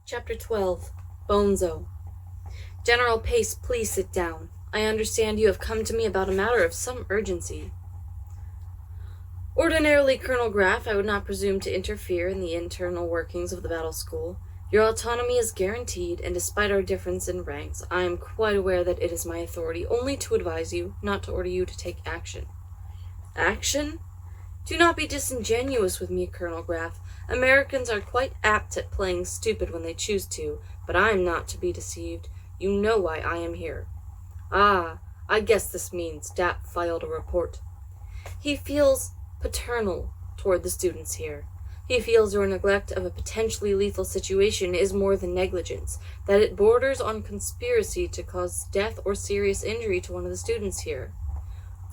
Chapter 12. Bonzo. General Pace, please sit down. I understand you have come to me about a matter of some urgency. Ordinarily, Colonel Graff, I would not presume to interfere in the internal workings of the battle school. Your autonomy is guaranteed, and despite our difference in ranks, I am quite aware that it is my authority only to advise you, not to order you to take action. Action? Do not be disingenuous with me, Colonel Graff. Americans are quite apt at playing stupid when they choose to, but I am not to be deceived. You know why I am here. Ah, I guess this means Dapp filed a report. He feels paternal toward the students here. He feels your neglect of a potentially lethal situation is more than negligence, that it borders on conspiracy to cause death or serious injury to one of the students here.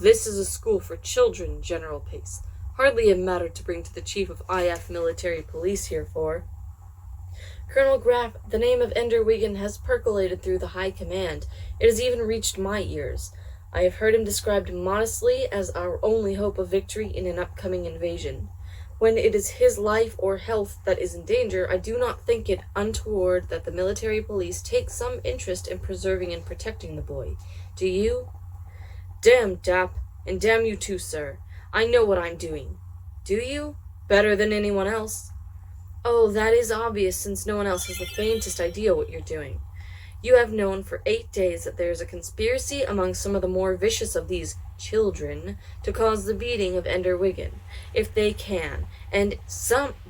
This is a school for children, General Pace. Hardly a matter to bring to the chief of IF military police here for. Colonel Graff, the name of Ender Wiggin has percolated through the high command. It has even reached my ears. I have heard him described modestly as our only hope of victory in an upcoming invasion. When it is his life or health that is in danger, I do not think it untoward that the military police take some interest in preserving and protecting the boy. Do you? Damn Dapp, and damn you too, sir. I know what I'm doing. Do you? Better than anyone else. Oh, that is obvious, since no one else has the faintest idea what you're doing. You have known for 8 days that there is a conspiracy among some of the more vicious of these children to cause the beating of Ender Wiggin, if they can, and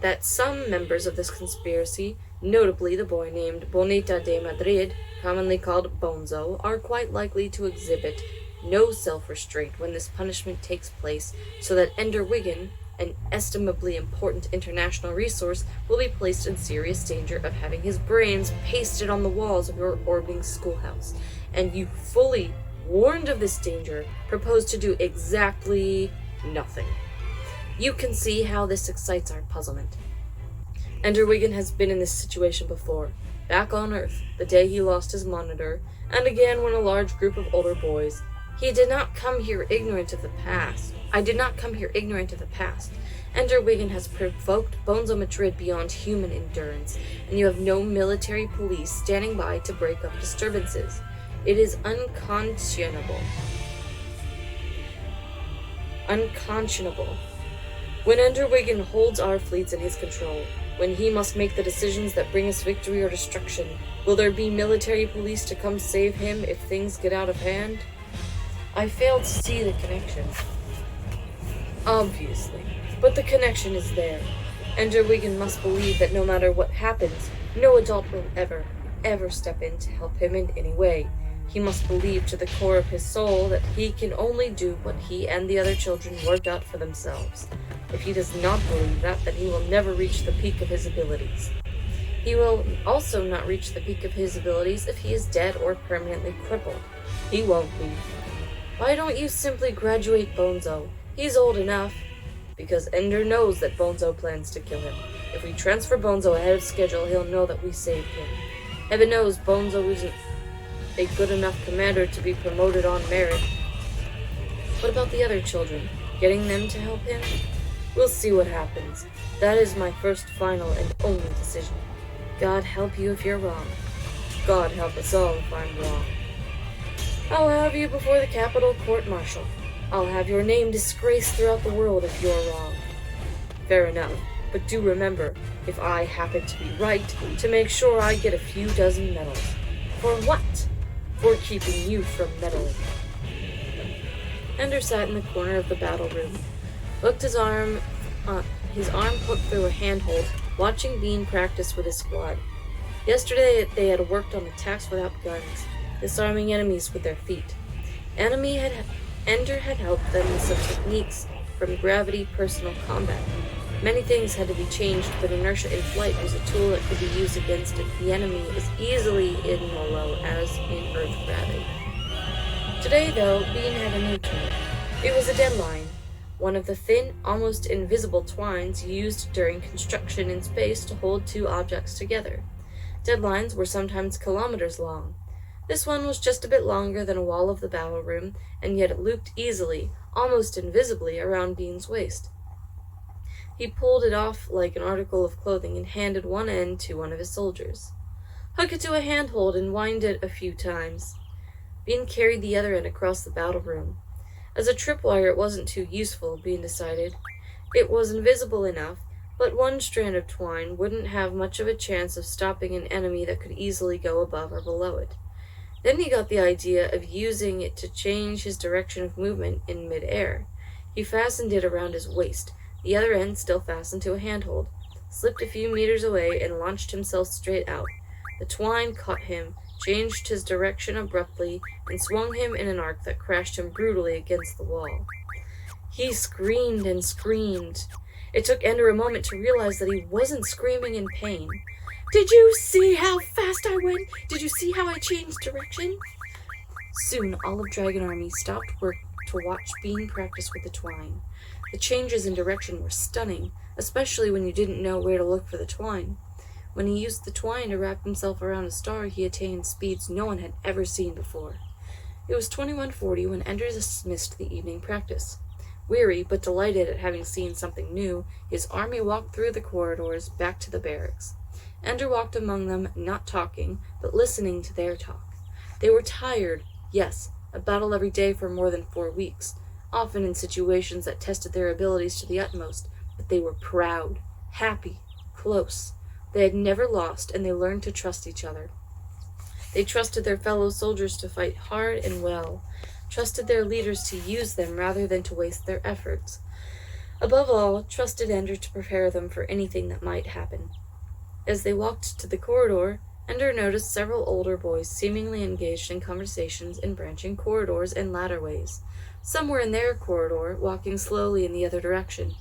that some members of this conspiracy, notably the boy named Bonita de Madrid, commonly called Bonzo, are quite likely to exhibit no self-restraint when this punishment takes place, so that Ender Wiggin, an estimably important international resource, will be placed in serious danger of having his brains pasted on the walls of your orbiting schoolhouse. And you, fully warned of this danger, propose to do exactly nothing. You can see how this excites our puzzlement. Ender Wiggin has been in this situation before, back on Earth, the day he lost his monitor, and again when a large group of older boys. He did not come here ignorant of the past. I did not come here ignorant of the past. Ender Wiggin has provoked Bonzo Madrid beyond human endurance, and you have no military police standing by to break up disturbances. It is unconscionable. Unconscionable. When Ender Wiggin holds our fleets in his control, when he must make the decisions that bring us victory or destruction, will there be military police to come save him if things get out of hand? I fail to see the connection. Obviously, but the connection is there. Ender Wiggin must believe that no matter what happens, no adult will ever step in to help him in any way. He must believe to the core of his soul that he can only do what he and the other children work out for themselves. If he does not believe that, then he will never reach the peak of his abilities. He will also not reach the peak of his abilities if he is dead or permanently crippled. He won't be. Why don't you simply graduate Bonzo? He's old enough. Because Ender knows that Bonzo plans to kill him. If we transfer Bonzo ahead of schedule, he'll know that we saved him. Heaven knows Bonzo isn't a good enough commander to be promoted on merit. What about the other children? Getting them to help him? We'll see what happens. That is my first, final, and only decision. God help you if you're wrong. God help us all if I'm wrong. I'll have you before the Capitol Court-Martial. I'll have your name disgraced throughout the world if you're wrong. Fair enough, but do remember, if I happen to be right, to make sure I get a few dozen medals. For what? For keeping you from meddling. Ender sat in the corner of the battle room, looked his arm hooked through a handhold, watching Bean practice with his squad. Yesterday they had worked on attacks without guns, disarming enemies with their feet. Ender had helped them with some techniques from gravity personal combat. Many things had to be changed, but inertia in flight was a tool that could be used against the enemy as easily in Molo as in Earth gravity. Today, though, Bean had a new tool. It was a deadline, one of the thin, almost invisible twines used during construction in space to hold two objects together. Deadlines were sometimes kilometers long. This one was just a bit longer than a wall of the battle room, and yet it looped easily, almost invisibly, around Bean's waist. He pulled it off like an article of clothing and handed one end to one of his soldiers. Hook it to a handhold and wind it a few times. Bean carried the other end across the battle room. As a tripwire it wasn't too useful, Bean decided. It was invisible enough, but one strand of twine wouldn't have much of a chance of stopping an enemy that could easily go above or below it. Then he got the idea of using it to change his direction of movement in mid-air. He fastened it around his waist, the other end still fastened to a handhold, slipped a few meters away, and launched himself straight out. The twine caught him, changed his direction abruptly, and swung him in an arc that crashed him brutally against the wall. He screamed and screamed. It took Ender a moment to realize that he wasn't screaming in pain. "Did you see how fast I went? Did you see how I changed direction?" Soon, all of Dragon Army stopped work to watch Bean practice with the twine. The changes in direction were stunning, especially when you didn't know where to look for the twine. When he used the twine to wrap himself around a star, he attained speeds no one had ever seen before. It was 21:40 when Ender dismissed the evening practice. Weary, but delighted at having seen something new, his army walked through the corridors back to the barracks. Ender walked among them, not talking, but listening to their talk. They were tired, yes, a battle every day for more than 4 weeks, often in situations that tested their abilities to the utmost, but they were proud, happy, close. They had never lost, and they learned to trust each other. They trusted their fellow soldiers to fight hard and well, trusted their leaders to use them rather than to waste their efforts. Above all, trusted Ender to prepare them for anything that might happen. As they walked to the corridor, Ender noticed several older boys seemingly engaged in conversations in branching corridors and ladderways. Some were in their corridor, walking slowly in the other direction.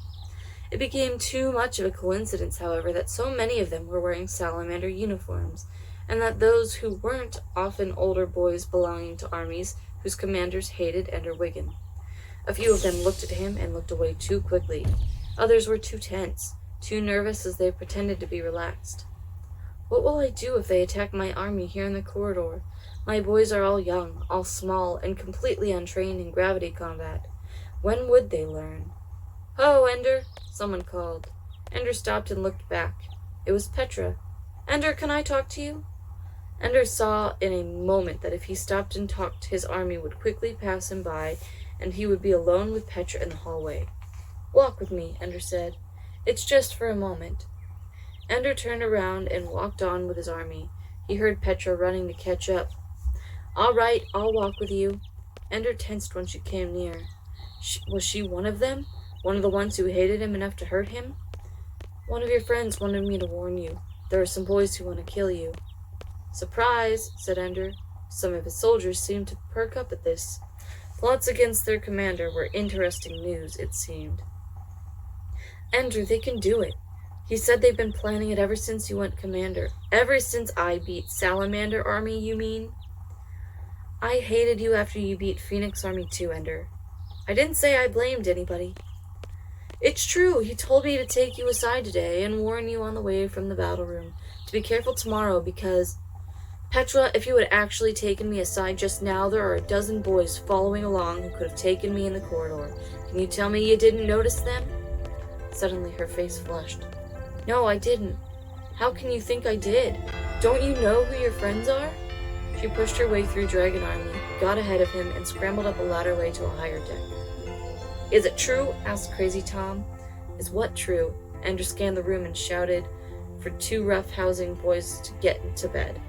It became too much of a coincidence, however, that so many of them were wearing salamander uniforms, and that those who weren't often older boys belonging to armies whose commanders hated Ender Wiggin. A few of them looked at him and looked away too quickly. Others were too tense, too nervous as they pretended to be relaxed. "What will I do if they attack my army here in the corridor? My boys are all young, all small, and completely untrained in gravity combat. When would they learn?" "Ho, Ender!" someone called. Ender stopped and looked back. It was Petra. "Ender, can I talk to you?" Ender saw in a moment that if he stopped and talked, his army would quickly pass him by, and he would be alone with Petra in the hallway. "Walk with me," Ender said. "It's just for a moment." Ender turned around and walked on with his army. He heard Petra running to catch up. "All right, I'll walk with you." Ender tensed when she came near. Was she one of them? One of the ones who hated him enough to hurt him? "One of your friends wanted me to warn you. There are some boys who want to kill you." "Surprise," said Ender. Some of his soldiers seemed to perk up at this. Plots against their commander were interesting news, it seemed. "Ender, they can do it. He said they've been planning it ever since you went commander. Ever since I beat Salamander Army, you mean?" "I hated you after you beat Phoenix Army too, Ender. I didn't say I blamed anybody." "It's true. He told me to take you aside today and warn you on the way from the battle room to be careful tomorrow because... Petra, if you had actually taken me aside just now, there are a dozen boys following along who could have taken me in the corridor. Can you tell me you didn't notice them?" Suddenly her face flushed. "No, I didn't. How can you think I did? Don't you know who your friends are?" She pushed her way through Dragon Army, got ahead of him, and scrambled up a ladderway to a higher deck. "Is it true?" asked Crazy Tom. "Is what true?" Ender scanned the room and shouted for 2 rough-housing boys to get into bed.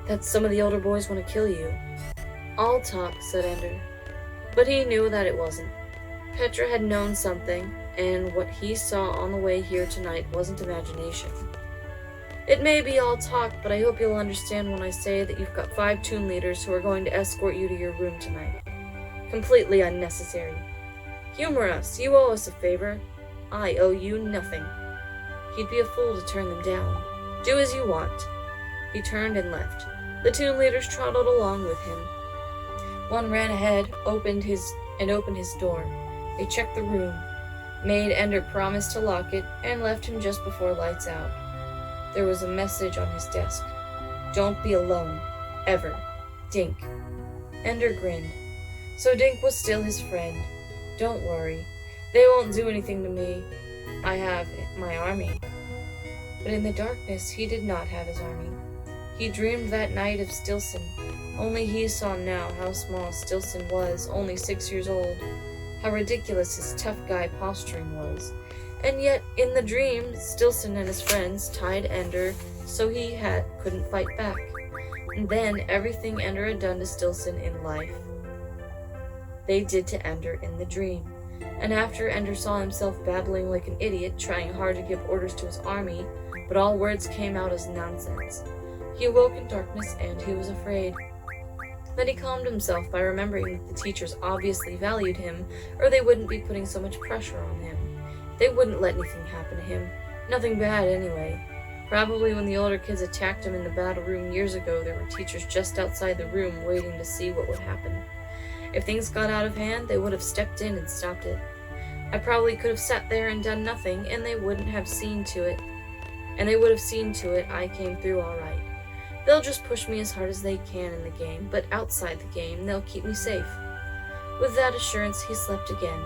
"That some of the older boys want to kill you." "All talk," said Ender. But he knew that it wasn't. Petra had known something, and what he saw on the way here tonight wasn't imagination. "It may be all talk, but I hope you'll understand when I say that you've got 5 toon leaders who are going to escort you to your room tonight. Completely unnecessary. Humor us. You owe us a favor. I owe you nothing." He'd be a fool to turn them down. "Do as you want." He turned and left. The toon leaders trotted along with him. One ran ahead, opened his door. They checked the room, made Ender promise to lock it, and left him just before lights out. There was a message on his desk. "Don't be alone. Ever. Dink." Ender grinned. So Dink was still his friend. "Don't worry. They won't do anything to me. I have my army." But in the darkness, he did not have his army. He dreamed that night of Stilson. Only he saw now how small Stilson was, only 6 years old. How ridiculous his tough guy posturing was. And yet, in the dream, Stilson and his friends tied Ender so he couldn't fight back. And then, everything Ender had done to Stilson in life, they did to Ender in the dream. And after Ender saw himself babbling like an idiot, trying hard to give orders to his army, but all words came out as nonsense. He awoke in darkness, and he was afraid. Then he calmed himself by remembering that the teachers obviously valued him, or they wouldn't be putting so much pressure on him. They wouldn't let anything happen to him. Nothing bad, anyway. Probably when the older kids attacked him in the battle room years ago, there were teachers just outside the room waiting to see what would happen. If things got out of hand, they would have stepped in and stopped it. I probably could have sat there and done nothing, and they would have seen to it I came through all right. They'll just push me as hard as they can in the game, but outside the game, they'll keep me safe. With that assurance, he slept again,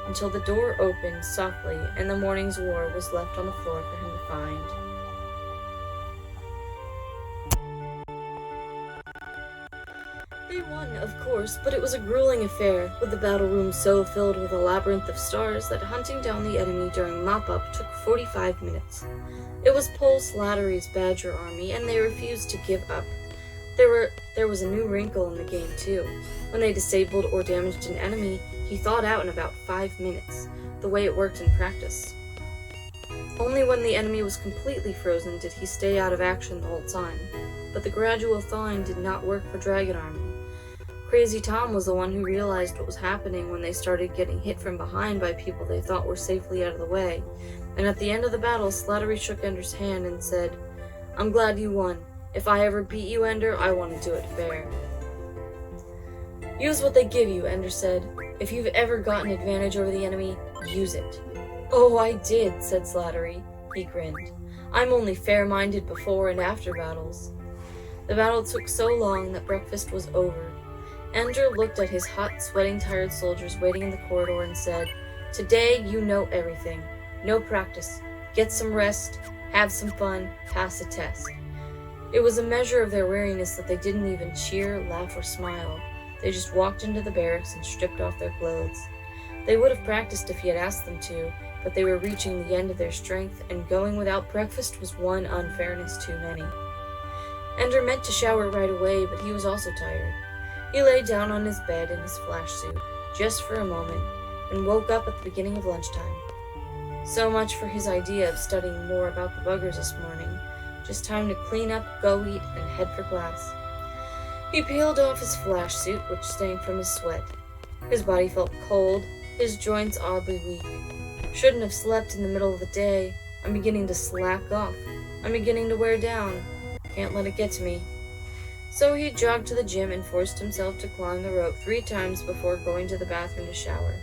until the door opened softly and the morning's war was left on the floor for him to find. They won, of course, but it was a grueling affair, with the battle room so filled with a labyrinth of stars that hunting down the enemy during mop-up took 45 minutes. It was Paul Slattery's Badger army, and they refused to give up. There was a new wrinkle in the game, too. When they disabled or damaged an enemy, he thawed out in about 5 minutes, the way it worked in practice. Only when the enemy was completely frozen did he stay out of action the whole time, but the gradual thawing did not work for Dragon Army. Crazy Tom was the one who realized what was happening when they started getting hit from behind by people they thought were safely out of the way, and at the end of the battle, Slattery shook Ender's hand and said, "I'm glad you won. If I ever beat you, Ender, I want to do it fair." "Use what they give you," Ender said. "If you've ever gotten advantage over the enemy, use it." "Oh, I did," said Slattery. He grinned. "I'm only fair-minded before and after battles." The battle took so long that breakfast was over. Ender looked at his hot, sweating, tired soldiers waiting in the corridor and said, "Today you know everything. No practice. Get some rest, have some fun, pass a test." It was a measure of their weariness that they didn't even cheer, laugh, or smile. They just walked into the barracks and stripped off their clothes. They would have practiced if he had asked them to, but they were reaching the end of their strength, and going without breakfast was one unfairness too many. Ender meant to shower right away, but he was also tired. He lay down on his bed in his flash suit, just for a moment, and woke up at the beginning of lunchtime. So much for his idea of studying more about the buggers this morning. Just time to clean up, go eat, and head for class. He peeled off his flash suit, which stank from his sweat. His body felt cold, his joints oddly weak. Shouldn't have slept in the middle of the day. I'm beginning to slack off. I'm beginning to wear down. Can't let it get to me. So he jogged to the gym and forced himself to climb the rope 3 times before going to the bathroom to shower.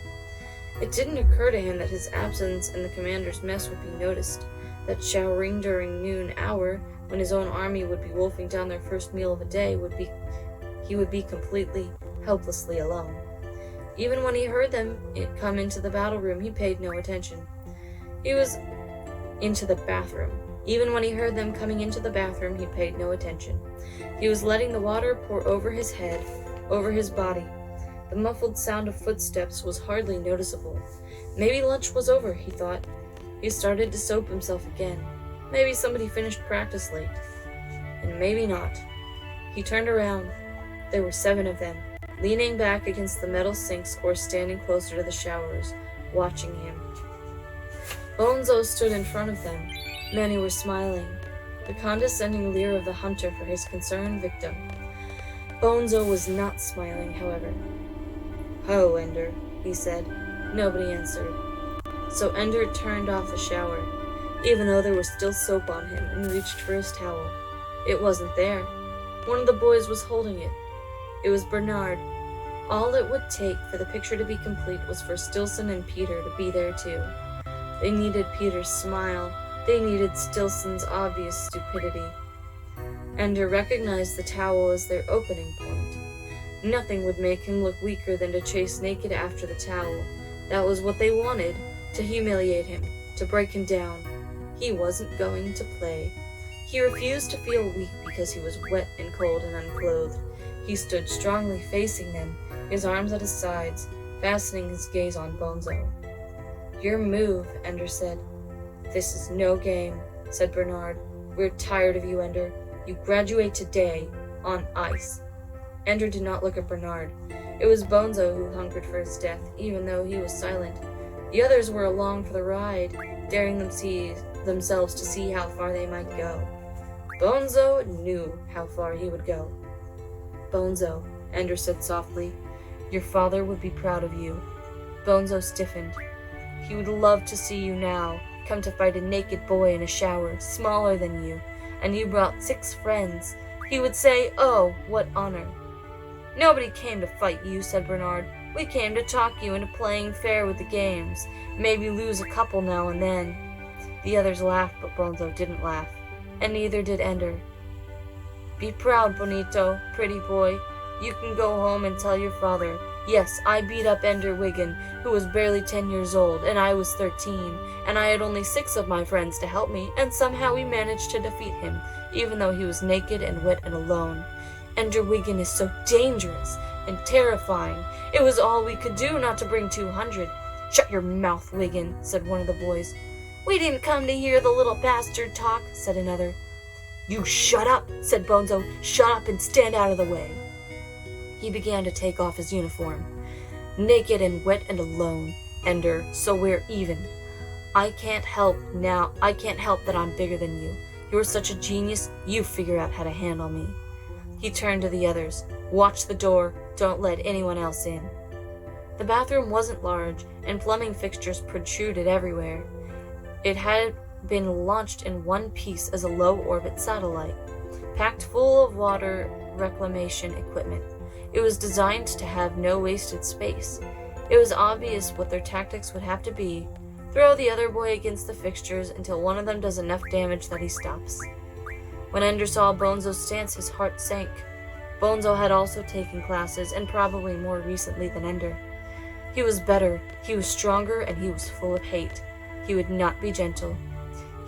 It didn't occur to him that his absence in the commander's mess would be noticed, that showering during noon hour, when his own army would be wolfing down their first meal of the day, he would be completely, helplessly alone. Even when he heard them come into the battle room, he paid no attention. He was into the bathroom. Even when he heard them coming into the bathroom, he paid no attention. He was letting the water pour over his head, over his body. The muffled sound of footsteps was hardly noticeable. Maybe lunch was over, he thought. He started to soap himself again. Maybe somebody finished practice late. And maybe not. He turned around. There were 7 of them, leaning back against the metal sinks or standing closer to the showers, watching him. Bonzo stood in front of them. Many were smiling, the condescending leer of the hunter for his concerned victim. Bonzo was not smiling, however. "Ho, Ender," he said. Nobody answered. So Ender turned off the shower, even though there was still soap on him, and reached for his towel. It wasn't there. One of the boys was holding it. It was Bernard. All it would take for the picture to be complete was for Stilson and Peter to be there too. They needed Peter's smile. They needed Stilson's obvious stupidity. Ender recognized the towel as their opening point. Nothing would make him look weaker than to chase naked after the towel. That was what they wanted, to humiliate him, to break him down. He wasn't going to play. He refused to feel weak because he was wet and cold and unclothed. He stood strongly facing them, his arms at his sides, fastening his gaze on Bonzo. "Your move," Ender said. "This is no game," said Bernard. "We're tired of you, Ender. You graduate today, on ice." Ender did not look at Bernard. It was Bonzo who hungered for his death, even though he was silent. The others were along for the ride, daring themselves to see how far they might go. Bonzo knew how far he would go. "Bonzo," Ender said softly, "your father would be proud of you." Bonzo stiffened. "He would love to see you now, come to fight a naked boy in a shower, smaller than you, and you brought 6 friends. He would say, 'Oh, what honor.'" "Nobody came to fight you," said Bernard. "We came to talk you into playing fair with the games, maybe lose a couple now and then." The others laughed, but Bonzo didn't laugh, and neither did Ender. "Be proud, Bonito, pretty boy. You can go home and tell your father, 'Yes, I beat up Ender Wiggin, who was barely 10 years old, and I was 13, and I had only 6 of my friends to help me, and somehow we managed to defeat him, even though he was naked and wet and alone. Ender Wiggin is so dangerous and terrifying. It was all we could do not to bring 200. "Shut your mouth, Wiggin," said one of the boys. "We didn't come to hear the little bastard talk," said another. "You shut up," said Bonzo. "Shut up and stand out of the way." He began to take off his uniform. "Naked and wet and alone, Ender, so we're even. I can't help that I'm bigger than you. You're such a genius, you figure out how to handle me." He turned to the others. "Watch the door. Don't let anyone else in." The bathroom wasn't large, and plumbing fixtures protruded everywhere. It had been launched in one piece as a low-orbit satellite, packed full of water reclamation equipment. It was designed to have no wasted space. It was obvious what their tactics would have to be. Throw the other boy against the fixtures until one of them does enough damage that he stops. When Ender saw Bonzo's stance, his heart sank. Bonzo had also taken classes, and probably more recently than Ender. He was better, he was stronger, and he was full of hate. He would not be gentle.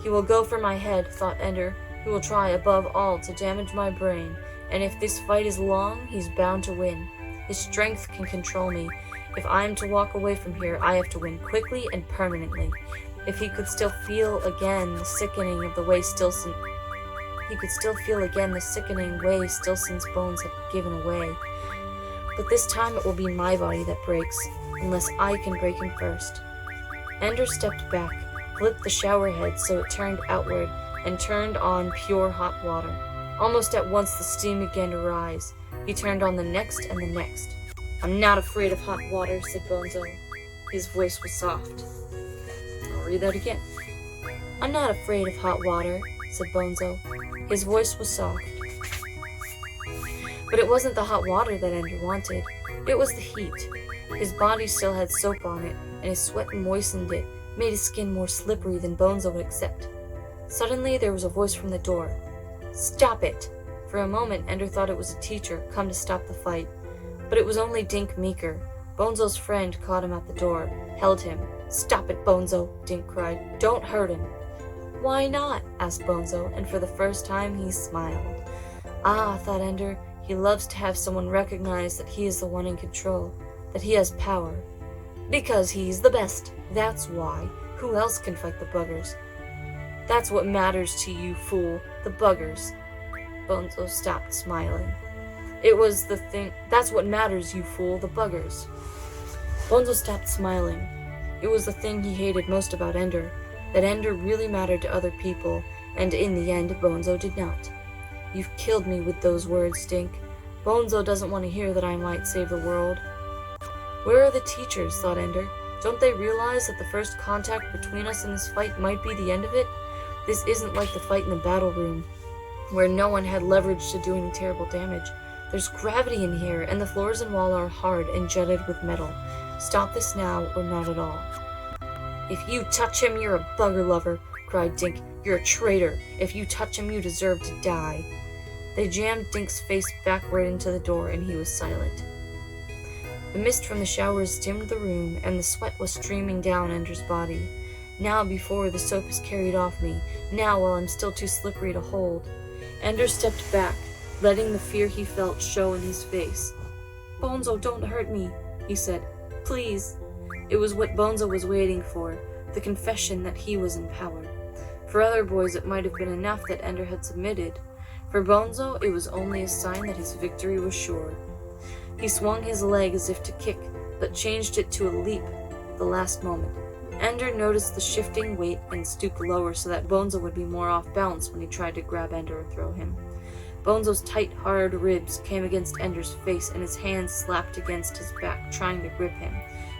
"He will go for my head," thought Ender. "He will try above all to damage my brain, and if this fight is long, he's bound to win. His strength can control me. If I am to walk away from here, I have to win quickly and permanently." If he could still feel again the sickening way Stilson's bones had given away. But this time it will be my body that breaks, unless I can break him first. Ender stepped back, flipped the shower head so it turned outward, and turned on pure hot water. Almost at once the steam began to rise. He turned on the next and the next. "I'm not afraid of hot water," said Bonzo. His voice was soft. I'll read that again. "I'm not afraid of hot water," said Bonzo. His voice was soft. But it wasn't the hot water that Ender wanted. It was the heat. His body still had soap on it, and his sweat moistened it, made his skin more slippery than Bonzo would accept. Suddenly there was a voice from the door. "Stop it!" For a moment Ender thought it was a teacher come to stop the fight. But it was only Dink Meeker. Bonzo's friend caught him at the door, held him. "Stop it, Bonzo," Dink cried. "Don't hurt him." "Why not?" asked Bonzo, and for the first time he smiled. "Ah," thought Ender, "he loves to have someone recognize that he is the one in control, that he has power. Because he's the best, that's why. Who else can fight the buggers?" "That's what matters to you, fool, the buggers." Bonzo stopped smiling. "That's what matters, you fool, the buggers." Bonzo stopped smiling. It was the thing he hated most about Ender, that Ender really mattered to other people, and in the end, Bonzo did not. "You've killed me with those words, Dink. Bonzo doesn't want to hear that I might save the world." "Where are the teachers?" thought Ender. "Don't they realize that the first contact between us in this fight might be the end of it? This isn't like the fight in the battle room, where no one had leverage to do any terrible damage. There's gravity in here, and the floors and wall are hard and jutted with metal. Stop this now, or not at all." "If you touch him, you're a bugger lover," cried Dink. "You're a traitor. If you touch him, you deserve to die." They jammed Dink's face backward into the door, and he was silent. The mist from the showers dimmed the room, and the sweat was streaming down Ender's body. Now before the soap is carried off me. Now while I'm still too slippery to hold. Ender stepped back, letting the fear he felt show in his face. "Bonzo, don't hurt me," he said. "Please." It was what Bonzo was waiting for, the confession that he was empowered. For other boys it might have been enough that Ender had submitted. For Bonzo, it was only a sign that his victory was sure. He swung his leg as if to kick, but changed it to a leap at the last moment. Ender noticed the shifting weight and stooped lower so that Bonzo would be more off balance when he tried to grab Ender or throw him. Bonzo's tight, hard ribs came against Ender's face and his hands slapped against his back, trying to grip him.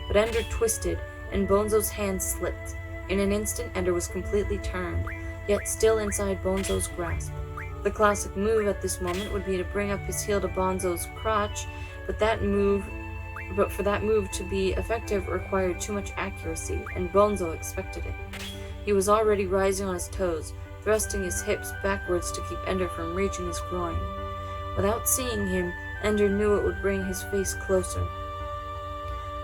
But Ender twisted, and Bonzo's hand slipped. In an instant, Ender was completely turned, yet still inside Bonzo's grasp. The classic move at this moment would be to bring up his heel to Bonzo's crotch, but for that move to be effective required too much accuracy, and Bonzo expected it. He was already rising on his toes, thrusting his hips backwards to keep Ender from reaching his groin. Without seeing him, Ender knew it would bring his face closer,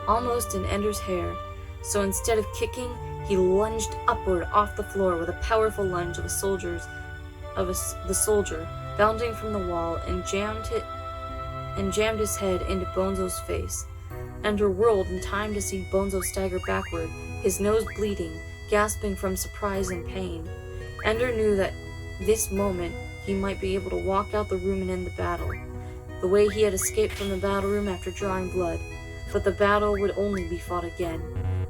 almost in Ender's hair. So instead of kicking, he lunged upward off the floor with a powerful lunge of the soldier, bounding from the wall, and jammed his head into Bonzo's face. Ender whirled in time to see Bonzo stagger backward, his nose bleeding, gasping from surprise and pain. Ender knew that this moment he might be able to walk out the room and end the battle, the way he had escaped from the battle room after drawing blood. But the battle would only be fought again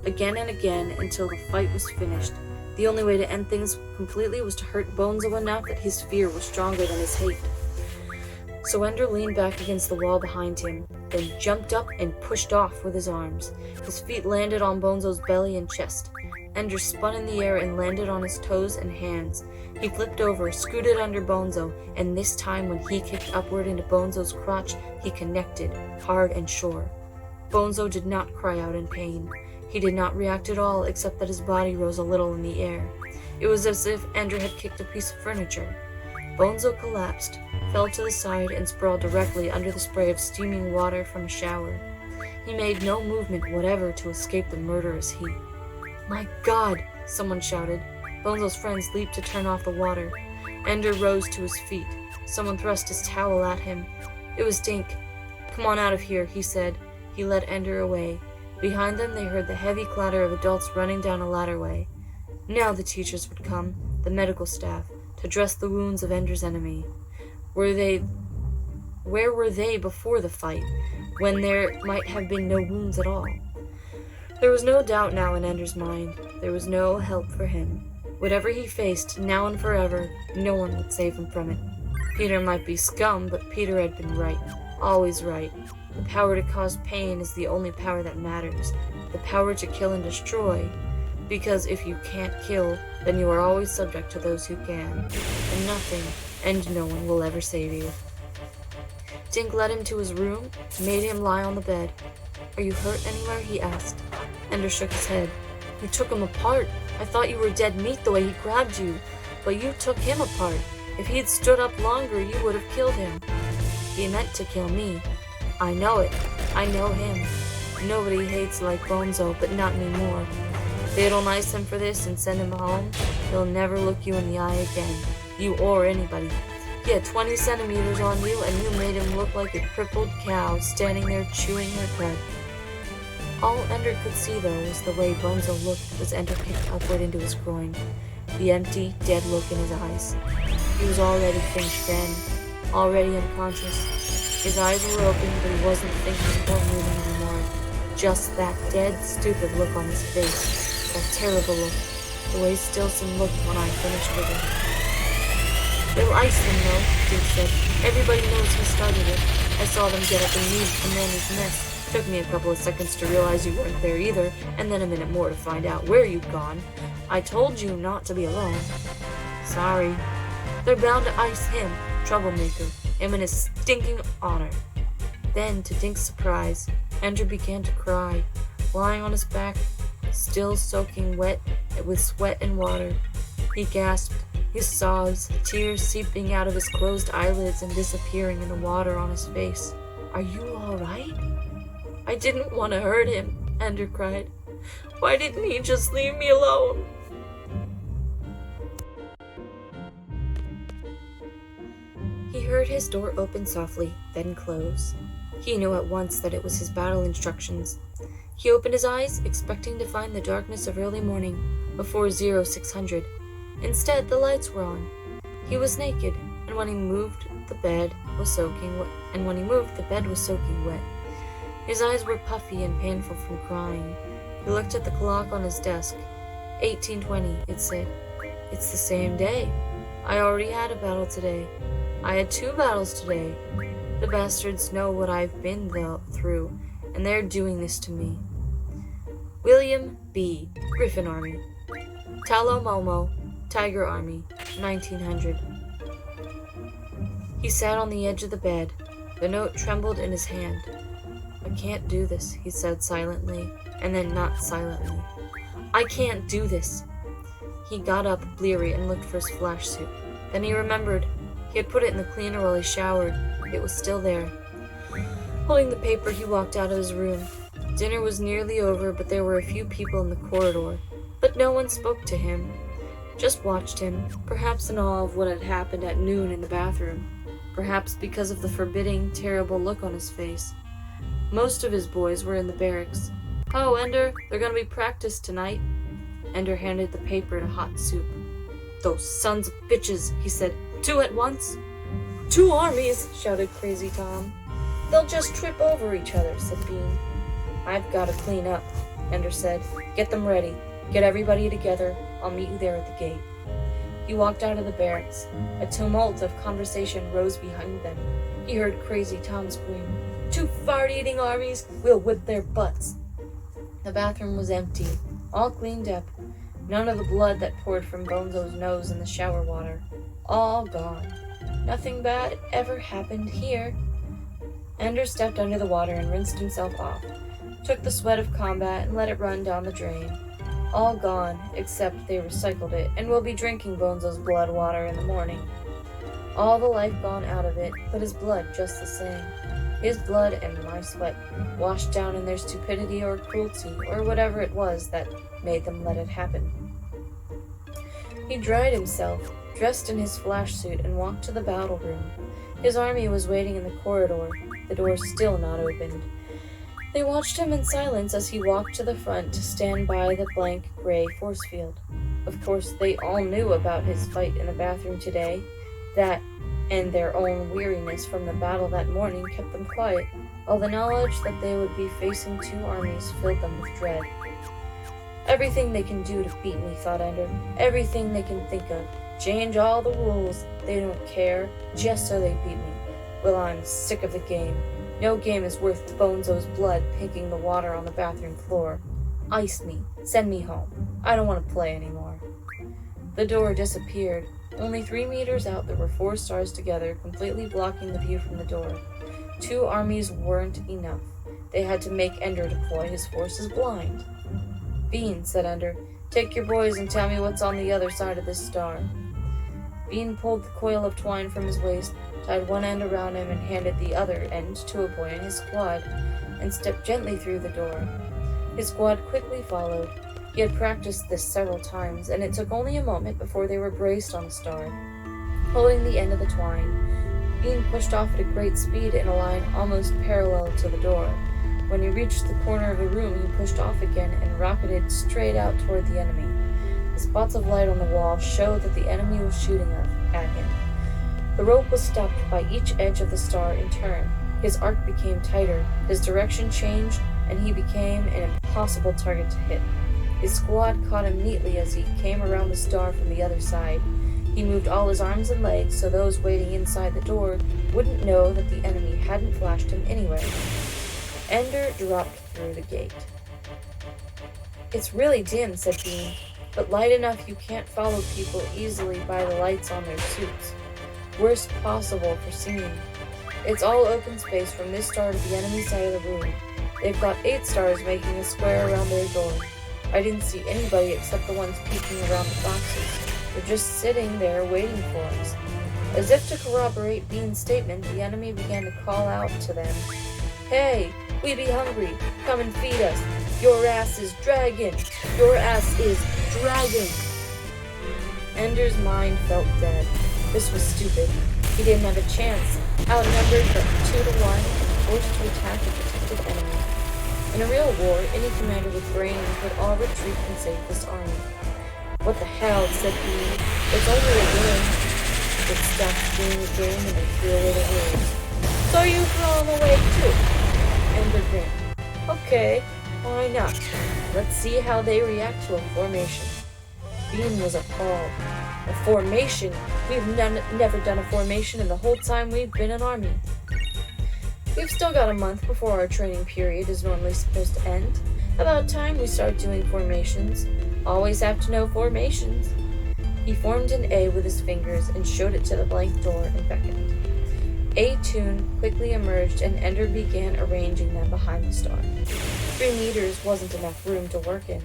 and again, until the fight was finished. The only way to end things completely was to hurt Bonzo enough that his fear was stronger than his hate. So Ender leaned back against the wall behind him, then jumped up and pushed off with his arms. His feet landed on Bonzo's belly and chest. Ender spun in the air and landed on his toes and hands. He flipped over, scooted under Bonzo, and this time when he kicked upward into Bonzo's crotch, he connected, hard and sure. Bonzo did not cry out in pain. He did not react at all, except that his body rose a little in the air. It was as if Ender had kicked a piece of furniture. Bonzo collapsed, fell to the side, and sprawled directly under the spray of steaming water from a shower. He made no movement whatever to escape the murderous heat. "My God!" someone shouted. Bonzo's friends leaped to turn off the water. Ender rose to his feet. Someone thrust his towel at him. It was Dink. "Come on out of here," he said. He led Ender away. Behind them they heard the heavy clatter of adults running down a ladderway. Now the teachers would come, the medical staff, to dress the wounds of Ender's enemy. Where were they before the fight, when there might have been no wounds at all? There was no doubt now in Ender's mind. There was no help for him. Whatever he faced, now and forever, no one would save him from it. Peter might be scum, but Peter had been right, always right. The power to cause pain is the only power that matters, the power to kill and destroy, because if you can't kill, then you are always subject to those who can, and nothing and no one will ever save you. Dink led him to his room, made him lie on the bed. "Are you hurt anywhere?" he asked. Ender shook his head. "You took him apart. I thought you were dead meat the way he grabbed you, but you took him apart. If he'd stood up longer, you would have killed him." "He meant to kill me. I know it. I know him. Nobody hates like Bonzo, but not anymore. They'll ice him for this and send him home. He'll never look you in the eye again, you or anybody. He had 20 centimeters on you, and you made him look like a crippled cow standing there chewing her cud." All Ender could see, though, was the way Bonzo looked as Ender kicked upward into his groin, the empty, dead look in his eyes. He was already finished then, already unconscious. His eyes were open, but he wasn't thinking or moving anymore. Just that dead, stupid look on his face. That terrible look. The way Stilson looked when I finished with him. "They'll ice him, though," Dink said. "Everybody knows he started it. I saw them get up and leave the commander's mess. Took me a couple of seconds to realize you weren't there either, and then a minute more to find out where you'd gone. I told you not to be alone." "Sorry." "They're bound to ice him, troublemaker. Him and his stinking honor." Then, to Dink's surprise, Ender began to cry, lying on his back, still soaking wet with sweat and water. He gasped, his sobs, tears seeping out of his closed eyelids and disappearing in the water on his face. "Are you all right?" "I didn't want to hurt him," Ender cried. "Why didn't he just leave me alone?" heard his door open softly, then close. He knew at once that it was his battle instructions. He opened his eyes, expecting to find the darkness of early morning, before 0600. Instead, the lights were on. He was naked, and when he moved, the bed was soaking wet. His eyes were puffy and painful from crying. He looked at the clock on his desk. 1820, it said. It's the same day. I already had a battle today. I had 2 battles today. The bastards know what I've been through, and they're doing this to me. William B. Griffin Army. Talomomo, Tiger Army, 1900. He sat on the edge of the bed. The note trembled in his hand. I can't do this, he said silently, and then not silently. I can't do this. He got up, bleary, and looked for his flash suit. Then he remembered. He had put it in the cleaner while he showered. It was still there. Holding the paper, he walked out of his room. Dinner was nearly over, but there were a few people in the corridor. But no one spoke to him. Just watched him, perhaps in awe of what had happened at noon in the bathroom. Perhaps because of the forbidding, terrible look on his face. Most of his boys were in the barracks. Oh, Ender, they're going to be practiced tonight. Ender handed the paper to Hot Soup. Those sons of bitches, he said. 2 at once? 2 armies, shouted Crazy Tom. They'll just trip over each other, said Bean. I've got to clean up, Ender said. Get them ready. Get everybody together. I'll meet you there at the gate. He walked out of the barracks. A tumult of conversation rose behind them. He heard Crazy Tom scream, 2 fart-eating armies, we'll whip their butts. The bathroom was empty, all cleaned up. None of the blood that poured from Bonzo's nose in the shower water. All gone. Nothing bad ever happened here. Ender stepped under the water and rinsed himself off. Took the sweat of combat and let it run down the drain. All gone, except they recycled it, and will be drinking Bonzo's blood water in the morning. All the life gone out of it, but his blood just the same. His blood and my sweat, washed down in their stupidity or cruelty, or whatever it was that made them let it happen. He dried himself, dressed in his flash suit, and walked to the battle room. His army was waiting in the corridor, the door still not opened. They watched him in silence as he walked to the front to stand by the blank gray force field. Of course, they all knew about his fight in the bathroom today. That, and their own weariness from the battle that morning, kept them quiet, while the knowledge that they would be facing 2 armies filled them with dread. Everything they can do to beat me, thought Ender. Everything they can think of. Change all the rules. They don't care, just so they beat me. Well, I'm sick of the game. No game is worth Bonzo's blood pinking the water on the bathroom floor. Ice me. Send me home. I don't want to play anymore. The door disappeared. Only 3 meters out there were 4 stars together, completely blocking the view from the door. 2 armies weren't enough. They had to make Ender deploy his forces blind. Bean, said Ender, take your boys and tell me what's on the other side of this star. Bean pulled the coil of twine from his waist, tied one end around him, and handed the other end to a boy in his squad, and stepped gently through the door. His squad quickly followed. He had practiced this several times, and it took only a moment before they were braced on the star. Holding the end of the twine, Bean pushed off at a great speed in a line almost parallel to the door. When he reached the corner of the room, he pushed off again and rocketed straight out toward the enemy. The spots of light on the wall showed that the enemy was shooting at him. The rope was stopped by each edge of the star in turn. His arc became tighter, his direction changed, and he became an impossible target to hit. His squad caught him neatly as he came around the star from the other side. He moved all his arms and legs so those waiting inside the door wouldn't know that the enemy hadn't flashed him anyway. Ender dropped through the gate. It's really dim, said Bean, but light enough you can't follow people easily by the lights on their suits. Worst possible for seeing. It's all open space from this star to the enemy side of the room. They've got 8 stars making a square around their door. I didn't see anybody except the ones peeking around the boxes. They're just sitting there waiting for us. As if to corroborate Bean's statement, the enemy began to call out to them. Hey, we be hungry. Come and feed us. Your ass is dragon. Your ass is dragon. Ender's mind felt dead. This was stupid. He didn't have a chance, outnumbered but 2-1 and forced to attack a protected enemy. In a real war, any commander with brains would all retreat and save this army. What the hell, said he. It's only a game. It stopped being a game and they threw away the rules. So you throw them away too? Ender grinned. Okay, why not? Let's see how they react to a formation. Bean was appalled. A formation? We've never done a formation in the whole time we've been an army. We've still got a month before our training period is normally supposed to end. About time we start doing formations. Always have to know formations. He formed an A with his fingers and showed it to the blank door and beckoned. A tune quickly emerged and Ender began arranging them behind the star. 3 meters wasn't enough room to work in.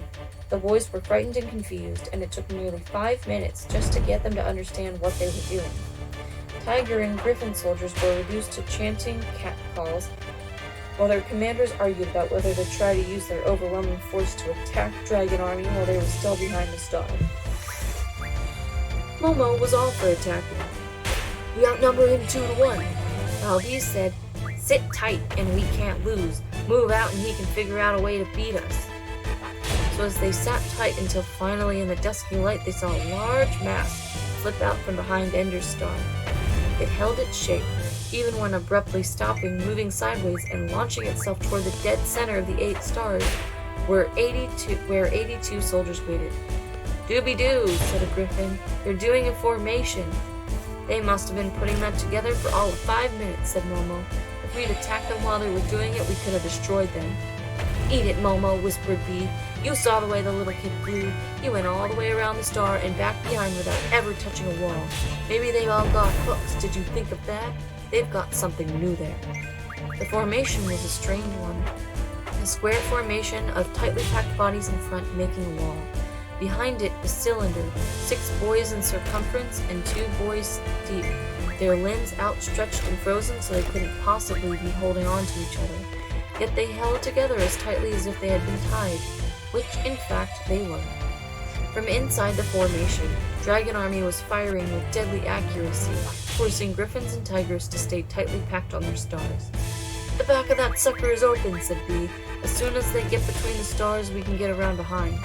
The boys were frightened and confused, and it took nearly 5 minutes just to get them to understand what they were doing. Tiger and Griffin soldiers were reduced to chanting cat calls, while their commanders argued about whether to try to use their overwhelming force to attack Dragon Army while they were still behind the star. Momo was all for attacking. We outnumber him 2-1. While he said, sit tight and we can't lose. Move out and he can figure out a way to beat us. So as they sat tight until finally in the dusky light they saw a large mass flip out from behind Ender's star. It held its shape, even when abruptly stopping, moving sideways, and launching itself toward the dead center of the 8 stars, where 82 soldiers waited. Doobie-doo, said a griffin. They're doing a formation. They must have been putting that together for all of 5 minutes, said Momo. If we'd attacked them while they were doing it, we could have destroyed them. Eat it, Momo, whispered Bee. You saw the way the little kid flew. He went all the way around the star and back behind without ever touching a wall. Maybe they've all got hooks. Did you think of that? They've got something new there. The formation was a strange one. A square formation of tightly packed bodies in front making a wall. Behind it, a cylinder, 6 boys in circumference and 2 boys deep, their limbs outstretched and frozen so they couldn't possibly be holding on to each other. Yet they held together as tightly as if they had been tied, which in fact they were. From inside the formation, Dragon Army was firing with deadly accuracy, forcing griffins and tigers to stay tightly packed on their stars. The back of that sucker is open, said Bee. As soon as they get between the stars, we can get around behind.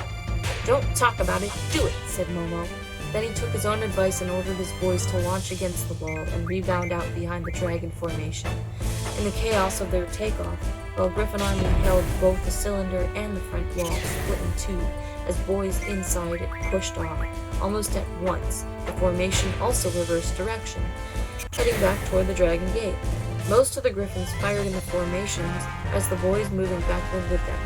Don't talk about it, do it, said Momo. Then he took his own advice and ordered his boys to launch against the wall and rebound out behind the dragon formation. In the chaos of their takeoff, while Griffin Army held both the cylinder and the front wall split in 2, as boys inside it pushed off. Almost at once, the formation also reversed direction, heading back toward the dragon gate. Most of the griffins fired in the formations, as the boys moving backward with them.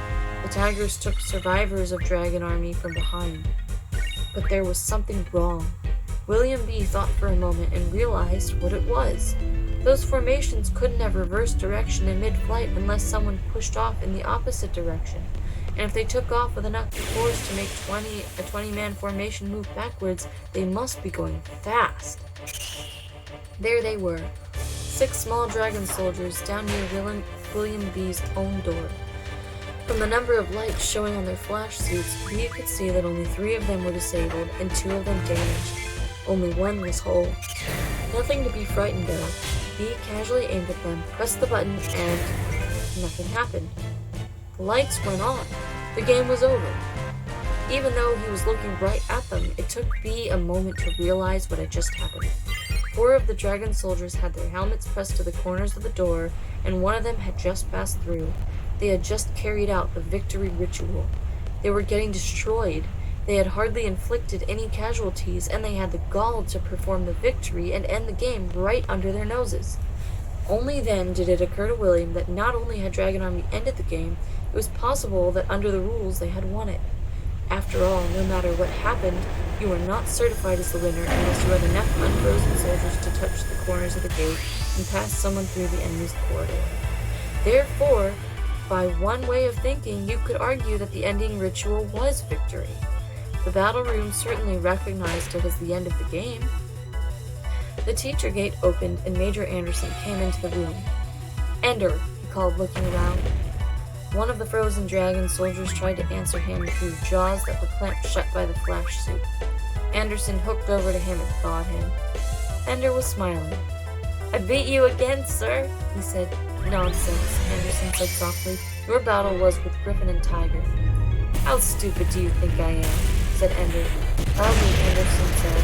The tigers took survivors of Dragon Army from behind. But there was something wrong. William B. thought for a moment and realized what it was. Those formations couldn't have reversed direction in mid-flight unless someone pushed off in the opposite direction. And if they took off with enough force to make a 20-man formation move backwards, they must be going fast. There they were, 6 small dragon soldiers down near William B.'s own door. From the number of lights showing on their flash suits, you could see that only 3 of them were disabled and 2 of them damaged. Only 1 was whole. Nothing to be frightened of. He casually aimed at them, pressed the button, and nothing happened. The lights went on. The game was over. Even though he was looking right at them, it took B a moment to realize what had just happened. 4 of the dragon soldiers had their helmets pressed to the corners of the door, and 1 of them had just passed through. They had just carried out the victory ritual. They were getting destroyed. They had hardly inflicted any casualties, and they had the gall to perform the victory and end the game right under their noses. Only then did it occur to William that not only had Dragon Army ended the game, it was possible that under the rules they had won it. After all, no matter what happened, you were not certified as the winner unless you had enough unfrozen soldiers to touch the corners of the gate and pass someone through the enemy's corridor. Therefore, by one way of thinking, you could argue that the ending ritual was victory. The battle room certainly recognized it as the end of the game. The teacher gate opened and Major Anderson came into the room. "Ender," he called, looking around. One of the frozen dragon soldiers tried to answer him through jaws that were clamped shut by the flash suit. Anderson hooked over to him and thawed him. Ender was smiling. I beat you again, sir, he said. Nonsense, Anderson said softly. Your battle was with Griffin and Tiger. How stupid do you think I am? Said Ender. Loudly, Anderson said.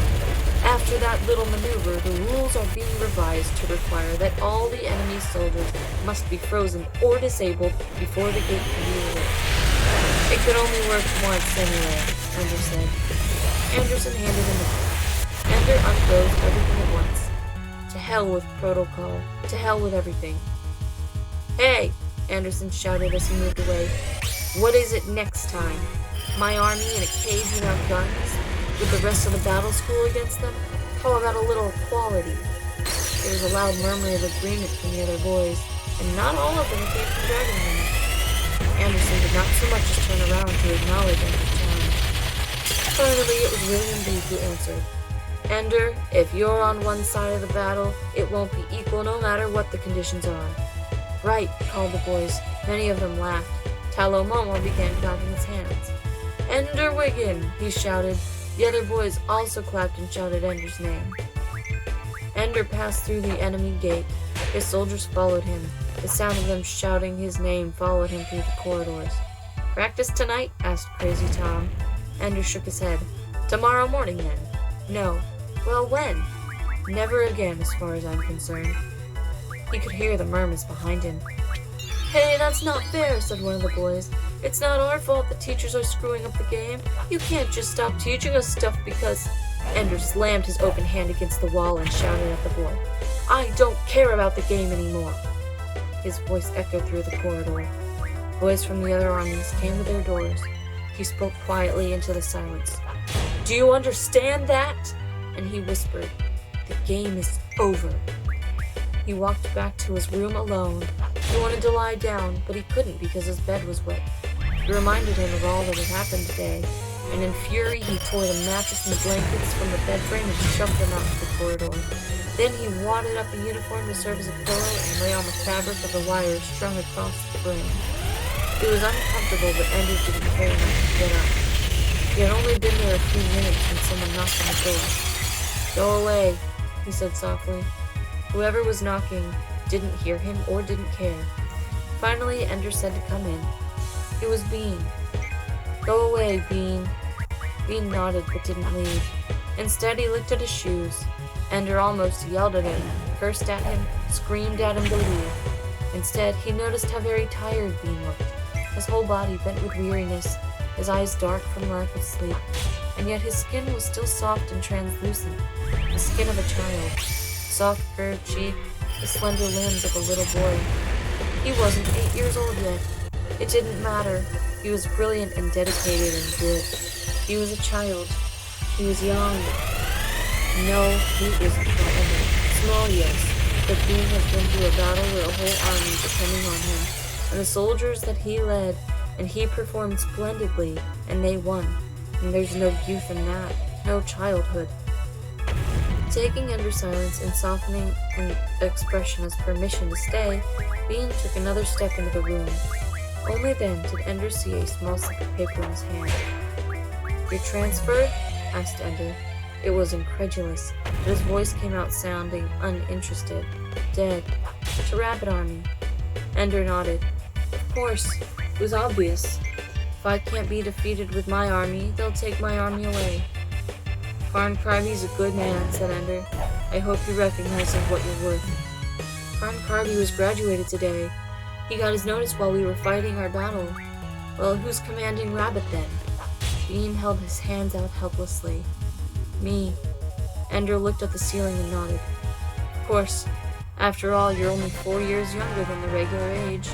After that little maneuver, the rules are being revised to require that all the enemy soldiers must be frozen or disabled before the gate can be released. It could only work once anyway, Ender said. Anderson handed him the book. Ender unfroze everything at once. To hell with protocol. To hell with everything. Hey! Anderson shouted as he moved away. What is it next time? My army in a cave without guns? With the rest of the battle school against them? How about a little equality? There was a loud murmur of agreement from the other boys, and not all of them came from Dragonland. Anderson did not so much as turn around to acknowledge Ender's challenge. Finally, it was William B. who answered. Ender, if you're on one side of the battle, it won't be equal no matter what the conditions are. Right, called the boys. Many of them laughed. Talomomo began clapping his hands. Ender Wiggin, he shouted. The other boys also clapped and shouted Ender's name. Ender passed through the enemy gate. His soldiers followed him. The sound of them shouting his name followed him through the corridors. Practice tonight? Asked Crazy Tom. Ender shook his head. Tomorrow morning, then. No. Well, when? Never again, as far as I'm concerned. He could hear the murmurs behind him. Hey, that's not fair, said one of the boys. It's not our fault the teachers are screwing up the game. You can't just stop teaching us stuff because... Ender slammed his open hand against the wall and shouted at the boy. I don't care about the game anymore. His voice echoed through the corridor. Boys from the other armies came to their doors. He spoke quietly into the silence. Do you understand that? And he whispered, the game is over. He walked back to his room alone. He wanted to lie down, but he couldn't because his bed was wet. It reminded him of all that had happened today, and in fury he tore the mattress and the blankets from the bed frame and shoved them out to the corridor. Then he wadded up a uniform to serve as a pillow and lay on the fabric of the wires strung across the room. It was uncomfortable, but Ender didn't care enough to get up. He had only been there a few minutes when someone knocked on the door. Go away, he said softly. Whoever was knocking didn't hear him or didn't care. Finally, Ender said to come in. It was Bean. Go away, Bean. Bean nodded but didn't leave. Instead, he looked at his shoes. Ender almost yelled at him, cursed at him, screamed at him to leave. Instead, he noticed how very tired Bean looked, his whole body bent with weariness, his eyes dark from lack of sleep, and yet his skin was still soft and translucent, the skin of a child, soft curved cheek, the slender limbs of a little boy. He wasn't 8 years old yet. It didn't matter. He was brilliant and dedicated and good. He was a child. He was young. No, he isn't, however. Small, yes, but Bean has been through a battle with a whole army depending on him, and the soldiers that he led, and he performed splendidly, and they won. And there's no youth in that, no childhood. Taking Ender's silence and softening an expression as permission to stay, Bean took another step into the room. Only then did Ender see a small slip of paper in his hand. You're transferred? Asked Ender. It was incredulous, but his voice came out sounding uninterested. Dead. To Rabbit Army. Ender nodded. Of course. It was obvious. If I can't be defeated with my army, they'll take my army away. Farn Carby's a good man, said Ender. I hope you recognize him what you're worth. Farn Carby was graduated today. He got his notice while we were fighting our battle. Well, who's commanding Rabbit then? Bean held his hands out helplessly. Me. Ender looked at the ceiling and nodded. Of course. After all, you're only 4 years younger than the regular age.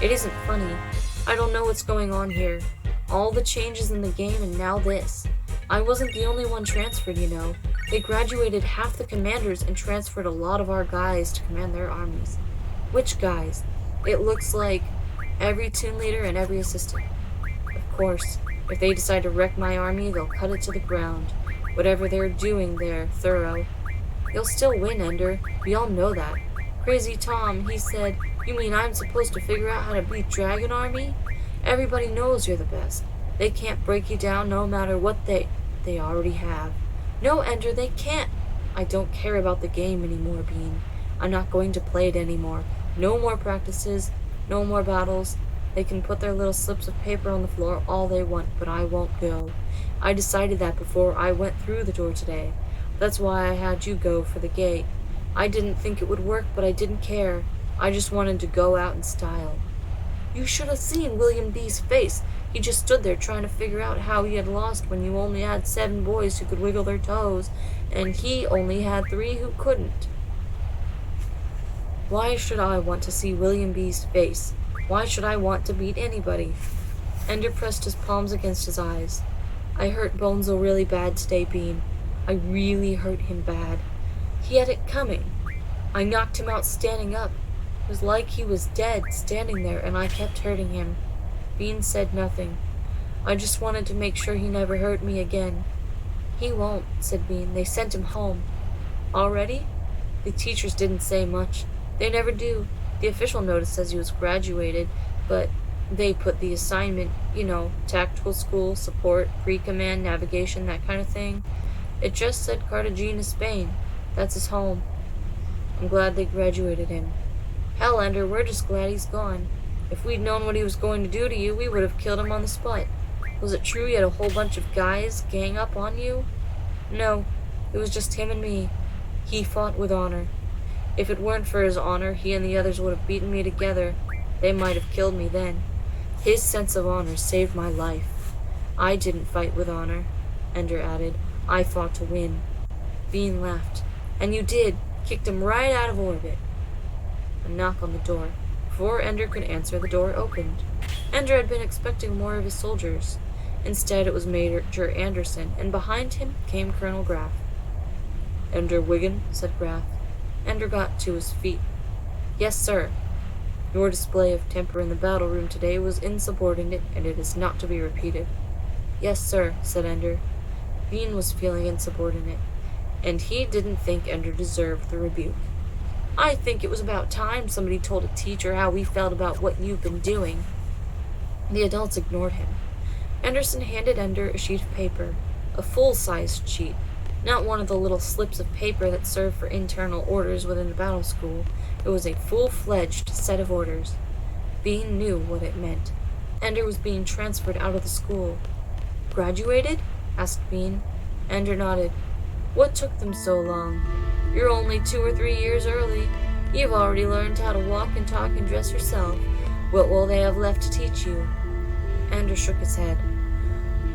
It isn't funny. I don't know what's going on here. All the changes in the game and now this. I wasn't the only one transferred, you know. They graduated half the commanders and transferred a lot of our guys to command their armies. Which guys? It looks like every toon leader and every assistant. Of course, if they decide to wreck my army, they'll cut it to the ground. Whatever they're doing, they're thorough. You'll still win, Ender. We all know that. Crazy Tom, he said, you mean I'm supposed to figure out how to beat Dragon Army? Everybody knows you're the best. They can't break you down no matter what they already have. No, Ender, they can't. I don't care about the game anymore, Bean. I'm not going to play it anymore. No more practices, no more battles. They can put their little slips of paper on the floor all they want, but I won't go. I decided that before I went through the door today. That's why I had you go for the gate. I didn't think it would work, but I didn't care. I just wanted to go out in style. You should have seen William B's face. He just stood there trying to figure out how he had lost when you only had 7 boys who could wiggle their toes, and he only had 3 who couldn't. Why should I want to see William B's face? Why should I want to beat anybody? Ender pressed his palms against his eyes. I hurt Bonzo really bad today, Bean. I really hurt him bad. He had it coming. I knocked him out standing up. It was like he was dead, standing there, and I kept hurting him. Bean said nothing. I just wanted to make sure he never hurt me again. He won't, said Bean. They sent him home. Already? The teachers didn't say much. They never do. The official notice says he was graduated, but they put the assignment, tactical school, support, pre-command, navigation, that kind of thing. It just said Cartagena, Spain. That's his home. I'm glad they graduated him. Hell, Ender, we're just glad he's gone. If we'd known what he was going to do to you, we would have killed him on the spot. Was it true he had a whole bunch of guys gang up on you? No, it was just him and me. He fought with honor. If it weren't for his honor, he and the others would have beaten me together. They might have killed me then. His sense of honor saved my life. I didn't fight with honor, Ender added. I fought to win. Bean laughed. And you did. Kicked him right out of orbit. A knock on the door. Before Ender could answer, the door opened. Ender had been expecting more of his soldiers. Instead, it was Major Anderson, and behind him came Colonel Graff. Ender Wiggin, said Graff. Ender got to his feet. Yes, sir. Your display of temper in the battle room today was insubordinate, and it is not to be repeated. Yes, sir, said Ender. Bean was feeling insubordinate, and he didn't think Ender deserved the rebuke. I think it was about time somebody told a teacher how we felt about what you've been doing. The adults ignored him. Anderson handed Ender a sheet of paper, a full-sized sheet, not one of the little slips of paper that served for internal orders within the battle school. It was a full-fledged set of orders. Bean knew what it meant. Ender was being transferred out of the school. Graduated? Asked Bean. Ender nodded. What took them so long? You're only 2 or 3 years early. You've already learned how to walk and talk and dress yourself. What will they have left to teach you? Ender shook his head.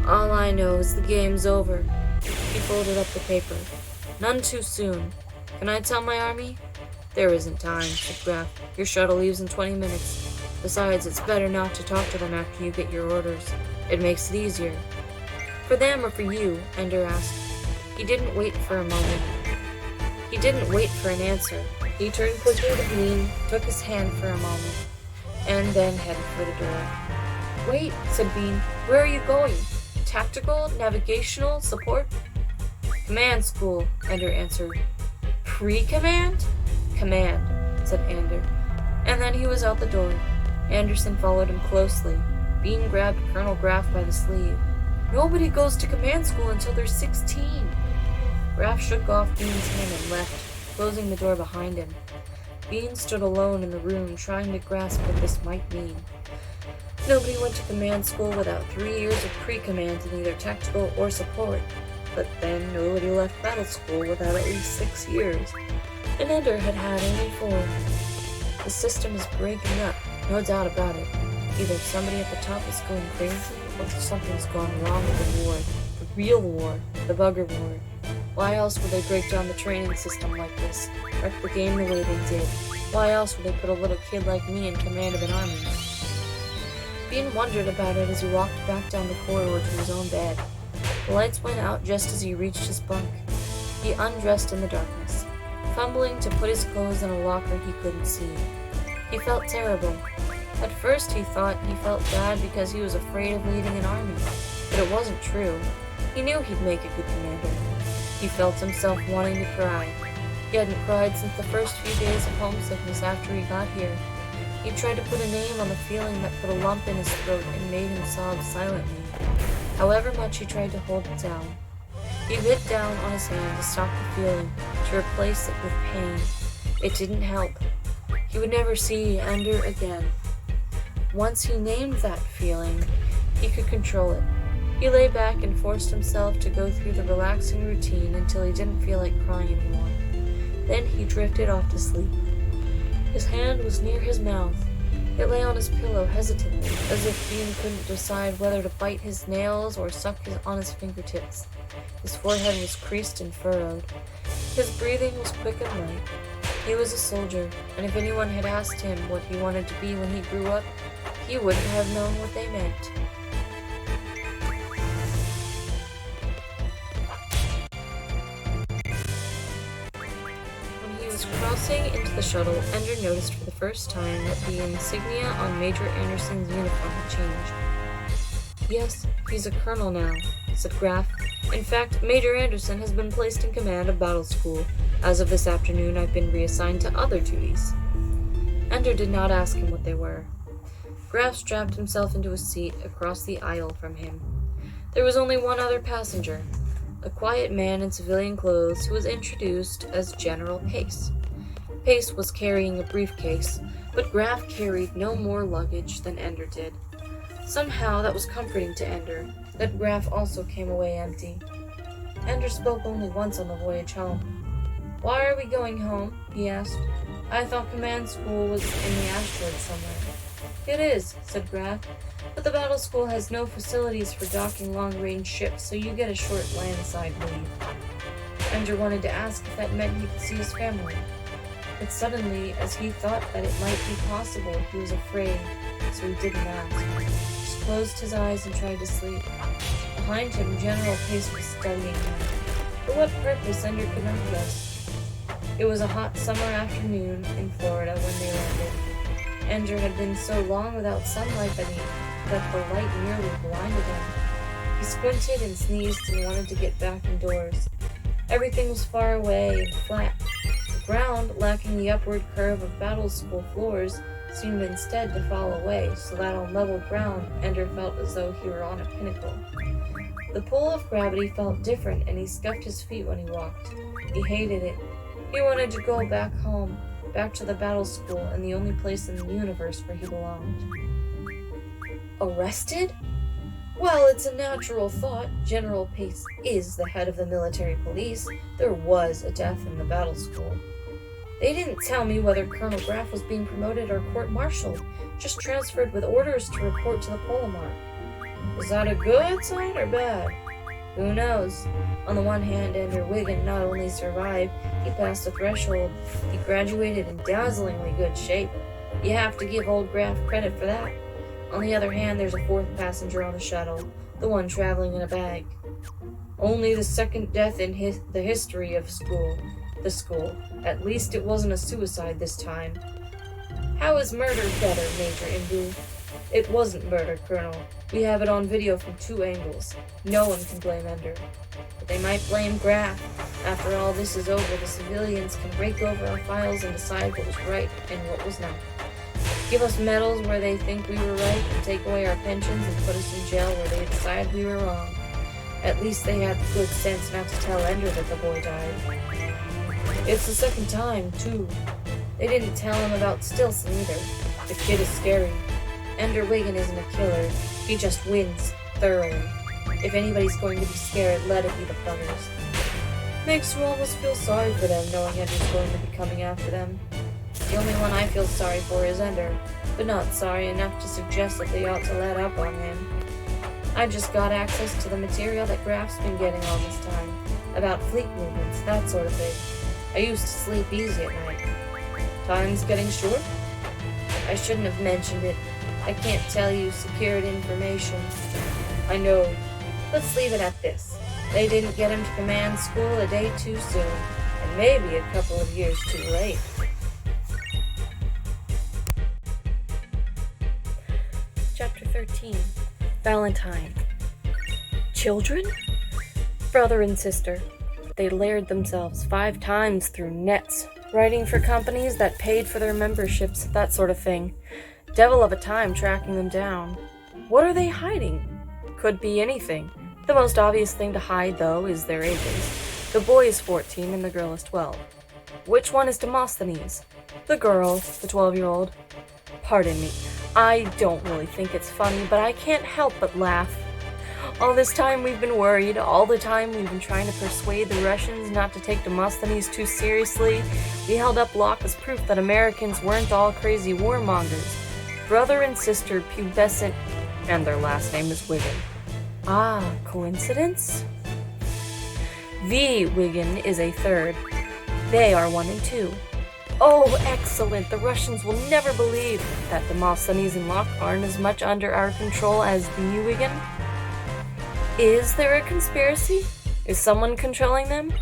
All I know is the game's over. He folded up the paper. None too soon. Can I tell my army? There isn't time, said Graff. Your shuttle leaves in 20 minutes. Besides, it's better not to talk to them after you get your orders. It makes it easier. For them or for you? Ender asked. He didn't wait for a moment. He didn't wait for an answer. He turned quickly to Bean, took his hand for a moment, and then headed for the door. Wait, said Bean. Where are you going? Tactical? Navigational? Support? Command school, Ender answered. Pre-command? Command, said Ender. And then he was out the door. Anderson followed him closely. Bean grabbed Colonel Graff by the sleeve. Nobody goes to command school until they're 16. Graff shook off Bean's hand and left, closing the door behind him. Bean stood alone in the room, trying to grasp what this might mean. Nobody went to command school without 3 years of pre-command in either tactical or support. But then nobody left battle school without at least 6 years. And Ender had had only 4. The system is breaking up, no doubt about it. Either somebody at the top is going crazy, or something's gone wrong with the war. The real war. The bugger war. Why else would they break down the training system like this? Wreck the game the way they did? Why else would they put a little kid like me in command of an army? Bean wondered about it as he walked back down the corridor to his own bed. The lights went out just as he reached his bunk. He undressed in the darkness, fumbling to put his clothes in a locker he couldn't see. He felt terrible. At first he thought he felt bad because he was afraid of leading an army, but it wasn't true. He knew he'd make a good commander. He felt himself wanting to cry. He hadn't cried since the first few days of homesickness after he got here. He tried to put a name on the feeling that put a lump in his throat and made him sob silently. However much he tried to hold it down. He bit down on his hand to stop the feeling, to replace it with pain. It didn't help. He would never see Ender again. Once he named that feeling, he could control it. He lay back and forced himself to go through the relaxing routine until he didn't feel like crying anymore. Then he drifted off to sleep. His hand was near his mouth. It lay on his pillow hesitantly, as if Bean couldn't decide whether to bite his nails or suck on his fingertips. His forehead was creased and furrowed. His breathing was quick and light. He was a soldier, and if anyone had asked him what he wanted to be when he grew up, he wouldn't have known what they meant. When he was crossing into the shuttle, Ender noticed for the first time that the insignia on Major Anderson's uniform had changed. "Yes, he's a colonel now," said Graf. "In fact, Major Anderson has been placed in command of Battle School. As of this afternoon, I've been reassigned to other duties." Ender did not ask him what they were. Graf strapped himself into a seat across the aisle from him. There was only one other passenger, a quiet man in civilian clothes who was introduced as General Pace. Pace was carrying a briefcase, but Graf carried no more luggage than Ender did. Somehow that was comforting to Ender, that Graf also came away empty. Ender spoke only once on the voyage home. "Why are we going home?" he asked. "I thought command school was in the asteroid somewhere." "It is," said Graf, "but the battle school has no facilities for docking long-range ships, so you get a short landside leave." Ender wanted to ask if that meant he could see his family, but suddenly, as he thought that it might be possible, he was afraid, so he didn't ask. Just closed his eyes and tried to sleep. Behind him, General Pace was studying him. For what purpose, Ender could not guess. It was a hot summer afternoon in Florida when they landed. Ender had been so long without sunlight that the light nearly blinded him. He squinted and sneezed and wanted to get back indoors. Everything was far away and flat. The ground, lacking the upward curve of battle school floors, seemed instead to fall away, so that on level ground, Ender felt as though he were on a pinnacle. The pull of gravity felt different, and he scuffed his feet when he walked. He hated it. He wanted to go back home, back to the battle school, and the only place in the universe where he belonged. Arrested? Well, it's a natural thought. General Pace is the head of the military police. There was a death in the battle school. They didn't tell me whether Colonel Graf was being promoted or court-martialed, just transferred with orders to report to the Polomar. Is that a good sign or bad? Who knows? On the one hand, Ender Wiggin not only survived, he passed the threshold. He graduated in dazzlingly good shape. You have to give old Graf credit for that. On the other hand, there's a fourth passenger on the shuttle, the one traveling in a bag. Only the second death in the history of the school. At least it wasn't a suicide this time. How is murder better, Major Imbu? It wasn't murder, Colonel. We have it on video from 2 angles. No one can blame Ender. But they might blame Graf. After all this is over, the civilians can rake over our files and decide what was right and what was not. Give us medals where they think we were right and take away our pensions and put us in jail where they decide we were wrong. At least they had the good sense not to tell Ender that the boy died. It's the second time, too. They didn't tell him about Stilson either. The kid is scary. Ender Wiggin isn't a killer. He just wins, thoroughly. If anybody's going to be scared, let it be the buggers. Makes you almost feel sorry for them, knowing Ender's going to be coming after them. The only one I feel sorry for is Ender, but not sorry enough to suggest that they ought to let up on him. I just got access to the material that Graf's been getting all this time, about fleet movements, that sort of thing. I used to sleep easy at night. Time's getting short? I shouldn't have mentioned it. I can't tell you secured information. I know. Let's leave it at this. They didn't get him to command school a day too soon, and maybe a couple of years too late. Chapter 13. Valentine. Children? Brother and sister. They layered themselves 5 times through nets, writing for companies that paid for their memberships, that sort of thing. Devil of a time tracking them down. What are they hiding? Could be anything. The most obvious thing to hide, though, is their ages. The boy is 14 and the girl is 12. Which one is Demosthenes? The girl, the 12-year-old. Pardon me, I don't really think it's funny, but I can't help but laugh. All this time we've been worried, all the time we've been trying to persuade the Russians not to take Demosthenes too seriously. We held up Locke as proof that Americans weren't all crazy warmongers. Brother and sister pubescent, and their last name is Wiggin. Ah, coincidence? VIII is a third. They are 1 and 2. Oh, excellent! The Russians will never believe that Demosthenes and Locke aren't as much under our control as VIII. Is there a conspiracy? Is someone controlling them?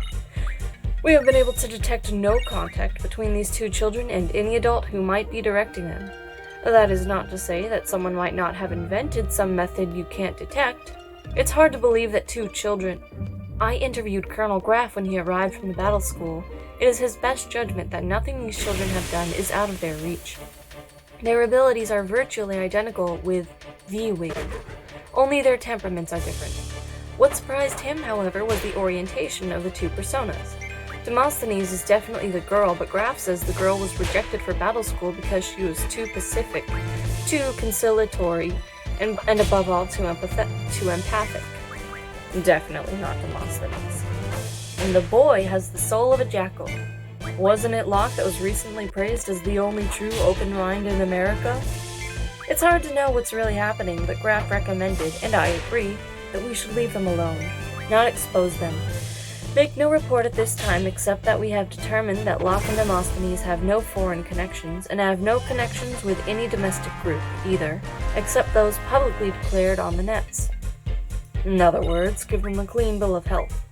We have been able to detect no contact between these two children and any adult who might be directing them. That is not to say that someone might not have invented some method you can't detect. It's hard to believe that two children... I interviewed Colonel Graff when he arrived from the battle school. It is his best judgment that nothing these children have done is out of their reach. Their abilities are virtually identical with VIII. Only their temperaments are different. What surprised him, however, was the orientation of the two personas. Demosthenes is definitely the girl, but Graff says the girl was rejected for battle school because she was too pacific, too conciliatory, and above all, too empathic. Definitely not Demosthenes. And the boy has the soul of a jackal. Wasn't it Locke that was recently praised as the only true open mind in America? It's hard to know what's really happening, but Graff recommended, and I agree, that we should leave them alone, not expose them. Make no report at this time except that we have determined that Locke and Demosthenes have no foreign connections, and have no connections with any domestic group, either, except those publicly declared on the nets. In other words, give them a clean bill of health.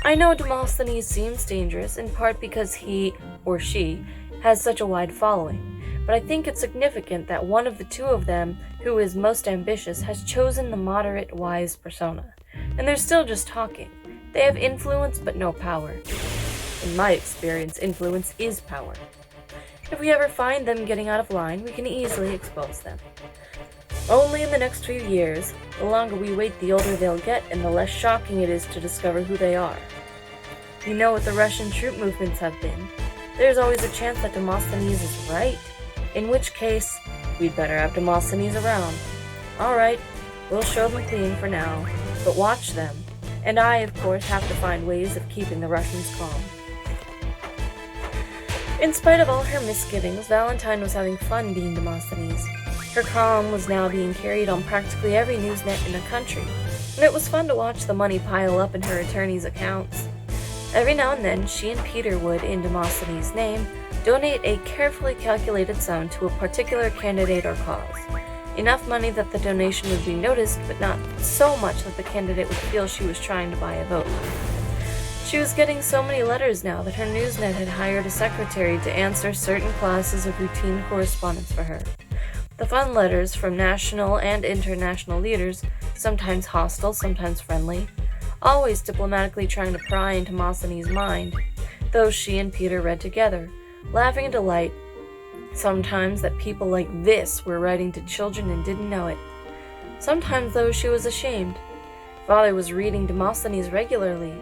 I know Demosthenes seems dangerous, in part because he, or she, has such a wide following, but I think it's significant that one of the two of them, who is most ambitious, has chosen the moderate, wise persona. And they're still just talking. They have influence, but no power. In my experience, influence is power. If we ever find them getting out of line, we can easily expose them. Only in the next few years. The longer we wait, the older they'll get, and the less shocking it is to discover who they are. You know what the Russian troop movements have been. There's always a chance that Demosthenes is right, in which case, we'd better have Demosthenes around. Alright, we'll show them clean for now, but watch them. And I, of course, have to find ways of keeping the Russians calm. In spite of all her misgivings, Valentine was having fun being Demosthenes. Her calm was now being carried on practically every newsnet in the country, and it was fun to watch the money pile up in her attorney's accounts. Every now and then, she and Peter would, in Demosthenes' name, donate a carefully calculated sum to a particular candidate or cause. Enough money that the donation would be noticed, but not so much that the candidate would feel she was trying to buy a vote. She was getting so many letters now that her newsnet had hired a secretary to answer certain classes of routine correspondence for her. The fun letters from national and international leaders, sometimes hostile, sometimes friendly, always diplomatically trying to pry into Demosthenes' mind, those she and Peter read together, laughing in delight, sometimes that people like this were writing to children and didn't know it. Sometimes, though, she was ashamed. Father was reading Demosthenes regularly.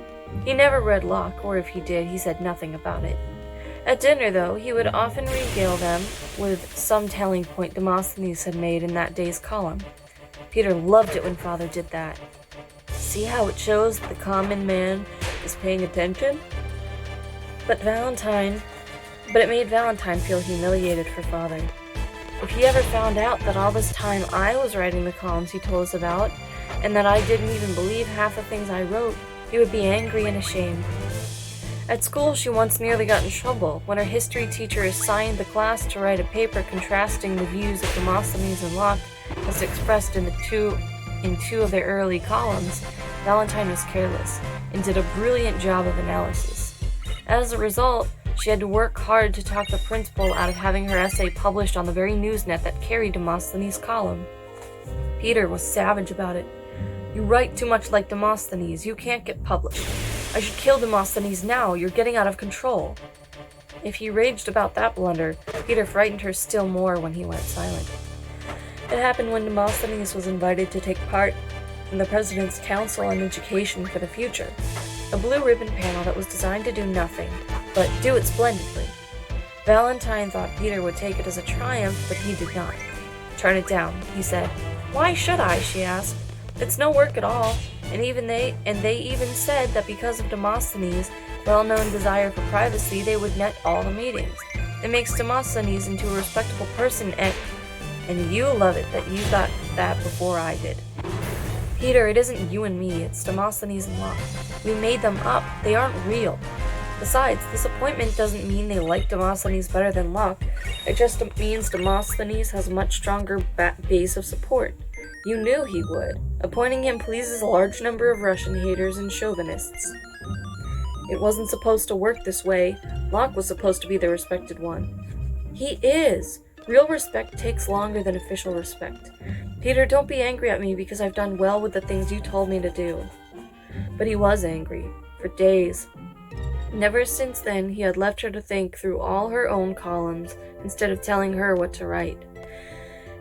He never read Locke, or if he did, he said nothing about it. At dinner, though, he would often regale them with some telling point Demosthenes had made in that day's column. Peter loved it when Father did that. See how it shows that the common man is paying attention? But it made Valentine feel humiliated for Father. If he ever found out that all this time I was writing the columns he told us about, and that I didn't even believe half the things I wrote, he would be angry and ashamed. At school, she once nearly got in trouble when her history teacher assigned the class to write a paper contrasting the views of Demosthenes and Locke as expressed in two of their early columns. Valentine was careless and did a brilliant job of analysis. As a result, she had to work hard to talk the principal out of having her essay published on the very newsnet that carried Demosthenes' column. Peter was savage about it. You write too much like Demosthenes. You can't get published. I should kill Demosthenes now. You're getting out of control. If he raged about that blunder, Peter frightened her still more when he went silent. It happened when Demosthenes was invited to take part in the President's Council on Education for the Future, a blue ribbon panel that was designed to do nothing, but do it splendidly. Valentine thought Peter would take it as a triumph, but he did not. Turn it down, he said. Why should I? She asked. It's no work at all, and they even said that because of Demosthenes' well-known desire for privacy, they would net all the meetings. It makes Demosthenes into a respectable person, and you love it that you got that before I did. Peter, it isn't you and me, it's Demosthenes and Locke. We made them up, they aren't real. Besides, this appointment doesn't mean they like Demosthenes better than Locke. It just means Demosthenes has a much stronger base of support. You knew he would. Appointing him pleases a large number of Russian haters and chauvinists. It wasn't supposed to work this way. Locke was supposed to be the respected one. He is. Real respect takes longer than official respect. Peter, don't be angry at me because I've done well with the things you told me to do. But he was angry. For days. Never since then he had left her to think through all her own columns instead of telling her what to write.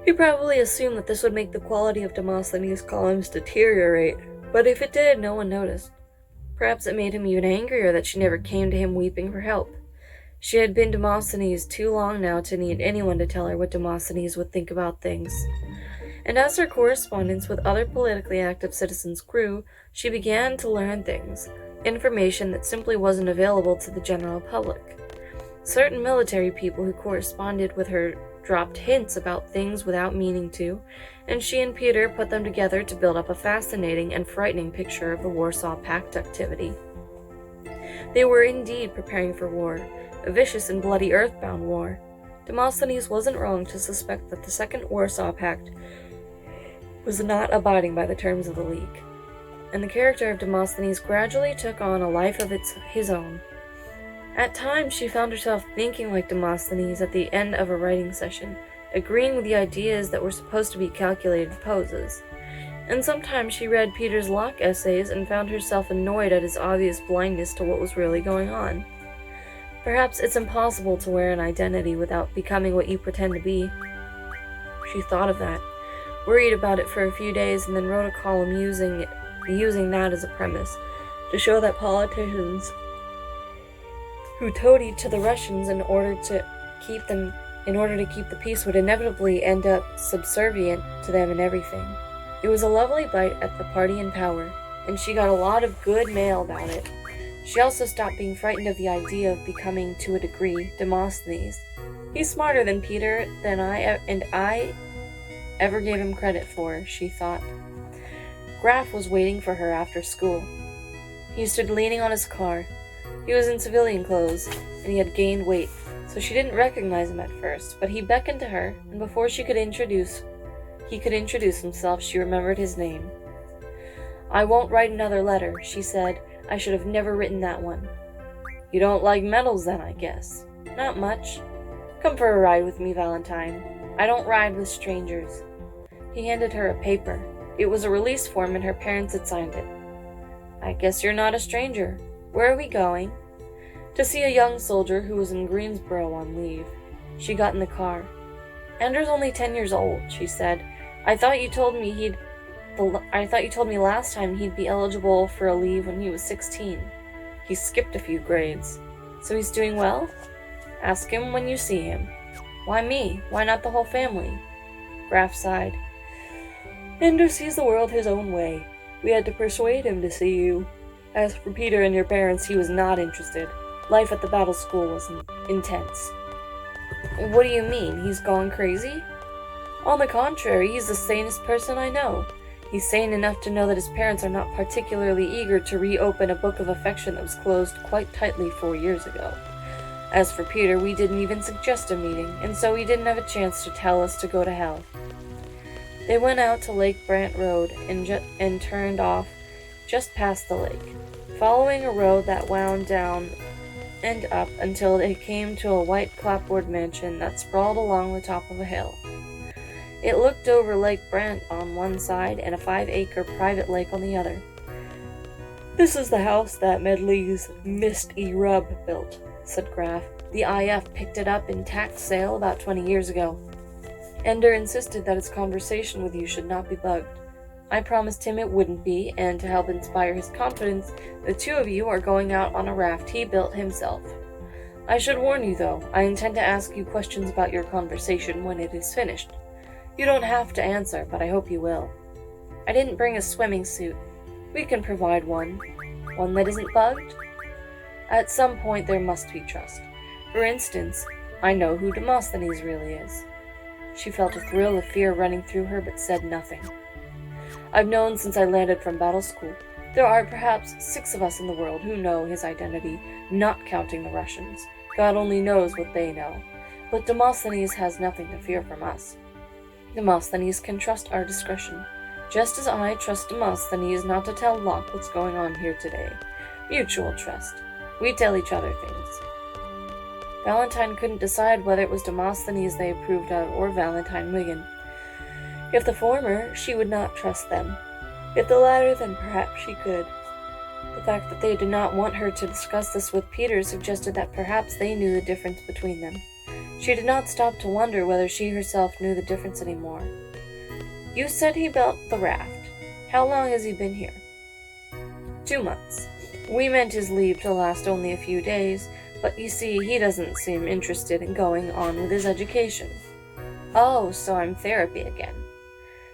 He probably assumed that this would make the quality of Demosthenes' columns deteriorate, but if it did, no one noticed. Perhaps it made him even angrier that she never came to him weeping for help. She had been Demosthenes too long now to need anyone to tell her what Demosthenes would think about things. And as her correspondence with other politically active citizens grew, she began to learn things, information that simply wasn't available to the general public. Certain military people who corresponded with her dropped hints about things without meaning to, and she and Peter put them together to build up a fascinating and frightening picture of the Warsaw Pact activity. They were indeed preparing for war, a vicious and bloody earthbound war. Demosthenes wasn't wrong to suspect that the Second Warsaw Pact was not abiding by the terms of the League, and the character of Demosthenes gradually took on a life of his own. At times, she found herself thinking like Demosthenes at the end of a writing session, agreeing with the ideas that were supposed to be calculated poses. And sometimes she read Peter's Locke essays and found herself annoyed at his obvious blindness to what was really going on. Perhaps it's impossible to wear an identity without becoming what you pretend to be. She thought of that, worried about it for a few days, and then wrote a column using that as a premise, to show that politicians who toadied to the Russians in order to keep the peace would inevitably end up subservient to them in everything. It was a lovely bite at the party in power, and she got a lot of good mail about it. She also stopped being frightened of the idea of becoming, to a degree, Demosthenes. He's smarter than Peter than I ever gave him credit for, she thought. Graf was waiting for her after school. He stood leaning on his car. He was in civilian clothes, and he had gained weight, so she didn't recognize him at first, but he beckoned to her, and before he could introduce himself, she remembered his name. I won't write another letter, she said. I should have never written that one. You don't like medals then, I guess. Not much. Come for a ride with me, Valentine. I don't ride with strangers. He handed her a paper. It was a release form and her parents had signed it. I guess you're not a stranger. Where are we going? To see a young soldier who was in Greensboro on leave. She got in the car. Andrew's only 10 years old, she said. I thought you told me last time he'd be eligible for a leave when he was 16. He skipped a few grades. So he's doing well? Ask him when you see him. Why me? Why not the whole family? Graf sighed. Andrew sees the world his own way. We had to persuade him to see you. As for Peter and your parents, he was not interested. Life at the battle school was intense. What do you mean? He's gone crazy? On the contrary, he's the sanest person I know. He's sane enough to know that his parents are not particularly eager to reopen a book of affection that was closed quite tightly 4 years ago. As for Peter, we didn't even suggest a meeting, and so he didn't have a chance to tell us to go to hell. They went out to Lake Brant Road and turned off just past the lake, following a road that wound down and up until they came to a white clapboard mansion that sprawled along the top of a hill. It looked over Lake Brant on one side and a 5-acre private lake on the other. This is the house that Medley's Mist E. Rubb built, said Graf. The IF picked it up in tax sale about 20 years ago. Ender insisted that its conversation with you should not be bugged. I promised him it wouldn't be, and to help inspire his confidence, the two of you are going out on a raft he built himself. I should warn you, though, I intend to ask you questions about your conversation when it is finished. You don't have to answer, but I hope you will. I didn't bring a swimming suit. We can provide one. One that isn't bugged? At some point there must be trust. For instance, I know who Demosthenes really is. She felt a thrill of fear running through her, but said nothing. I've known since I landed from battle school. There are perhaps 6 of us in the world who know his identity, not counting the Russians. God only knows what they know. But Demosthenes has nothing to fear from us. Demosthenes can trust our discretion, just as I trust Demosthenes not to tell Locke what's going on here today. Mutual trust. We tell each other things. Valentine couldn't decide whether it was Demosthenes they approved of or Valentine Wigan. If the former, she would not trust them. If the latter, then perhaps she could. The fact that they did not want her to discuss this with Peter suggested that perhaps they knew the difference between them. She did not stop to wonder whether she herself knew the difference anymore. You said he built the raft. How long has he been here? 2 months. We meant his leave to last only a few days, but you see, he doesn't seem interested in going on with his education. Oh, so I'm therapy again.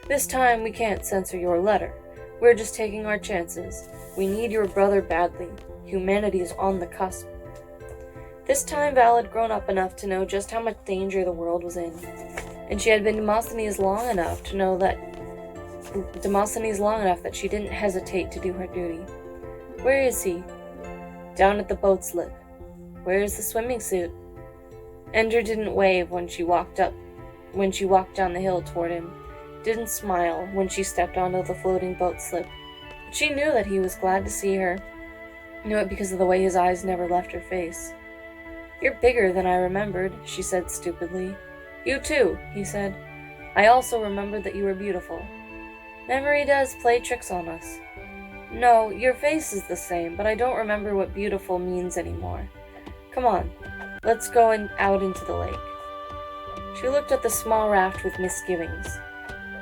This time we can't censor your letter. We're just taking our chances. We need your brother badly. Humanity is on the cusp. This time Val had grown up enough to know just how much danger the world was in, and she had been Demosthenes long enough that she didn't hesitate to do her duty. Where is he? Down at the boat slip. Where is the swimming suit? Ender didn't wave when she walked down the hill toward him, didn't smile when she stepped onto the floating boat slip, but she knew that he was glad to see her. Knew it because of the way his eyes never left her face. You're bigger than I remembered, she said stupidly. You too, he said. I also remembered that you were beautiful. Memory does play tricks on us. No, your face is the same, but I don't remember what beautiful means anymore. Come on, let's go out into the lake. She looked at the small raft with misgivings.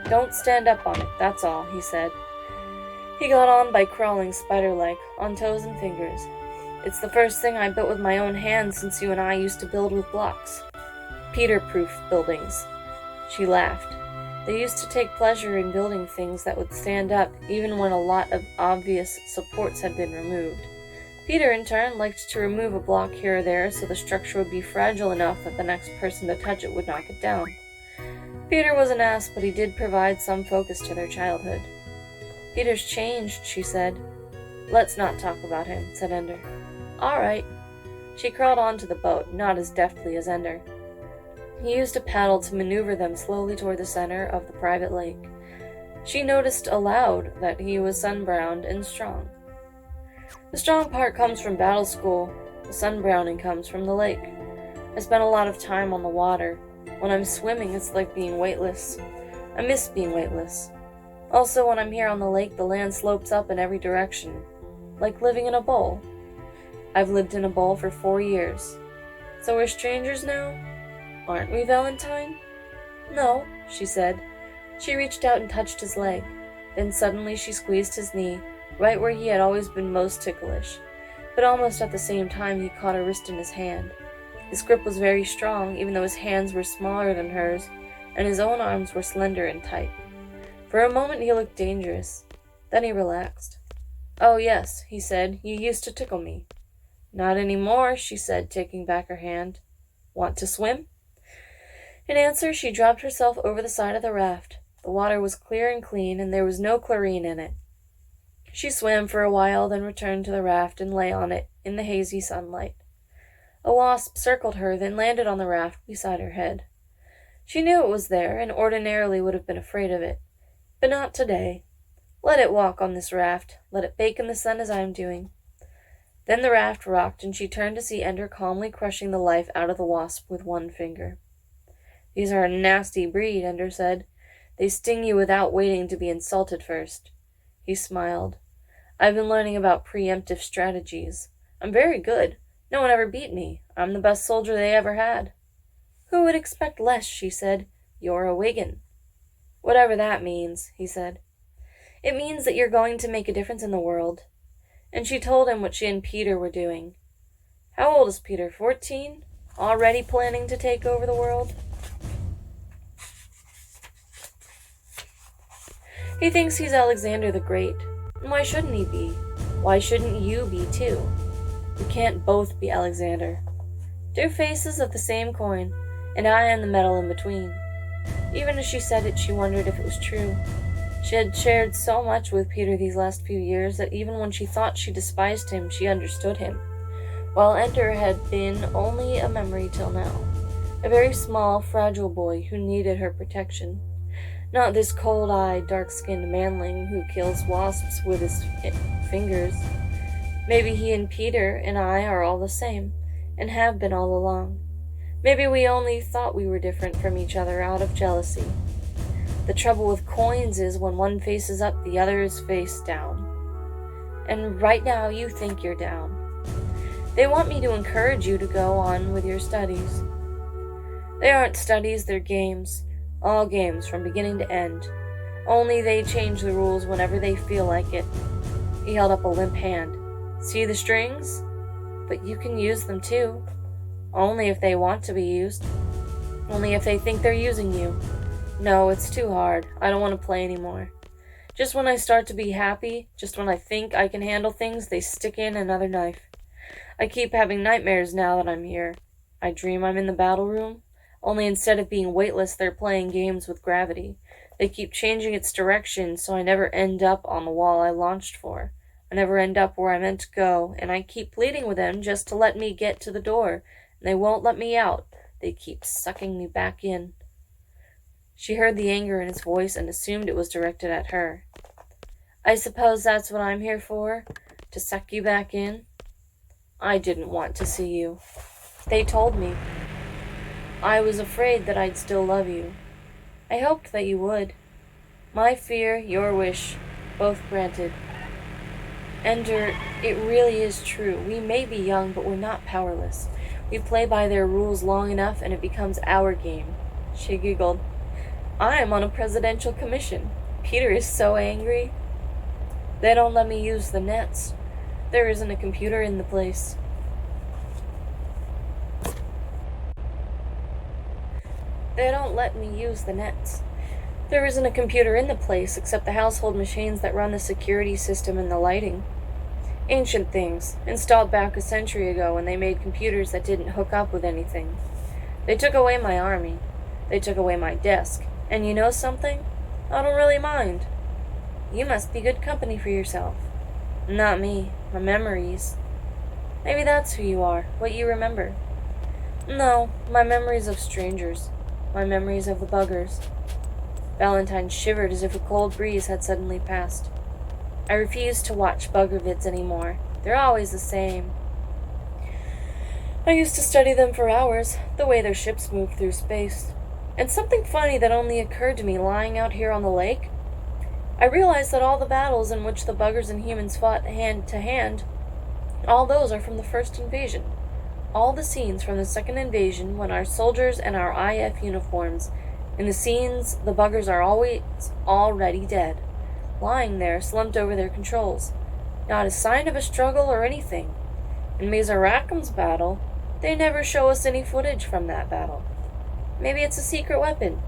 Don't stand up on it, that's all, he said. He got on by crawling spider-like, on toes and fingers. It's the first thing I built with my own hands since you and I used to build with blocks. Peter-proof buildings. She laughed. They used to take pleasure in building things that would stand up even when a lot of obvious supports had been removed. Peter, in turn, liked to remove a block here or there so the structure would be fragile enough that the next person to touch it would knock it down. Peter was an ass, but he did provide some focus to their childhood. Peter's changed, she said. Let's not talk about him, said Ender. All right. She crawled onto the boat, not as deftly as Ender. He used a paddle to maneuver them slowly toward the center of the private lake. She noticed aloud that he was sun-browned and strong. The strong part comes from battle school. The sun-browning comes from the lake. I spent a lot of time on the water. When I'm swimming, it's like being weightless. I miss being weightless. Also, when I'm here on the lake, the land slopes up in every direction, like living in a bowl. I've lived in a bowl for 4 years. So we're strangers now? Aren't we, Valentine? No, she said. She reached out and touched his leg. Then suddenly she squeezed his knee, right where he had always been most ticklish. But almost at the same time he caught her wrist in his hand. His grip was very strong, even though his hands were smaller than hers, and his own arms were slender and tight. For a moment he looked dangerous. Then he relaxed. Oh yes, he said, you used to tickle me. Not anymore, she said, taking back her hand. Want to swim? In answer, she dropped herself over the side of the raft. The water was clear and clean, and there was no chlorine in it. She swam for a while, then returned to the raft and lay on it in the hazy sunlight. A wasp circled her, then landed on the raft beside her head. She knew it was there, and ordinarily would have been afraid of it. But not today. Let it walk on this raft. Let it bake in the sun as I am doing. Then the raft rocked, and she turned to see Ender calmly crushing the life out of the wasp with one finger. These are a nasty breed, Ender said. They sting you without waiting to be insulted first. He smiled. I've been learning about preemptive strategies. I'm very good. No one ever beat me. I'm the best soldier they ever had. Who would expect less, she said. You're a Wigan. Whatever that means, he said. It means that you're going to make a difference in the world. And she told him what she and Peter were doing. How old is Peter? 14? Already planning to take over the world? He thinks he's Alexander the Great. And why shouldn't he be? Why shouldn't you be too? We can't both be Alexander. Two faces of the same coin, and I am the metal in between. Even as she said it, she wondered if it was true. She had shared so much with Peter these last few years that even when she thought she despised him, she understood him, while Ender had been only a memory till now, a very small, fragile boy who needed her protection. Not this cold-eyed, dark-skinned manling who kills wasps with his fingers. Maybe he and Peter and I are all the same, and have been all along. Maybe we only thought we were different from each other out of jealousy. The trouble with coins is when one faces up, the other is face down. And right now you think you're down. They want me to encourage you to go on with your studies. They aren't studies, they're games. All games from beginning to end. Only they change the rules whenever they feel like it. He held up a limp hand. See the strings? But you can use them too. Only if they want to be used. Only if they think they're using you. No, it's too hard. I don't want to play anymore. Just when I start to be happy, just when I think I can handle things, they stick in another knife. I keep having nightmares now that I'm here. I dream I'm in the battle room. Only instead of being weightless, they're playing games with gravity. They keep changing its direction, so I never end up on the wall I launched for. I never end up where I meant to go, and I keep pleading with them just to let me get to the door, and they won't let me out. They keep sucking me back in. She heard the anger in his voice and assumed it was directed at her. I suppose that's what I'm here for? To suck you back in? I didn't want to see you. They told me. I was afraid that I'd still love you. I hoped that you would. My fear, your wish, both granted. Ender, it really is true. We may be young, but we're not powerless. We play by their rules long enough, and it becomes our game. She giggled. I am on a presidential commission. Peter is so angry. They don't let me use the nets. There isn't a computer in the place. They don't let me use the nets. There isn't a computer in the place except the household machines that run the security system and the lighting. Ancient things, installed back a century ago when they made computers that didn't hook up with anything. They took away my army. They took away my desk. And you know something? I don't really mind. You must be good company for yourself. Not me. My memories. Maybe that's who you are, what you remember. No, my memories of strangers. My memories of the buggers. Valentine shivered as if a cold breeze had suddenly passed. I refuse to watch bugger vids anymore. They're always the same. I used to study them for hours, the way their ships move through space. And something funny that only occurred to me lying out here on the lake. I realized that all the battles in which the buggers and humans fought hand to hand, all those are from the first invasion. All the scenes from the second invasion when our soldiers and our IF uniforms. In the scenes, the buggers are always already dead, lying there slumped over their controls. Not a sign of a struggle or anything. In Mizarakam's battle, they never show us any footage from that battle. Maybe it's a secret weapon.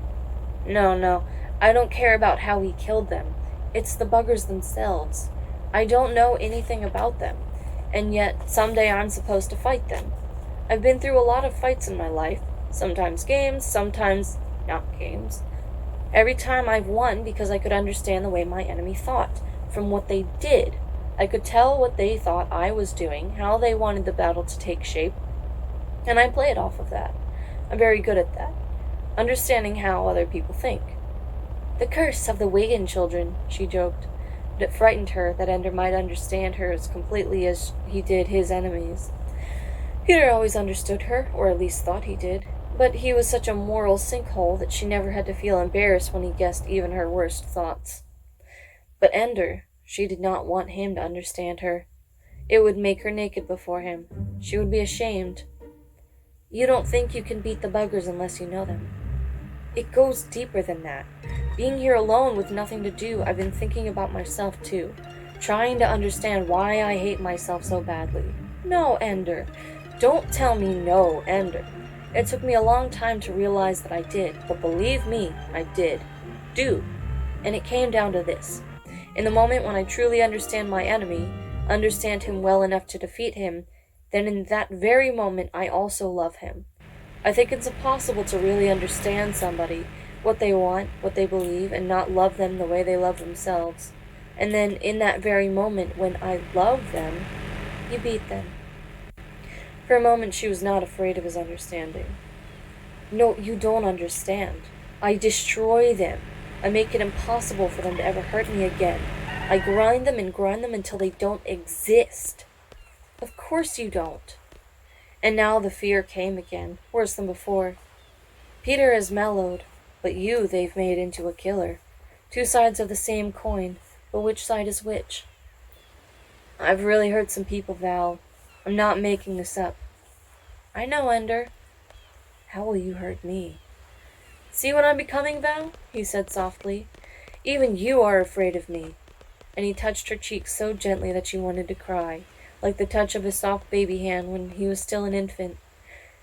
No, I don't care about how he killed them. It's the buggers themselves. I don't know anything about them, and yet someday I'm supposed to fight them. I've been through a lot of fights in my life, sometimes games, sometimes not games. Every time I've won because I could understand the way my enemy thought, from what they did. I could tell what they thought I was doing, how they wanted the battle to take shape, and I played off of that. I'm very good at that, understanding how other people think. The curse of the Wigan children, she joked, but it frightened her that Ender might understand her as completely as he did his enemies. Peter always understood her, or at least thought he did, but he was such a moral sinkhole that she never had to feel embarrassed when he guessed even her worst thoughts. But Ender, she did not want him to understand her. It would make her naked before him. She would be ashamed. You don't think you can beat the buggers unless you know them. It goes deeper than that. Being here alone with nothing to do, I've been thinking about myself too, trying to understand why I hate myself so badly. No, Ender. Don't tell me no, Ender. It took me a long time to realize that I did, but believe me, I did. Do. And it came down to this. In the moment when I truly understand my enemy, understand him well enough to defeat him, then in that very moment I also love him. I think it's impossible to really understand somebody, what they want, what they believe, and not love them the way they love themselves. And then in that very moment when I love them, you beat them. For a moment she was not afraid of his understanding. No, you don't understand. I destroy them. I make it impossible for them to ever hurt me again. I grind them until they don't exist. Of course you don't. And now the fear came again, worse than before. Peter has mellowed, but you they've made into a killer. Two sides of the same coin, but which side is which? I've really hurt some people, Val. I'm not making this up. I know, Ender. How will you hurt me? See what I'm becoming, Val? He said softly. Even you are afraid of me. And he touched her cheek so gently that she wanted to cry, like the touch of his soft baby hand when he was still an infant.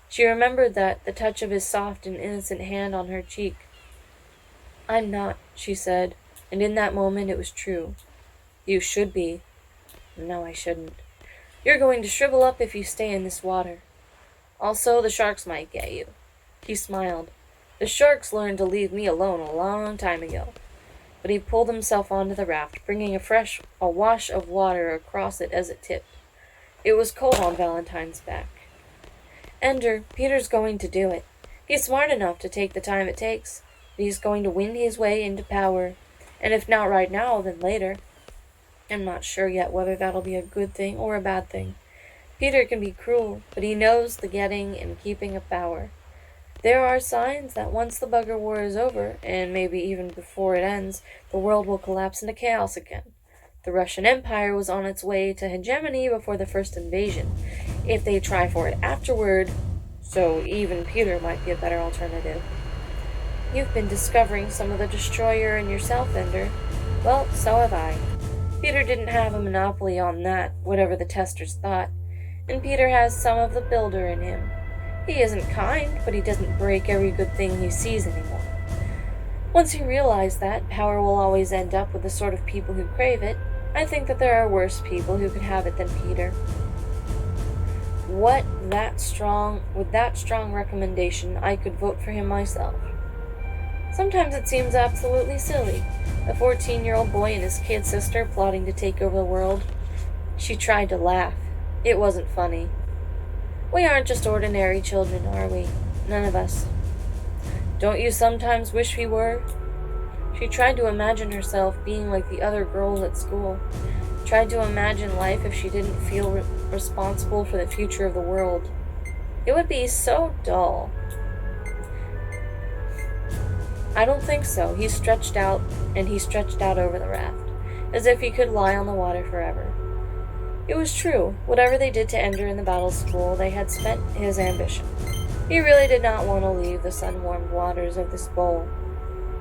She remembered that, the touch of his soft and innocent hand on her cheek. I'm not, she said, and in that moment it was true. You should be. No, I shouldn't. You're going to shrivel up if you stay in this water. Also, the sharks might get you. He smiled. The sharks learned to leave me alone a long time ago. But he pulled himself onto the raft, bringing a wash of water across it as it tipped. It was cold on Valentine's back. Ender, Peter's going to do it. He's smart enough to take the time it takes. But he's going to win his way into power. And if not right now, then later. I'm not sure yet whether that'll be a good thing or a bad thing. Peter can be cruel, but he knows the getting and keeping of power. There are signs that once the Bugger War is over, and maybe even before it ends, the world will collapse into chaos again. The Russian Empire was on its way to hegemony before the first invasion. If they try for it afterward, so even Peter might be a better alternative. You've been discovering some of the destroyer in yourself, Ender. Well, so have I. Peter didn't have a monopoly on that, whatever the testers thought, and Peter has some of the builder in him. He isn't kind, but he doesn't break every good thing he sees anymore. Once you realize that, power will always end up with the sort of people who crave it. I think that there are worse people who could have it than Peter. With that strong recommendation, I could vote for him myself. Sometimes it seems absolutely silly. A 14-year-old boy and his kid sister plotting to take over the world. She tried to laugh. It wasn't funny. We aren't just ordinary children, are we? None of us. Don't you sometimes wish we were? She tried to imagine herself being like the other girls at school. Tried to imagine life if she didn't feel responsible for the future of the world. It would be so dull. I don't think so. He stretched out over the raft, as if he could lie on the water forever. It was true. Whatever they did to Ender in the battle school, they had spent his ambition. He really did not want to leave the sun-warmed waters of this bowl.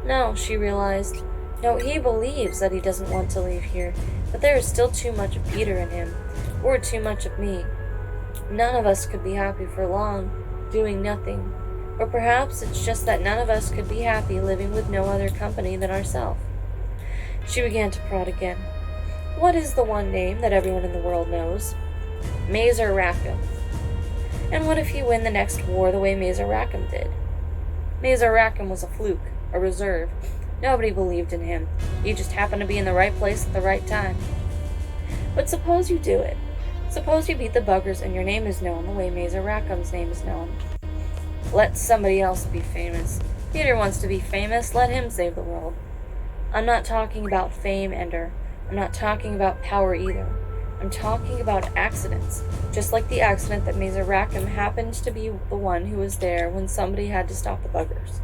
No, she realized. No, he believes that he doesn't want to leave here, but there is still too much of Peter in him, or too much of me. None of us could be happy for long, doing nothing. Or perhaps it's just that none of us could be happy living with no other company than ourselves. She began to prod again. What is the one name that everyone in the world knows? Mazer Rackham. And what if he win the next war the way Mazer Rackham did? Mazer Rackham was a fluke, a reserve. Nobody believed in him. He just happened to be in the right place at the right time. But suppose you do it. Suppose you beat the buggers and your name is known the way Mazer Rackham's name is known. Let somebody else be famous. Peter wants to be famous. Let him save the world. I'm not talking about fame, Ender. I'm not talking about power either. I'm talking about accidents, just like the accident that Mazer Rackham happened to be the one who was there when somebody had to stop the buggers.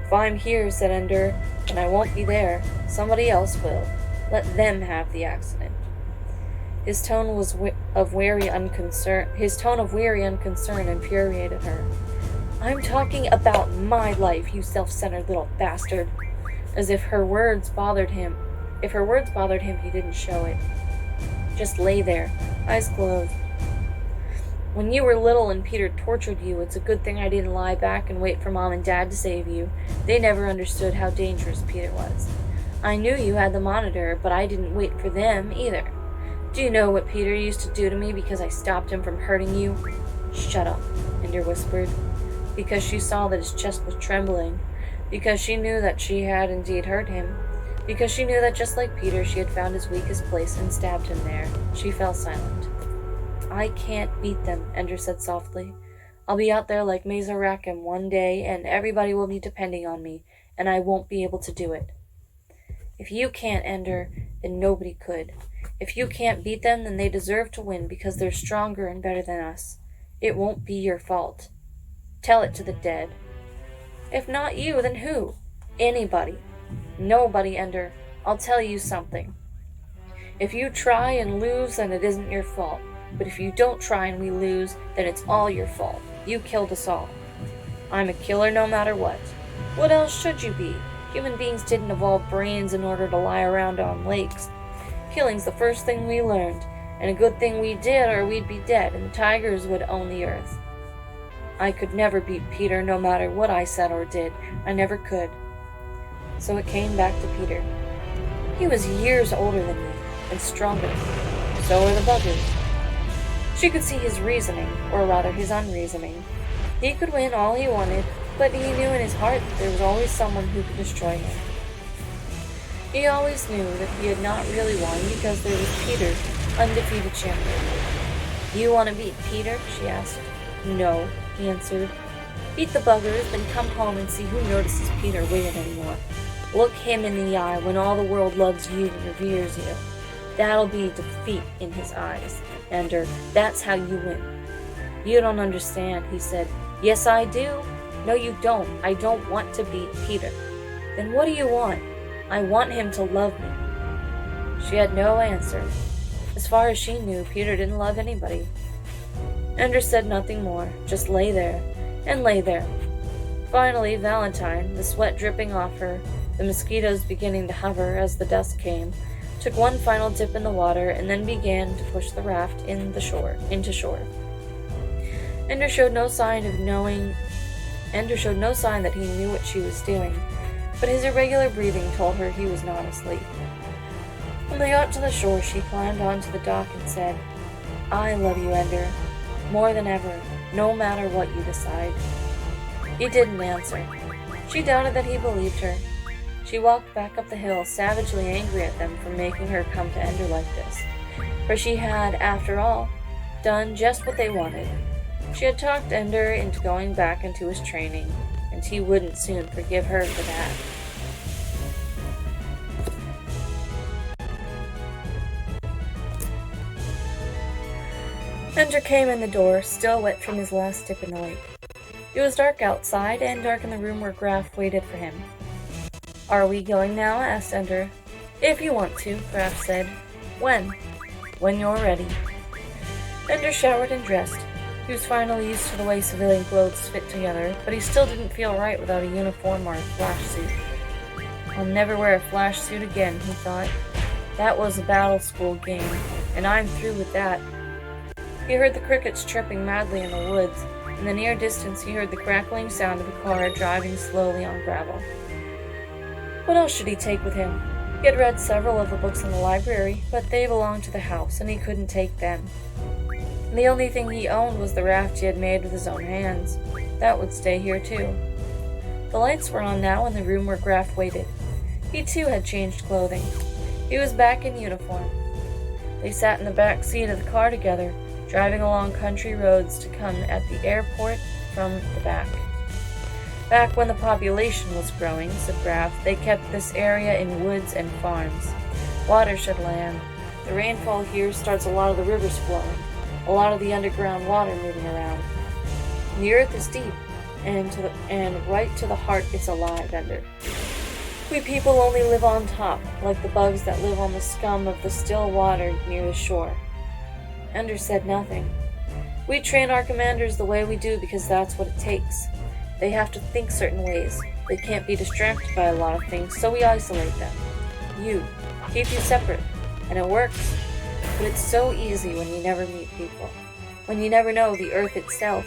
If I'm here, said Ender, and I won't be there, somebody else will. Let them have the accident. His tone of weary unconcern infuriated her. I'm talking about my life, you self-centered little bastard. As if her words bothered him. If her words bothered him, he didn't show it. Just lay there, eyes closed. When you were little and Peter tortured you, it's a good thing I didn't lie back and wait for Mom and Dad to save you. They never understood how dangerous Peter was. I knew you had the monitor, but I didn't wait for them either. Do you know what Peter used to do to me because I stopped him from hurting you?" "Shut up," Ender whispered, because she saw that his chest was trembling, because she knew that she had indeed hurt him, because she knew that just like Peter, she had found his weakest place and stabbed him there. She fell silent. "I can't beat them," Ender said softly. "I'll be out there like Mazer Rackham one day, and everybody will be depending on me, and I won't be able to do it." "If you can't, Ender, then nobody could. If you can't beat them, then they deserve to win because they're stronger and better than us. It won't be your fault. Tell it to the dead." "If not you, then who?" "Anybody." "Nobody, Ender. I'll tell you something. If you try and lose, then it isn't your fault. But if you don't try and we lose, then it's all your fault. You killed us all. I'm a killer no matter what. What else should you be? Human beings didn't evolve brains in order to lie around on lakes. Killing's the first thing we learned, and a good thing we did or we'd be dead, and the tigers would own the earth. I could never beat Peter no matter what I said or did. I never could." So it came back to Peter. He was years older than me, and stronger. So were the buggers. She could see his reasoning, or rather his unreasoning. He could win all he wanted, but he knew in his heart that there was always someone who could destroy him. He always knew that he had not really won because there was Peter, undefeated champion. "You want to beat Peter?" she asked. "No," he answered. "Beat the buggers, then come home and see who notices Peter winning anymore. Look him in the eye when all the world loves you and reveres you. That'll be defeat in his eyes, Ender. That's how you win." "You don't understand," he said. "Yes, I do." "No, you don't. I don't want to beat Peter." "Then what do you want?" "I want him to love me." She had no answer. As far as she knew, Peter didn't love anybody. Ender said nothing more, just lay there, and lay there. Finally, Valentine, the sweat dripping off her, the mosquitoes beginning to hover as the dusk came, took one final dip in the water and then began to push the raft into shore. Ender showed no sign that he knew what she was doing, but his irregular breathing told her he was not asleep. When they got to the shore, she climbed onto the dock and said, "I love you, Ender, more than ever, no matter what you decide." He didn't answer. She doubted that he believed her. She walked back up the hill, savagely angry at them for making her come to Ender like this. For she had, after all, done just what they wanted. She had talked Ender into going back into his training, and he wouldn't soon forgive her for that. Ender came in the door, still wet from his last dip in the lake. It was dark outside, and dark in the room where Graf waited for him. "Are we going now?" asked Ender. "If you want to," Graf said. "When?" "When you're ready." Ender showered and dressed. He was finally used to the way civilian clothes fit together, but he still didn't feel right without a uniform or a flash suit. "I'll never wear a flash suit again," he thought. "That was a battle school game, and I'm through with that." He heard the crickets chirping madly in the woods. In the near distance he heard the crackling sound of a car driving slowly on gravel. What else should he take with him? He had read several of the books in the library, but they belonged to the house, and he couldn't take them. The only thing he owned was the raft he had made with his own hands. That would stay here too. The lights were on now in the room where Graf waited. He too had changed clothing. He was back in uniform. They sat in the back seat of the car together, driving along country roads to come at the airport from the back. "Back when the population was growing," said Graf, "they kept this area in woods and farms. Watershed land. The rainfall here starts a lot of the rivers flowing, a lot of the underground water moving around. The earth is deep, and right to the heart it's alive, Ender. We people only live on top, like the bugs that live on the scum of the still water near the shore." Ender said nothing. "We train our commanders the way we do because that's what it takes. They have to think certain ways. They can't be distracted by a lot of things, so we isolate them. Keep you separate, and it works. But it's so easy when you never meet people. when you never know the Earth itself,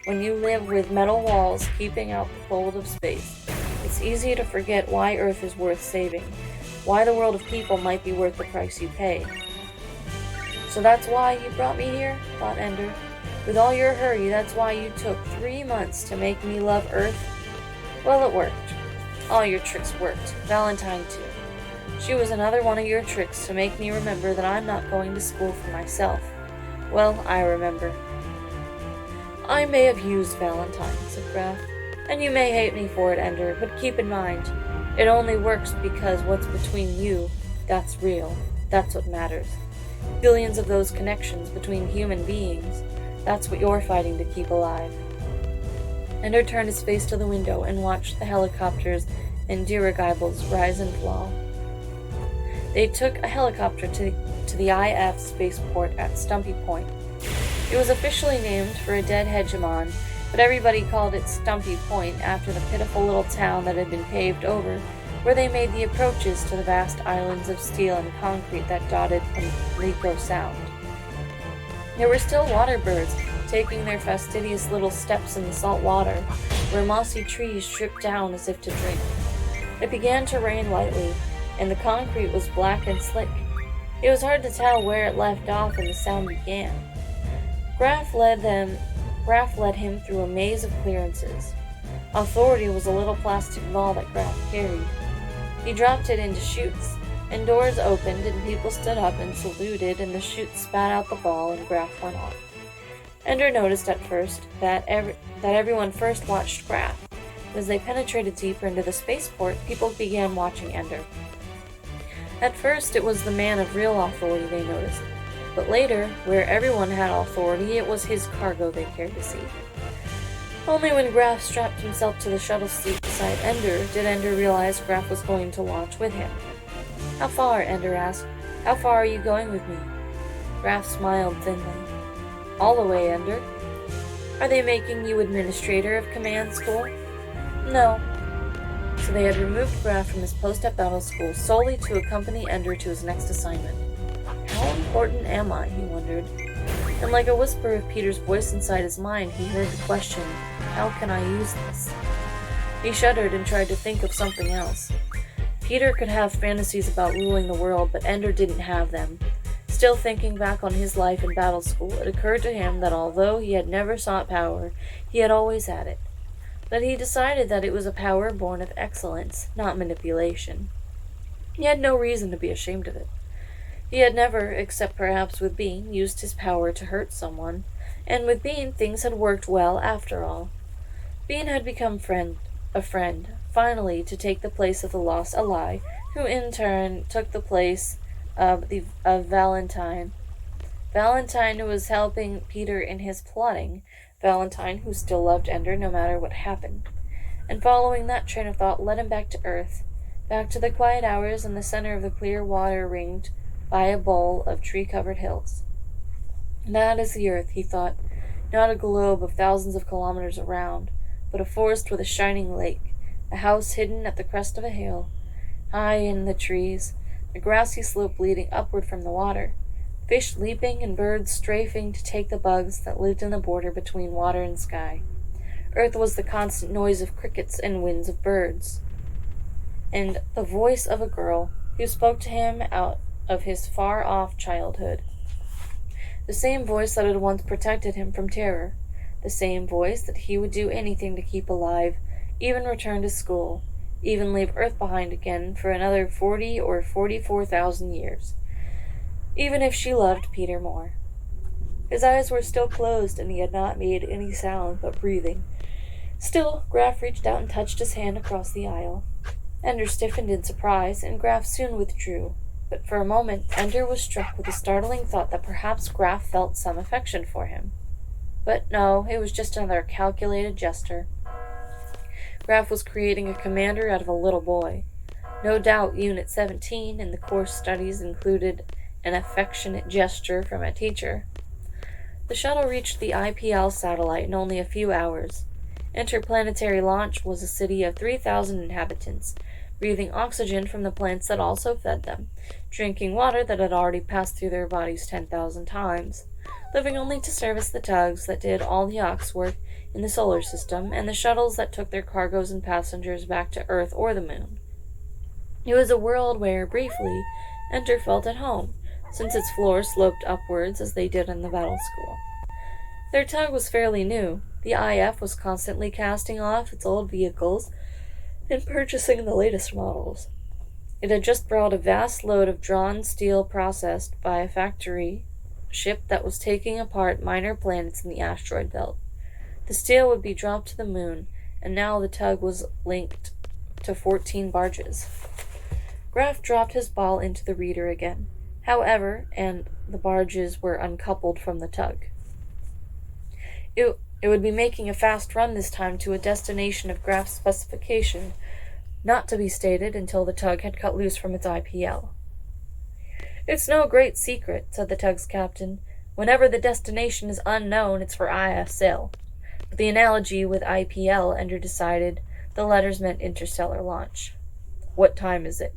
when you live with metal walls keeping out the cold of space. It's easy to forget why Earth is worth saving, why the world of people might be worth the price you pay. So that's why you brought me here, thought Ender. With all your hurry, that's why you took 3 months to make me love Earth? Well, it worked. All your tricks worked. Valentine too. She was another one of your tricks to make me remember that I'm not going to school for myself. Well, I remember. I may have used Valentine, said Graf, and you may hate me for it, Ender, but keep in mind, it only works because what's between you, that's real. That's what matters. Billions of those connections between human beings, that's what you're fighting to keep alive. Ender turned his face to the window and watched the helicopters and dirigibles rise and fall. They took a helicopter to the IF spaceport at Stumpy Point. It was officially named for a dead hegemon, but everybody called it Stumpy Point after the pitiful little town that had been paved over, where they made the approaches to the vast islands of steel and concrete that dotted Pimlico Sound. There were still water birds taking their fastidious little steps in the salt water, where mossy trees dripped down as if to drink. It began to rain lightly, and the concrete was black and slick. It was hard to tell where it left off and the sound began. Graf led him through a maze of clearances. Authority was a little plastic ball that Graf carried. He dropped it into chutes, and doors opened, and people stood up and saluted, and the chutes spat out the ball, and Graf went off. Ender noticed at first that everyone first watched Graf. As they penetrated deeper into the spaceport, people began watching Ender. At first, it was the man of real authority they noticed, but later, where everyone had authority, it was his cargo they cared to see. Only when Graf strapped himself to the shuttle seat beside Ender did Ender realize Graf was going to launch with him. "How far?" Ender asked. "How far are you going with me?" Graf smiled thinly. "All the way, Ender." "Are they making you administrator of command school?" "No." So they had removed Graf from his post at battle school solely to accompany Ender to his next assignment. How important am I, he wondered. And like a whisper of Peter's voice inside his mind, he heard the question, how can I use this? He shuddered and tried to think of something else. Peter could have fantasies about ruling the world, but Ender didn't have them. Still thinking back on his life in battle school, it occurred to him that although he had never sought power, he had always had it. But he decided that it was a power born of excellence, not manipulation. He had no reason to be ashamed of it. He had never, except perhaps with Bean, used his power to hurt someone, and with Bean things had worked well after all. Bean had become a friend, finally to take the place of the lost ally, who in turn took the place of Valentine. Valentine who was helping Peter in his plotting, Valentine who still loved Ender no matter what happened. And following that train of thought led him back to Earth, back to the quiet hours in the center of the clear water ringed by a bowl of tree-covered hills. That is the Earth, he thought, not a globe of thousands of kilometers around, but a forest with a shining lake, a house hidden at the crest of a hill, high in the trees, a grassy slope leading upward from the water, fish leaping and birds strafing to take the bugs that lived in the border between water and sky. Earth was the constant noise of crickets and winds of birds, and the voice of a girl who spoke to him out of his far-off childhood. The same voice that had once protected him from terror, the same voice that he would do anything to keep alive, even return to school, even leave Earth behind again for another 40 or 44,000 years, even if she loved Peter more. His eyes were still closed, and he had not made any sound but breathing. Still, Graf reached out and touched his hand across the aisle. Ender stiffened in surprise, and Graf soon withdrew. But for a moment, Ender was struck with the startling thought that perhaps Graf felt some affection for him. But no, it was just another calculated gesture. Graf was creating a commander out of a little boy. No doubt Unit 17 and the course studies included an affectionate gesture from a teacher. The shuttle reached the IPL satellite in only a few hours. Interplanetary Launch was a city of 3,000 inhabitants, breathing oxygen from the plants that also fed them, drinking water that had already passed through their bodies 10,000 times, living only to service the tugs that did all the ox work in the solar system and the shuttles that took their cargoes and passengers back to Earth or the moon. It was a world where, briefly, Enter felt at home, since its floors sloped upwards as they did in the battle school. Their tug was fairly new. The IF was constantly casting off its old vehicles and purchasing the latest models. It had just brought a vast load of drawn steel processed by a factory ship that was taking apart minor planets in the asteroid belt. The steel would be dropped to the moon, and now the tug was linked to 14 barges. Graf dropped his ball into the reader again, however, and the barges were uncoupled from the tug. It would be making a fast run this time to a destination of Graf's specification, not to be stated until the tug had cut loose from its IPL. "It's no great secret," said the tug's captain. "Whenever the destination is unknown, it's for ISL." But the analogy with IPL, Ender decided, the letters meant interstellar launch. "What time is it?"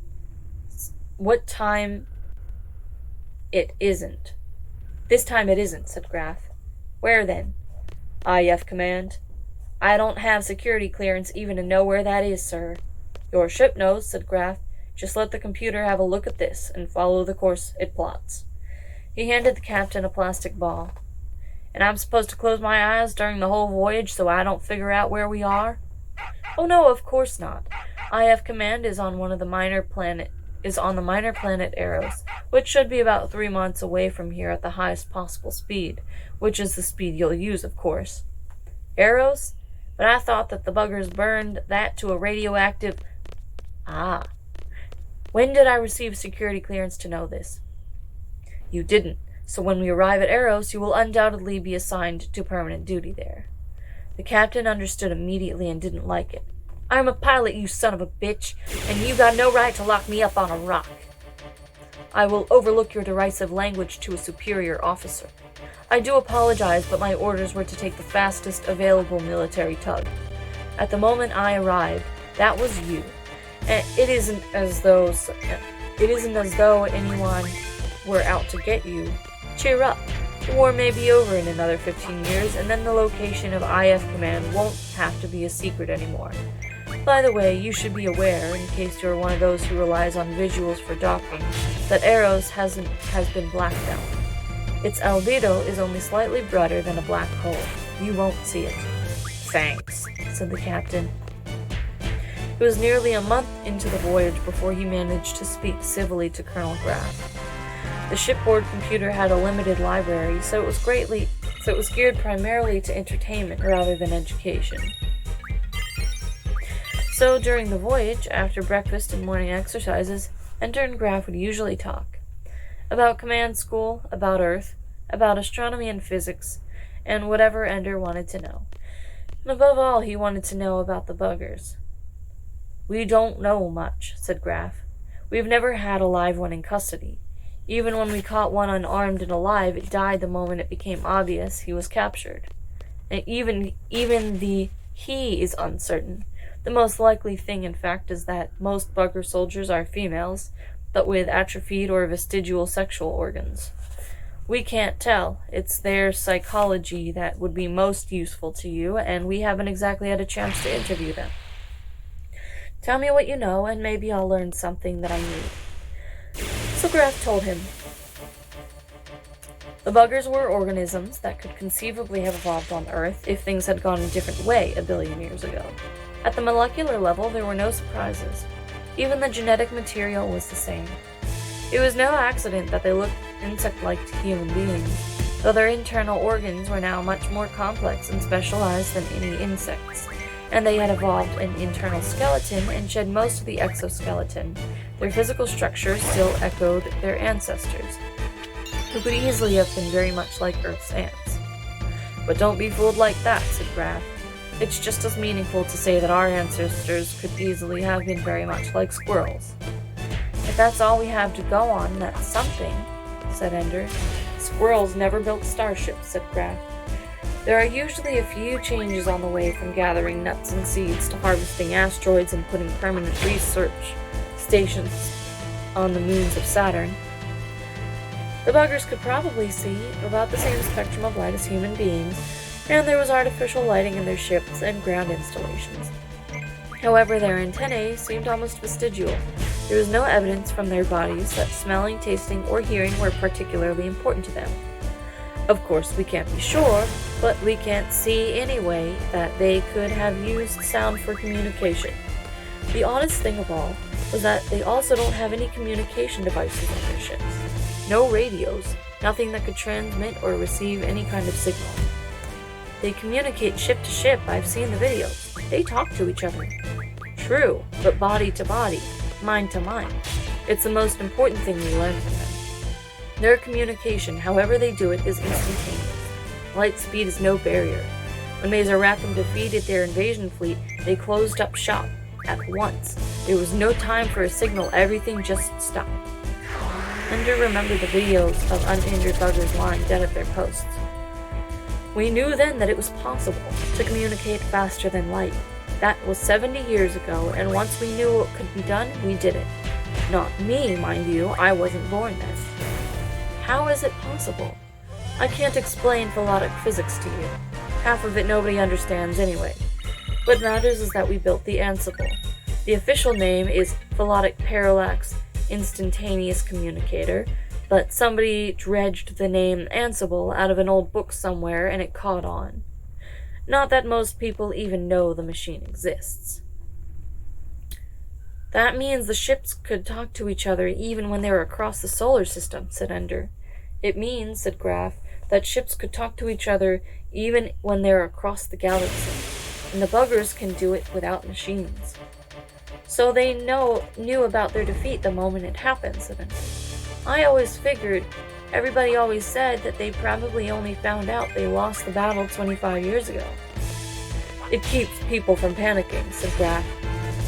"What time it isn't." "This time it isn't," said Graf. "Where then?" "IF command." "I don't have security clearance even to know where that is, sir." "Your ship knows," said Graf. "Just let the computer have a look at this, and follow the course it plots." He handed the captain a plastic ball. "And I'm supposed to close my eyes during the whole voyage so I don't figure out where we are?" "Oh no, of course not. IF command is on the minor planet Eros, which should be about 3 months away from here at the highest possible speed, which is the speed you'll use, of course." "Eros? But I thought that the buggers burned that to a radioactive—" "Ah. When did I receive security clearance to know this?" "You didn't, so when we arrive at Eros, you will undoubtedly be assigned to permanent duty there." The captain understood immediately and didn't like it. "I'm a pilot, you son of a bitch, and you got no right to lock me up on a rock." "I will overlook your derisive language to a superior officer. I do apologize, but my orders were to take the fastest available military tug. At the moment I arrived, that was you. And it isn't as though anyone were out to get you. Cheer up. The war may be over in another 15 years, and then the location of IF command won't have to be a secret anymore. By the way, you should be aware, in case you're one of those who relies on visuals for docking, that Eros has been blacked out. Its albedo is only slightly brighter than a black hole. You won't see it." "Thanks," said the captain. It was nearly a month into the voyage before he managed to speak civilly to Colonel Graf. The shipboard computer had a limited library, so it was geared primarily to entertainment rather than education. So during the voyage, after breakfast and morning exercises, Enter and Graf would usually talk. About command school, about Earth, about astronomy and physics, and whatever Ender wanted to know. And above all, he wanted to know about the buggers. "We don't know much," said Graf. "We've never had a live one in custody. Even when we caught one unarmed and alive, it died the moment it became obvious he was captured. And even the he is uncertain. The most likely thing, in fact, is that most bugger soldiers are females, but with atrophied or vestigial sexual organs. We can't tell. It's their psychology that would be most useful to you, and we haven't exactly had a chance to interview them. Tell me what you know, and maybe I'll learn something that I need." So Graf told him. The buggers were organisms that could conceivably have evolved on Earth if things had gone a different way a billion years ago. At the molecular level, there were no surprises. Even the genetic material was the same. It was no accident that they looked insect-like to human beings, though their internal organs were now much more complex and specialized than any insects, and they had evolved an internal skeleton and shed most of the exoskeleton. Their physical structure still echoed their ancestors, who could easily have been very much like Earth's ants. "But don't be fooled like that," said Graf. "It's just as meaningful to say that our ancestors could easily have been very much like squirrels." "If that's all we have to go on, that's something," said Ender. "Squirrels never built starships," said Graf. There are usually a few changes on the way, from gathering nuts and seeds to harvesting asteroids and putting permanent research stations on the moons of Saturn. The buggers could probably see about the same spectrum of light as human beings, and there was artificial lighting in their ships and ground installations. However, their antennae seemed almost vestigial. There was no evidence from their bodies that smelling, tasting, or hearing were particularly important to them. Of course, we can't be sure, but we can't see anyway that they could have used sound for communication. The oddest thing of all was that they also don't have any communication devices on their ships. No radios, nothing that could transmit or receive any kind of signal. They communicate ship to ship. I've seen the videos. They talk to each other. True, but body to body, mind to mind. It's the most important thing we learn from them. Their communication, however they do it, is instantaneous. Light speed is no barrier. When Mazaracum defeated their invasion fleet, they closed up shop at once. There was no time for a signal. Everything just stopped. Ender remembered the videos of uninjured buggers lying dead at their posts. We knew then that it was possible to communicate faster than light. That was 70 years ago, and once we knew what could be done, we did it. Not me, mind you, I wasn't born then. How is it possible? I can't explain philodic physics to you. Half of it nobody understands anyway. What matters is that we built the Ansible. The official name is Philodic Parallax Instantaneous Communicator, but somebody dredged the name Ansible out of an old book somewhere and it caught on. Not that most people even know the machine exists. That means the ships could talk to each other even when they were across the solar system, said Ender. It means, said Graf, that ships could talk to each other even when they're across the galaxy, and the buggers can do it without machines. So they knew about their defeat the moment it happened, said Ender. I always figured, everybody always said that they probably only found out they lost the battle 25 years ago. It keeps people from panicking, said Graf.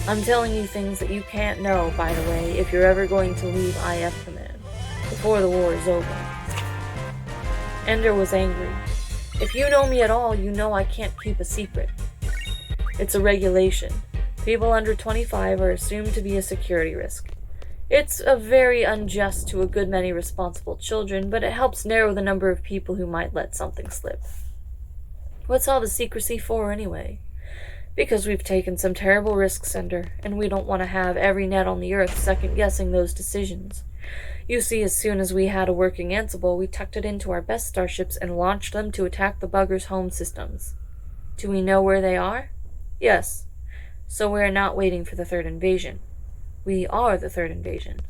I'm telling you things that you can't know, by the way, if you're ever going to leave IF Command, before the war is over. Ender was angry. If you know me at all, you know I can't keep a secret. It's a regulation. People under 25 are assumed to be a security risk. It's very unjust to a good many responsible children, but it helps narrow the number of people who might let something slip. What's all the secrecy for, anyway? Because we've taken some terrible risks, Ender, and we don't want to have every net on the Earth second-guessing those decisions. You see, as soon as we had a working Ansible, we tucked it into our best starships and launched them to attack the buggers' home systems. Do we know where they are? Yes. So we're not waiting for the third invasion. We are the third invasion.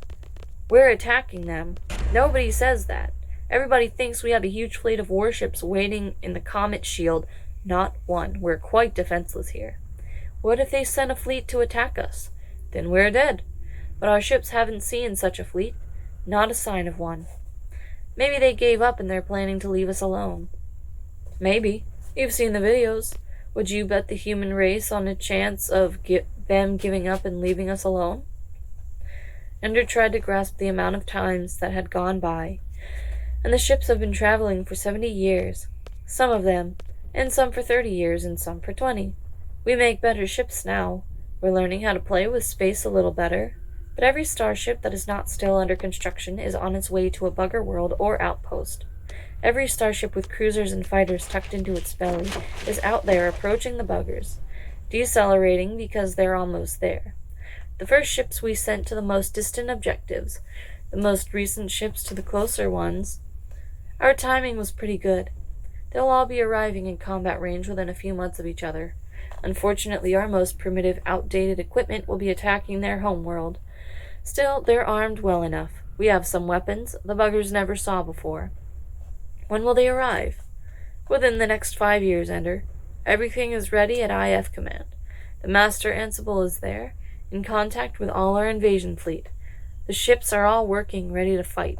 We're attacking them. Nobody says that. Everybody thinks we have a huge fleet of warships waiting in the Comet Shield. Not one. We're quite defenseless here. What if they sent a fleet to attack us? Then we're dead. But our ships haven't seen such a fleet. Not a sign of one. Maybe they gave up and they're planning to leave us alone. Maybe. You've seen the videos. Would you bet the human race on a chance of them giving up and leaving us alone? Ender tried to grasp the amount of times that had gone by, and the ships have been traveling for 70 years. Some of them, and some for 30 years, and some for 20. We make better ships now. We're learning how to play with space a little better. But every starship that is not still under construction is on its way to a bugger world or outpost. Every starship with cruisers and fighters tucked into its belly is out there approaching the buggers, decelerating because they're almost there. The first ships we sent to the most distant objectives, the most recent ships to the closer ones. Our timing was pretty good. They'll all be arriving in combat range within a few months of each other. Unfortunately, our most primitive, outdated equipment will be attacking their home world. Still, they're armed well enough. We have some weapons the buggers never saw before. When will they arrive? Within the next 5 years, Ender. Everything is ready at IF Command. The Master Ansible is there, in contact with all our invasion fleet. The ships are all working, ready to fight.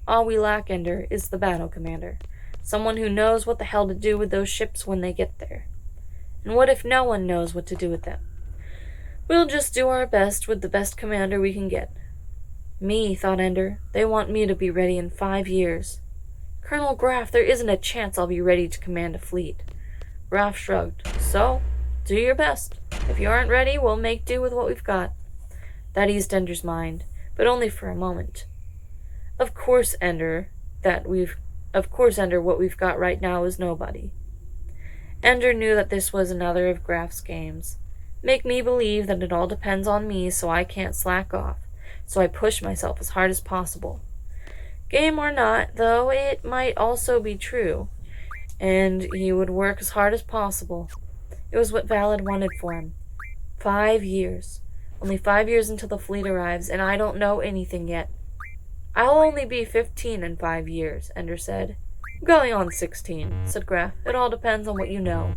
All we lack, Ender, is the battle commander. Someone who knows what the hell to do with those ships when they get there. And what if no one knows what to do with them? We'll just do our best with the best commander we can get. Me, thought Ender. They want me to be ready in 5 years. Colonel Graff, there isn't a chance I'll be ready to command a fleet. Graff shrugged. So, do your best. If you aren't ready, we'll make do with what we've got. That eased Ender's mind, but only for a moment. Of course, Ender, what we've got right now is nobody. Ender knew that this was another of Graff's games. Make me believe that it all depends on me so I can't slack off, so I push myself as hard as possible. Game or not, though, it might also be true, and he would work as hard as possible. It was what VIII wanted for him. 5 years. Only 5 years until the fleet arrives, and I don't know anything yet. I'll only be 15 in 5 years, Ender said. Going on 16, said Graff. It all depends on what you know.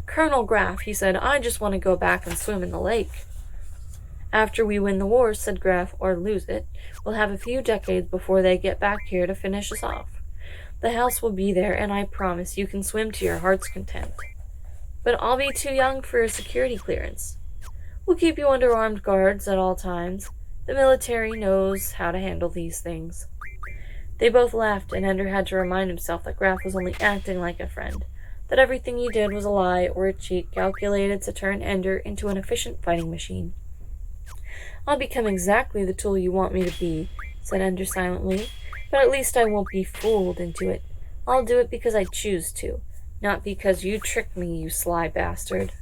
Colonel Graff, he said, I just want to go back and swim in the lake. After we win the war, said Graff, or lose it, we'll have a few decades before they get back here to finish us off. The house will be there, and I promise you can swim to your heart's content. But I'll be too young for a security clearance. We'll keep you under armed guards at all times. The military knows how to handle these things. They both laughed, and Ender had to remind himself that Graff was only acting like a friend, that everything he did was a lie or a cheat calculated to turn Ender into an efficient fighting machine. I'll become exactly the tool you want me to be, said Ender silently, but at least I won't be fooled into it. I'll do it because I choose to, not because you tricked me, you sly bastard.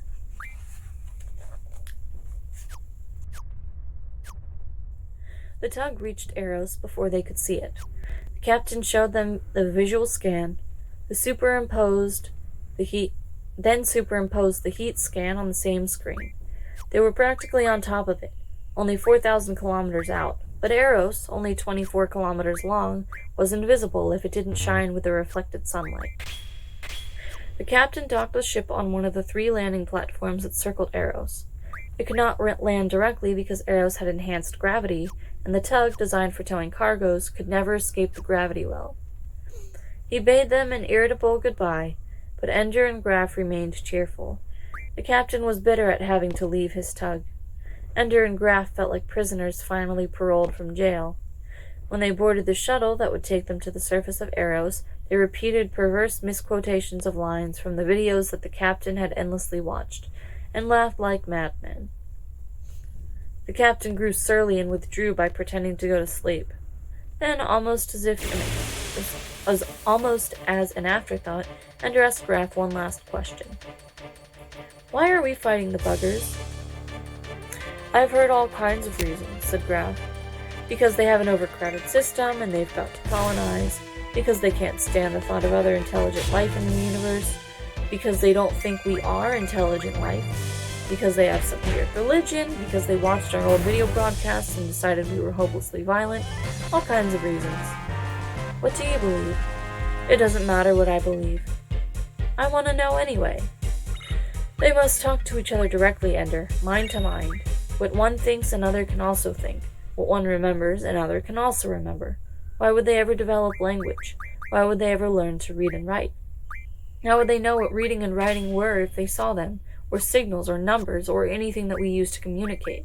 The tug reached Eros before they could see it. The captain showed them the visual scan, then superimposed the heat scan on the same screen. They were practically on top of it, only 4,000 kilometers out, but Eros, only 24 kilometers long, was invisible if it didn't shine with the reflected sunlight. The captain docked the ship on one of the 3 landing platforms that circled Eros. It could not land directly because Eros had enhanced gravity, and the tug, designed for towing cargoes, could never escape the gravity well. He bade them an irritable goodbye, but Ender and Graff remained cheerful. The captain was bitter at having to leave his tug. Ender and Graff felt like prisoners finally paroled from jail. When they boarded the shuttle that would take them to the surface of Eros, they repeated perverse misquotations of lines from the videos that the captain had endlessly watched, and laughed like madmen. The captain grew surly and withdrew by pretending to go to sleep. Then, almost as an afterthought, Ender asked Graff one last question. Why are we fighting the buggers? I've heard all kinds of reasons, said Graff. Because they have an overcrowded system and they've got to colonize. Because they can't stand the thought of other intelligent life in the universe. Because they don't think we are intelligent life. Because they have some weird religion. Because they watched our old video broadcasts and decided we were hopelessly violent. All kinds of reasons. What do you believe? It doesn't matter what I believe. I want to know anyway. They must talk to each other directly, Ender, mind to mind. What one thinks, another can also think. What one remembers, another can also remember. Why would they ever develop language? Why would they ever learn to read and write? How would they know what reading and writing were if they saw them, or signals, or numbers, or anything that we use to communicate?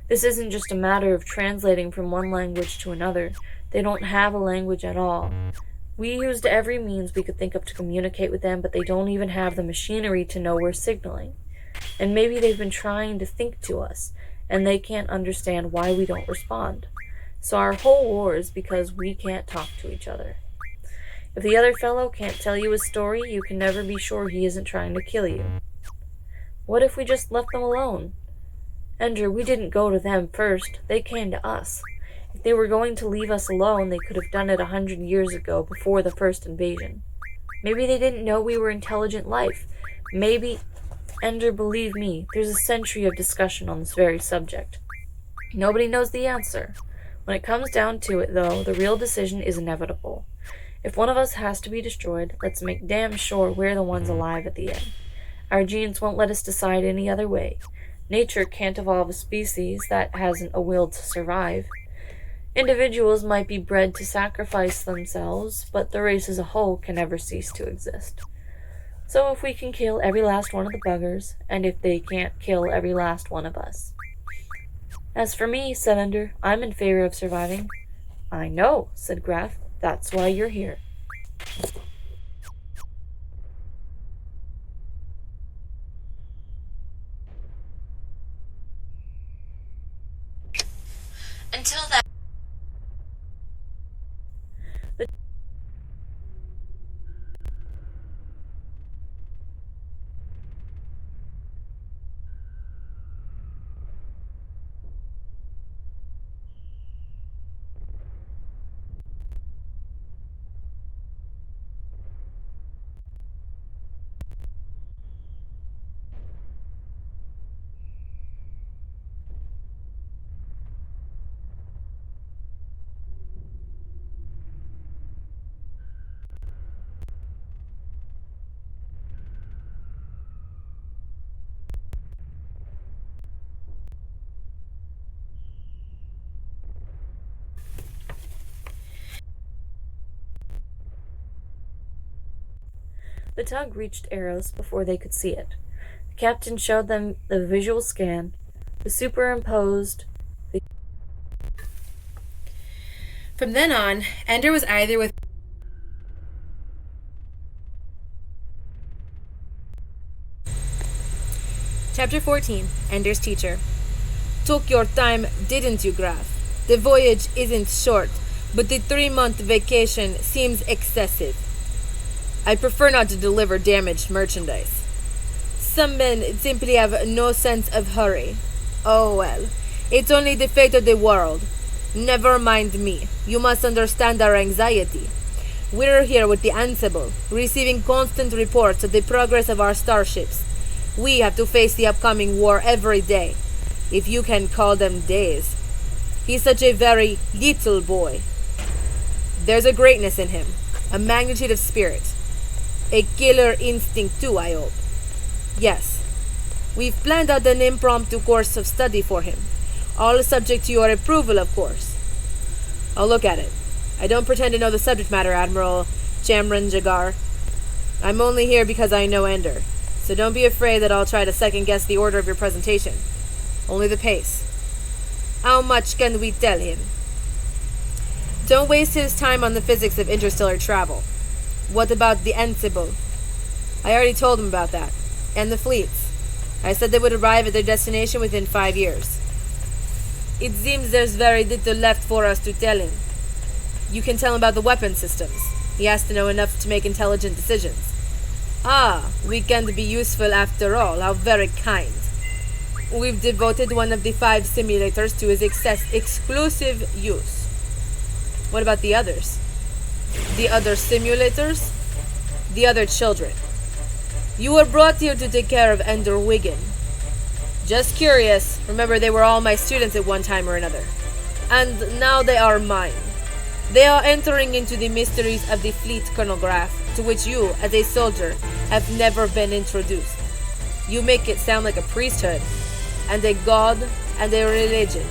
This isn't just a matter of translating from one language to another. They don't have a language at all. We used every means we could think of to communicate with them, but they don't even have the machinery to know we're signaling. And maybe they've been trying to think to us, and they can't understand why we don't respond. So our whole war is because we can't talk to each other. If the other fellow can't tell you his story, you can never be sure he isn't trying to kill you. What if we just left them alone? Ender, we didn't go to them first. They came to us. If they were going to leave us alone, they could have done it 100 years ago, before the first invasion. Maybe they didn't know we were intelligent life. Maybe... Ender, believe me, there's a century of discussion on this very subject. Nobody knows the answer. When it comes down to it, though, the real decision is inevitable. If one of us has to be destroyed, let's make damn sure we're the ones alive at the end. Our genes won't let us decide any other way. Nature can't evolve a species that hasn't a will to survive. Individuals might be bred to sacrifice themselves, but the race as a whole can never cease to exist. So if we can kill every last one of the buggers, and if they can't kill every last one of us. As for me, said Ender, I'm in favor of surviving. I know, said Graff. That's why you're here. Until that. The tug reached Eros before they could see it. The captain showed them the visual scan, the superimposed. From then on, Ender was either with Chapter 14, Ender's Teacher. Took your time, didn't you, Graf? The voyage isn't short, but the 3-month vacation seems excessive. I prefer not to deliver damaged merchandise. Some men simply have no sense of hurry. Oh well, it's only the fate of the world. Never mind me. You must understand our anxiety. We're here with the Ansible, receiving constant reports of the progress of our starships. We have to face the upcoming war every day, if you can call them days. He's such a very little boy. There's a greatness in him, a magnitude of spirit. A killer instinct too, I hope. Yes. We've planned out an impromptu course of study for him. All subject to your approval, of course. I'll look at it. I don't pretend to know the subject matter, Admiral Chamran Jagar. I'm only here because I know Ender, so don't be afraid that I'll try to second-guess the order of your presentation. Only the pace. How much can we tell him? Don't waste his time on the physics of interstellar travel. What about the Ansible? I already told him about that. And the fleets. I said they would arrive at their destination within 5 years. It seems there's very little left for us to tell him. You can tell him about the weapon systems. He has to know enough to make intelligent decisions. Ah, we can be useful after all. How very kind. We've devoted one of the 5 simulators to his exclusive use. What about the others? The other simulators? The other children. You were brought here to take care of Ender Wiggin. Just curious. Remember, they were all my students at one time or another. And now they are mine. They are entering into the mysteries of the fleet, Colonel Graf, to which you, as a soldier, have never been introduced. You make it sound like a priesthood, and a god, and a religion.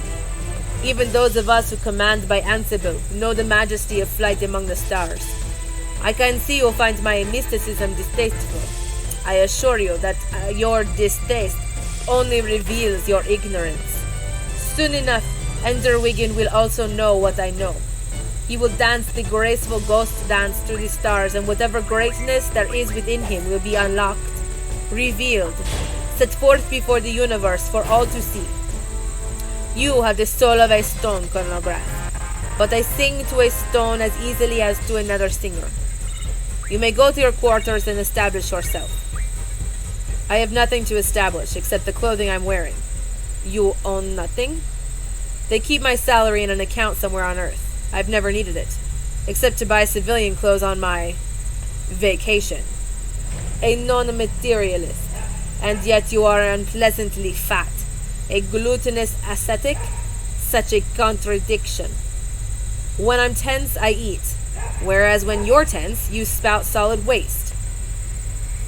Even those of us who command by Ansible know the majesty of flight among the stars. I can see you find my mysticism distasteful. I assure you that your distaste only reveals your ignorance. Soon enough, Ender Wiggin will also know what I know. He will dance the graceful ghost dance through the stars, and whatever greatness there is within him will be unlocked, revealed, set forth before the universe for all to see. You have the soul of a stone, Colonel Graf, but I sing to a stone as easily as to another singer. You may go to your quarters and establish yourself. I have nothing to establish except the clothing I'm wearing. You own nothing? They keep my salary in an account somewhere on Earth. I've never needed it, except to buy civilian clothes on my vacation. A non-materialist, and yet you are unpleasantly fat. A glutinous ascetic? Such a contradiction. When I'm tense, I eat, whereas when you're tense, you spout solid waste.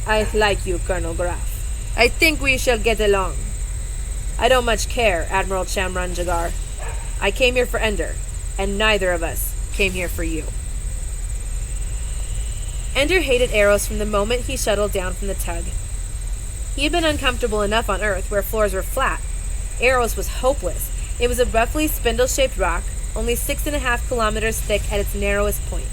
I like you, Colonel Graf. I think we shall get along. I don't much care, Admiral Chamran Jagar. I came here for Ender, and neither of us came here for you. Ender hated Eros from the moment he shuttled down from the tug. He had been uncomfortable enough on Earth, where floors were flat. Eros was hopeless. It was a roughly spindle-shaped rock, only 6.5 kilometers thick at its narrowest point.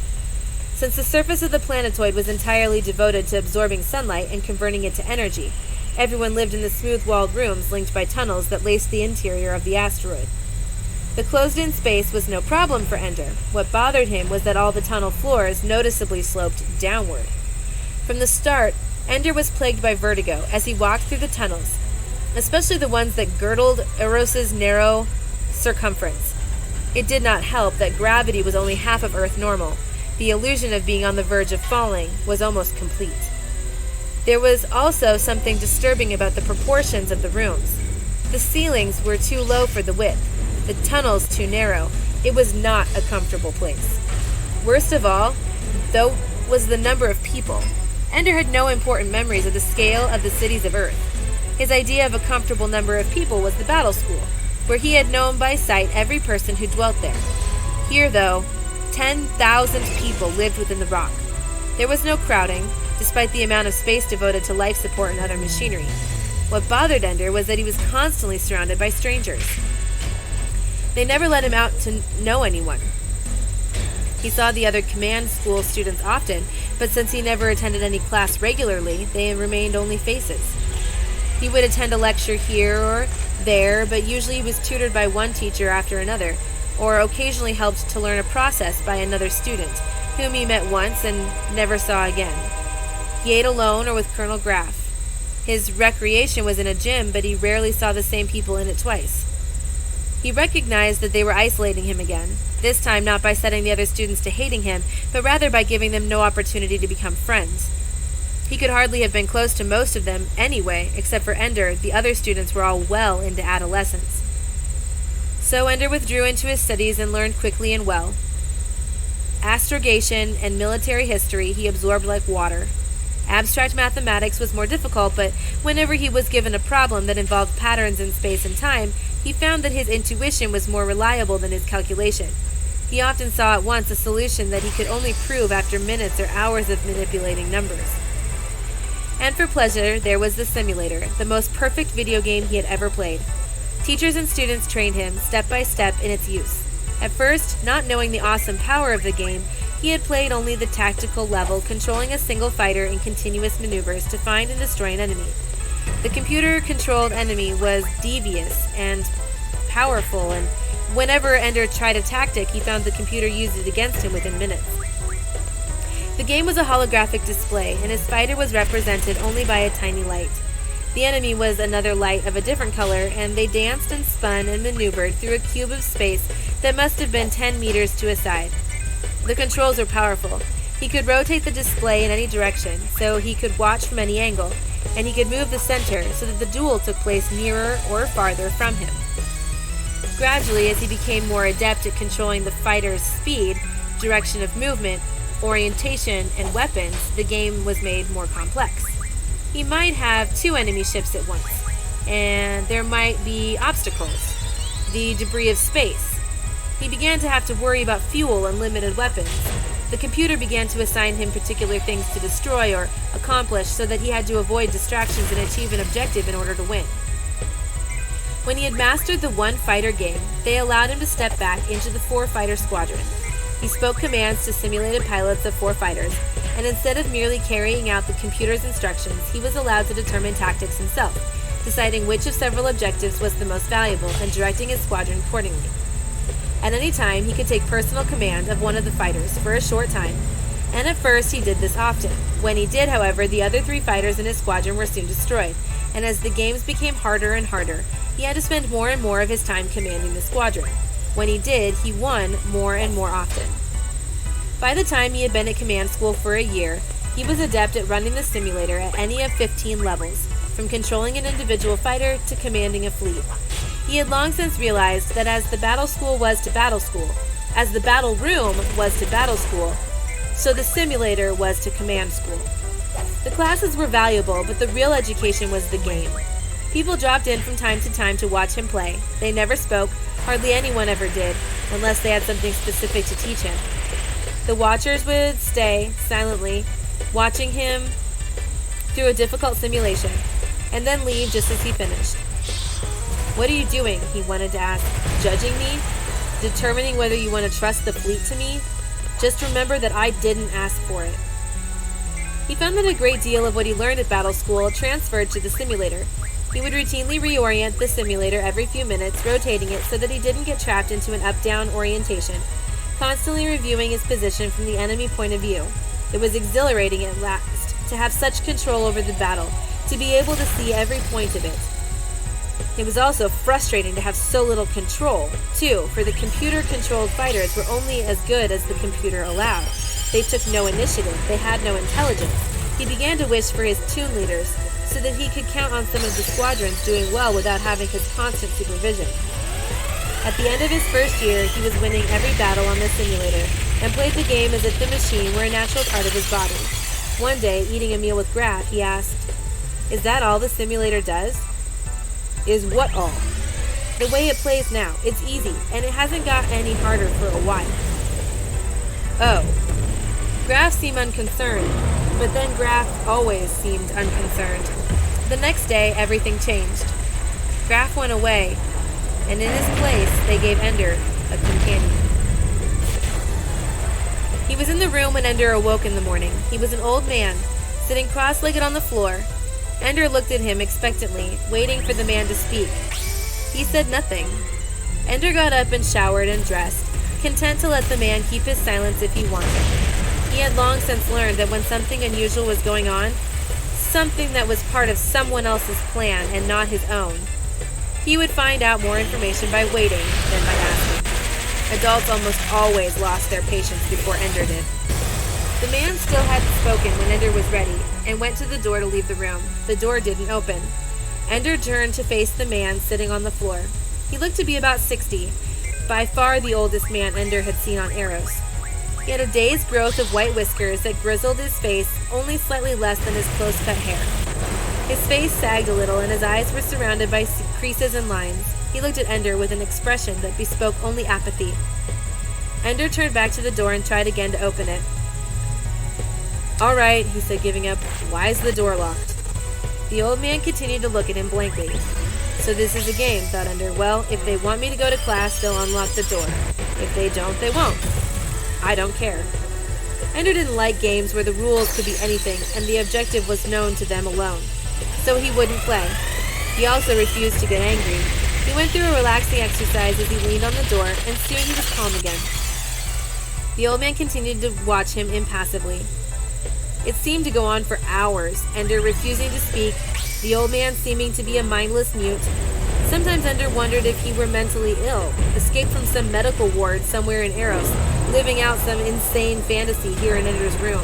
Since the surface of the planetoid was entirely devoted to absorbing sunlight and converting it to energy, everyone lived in the smooth-walled rooms linked by tunnels that laced the interior of the asteroid. The closed-in space was no problem for Ender. What bothered him was that all the tunnel floors noticeably sloped downward. From the start, Ender was plagued by vertigo as he walked through the tunnels, especially the ones that girdled Eros's narrow circumference. It did not help that gravity was only half of Earth normal. The illusion of being on the verge of falling was almost complete. There was also something disturbing about the proportions of the rooms. The ceilings were too low for the width, the tunnels too narrow. It was not a comfortable place. Worst of all, though, was the number of people. Ender had no important memories of the scale of the cities of Earth. His idea of a comfortable number of people was the battle school, where he had known by sight every person who dwelt there. Here, though, 10,000 people lived within the rock. There was no crowding, despite the amount of space devoted to life support and other machinery. What bothered Ender was that he was constantly surrounded by strangers. They never let him out to know anyone. He saw the other command school students often, but since he never attended any class regularly, they remained only faces. He would attend a lecture here or there, but usually he was tutored by one teacher after another, or occasionally helped to learn a process by another student, whom he met once and never saw again. He ate alone or with Colonel Graff. His recreation was in a gym, but he rarely saw the same people in it twice. He recognized that they were isolating him again, this time not by setting the other students to hating him, but rather by giving them no opportunity to become friends. He could hardly have been close to most of them anyway, except for Ender. The other students were all well into adolescence. So Ender withdrew into his studies and learned quickly and well. Astrogation and military history he absorbed like water. Abstract mathematics was more difficult, but whenever he was given a problem that involved patterns in space and time, he found that his intuition was more reliable than his calculation. He often saw at once a solution that he could only prove after minutes or hours of manipulating numbers. And for pleasure, there was the simulator, the most perfect video game he had ever played. Teachers and students trained him, step by step, in its use. At first, not knowing the awesome power of the game, he had played only the tactical level, controlling a single fighter in continuous maneuvers to find and destroy an enemy. The computer-controlled enemy was devious and powerful, and whenever Ender tried a tactic, he found the computer used it against him within minutes. The game was a holographic display, and his fighter was represented only by a tiny light. The enemy was another light of a different color, and they danced and spun and maneuvered through a cube of space that must have been 10 meters to a side. The controls were powerful. He could rotate the display in any direction, so he could watch from any angle, and he could move the center so that the duel took place nearer or farther from him. Gradually, as he became more adept at controlling the fighter's speed, direction of movement, orientation, and weapons, the game was made more complex. He might have 2 enemy ships at once, and there might be obstacles, the debris of space. He began to have to worry about fuel and limited weapons. The computer began to assign him particular things to destroy or accomplish so that he had to avoid distractions and achieve an objective in order to win. When he had mastered the one-fighter game, they allowed him to step back into the 4-fighter squadron. He spoke commands to simulated pilots of 4 fighters, and instead of merely carrying out the computer's instructions, he was allowed to determine tactics himself, deciding which of several objectives was the most valuable and directing his squadron accordingly. At any time, he could take personal command of one of the fighters for a short time, and at first he did this often. When he did, however, the other 3 fighters in his squadron were soon destroyed, and as the games became harder and harder, he had to spend more and more of his time commanding the squadron. When he did, he won more and more often. By the time he had been at command school for a year, he was adept at running the simulator at any of 15 levels, from controlling an individual fighter to commanding a fleet. He had long since realized that as the battle school was to battle school, as the battle room was to battle school, so the simulator was to command school. The classes were valuable, but the real education was the game. People dropped in from time to time to watch him play. They never spoke, hardly anyone ever did, unless they had something specific to teach him. The watchers would stay, silently, watching him through a difficult simulation, and then leave just as he finished. "What are you doing?" he wanted to ask. "Judging me?" determining whether you want to trust the fleet to me? Just remember that I didn't ask for it. He found that a great deal of what he learned at battle school transferred to the simulator. He would routinely reorient the simulator every few minutes, rotating it so that he didn't get trapped into an up-down orientation, constantly reviewing his position from the enemy point of view. It was exhilarating at last to have such control over the battle, to be able to see every point of it. It was also frustrating to have so little control, too, for the computer-controlled fighters were only as good as the computer allowed. They took no initiative, they had no intelligence. He began to wish for his toon leaders, so that he could count on some of the squadrons doing well without having his constant supervision. At the end of his first year, he was winning every battle on the simulator, and played the game as if the machine were a natural part of his body. One day, eating a meal with Graf, he asked, "Is that all the simulator does?" "Is what all?" "The way it plays now. It's easy, and it hasn't got any harder for a while." "Oh." Graf seemed unconcerned, but then Graf always seemed unconcerned. The next day, everything changed. Graf went away, and in his place, they gave Ender a companion. He was in the room when Ender awoke in the morning. He was an old man, sitting cross-legged on the floor. Ender looked at him expectantly, waiting for the man to speak. He said nothing. Ender got up and showered and dressed, content to let the man keep his silence if he wanted. He had long since learned that when something unusual was going on, something that was part of someone else's plan and not his own, he would find out more information by waiting than by asking. Adults almost always lost their patience before Ender did. The man still hadn't spoken when Ender was ready, and went to the door to leave the room. The door didn't open. Ender turned to face the man sitting on the floor. He looked to be about 60, by far the oldest man Ender had seen on Eros. He had a day's growth of white whiskers that grizzled his face only slightly less than his close-cut hair. His face sagged a little, and his eyes were surrounded by creases and lines. He looked at Ender with an expression that bespoke only apathy. Ender turned back to the door and tried again to open it. "All right," he said, giving up. "Why is the door locked?" The old man continued to look at him blankly. So this is a game, thought Ender. Well, if they want me to go to class, they'll unlock the door. If they don't, they won't. I don't care. Ender didn't like games where the rules could be anything, and the objective was known to them alone. So he wouldn't play. He also refused to get angry. He went through a relaxing exercise as he leaned on the door, and soon he was calm again. The old man continued to watch him impassively. It seemed to go on for hours, Ender refusing to speak, the old man seeming to be a mindless mute. Sometimes Ender wondered if he were mentally ill, escaped from some medical ward somewhere in Eros, living out some insane fantasy here in Ender's room.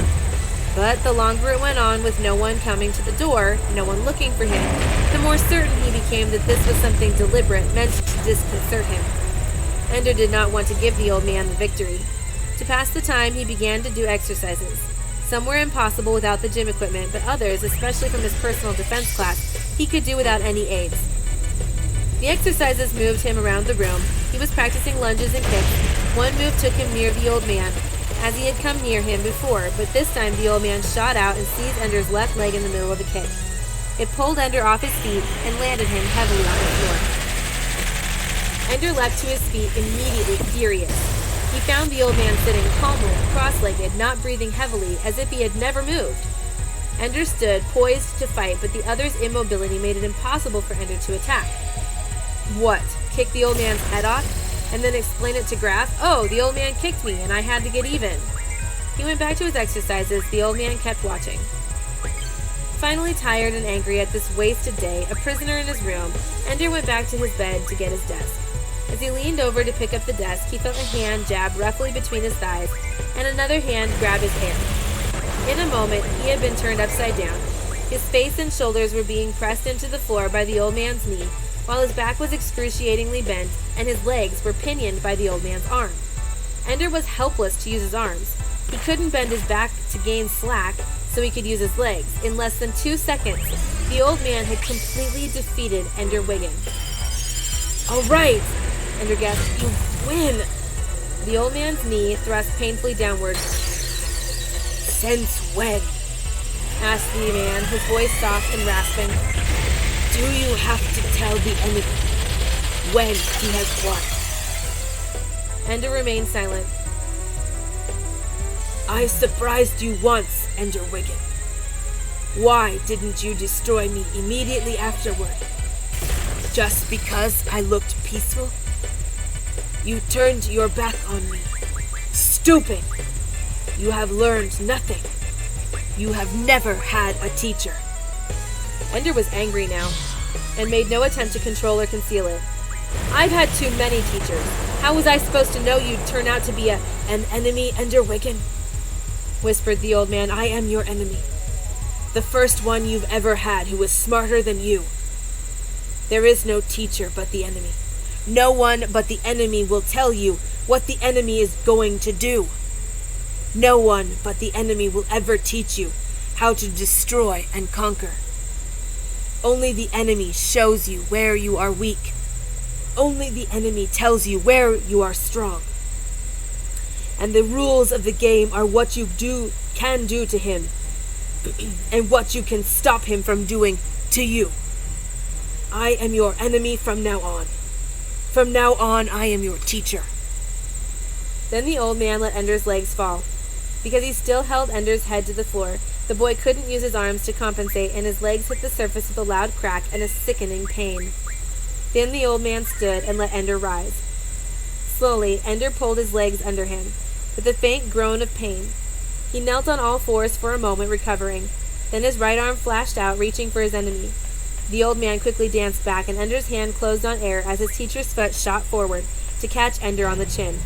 But the longer it went on with no one coming to the door, no one looking for him, the more certain he became that this was something deliberate, meant to disconcert him. Ender did not want to give the old man the victory. To pass the time, he began to do exercises. Some were impossible without the gym equipment, but others, especially from his personal defense class, he could do without any aids. The exercises moved him around the room. He was practicing lunges and kicks. One move took him near the old man, as he had come near him before, but this time the old man shot out and seized Ender's left leg in the middle of the kick. It pulled Ender off his feet and landed him heavily on the floor. Ender leapt to his feet, immediately furious. He found the old man sitting calmly, cross-legged, not breathing heavily, as if he had never moved. Ender stood, poised to fight, but the other's immobility made it impossible for Ender to attack. What? Kick the old man's head off? And then explain it to Graf? Oh, the old man kicked me, and I had to get even. He went back to his exercises. The old man kept watching. Finally tired and angry at this wasted day, a prisoner in his room, Ender went back to his bed to get his desk. As he leaned over to pick up the desk, he felt a hand jab roughly between his thighs, and another hand grab his hair. In a moment, he had been turned upside down. His face and shoulders were being pressed into the floor by the old man's knee, while his back was excruciatingly bent, and his legs were pinioned by the old man's arm. Ender was helpless to use his arms. He couldn't bend his back to gain slack, so he could use his legs. In less than 2 seconds, the old man had completely defeated Ender Wiggin. "All right!" Ender gasped. "You win!" The old man's knee thrust painfully downward. "Since when?" asked the man, his voice soft and rasping. "Do you have to tell the enemy when he has won?" Ender remained silent. I surprised you once, Ender Wiggin. Why didn't you destroy me immediately afterward? Just because I looked peaceful? You turned your back on me. Stupid! You have learned nothing. You have never had a teacher. Ender was angry now, and made no attempt to control or conceal it. I've had too many teachers. How was I supposed to know you'd turn out to be an enemy, Ender Wiggin? Whispered the old man. I am your enemy. The first one you've ever had who was smarter than you. There is no teacher but the enemy. No one but the enemy will tell you what the enemy is going to do. No one but the enemy will ever teach you how to destroy and conquer. Only the enemy shows you where you are weak. Only the enemy tells you where you are strong. And the rules of the game are what you can do to him, and what you can stop him from doing to you. I am your enemy from now on. From now on, I am your teacher. Then the old man let Ender's legs fall. Because he still held Ender's head to the floor, the boy couldn't use his arms to compensate, and his legs hit the surface with a loud crack and a sickening pain. Then the old man stood and let Ender rise. Slowly, Ender pulled his legs under him, with a faint groan of pain. He knelt on all fours for a moment, recovering. Then his right arm flashed out, reaching for his enemy. The old man quickly danced back, and Ender's hand closed on air as his teacher's foot shot forward to catch Ender on the chin.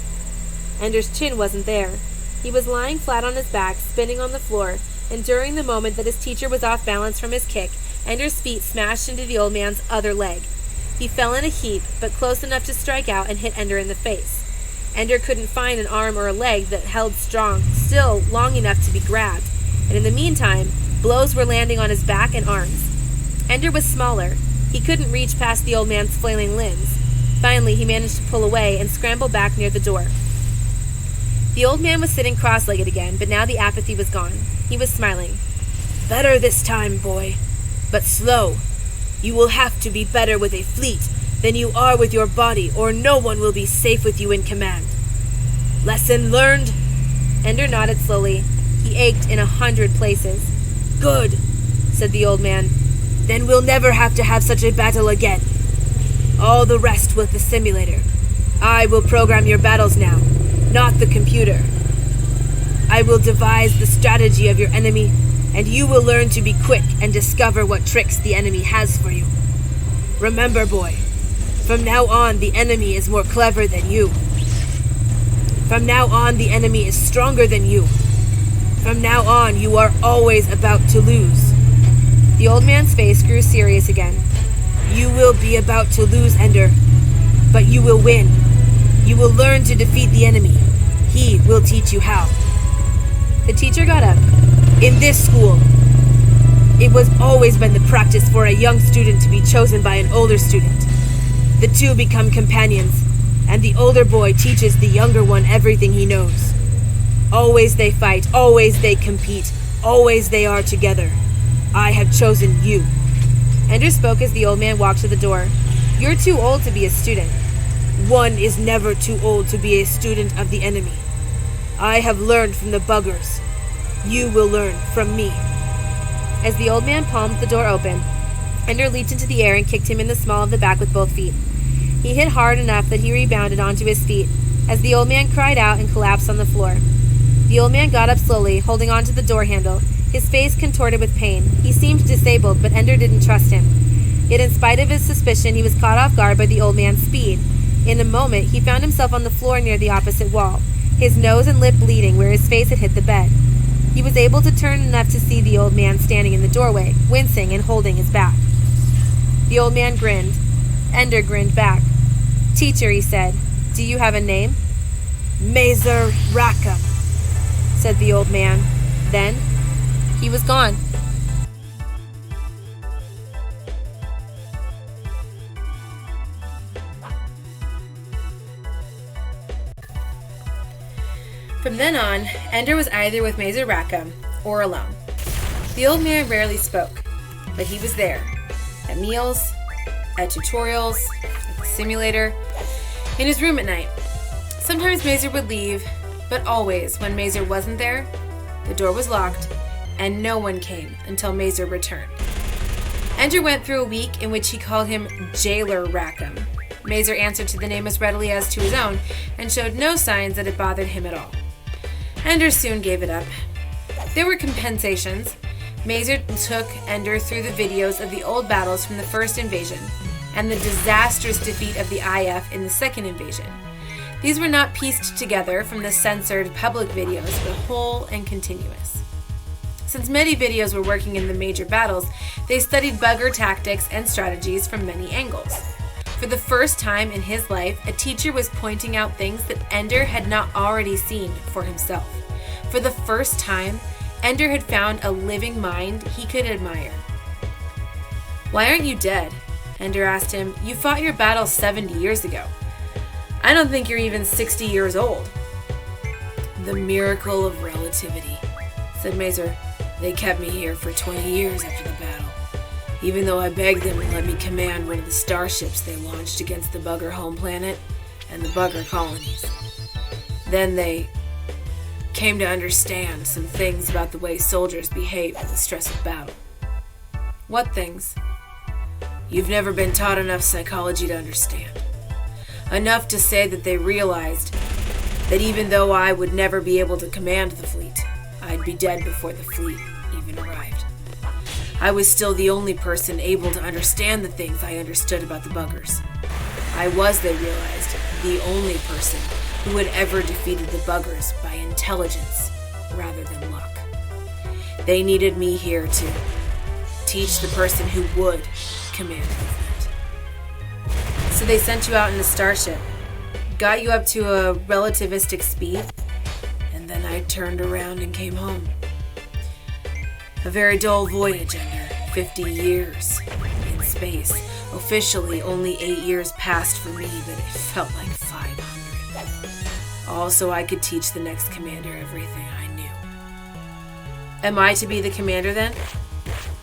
Ender's chin wasn't there. He was lying flat on his back, spinning on the floor, and during the moment that his teacher was off balance from his kick, Ender's feet smashed into the old man's other leg. He fell in a heap, but close enough to strike out and hit Ender in the face. Ender couldn't find an arm or a leg that held still long enough to be grabbed, and in the meantime, blows were landing on his back and arms. Ender was smaller. He couldn't reach past the old man's flailing limbs. Finally, he managed to pull away and scramble back near the door. The old man was sitting cross-legged again, but now the apathy was gone. He was smiling. Better this time, boy, but slow. You will have to be better with a fleet than you are with your body, or no one will be safe with you in command. Lesson learned? Ender nodded slowly. He ached in 100 places. Good, said the old man. Then we'll never have to have such a battle again. All the rest with the simulator. I will program your battles now, not the computer. I will devise the strategy of your enemy, and you will learn to be quick and discover what tricks the enemy has for you. Remember, boy, from now on the enemy is more clever than you. From now on the enemy is stronger than you. From now on you are always about to lose. The old man's face grew serious again. You will be about to lose, Ender, but you will win. You will learn to defeat the enemy. He will teach you how. The teacher got up. In this school, it was always been the practice for a young student to be chosen by an older student. The two become companions, and the older boy teaches the younger one everything he knows. Always they fight, always they compete, always they are together. I have chosen you. Ender spoke as the old man walked to the door. You're too old to be a student. One is never too old to be a student of the enemy. I have learned from the buggers. You will learn from me. As the old man palmed the door open, Ender leaped into the air and kicked him in the small of the back with both feet. He hit hard enough that he rebounded onto his feet as the old man cried out and collapsed on the floor. The old man got up slowly, holding onto the door handle, his face contorted with pain. He seemed disabled, but Ender didn't trust him. Yet in spite of his suspicion, he was caught off guard by the old man's speed. In a moment, he found himself on the floor near the opposite wall, his nose and lip bleeding where his face had hit the bed. He was able to turn enough to see the old man standing in the doorway, wincing and holding his back. The old man grinned. Ender grinned back. Teacher, he said, do you have a name? Mazer Rackham, said the old man. Then he was gone. From then on, Ender was either with Mazer Rackham or alone. The old man rarely spoke, but he was there, at meals, at tutorials, at the simulator, in his room at night. Sometimes Mazer would leave, but always, when Mazer wasn't there, the door was locked, and no one came until Mazer returned. Ender went through a week in which he called him Jailer Rackham. Mazer answered to the name as readily as to his own, and showed no signs that it bothered him at all. Ender soon gave it up. There were compensations. Mazer took Ender through the videos of the old battles from the first invasion, and the disastrous defeat of the IF in the second invasion. These were not pieced together from the censored public videos, but whole and continuous. Since many videos were working in the major battles, they studied bugger tactics and strategies from many angles. For the first time in his life, a teacher was pointing out things that Ender had not already seen for himself. For the first time, Ender had found a living mind he could admire. "Why aren't you dead?" Ender asked him. "You fought your battle 70 years ago. I don't think you're even 60 years old." "The miracle of relativity," said Mazer. "They kept me here for 20 years after the battle, even though I begged them to let me command one of the starships they launched against the bugger home planet and the bugger colonies. Then they came to understand some things about the way soldiers behave in the stress of battle." "What things?" "You've never been taught enough psychology to understand. Enough to say that they realized that even though I would never be able to command the fleet, I'd be dead before the fleet even arrived. I was still the only person able to understand the things I understood about the buggers. I was, they realized, the only person who had ever defeated the buggers by intelligence rather than luck. They needed me here to teach the person who would command the fleet. So they sent you out in a starship, got you up to a relativistic speed, and then I turned around and came home. A very dull voyage under 50 years in space. Officially, only 8 years passed for me, but it felt like 500. Also, I could teach the next commander everything I knew. Am I to be the commander then?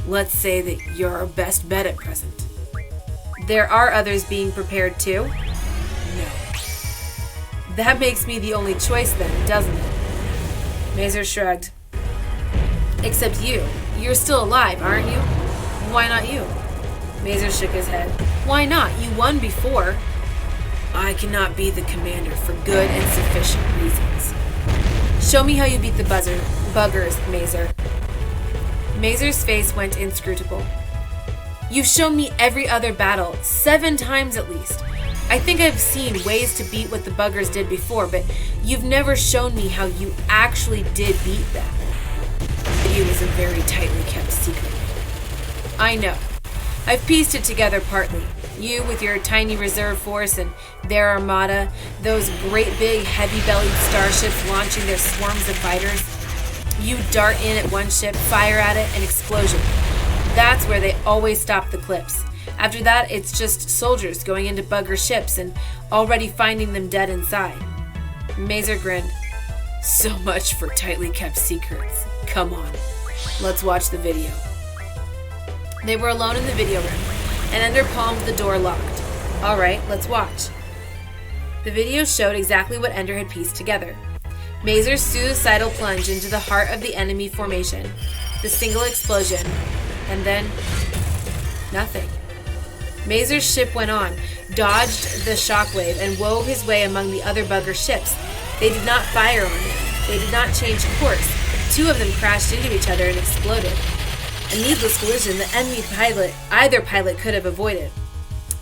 Let's say that you're our best bet at present. There are others being prepared too? No. That makes me the only choice then, doesn't it? Mazer shrugged. Except you. You're still alive, aren't you? Why not you? Mazer shook his head. Why not? You won before. I cannot be the commander for good and sufficient reasons. Show me how you beat the buggers, Mazer. Mazer's face went inscrutable. You've shown me every other battle, 7 times at least. I think I've seen ways to beat what the buggers did before, but you've never shown me how you actually did beat them. It was a very tightly kept secret. I know. I've pieced it together partly. You with your tiny reserve force and their armada, those great big heavy-bellied starships launching their swarms of fighters. You dart in at one ship, fire at it, and explosion. That's where they always stop the clips. After that, it's just soldiers going into bugger ships and already finding them dead inside. Mazer grinned. So much for tightly kept secrets. Come on, let's watch the video. They were alone in the video room, and Ender palmed the door locked. All right, let's watch. The video showed exactly what Ender had pieced together. Mazer's suicidal plunge into the heart of the enemy formation, the single explosion, and then nothing. Mazer's ship went on, dodged the shockwave, and wove his way among the other bugger ships. They did not fire on him. They did not change course. 2 of them crashed into each other and exploded. A needless collision that either pilot could have avoided.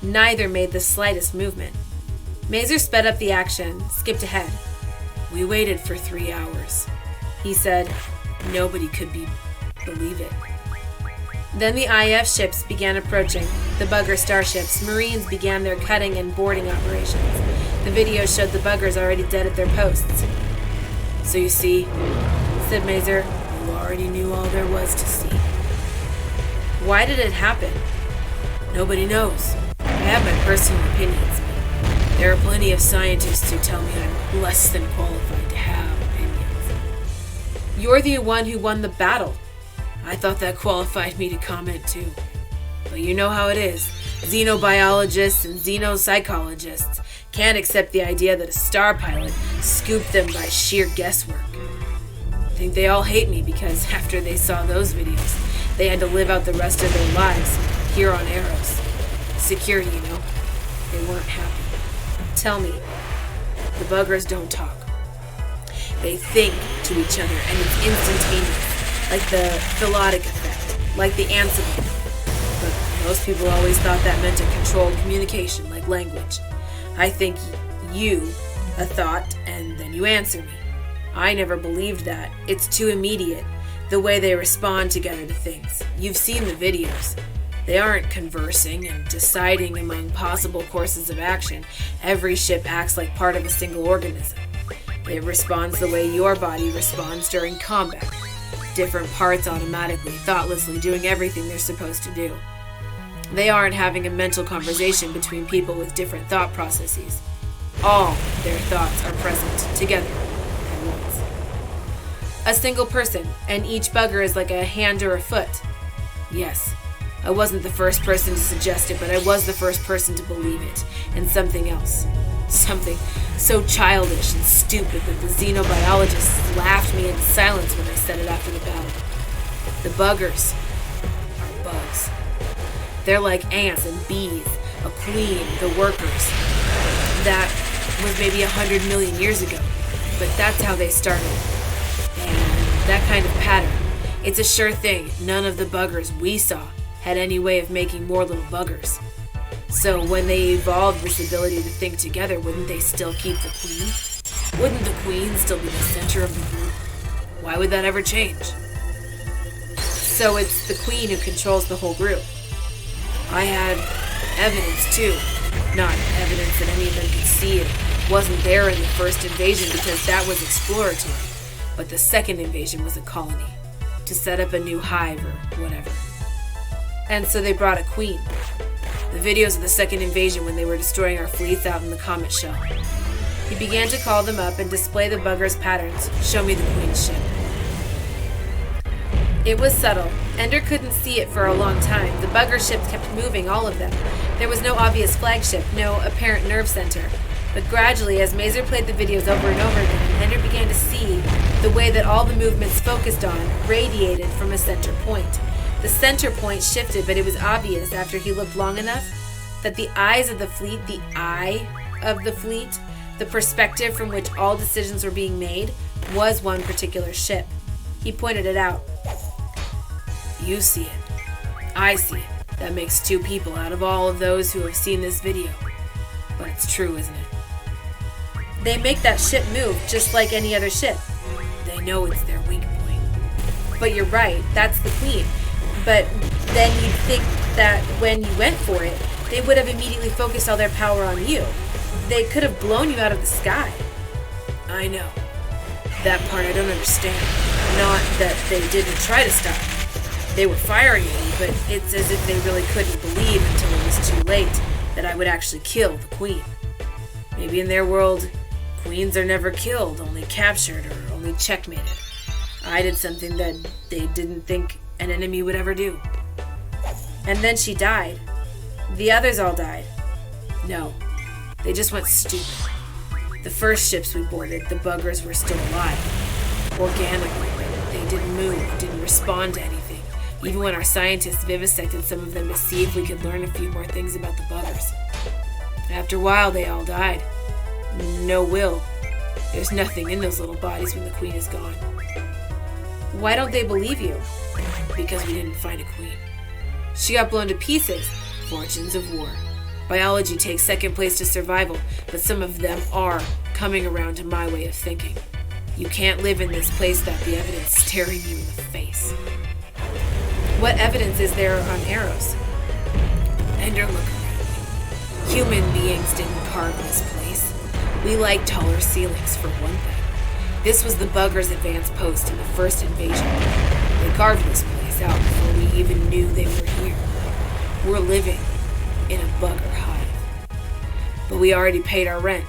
Neither made the slightest movement. Mazer sped up the action, skipped ahead. We waited for 3 hours. He said, nobody could believe it. Then the IF ships began approaching, the bugger starships. Marines began their cutting and boarding operations. The video showed the buggers already dead at their posts. So you see, said Mazer, you already knew all there was to see. Why did it happen? Nobody knows. I have my personal opinions, but there are plenty of scientists who tell me I'm less than qualified to have opinions. You're the one who won the battle. I thought that qualified me to comment too. But you know how it is. Xenobiologists and xenopsychologists Can't accept the idea that a star pilot scooped them by sheer guesswork. I think they all hate me because after they saw those videos, they had to live out the rest of their lives here on Eros. Security, you know. They weren't happy. Tell me, the buggers don't talk. They think to each other, and it's instantaneous, like the Philotic effect, like the Ansible. But most people always thought that meant a controlled communication, like language. I think you, a thought, and then you answer me. I never believed that. It's too immediate, the way they respond together to things. You've seen the videos. They aren't conversing and deciding among possible courses of action. Every ship acts like part of a single organism. It responds the way your body responds during combat. Different parts automatically, thoughtlessly doing everything they're supposed to do. They aren't having a mental conversation between people with different thought processes. All their thoughts are present together at once. A single person, and each bugger is like a hand or a foot. Yes, I wasn't the first person to suggest it, but I was the first person to believe it. And something else. Something so childish and stupid that the xenobiologists laughed me into silence when I said it after the battle. The buggers are bugs. They're like ants and bees, a queen, the workers. That was maybe 100 million years ago, but that's how they started. And that kind of pattern, it's a sure thing none of the buggers we saw had any way of making more little buggers. So when they evolved this ability to think together, wouldn't they still keep the queen? Wouldn't the queen still be the center of the group? Why would that ever change? So it's the queen who controls the whole group. I had evidence too. Not evidence that any of them could see it. Wasn't there in the first invasion because that was exploratory. But the second invasion was a colony. To set up a new hive or whatever. And so they brought a queen. The videos of the second invasion when they were destroying our fleets out in the comet shell. He began to call them up and display the buggers' patterns. Show me the queen's ship. It was subtle. Ender couldn't see it for a long time. The bugger ships kept moving, all of them. There was no obvious flagship, no apparent nerve center. But gradually, as Mazer played the videos over and over again, Ender began to see the way that all the movements focused on radiated from a center point. The center point shifted, but it was obvious after he looked long enough that the eyes of the fleet, the eye of the fleet, the perspective from which all decisions were being made, was one particular ship. He pointed it out. You see it. I see it. That makes two people out of all of those who have seen this video. But it's true, isn't it? They make that ship move just like any other ship. They know it's their weak point. But you're right, that's the queen. But then you'd think that when you went for it, they would have immediately focused all their power on you. They could have blown you out of the sky. I know. That part I don't understand. Not that they didn't try to stop me. They were firing at me, but it's as if they really couldn't believe until it was too late that I would actually kill the queen. Maybe in their world, queens are never killed, only captured or only checkmated. I did something that they didn't think an enemy would ever do. And then she died. The others all died. No, they just went stupid. The first ships we boarded, the buggers were still alive. Organically, they didn't move, didn't respond to anything. Even when our scientists vivisected some of them to see if we could learn a few more things about the buggers. After a while, they all died. No will. There's nothing in those little bodies when the queen is gone. Why don't they believe you? Because we didn't find a queen. She got blown to pieces. Fortunes of war. Biology takes second place to survival, but some of them are coming around to my way of thinking. You can't live in this place without the evidence staring you in the face. What evidence is there on Eros? Ender, look around you. Human beings didn't carve this place. We like taller ceilings, for one thing. This was the buggers' advanced post in the first invasion. They carved this place out before we even knew they were here. We're living in a bugger hive. But we already paid our rent.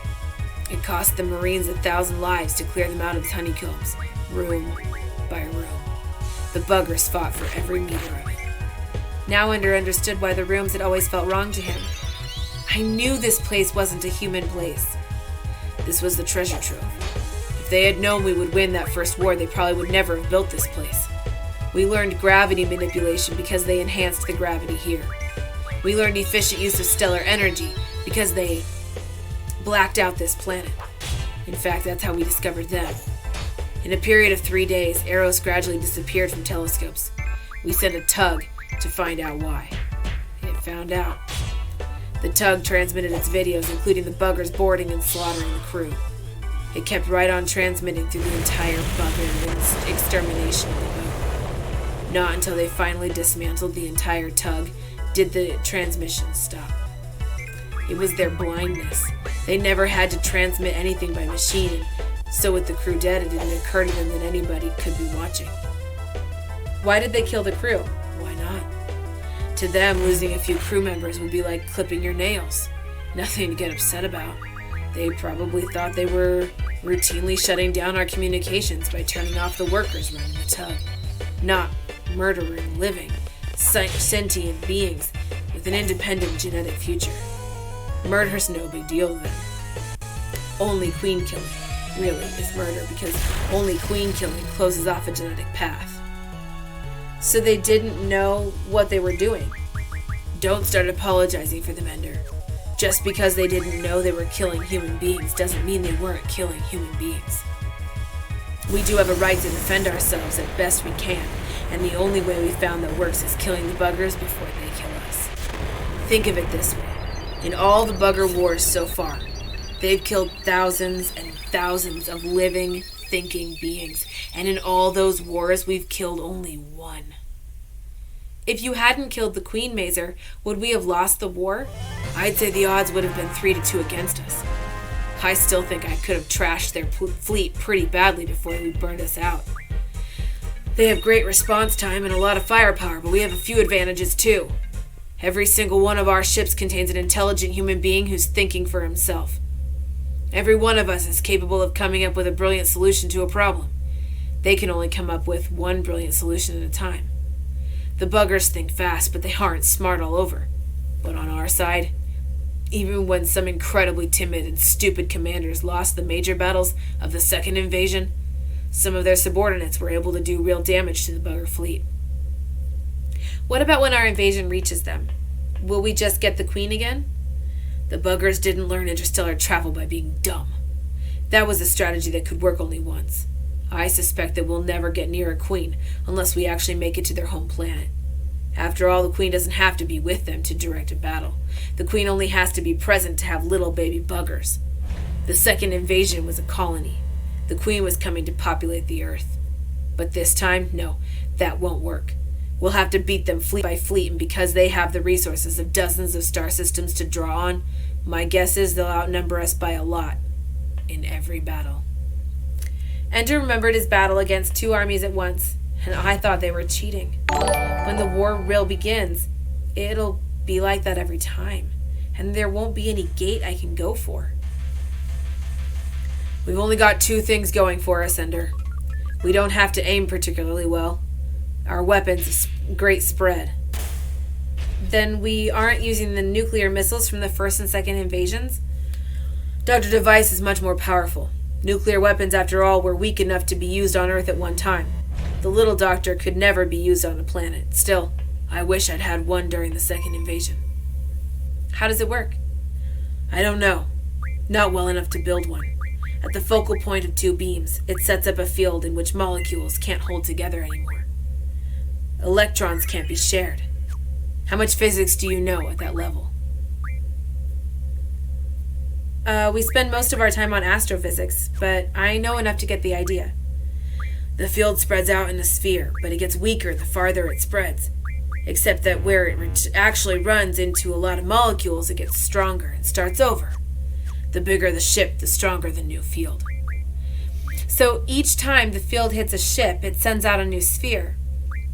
It cost the Marines 1,000 lives to clear them out of its honeycombs, room by room. The buggers fought for every meter of it. Now Ender understood why the rooms had always felt wrong to him. I knew this place wasn't a human place. This was the treasure trove. If they had known we would win that first war, they probably would never have built this place. We learned gravity manipulation because they enhanced the gravity here. We learned efficient use of stellar energy because they blacked out this planet. In fact, that's how we discovered them. In a period of 3 days, arrows gradually disappeared from telescopes. We sent a tug to find out why. It found out. The tug transmitted its videos, including the buggers boarding and slaughtering the crew. It kept right on transmitting through the entire bugger extermination of the boat. Not until they finally dismantled the entire tug did the transmission stop. It was their blindness. They never had to transmit anything by machine, and so with the crew dead, it didn't occur to them that anybody could be watching. Why did they kill the crew? Why not? To them, losing a few crew members would be like clipping your nails. Nothing to get upset about. They probably thought they were routinely shutting down our communications by turning off the workers running the tug. Not murdering living, sentient beings with an independent genetic future. Murder's no big deal to them. Only queen killing, really, is murder because only queen killing closes off a genetic path. So they didn't know what they were doing. Don't start apologizing for them, Ender. Just because they didn't know they were killing human beings doesn't mean they weren't killing human beings. We do have a right to defend ourselves as best we can, and the only way we found that works is killing the buggers before they kill us. Think of it this way. In all the bugger wars so far, they've killed thousands and thousands of living, thinking beings, and in all those wars we've killed only one. If you hadn't killed the Queen Mazer, would we have lost the war? I'd say the odds would have been 3-2 against us. I still think I could have trashed their fleet pretty badly before they burned us out. They have great response time and a lot of firepower, but we have a few advantages too. Every single one of our ships contains an intelligent human being who's thinking for himself. Every one of us is capable of coming up with a brilliant solution to a problem. They can only come up with one brilliant solution at a time. The buggers think fast, but they aren't smart all over. But on our side, even when some incredibly timid and stupid commanders lost the major battles of the second invasion, some of their subordinates were able to do real damage to the bugger fleet. What about when our invasion reaches them? Will we just get the Queen again? The buggers didn't learn interstellar travel by being dumb. That was a strategy that could work only once. I suspect that we'll never get near a Queen unless we actually make it to their home planet. After all, the Queen doesn't have to be with them to direct a battle. The Queen only has to be present to have little baby buggers. The second invasion was a colony. The Queen was coming to populate the Earth. But this time, no, that won't work. We'll have to beat them fleet by fleet, and because they have the resources of dozens of star systems to draw on, my guess is they'll outnumber us by a lot in every battle. Ender remembered his battle against 2 armies at once, and I thought they were cheating. When the war real begins, it'll be like that every time, and there won't be any gate I can go for. We've only got 2 things going for us, Ender. We don't have to aim particularly well. Our weapons great spread. Then we aren't using the nuclear missiles from the first and second invasions? Dr. Device is much more powerful. Nuclear weapons, after all, were weak enough to be used on Earth at one time. The little doctor could never be used on a planet. Still, I wish I'd had one during the second invasion. How does it work? I don't know. Not well enough to build one. At the focal point of 2 beams, it sets up a field in which molecules can't hold together anymore. Electrons can't be shared. How much physics do you know at that level? We spend most of our time on astrophysics, but I know enough to get the idea. The field spreads out in a sphere, but it gets weaker the farther it spreads. Except that where it actually runs into a lot of molecules, it gets stronger and starts over. The bigger the ship, the stronger the new field. So each time the field hits a ship, it sends out a new sphere.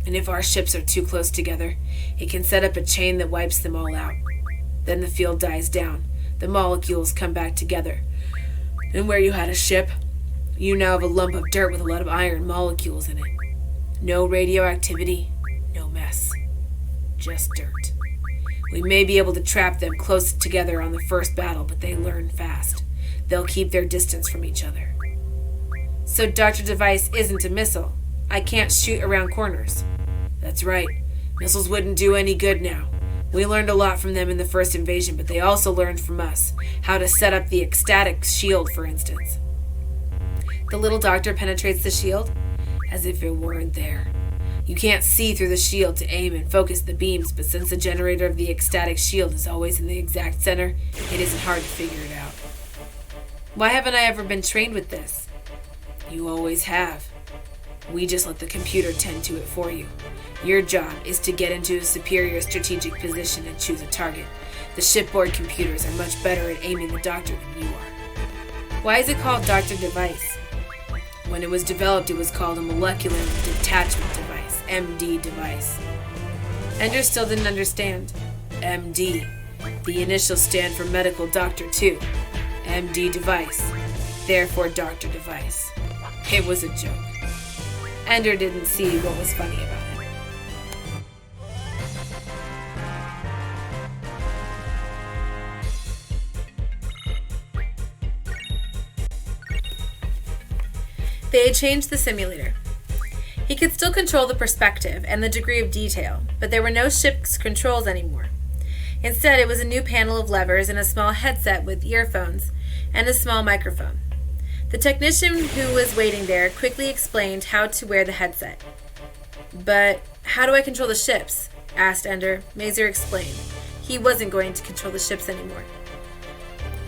And if our ships are too close together, it can set up a chain that wipes them all out. Then the field dies down. The molecules come back together. And where you had a ship, you now have a lump of dirt with a lot of iron molecules in it. No radioactivity, no mess. Just dirt. We may be able to trap them close together on the first battle, but they learn fast. They'll keep their distance from each other. So Dr. Device isn't a missile. I can't shoot around corners. That's right. Missiles wouldn't do any good now. We learned a lot from them in the first invasion, but they also learned from us how to set up the ecstatic shield, for instance. The little doctor penetrates the shield as if it weren't there. You can't see through the shield to aim and focus the beams, but since the generator of the ecstatic shield is always in the exact center, it isn't hard to figure it out. Why haven't I ever been trained with this? You always have. We just let the computer tend to it for you. Your job is to get into a superior strategic position and choose a target. The shipboard computers are much better at aiming the doctor than you are. Why is it called Dr. Device? When it was developed, it was called a molecular detachment device, MD device. Ender still didn't understand. MD. The initials stand for medical doctor too. MD device. Therefore Dr. Device. It was a joke. Ender didn't see what was funny about it. They had changed the simulator. He could still control the perspective and the degree of detail, but there were no ship's controls anymore. Instead, it was a new panel of levers and a small headset with earphones and a small microphone. The technician who was waiting there quickly explained how to wear the headset. But how do I control the ships? Asked Ender. Mazer explained. He wasn't going to control the ships anymore.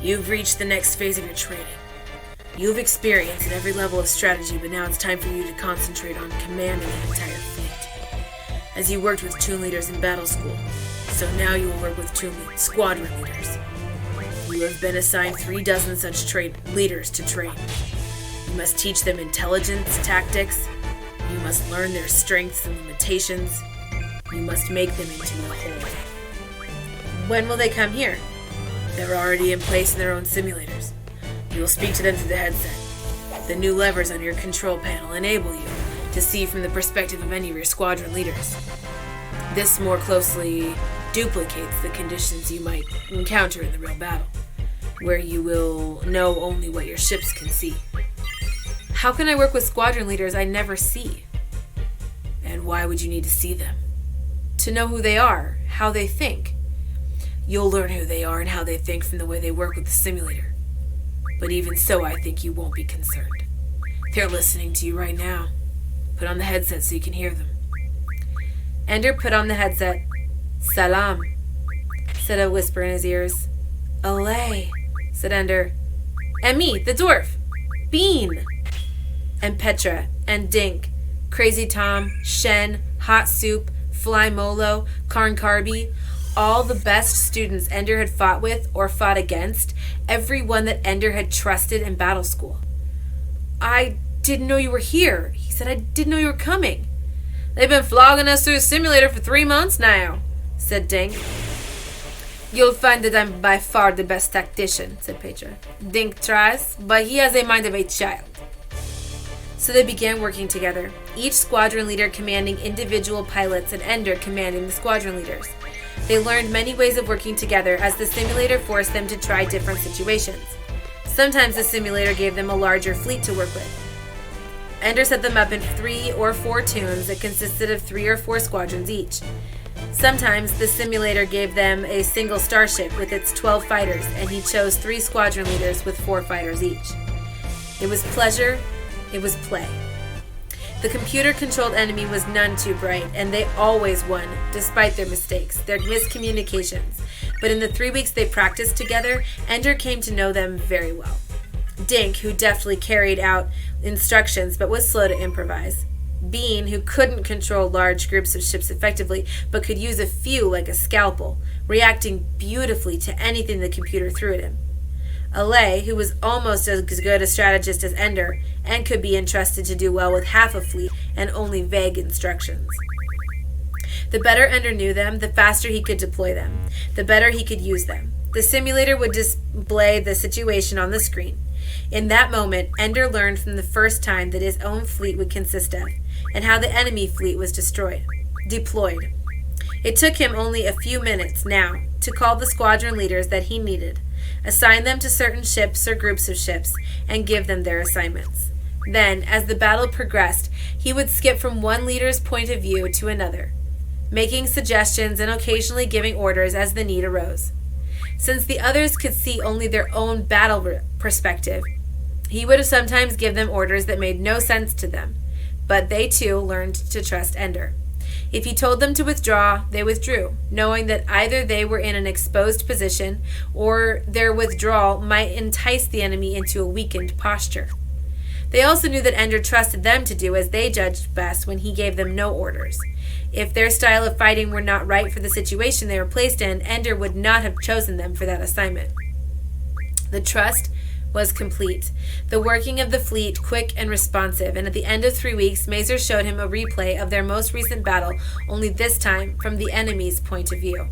You've reached the next phase of your training. You've experienced at every level of strategy, but now it's time for you to concentrate on commanding an entire fleet. As you worked with toon leaders in battle school, so now you will work with squadron leaders. You have been assigned 36 such leaders to train. You must teach them intelligence, tactics. You must learn their strengths and limitations. You must make them into a whole. When will they come here? They're already in place in their own simulators. You will speak to them through the headset. The new levers on your control panel enable you to see from the perspective of any of your squadron leaders. This more closely duplicates the conditions you might encounter in the real battle, where you will know only what your ships can see. How can I work with squadron leaders I never see? And why would you need to see them? To know who they are, how they think. You'll learn who they are and how they think from the way they work with the simulator. But even so, I think you won't be concerned. They're listening to you right now. Put on the headset so you can hear them. Ender put on the headset. Salam, said a whisper in his ears. Alay, said Ender. And me, the dwarf. Bean. And Petra, and Dink, Crazy Tom, Shen, Hot Soup, Fly Molo, Karn Karbi, all the best students Ender had fought with or fought against, everyone that Ender had trusted in battle school. I didn't know you were here, he said. I didn't know you were coming. They've been flogging us through a simulator for 3 months now, said Dink. You'll find that I'm by far the best tactician, said Petra. Dink tries, but he has a mind of a child. So they began working together, each squadron leader commanding individual pilots and Ender commanding the squadron leaders. They learned many ways of working together as the simulator forced them to try different situations. Sometimes the simulator gave them a larger fleet to work with. Ender set them up in 3 or 4 toons that consisted of 3 or 4 squadrons each. Sometimes the simulator gave them a single starship with its 12 fighters, and he chose 3 squadron leaders with 4 fighters each. It was pleasure, it was play. The computer-controlled enemy was none too bright, and they always won, despite their mistakes, their miscommunications. But in the 3 weeks they practiced together, Ender came to know them very well. Dink, who deftly carried out instructions but was slow to improvise. Bean, who couldn't control large groups of ships effectively, but could use a few like a scalpel, reacting beautifully to anything the computer threw at him. Alay, who was almost as good a strategist as Ender, and could be entrusted to do well with half a fleet and only vague instructions. The better Ender knew them, the faster he could deploy them, the better he could use them. The simulator would display the situation on the screen. In that moment, Ender learned from the first time that his own fleet would consist of, and how the enemy fleet was deployed. It took him only a few minutes now to call the squadron leaders that he needed, assign them to certain ships or groups of ships, and give them their assignments. Then, as the battle progressed, he would skip from one leader's point of view to another, making suggestions and occasionally giving orders as the need arose. Since the others could see only their own battle perspective, he would sometimes give them orders that made no sense to them, but they too learned to trust Ender. If he told them to withdraw, they withdrew, knowing that either they were in an exposed position or their withdrawal might entice the enemy into a weakened posture. They also knew that Ender trusted them to do as they judged best when he gave them no orders. If their style of fighting were not right for the situation they were placed in, Ender would not have chosen them for that assignment. The trust was complete. The working of the fleet quick and responsive, and at the end of 3 weeks, Mazer showed him a replay of their most recent battle, only this time from the enemy's point of view.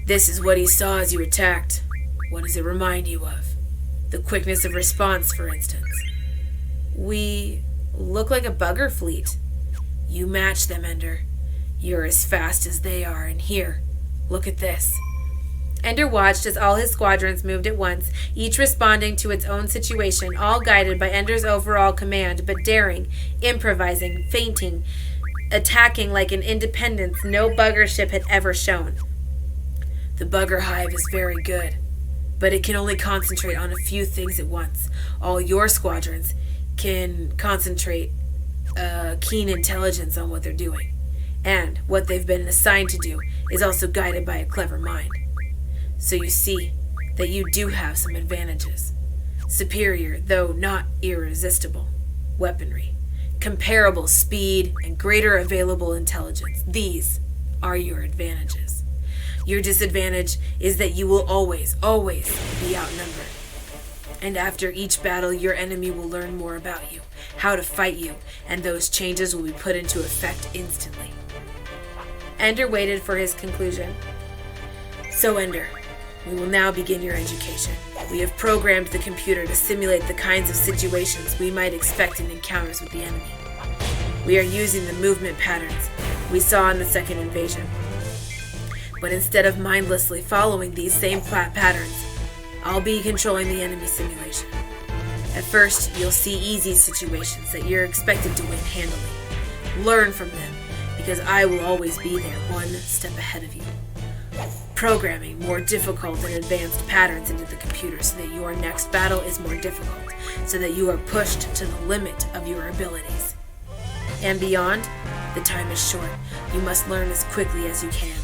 This is what he saw as you attacked. What does it remind you of? The quickness of response, for instance. We look like a bugger fleet. You match them, Ender. You're as fast as they are, and here, look at this. Ender watched as all his squadrons moved at once, each responding to its own situation, all guided by Ender's overall command, but daring, improvising, feinting, attacking like an independence no bugger ship had ever shown. The bugger hive is very good, but it can only concentrate on a few things at once. All your squadrons can concentrate keen intelligence on what they're doing, and what they've been assigned to do is also guided by a clever mind. So you see that you do have some advantages. Superior, though not irresistible, weaponry, comparable speed, and greater available intelligence. These are your advantages. Your disadvantage is that you will always be outnumbered. And after each battle, your enemy will learn more about you, how to fight you, and those changes will be put into effect instantly. Ender waited for his conclusion. So, Ender, we will now begin your education. We have programmed the computer to simulate the kinds of situations we might expect in encounters with the enemy. We are using the movement patterns we saw in the second invasion. But instead of mindlessly following these same patterns, I'll be controlling the enemy simulation. At first, you'll see easy situations that you're expected to win handily. Learn from them, because I will always be there, one step ahead of you. Programming more difficult and advanced patterns into the computer so that your next battle is more difficult, so that you are pushed to the limit of your abilities. And beyond, the time is short. You must learn as quickly as you can.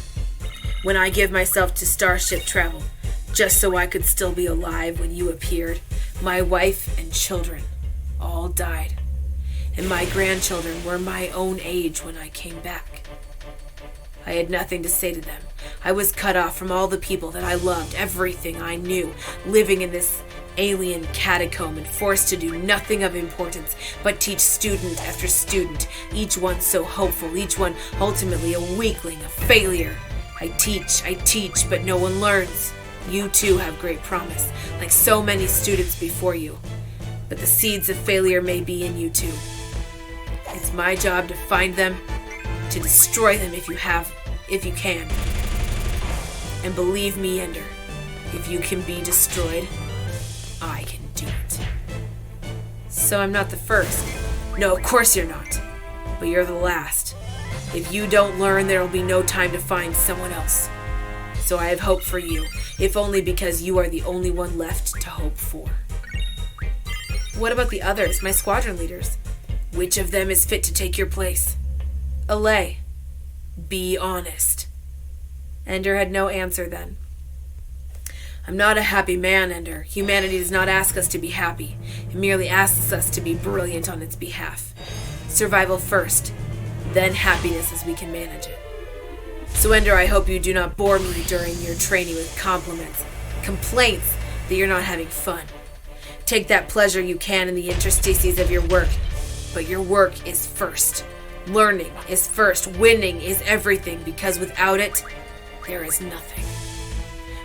When I give myself to starship travel, just so I could still be alive when you appeared, my wife and children all died. And my grandchildren were my own age when I came back. I had nothing to say to them. I was cut off from all the people that I loved, everything I knew, living in this alien catacomb and forced to do nothing of importance but teach student after student, each one so hopeful, each one ultimately a weakling, a failure. I teach, but no one learns. You too have great promise, like so many students before you. But the seeds of failure may be in you too. It's my job to find them, to destroy them if you can. And believe me, Ender, if you can be destroyed, I can do it. So I'm not the first. No, of course you're not. But you're the last. If you don't learn, there will be no time to find someone else. So I have hope for you, if only because you are the only one left to hope for. What about the others, my squadron leaders? Which of them is fit to take your place? Allay. Be honest. Ender had no answer then. I'm not a happy man, Ender. Humanity does not ask us to be happy. It merely asks us to be brilliant on its behalf. Survival first, then happiness as we can manage it. So, Ender, I hope you do not bore me during your training with complaints that you're not having fun. Take that pleasure you can in the interstices of your work, but your work is first. Learning is first. Winning is everything, because without it, there is nothing.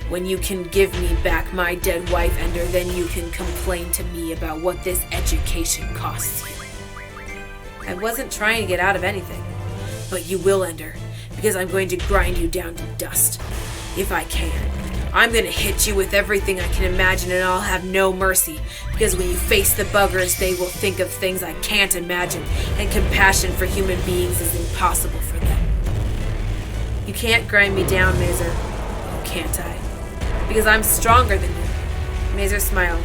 When you can give me back my dead wife, Ender, then you can complain to me about what this education costs you. I wasn't trying to get out of anything. But you will, Ender, because I'm going to grind you down to dust. If I can. I'm going to hit you with everything I can imagine, and I'll have no mercy, because when you face the buggers, they will think of things I can't imagine, and compassion for human beings is impossible for them. You can't grind me down, Mazer. Oh, can't I? Because I'm stronger than you. Mazer smiled.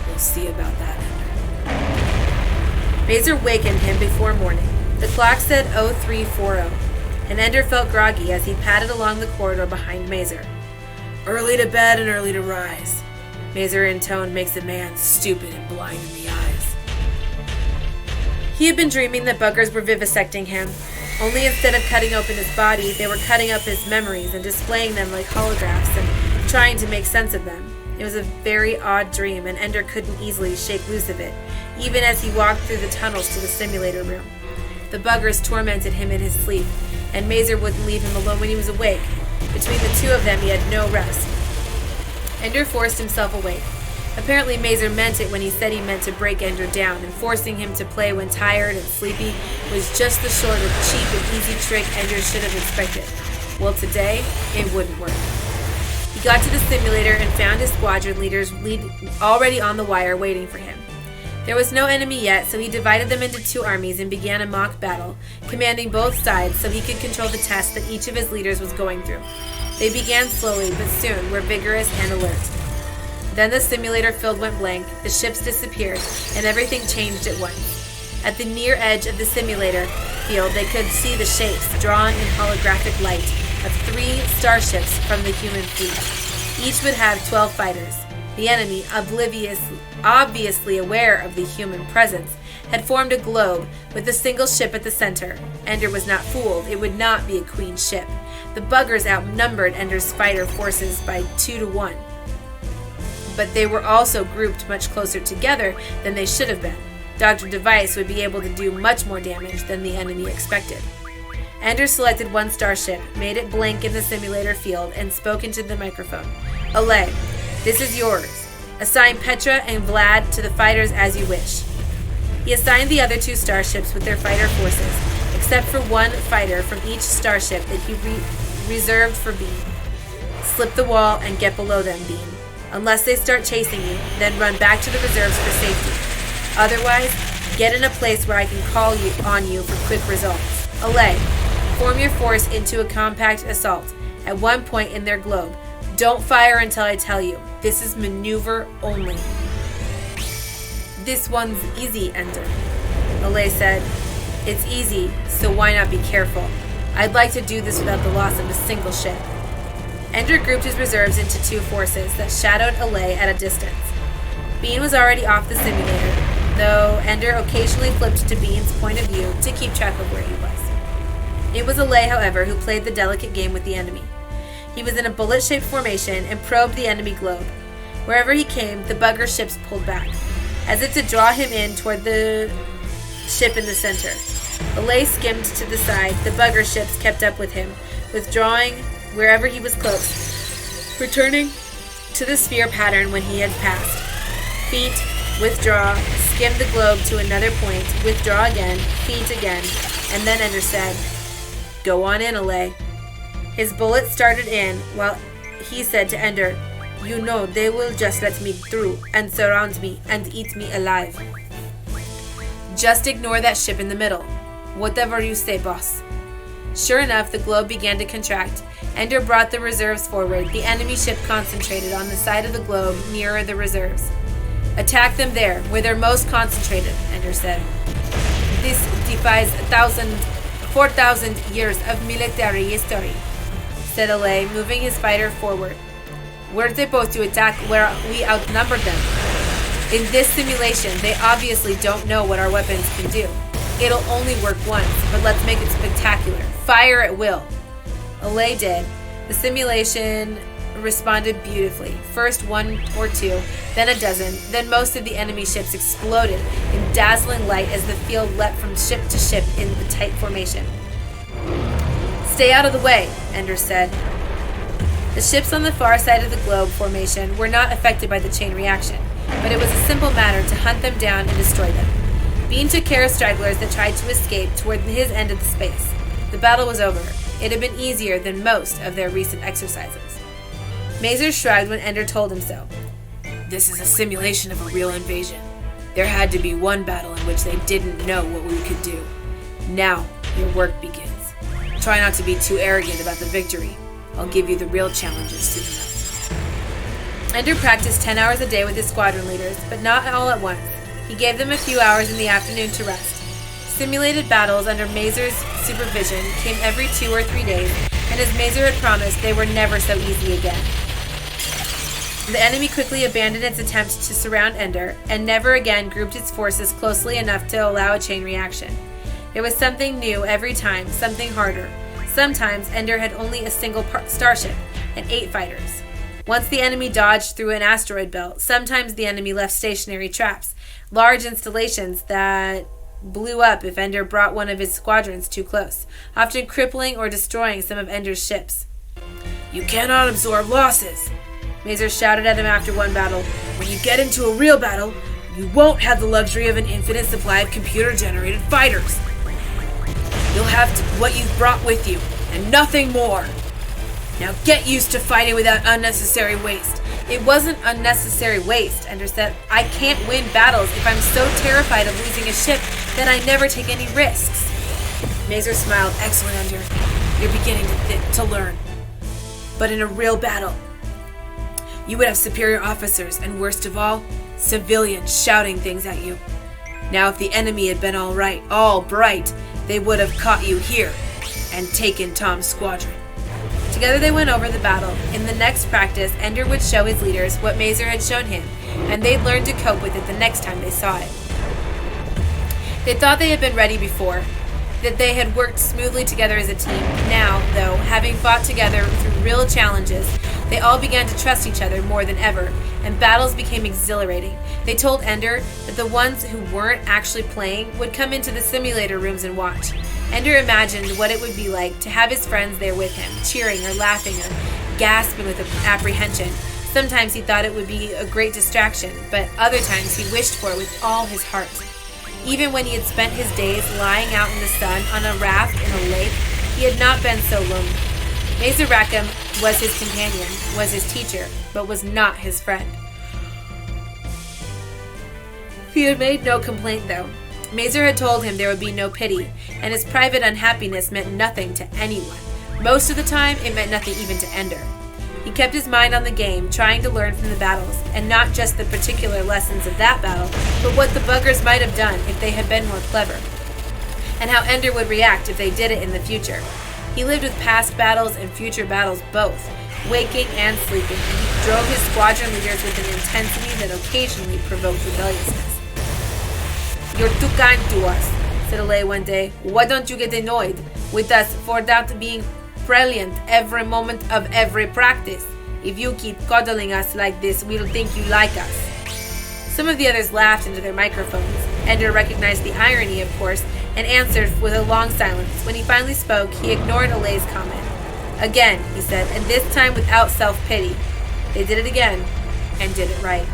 We'll see about that, Ender. Mazer wakened him before morning. The clock said 0340, and Ender felt groggy as he padded along the corridor behind Mazer. Early to bed and early to rise. Mazer in tone makes a man stupid and blind in the eyes. He had been dreaming that buggers were vivisecting him, only instead of cutting open his body, they were cutting up his memories and displaying them like holographs and trying to make sense of them. It was a very odd dream, and Ender couldn't easily shake loose of it, even as he walked through the tunnels to the simulator room. The buggers tormented him in his sleep, and Mazer wouldn't leave him alone when he was awake. Between the two of them, he had no rest. Ender forced himself awake. Apparently, Mazer meant it when he said he meant to break Ender down, and forcing him to play when tired and sleepy was just the sort of cheap and easy trick Ender should have expected. Well, today, it wouldn't work. He got to the simulator and found his squadron leaders already on the wire waiting for him. There was no enemy yet, so he divided them into two armies and began a mock battle, commanding both sides so he could control the test that each of his leaders was going through. They began slowly, but soon were vigorous and alert. Then the simulator field went blank, the ships disappeared, and everything changed at once. At the near edge of the simulator field, they could see the shapes, drawn in holographic light, of 3 starships from the human fleet. Each would have 12 fighters. The enemy, obviously aware of the human presence, had formed a globe with a single ship at the center. Ender was not fooled. It would not be a queen ship. The buggers outnumbered Ender's fighter forces by 2 to 1. But they were also grouped much closer together than they should have been. Dr. Device would be able to do much more damage than the enemy expected. Ender selected one starship, made it blink in the simulator field, and spoke into the microphone. Alay, this is yours. Assign Petra and Vlad to the fighters as you wish. He assigned the other 2 starships with their fighter forces, except for 1 fighter from each starship that he reserved for Bean. Slip the wall and get below them, Bean. Unless they start chasing you, then run back to the reserves for safety. Otherwise, get in a place where I can call on you for quick results. Alay, form your force into a compact assault at one point in their globe. Don't fire until I tell you. This is maneuver only. This one's easy, Ender. Alay said, It's easy, so why not be careful? I'd like to do this without the loss of a single ship. Ender grouped his reserves into 2 forces that shadowed Alay at a distance. Bean was already off the simulator, though Ender occasionally flipped to Bean's point of view to keep track of where he was. It was Alay, however, who played the delicate game with the enemy. He was in a bullet-shaped formation and probed the enemy globe. Wherever he came, the bugger ships pulled back, as if to draw him in toward the ship in the center. Alay skimmed to the side. The bugger ships kept up with him, withdrawing wherever he was close, returning to the sphere pattern when he had passed. Feet, withdraw, skim the globe to another point, withdraw again, feet again, and then Ender said, Go on in, Alay. His bullet started in, while he said to Ender, You know they will just let me through and surround me and eat me alive. Just ignore that ship in the middle. Whatever you say, boss. Sure enough, the globe began to contract. Ender brought the reserves forward. The enemy ship concentrated on the side of the globe nearer the reserves. Attack them there, where they're most concentrated, Ender said. This defies 4,000 years of military history, said Alay, moving his fighter forward. We're supposed to attack where we outnumber them. In this simulation, they obviously don't know what our weapons can do. It'll only work once, but let's make it spectacular. Fire at will. Alay did. The simulation responded beautifully. First 1 or 2, then a dozen, then most of the enemy ships exploded in dazzling light as the field leapt from ship to ship in the tight formation. Stay out of the way, Ender said. The ships on the far side of the globe formation were not affected by the chain reaction, but it was a simple matter to hunt them down and destroy them. Bean took care of stragglers that tried to escape toward his end of the space. The battle was over. It had been easier than most of their recent exercises. Mazer shrugged when Ender told him so. This is a simulation of a real invasion. There had to be one battle in which they didn't know what we could do. Now, your work begins. Try not to be too arrogant about the victory. I'll give you the real challenges soon enough. Ender practiced 10 hours a day with his squadron leaders, but not all at once. He gave them a few hours in the afternoon to rest. Simulated battles under Mazer's supervision came every 2 or 3 days, and as Mazer had promised, they were never so easy again. The enemy quickly abandoned its attempt to surround Ender, and never again grouped its forces closely enough to allow a chain reaction. There was something new every time, something harder. Sometimes Ender had only a single starship and 8 fighters. Once the enemy dodged through an asteroid belt, sometimes the enemy left stationary traps, large installations that blew up if Ender brought one of his squadrons too close, often crippling or destroying some of Ender's ships. You cannot absorb losses, Mazer shouted at him after one battle. When you get into a real battle, you won't have the luxury of an infinite supply of computer-generated fighters. You'll have what you've brought with you, and nothing more. Now get used to fighting without unnecessary waste. It wasn't unnecessary waste, Ender said. I can't win battles if I'm so terrified of losing a ship that I never take any risks. Mazer smiled. Excellent, Ender. You're beginning to learn. But in a real battle, you would have superior officers, and worst of all, civilians shouting things at you. Now if the enemy had been all bright, they would have caught you here and taken Tom's squadron. Together they went over the battle. In the next practice, Ender would show his leaders what Mazer had shown him, and they'd learn to cope with it the next time they saw it. They thought they had been ready before, that they had worked smoothly together as a team. Now, though, having fought together through real challenges, they all began to trust each other more than ever, and battles became exhilarating. They told Ender that the ones who weren't actually playing would come into the simulator rooms and watch. Ender imagined what it would be like to have his friends there with him, cheering or laughing or gasping with apprehension. Sometimes he thought it would be a great distraction, but other times he wished for it with all his heart. Even when he had spent his days lying out in the sun on a raft in a lake, he had not been so lonely. Mazer Rackham was his companion, was his teacher, but was not his friend. He had made no complaint, though. Mazer had told him there would be no pity, and his private unhappiness meant nothing to anyone. Most of the time, it meant nothing even to Ender. He kept his mind on the game, trying to learn from the battles, and not just the particular lessons of that battle, but what the buggers might have done if they had been more clever, and how Ender would react if they did it in the future. He lived with past battles and future battles both, waking and sleeping, and he drove his squadron leaders with an intensity that occasionally provoked rebelliousness. You're too kind to us, said Alay one day. Why don't you get annoyed with us for that being brilliant every moment of every practice? If you keep coddling us like this, we'll think you like us. Some of the others laughed into their microphones. Ender recognized the irony, of course, and answered with a long silence. When he finally spoke, he ignored Alay's comment. Again, he said, and this time without self-pity. They did it again, and did it right.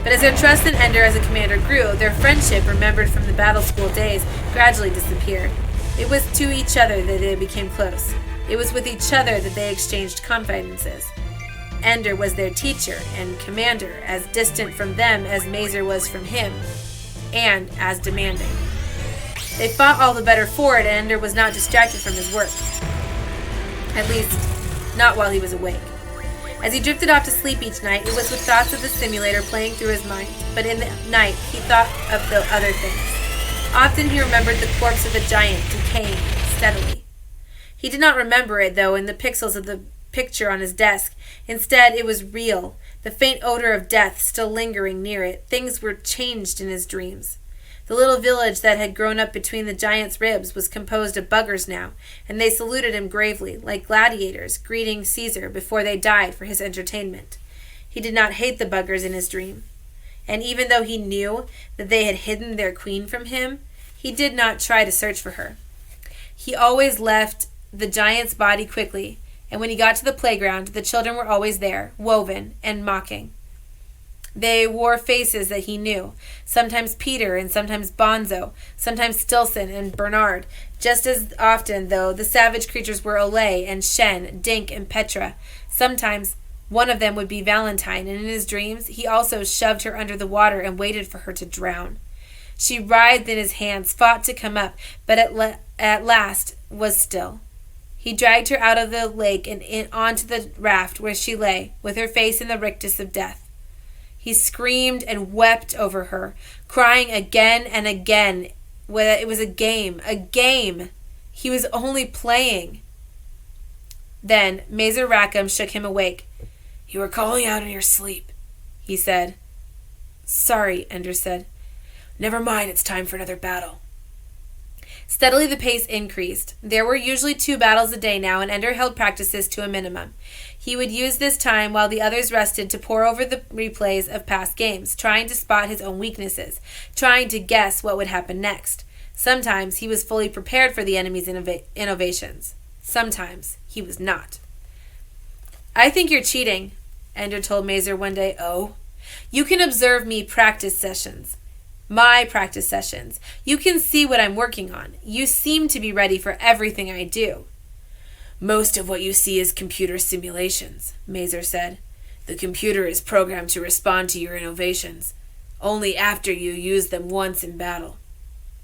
But as their trust in Ender as a commander grew, their friendship, remembered from the battle school days, gradually disappeared. It was to each other that they became close. It was with each other that they exchanged confidences. Ender was their teacher and commander, as distant from them as Mazer was from him, and as demanding. They fought all the better for it, and Ender was not distracted from his work. At least, not while he was awake. As he drifted off to sleep each night, it was with thoughts of the simulator playing through his mind, but in the night he thought of the other things. Often he remembered the corpse of the giant decaying steadily. He did not remember it, though, in the pixels of the picture on his desk. Instead, it was real, the faint odor of death still lingering near it. Things were changed in his dreams. The little village that had grown up between the giant's ribs was composed of buggers now, and they saluted him gravely, like gladiators greeting Caesar before they died for his entertainment. He did not hate the buggers in his dream, and even though he knew that they had hidden their queen from him, he did not try to search for her. He always left the giant's body quickly, and when he got to the playground, the children were always there, woven and mocking. They wore faces that he knew, sometimes Peter and sometimes Bonzo, sometimes Stilson and Bernard. Just as often, though, the savage creatures were Olay and Shen, Dink and Petra. Sometimes one of them would be Valentine, and in his dreams he also shoved her under the water and waited for her to drown. She writhed in his hands, fought to come up, but at last was still. He dragged her out of the lake and onto the raft where she lay, with her face in the rictus of death. He screamed and wept over her, crying again and again. It was a game, a game. He was only playing. Then Mazer Rackham shook him awake. "You were calling out in your sleep," he said. "Sorry," Ender said. "Never mind, it's time for another battle." Steadily the pace increased. There were usually 2 battles a day now, and Ender held practices to a minimum. He would use this time while the others rested to pore over the replays of past games, trying to spot his own weaknesses, trying to guess what would happen next. Sometimes he was fully prepared for the enemy's innovations. Sometimes he was not. "I think you're cheating," Ender told Mazer one day. "Oh? You can observe me practice sessions. My practice sessions. You can see what I'm working on. You seem to be ready for everything I do." "Most of what you see is computer simulations," Mazer said. "The computer is programmed to respond to your innovations, only after you use them once in battle."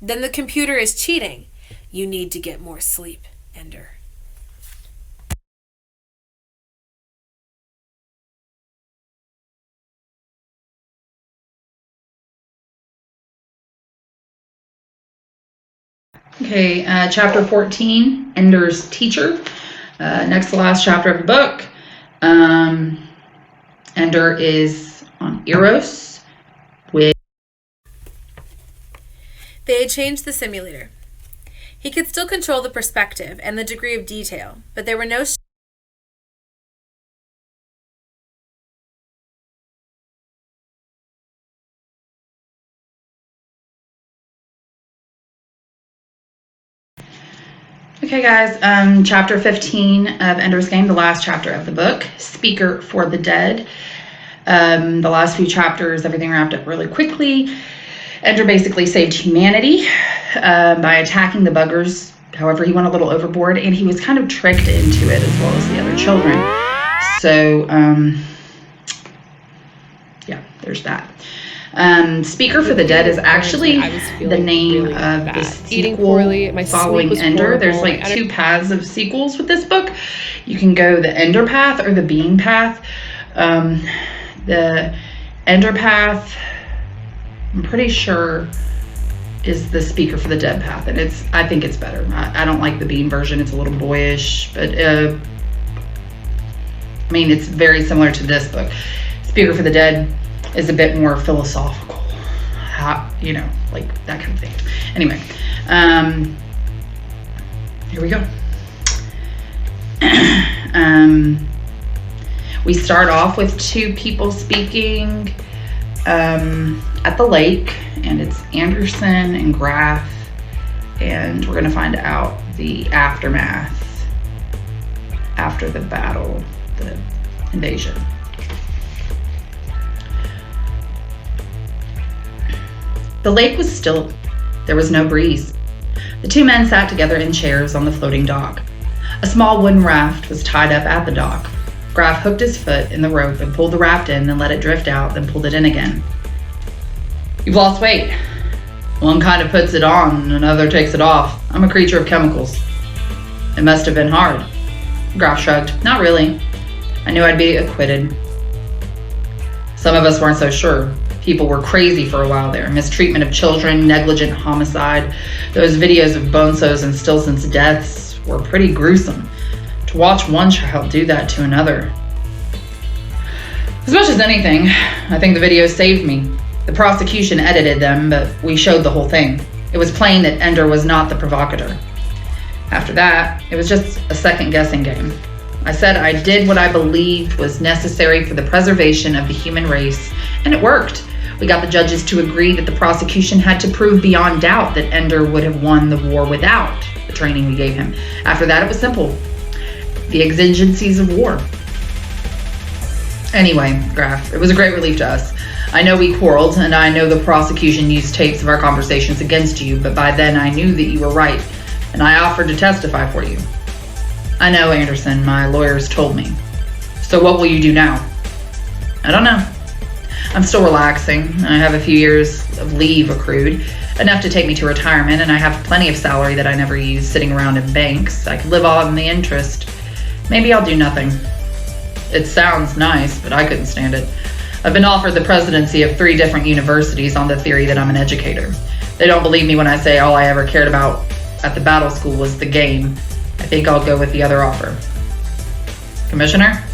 "Then the computer is cheating." "You need to get more sleep, Ender." Okay, chapter 14, Ender's Teacher. Next to last chapter of the book. Ender is on Eros with... They had changed the simulator. He could still control the perspective and the degree of detail, but there were no Okay, guys, chapter 15 of Ender's Game, the last chapter of the book, Speaker for the Dead. The last few chapters, everything wrapped up really quickly. Ender basically saved humanity by attacking the buggers. However, he went a little overboard, and he was kind of tricked into it as well as the other children. So, yeah, there's that. Speaker for the Dead is actually the name of the sequel following Ender. There's like 2 paths of sequels with this book. You can go the Ender path or the Being path. The Ender path, I'm pretty sure, is the Speaker for the Dead path, and I think it's better. I don't like the Being version. It's a little boyish, but I mean, it's very similar to this book. Speaker for the Dead is a bit more philosophical, you know, like that kind of thing. Anyway, here we go. We start off with 2 people speaking at the lake, and it's Anderson and Graf, and we're going to find out the aftermath after the battle, the invasion. The lake was still. There was no breeze. The 2 men sat together in chairs on the floating dock. A small wooden raft was tied up at the dock. Graf hooked his foot in the rope and pulled the raft in, then let it drift out, then pulled it in again. "You've lost weight. One kind of puts it on, and another takes it off. I'm a creature of chemicals." "It must have been hard." Graf shrugged. "Not really. I knew I'd be acquitted. Some of us weren't so sure. People were crazy for a while there. Mistreatment of children, negligent homicide. Those videos of Bonso's and Stilson's deaths were pretty gruesome. To watch one child do that to another. As much as anything, I think the videos saved me. The prosecution edited them, but we showed the whole thing. It was plain that Ender was not the provocateur. After that, it was just a second-guessing game. I said I did what I believed was necessary for the preservation of the human race, and it worked. We got the judges to agree that the prosecution had to prove beyond doubt that Ender would have won the war without the training we gave him. After that, it was simple. The exigencies of war. Anyway, Graf, it was a great relief to us. I know we quarreled, and I know the prosecution used tapes of our conversations against you, but by then I knew that you were right, and I offered to testify for you. I know, Anderson, my lawyers told me. So what will you do now? I don't know. I'm still relaxing. I have a few years of leave accrued, enough to take me to retirement, and I have plenty of salary that I never use sitting around in banks. I could live on the interest. Maybe I'll do nothing. It sounds nice, but I couldn't stand it. I've been offered the presidency of 3 different universities on the theory that I'm an educator. They don't believe me when I say all I ever cared about at the battle school was the game. I think I'll go with the other offer. Commissioner?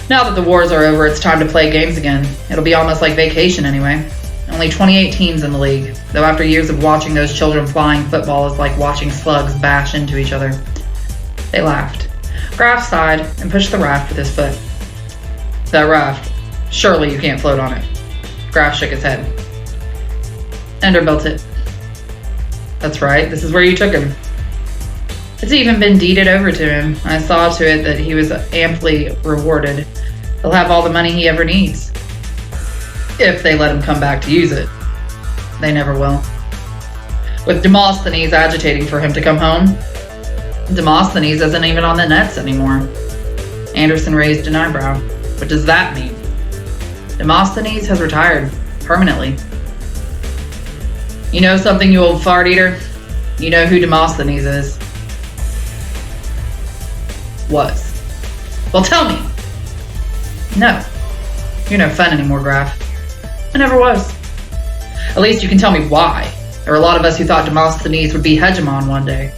Now that the wars are over, it's time to play games again. It'll be almost like vacation anyway. Only 28 teams in the league, though after years of watching those children flying, football is like watching slugs bash into each other. They laughed. Graf sighed and pushed the raft with his foot. That raft, surely you can't float on it. Graf shook his head. Ender built it. That's right, this is where you took him. It's even been deeded over to him. I saw to it that he was amply rewarded. He'll have all the money he ever needs. If they let him come back to use it. They never will. With Demosthenes agitating for him to come home, Demosthenes isn't even on the nets anymore. Anderson raised an eyebrow. What does that mean? Demosthenes has retired. Permanently. You know something, you old fart eater? You know who Demosthenes is. Was. Well, tell me. No. You're no fun anymore, Graf. I never was. At least you can tell me why. There were a lot of us who thought Demosthenes would be hegemon one day.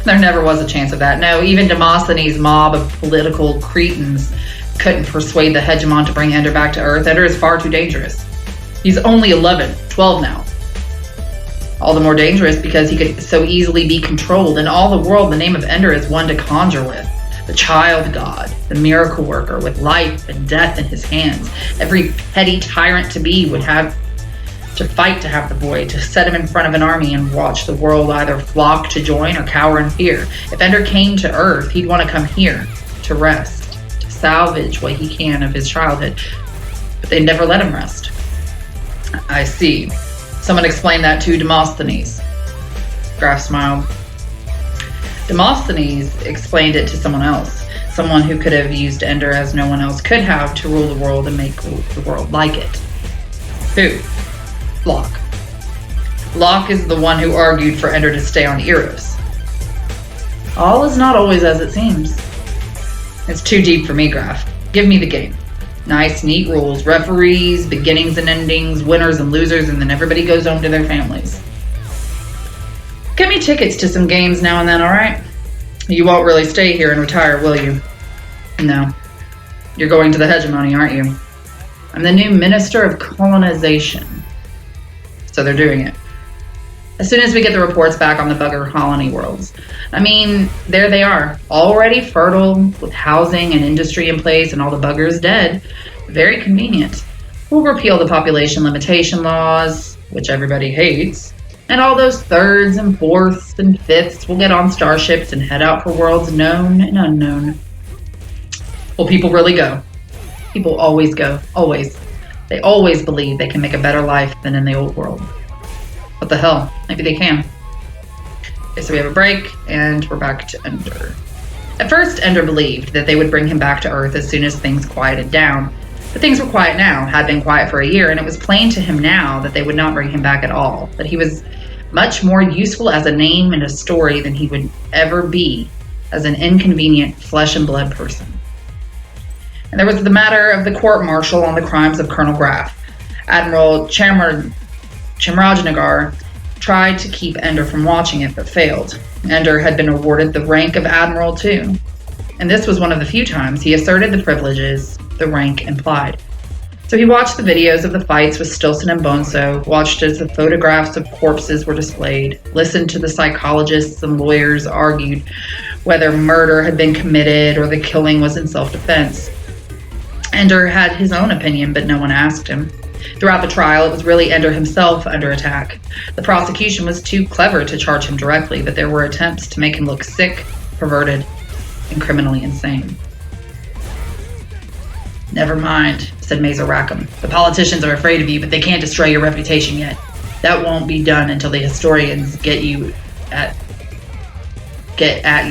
There never was a chance of that. No, even Demosthenes' mob of political cretins couldn't persuade the hegemon to bring Ender back to Earth. Ender is far too dangerous. He's only 11, 12 now. All the more dangerous because he could so easily be controlled. In all the world, the name of Ender is one to conjure with. The child god, the miracle worker with life and death in his hands. Every petty tyrant to be would have to fight to have the boy, to set him in front of an army and watch the world either flock to join or cower in fear. If Ender came to Earth, he'd want to come here to rest, to salvage what he can of his childhood. But they'd never let him rest. I see. Someone explained that to Demosthenes. Graf smiled. Demosthenes explained it to someone else. Someone who could have used Ender as no one else could have to rule the world and make the world like it. Who? Locke. Locke is the one who argued for Ender to stay on Eros. All is not always as it seems. It's too deep for me, Graf. Give me the game. Nice, neat rules, referees, beginnings and endings, winners and losers, and then everybody goes home to their families. Get me tickets to some games now and then, alright? You won't really stay here and retire, will you? No. You're going to the hegemony, aren't you? I'm the new Minister of Colonization. So they're doing it. As soon as we get the reports back on the bugger colony worlds. I mean, there they are, already fertile, with housing and industry in place and all the buggers dead. Very convenient. We'll repeal the population limitation laws, which everybody hates, and all those thirds and fourths and fifths will get on starships and head out for worlds known and unknown. Will people really go? People always go, always. They always believe they can make a better life than in the old world. What the hell? Maybe they can. Okay, so we have a break, and we're back to Ender. At first, Ender believed that they would bring him back to Earth as soon as things quieted down. But things were quiet now, had been quiet for a year, and it was plain to him now that they would not bring him back at all, that he was much more useful as a name and a story than he would ever be as an inconvenient flesh and blood person. And there was the matter of the court-martial on the crimes of Colonel Graf. Admiral Chamarajanagar tried to keep Ender from watching it, but failed. Ender had been awarded the rank of Admiral too, and this was one of the few times he asserted the privileges the rank implied. So he watched the videos of the fights with Stilson and Bonso, watched as the photographs of corpses were displayed, listened to the psychologists and lawyers argued whether murder had been committed or the killing was in self-defense. Ender had his own opinion, but no one asked him. Throughout the trial, it was really Ender himself under attack. The prosecution was too clever to charge him directly, but there were attempts to make him look sick, perverted, and criminally insane. Never mind, said Mazer Rackham. "The politicians are afraid of you, but they can't destroy your reputation yet. That won't be done until the historians get at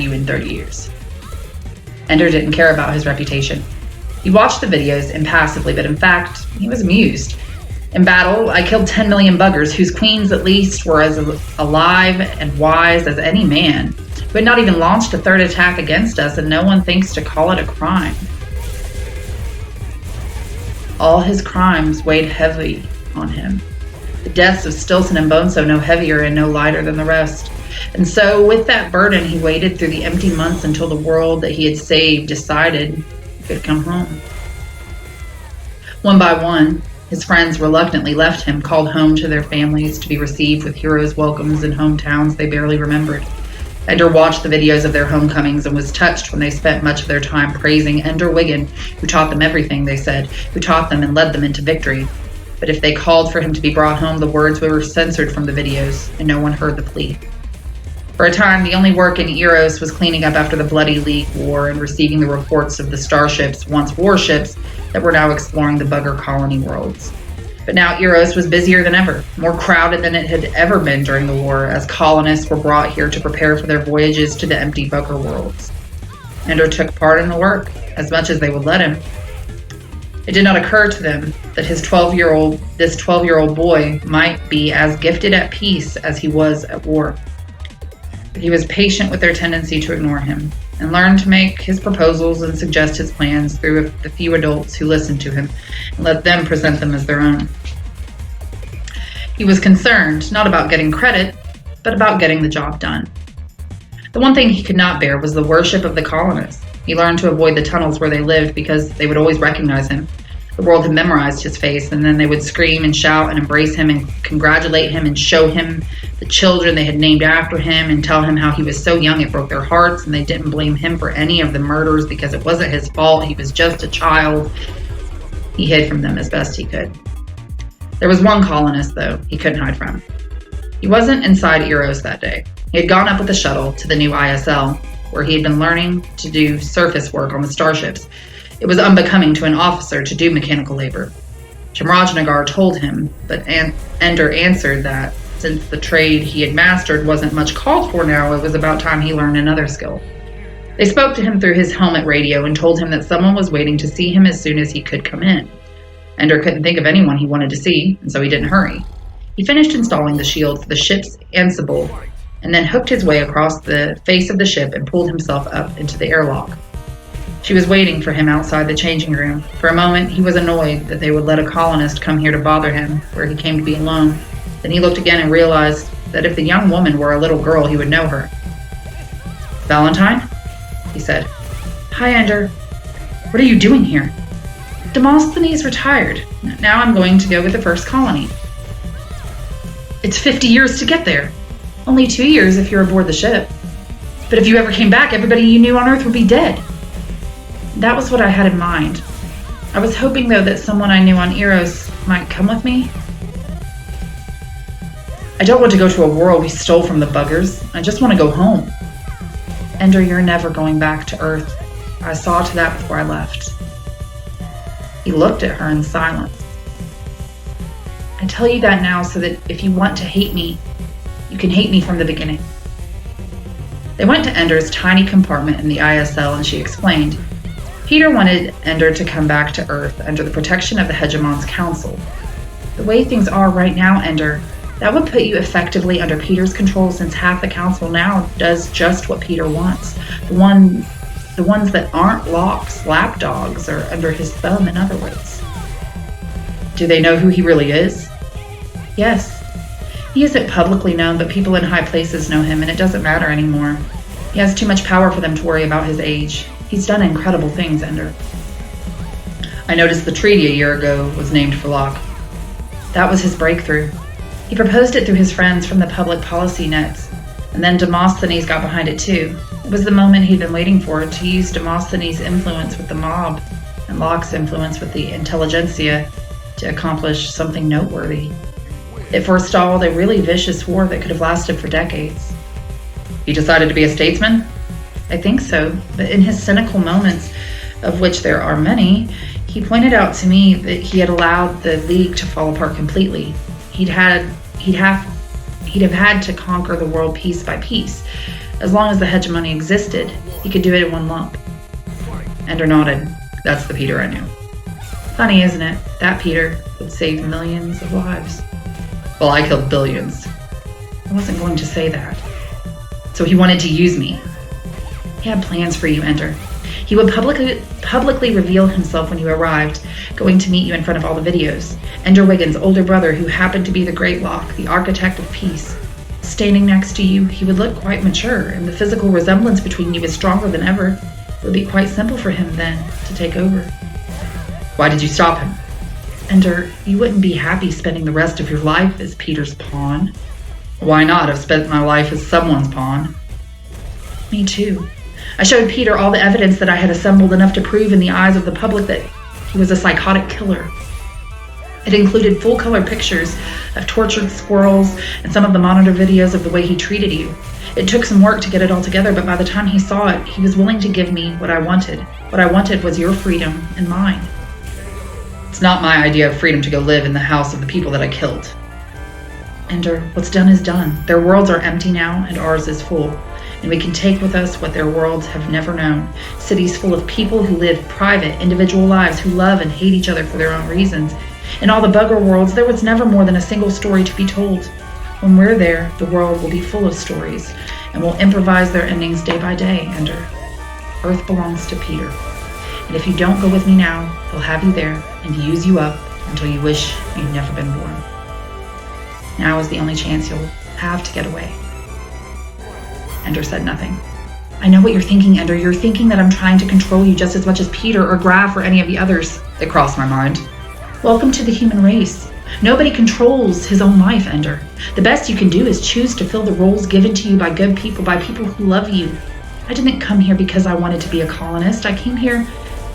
you in 30 years." Ender didn't care about his reputation. He watched the videos impassively, but in fact, he was amused. "In battle, I killed 10 million buggers whose queens at least were as alive and wise as any man, who had not even launched a third attack against us, and no one thinks to call it a crime." All his crimes weighed heavy on him. The deaths of Stilson and Bonso no heavier and no lighter than the rest. And so, with that burden, he waited through the empty months until the world that he had saved decided he could come home. One by one, his friends reluctantly left him, called home to their families to be received with heroes' welcomes in hometowns they barely remembered. Ender watched the videos of their homecomings and was touched when they spent much of their time praising Ender Wiggin, who taught them everything, they said, who taught them and led them into victory. But if they called for him to be brought home, the words were censored from the videos, and no one heard the plea. For a time, the only work in Eros was cleaning up after the Bloody League War and receiving the reports of the starships, once warships, that were now exploring the bugger colony worlds. But now Eros was busier than ever, more crowded than it had ever been during the war, as colonists were brought here to prepare for their voyages to the empty bugger worlds. Ender took part in the work, as much as they would let him. It did not occur to them that this 12-year-old boy might be as gifted at peace as he was at war. But he was patient with their tendency to ignore him, and learned to make his proposals and suggest his plans through the few adults who listened to him and let them present them as their own. He was concerned not about getting credit, but about getting the job done. The one thing he could not bear was the worship of the colonists. He learned to avoid the tunnels where they lived because they would always recognize him. The world had memorized his face, and then they would scream and shout and embrace him and congratulate him and show him the children they had named after him and tell him how he was so young it broke their hearts, and they didn't blame him for any of the murders because it wasn't his fault. He was just a child. He hid from them as best he could. There was one colonist, though, he couldn't hide from. He wasn't inside Eros that day. He had gone up with the shuttle to the new ISL, where he had been learning to do surface work on the starships. It was unbecoming to an officer to do mechanical labor. Shamrajnagar told him, but Ender answered that, since the trade he had mastered wasn't much called for now, it was about time he learned another skill. They spoke to him through his helmet radio and told him that someone was waiting to see him as soon as he could come in. Ender couldn't think of anyone he wanted to see, and so he didn't hurry. He finished installing the shield for the ship's ansible, and then hooked his way across the face of the ship and pulled himself up into the airlock. She was waiting for him outside the changing room. For a moment, he was annoyed that they would let a colonist come here to bother him, where he came to be alone. Then he looked again and realized that if the young woman were a little girl, he would know her. "Valentine?" he said. "Hi, Ender. What are you doing here?" "Demosthenes retired. Now I'm going to go with the first colony." "It's 50 years to get there." "Only 2 years if you're aboard the ship." "But if you ever came back, everybody you knew on Earth would be dead." "That was what I had in mind. I was hoping, though, that someone I knew on Eros might come with me." "I don't want to go to a world we stole from the buggers. I just want to go home." "Ender, you're never going back to Earth. I saw to that before I left." He looked at her in silence. "I tell you that now so that if you want to hate me, you can hate me from the beginning." They went to Ender's tiny compartment in the ISL, and she explained. Peter wanted Ender to come back to Earth under the protection of the Hegemon's Council. "The way things are right now, Ender, that would put you effectively under Peter's control, since half the Council now does just what Peter wants. The ones that aren't Locke's lapdogs are under his thumb, in other words." "Do they know who he really is?" "Yes. He isn't publicly known, but people in high places know him, and it doesn't matter anymore. He has too much power for them to worry about his age. He's done incredible things, Ender." "I noticed the treaty a year ago was named for Locke." "That was his breakthrough. He proposed it through his friends from the public policy nets, and then Demosthenes got behind it too. It was the moment he'd been waiting for, to use Demosthenes' influence with the mob and Locke's influence with the intelligentsia to accomplish something noteworthy. It forestalled a really vicious war that could have lasted for decades." "He decided to be a statesman?" "I think so, but in his cynical moments, of which there are many, He pointed out to me that he had allowed the League to fall apart completely. He'd have had to conquer the world piece by piece. As long as the hegemony existed, he could do it in one lump. Ender nodded. That's the Peter I knew. Funny, isn't it? That Peter would save millions of lives. Well, I killed billions. I wasn't going to say that. So he wanted to use me. He had plans for you, Ender. He would publicly reveal himself when you arrived, going to meet you in front of all the videos. Ender Wiggins' older brother, who happened to be the Great Lock, the architect of peace. Standing next to you, he would look quite mature, and the physical resemblance between you is stronger than ever. It would be quite simple for him, then, to take over. Why did you stop him? Ender, you wouldn't be happy spending the rest of your life as Peter's pawn. Why not? I've spent my life as someone's pawn. Me too. I showed Peter all the evidence that I had assembled enough to prove in the eyes of the public that he was a psychotic killer. It included full-color pictures of tortured squirrels and some of the monitor videos of the way he treated you. It took some work to get it all together, but by the time he saw it, he was willing to give me what I wanted. What I wanted was your freedom and mine. It's not my idea of freedom to go live in the house of the people that I killed. Ender, what's done is done. Their worlds are empty now, and ours is full. And we can take with us what their worlds have never known. Cities full of people who live private, individual lives, who love and hate each other for their own reasons. In all the bugger worlds, there was never more than a single story to be told. When we're there, the world will be full of stories, and we'll improvise their endings day by day, Ender. Earth belongs to Peter. And if you don't go with me now, he'll have you there and use you up until you wish you'd never been born. Now is the only chance you'll have to get away. Ender said nothing. I know what you're thinking, Ender. You're thinking that I'm trying to control you just as much as Peter or Graf or any of the others. It crossed my mind. Welcome to the human race. Nobody controls his own life, Ender. The best you can do is choose to fill the roles given to you by good people, by people who love you. I didn't come here because I wanted to be a colonist. I came here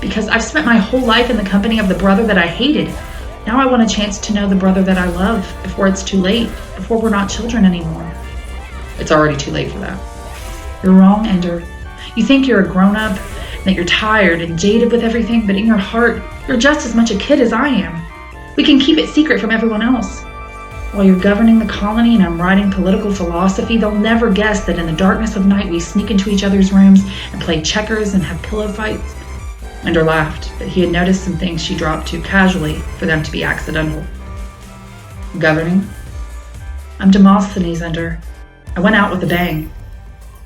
because I've spent my whole life in the company of the brother that I hated. Now I want a chance to know the brother that I love before it's too late, before we're not children anymore. It's already too late for that. You're wrong, Ender. You think you're a grown-up, and that you're tired and jaded with everything, but in your heart, you're just as much a kid as I am. We can keep it secret from everyone else. While you're governing the colony and I'm writing political philosophy, they'll never guess that in the darkness of night we sneak into each other's rooms and play checkers and have pillow fights. Ender laughed, but he had noticed some things she dropped too casually for them to be accidental. Governing? I'm Demosthenes, Ender. I went out with a bang.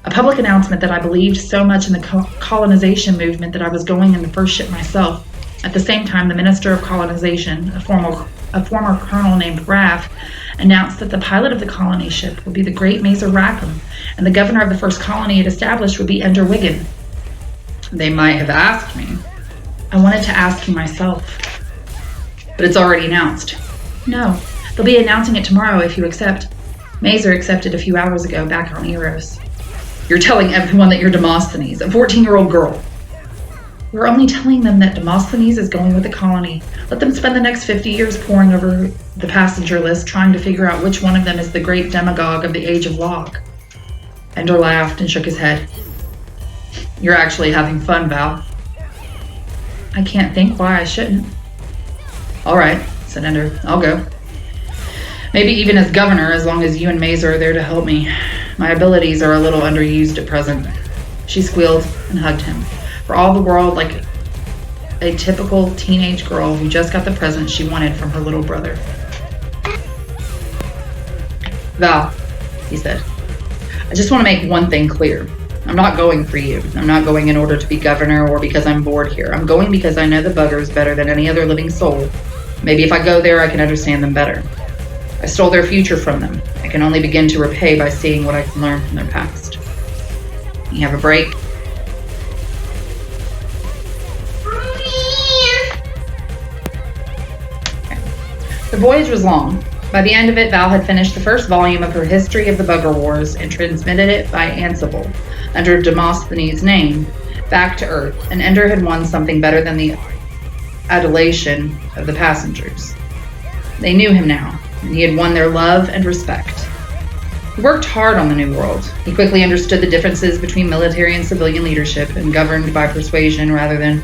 A public announcement that I believed so much in the colonization movement that I was going in the first ship myself. At the same time, the Minister of Colonization, a former colonel named Graf, announced that the pilot of the colony ship would be the great Mazer Rackham, and the governor of the first colony it established would be Ender Wiggin. They might have asked me. I wanted to ask you myself. But it's already announced. No, they'll be announcing it tomorrow if you accept. Mazer accepted a few hours ago back on Eros. You're telling everyone that you're Demosthenes, a 14-year-old girl. We're only telling them that Demosthenes is going with the colony. Let them spend the next 50 years poring over the passenger list, trying to figure out which one of them is the great demagogue of the Age of Locke. Ender laughed and shook his head. You're actually having fun, Val. I can't think why I shouldn't. All right, said Ender. I'll go. Maybe even as governor, as long as you and Mazer are there to help me. My abilities are a little underused at present. She squealed and hugged him, for all the world like a typical teenage girl who just got the present she wanted from her little brother. Val, he said, I just want to make one thing clear. I'm not going for you. I'm not going in order to be governor or because I'm bored here. I'm going because I know the buggers better than any other living soul. Maybe if I go there, I can understand them better. I stole their future from them. I can only begin to repay by seeing what I can learn from their past. You have a break? Okay. The voyage was long. By the end of it, Val had finished the first volume of her History of the Bugger Wars and transmitted it by Ansible, under Demosthenes' name, back to Earth, and Ender had won something better than the adulation of the passengers. They knew him now, and he had won their love and respect. He worked hard on the New World. He quickly understood the differences between military and civilian leadership, and governed by persuasion rather than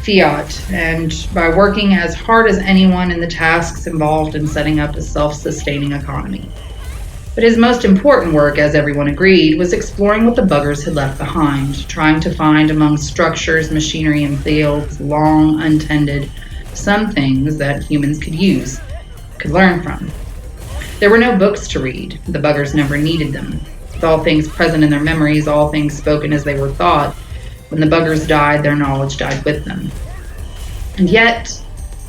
fiat and by working as hard as anyone in the tasks involved in setting up a self-sustaining economy. But his most important work, as everyone agreed, was exploring what the buggers had left behind, trying to find among structures, machinery, and fields, long untended, some things that humans could use, could learn from. There were no books to read. The buggers never needed them. With all things present in their memories, all things spoken as they were thought, when the buggers died, their knowledge died with them. And yet,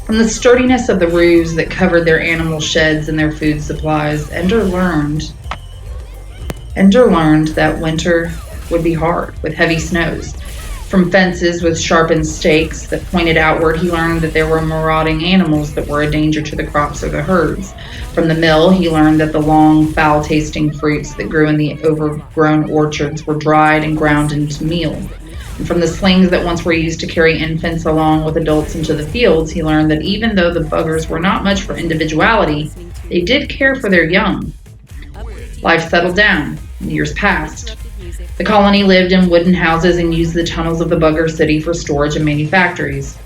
from the sturdiness of the roofs that covered their animal sheds and their food supplies, Ender learned that winter would be hard, with heavy snows. From fences with sharpened stakes that pointed outward, he learned that there were marauding animals that were a danger to the crops or the herds. From the mill, he learned that the long, foul-tasting fruits that grew in the overgrown orchards were dried and ground into meal. And from the slings that once were used to carry infants along with adults into the fields, he learned that even though the buggers were not much for individuality, they did care for their young. Life settled down. Years passed. The colony lived in wooden houses and used the tunnels of the bugger city for storage and manufactories.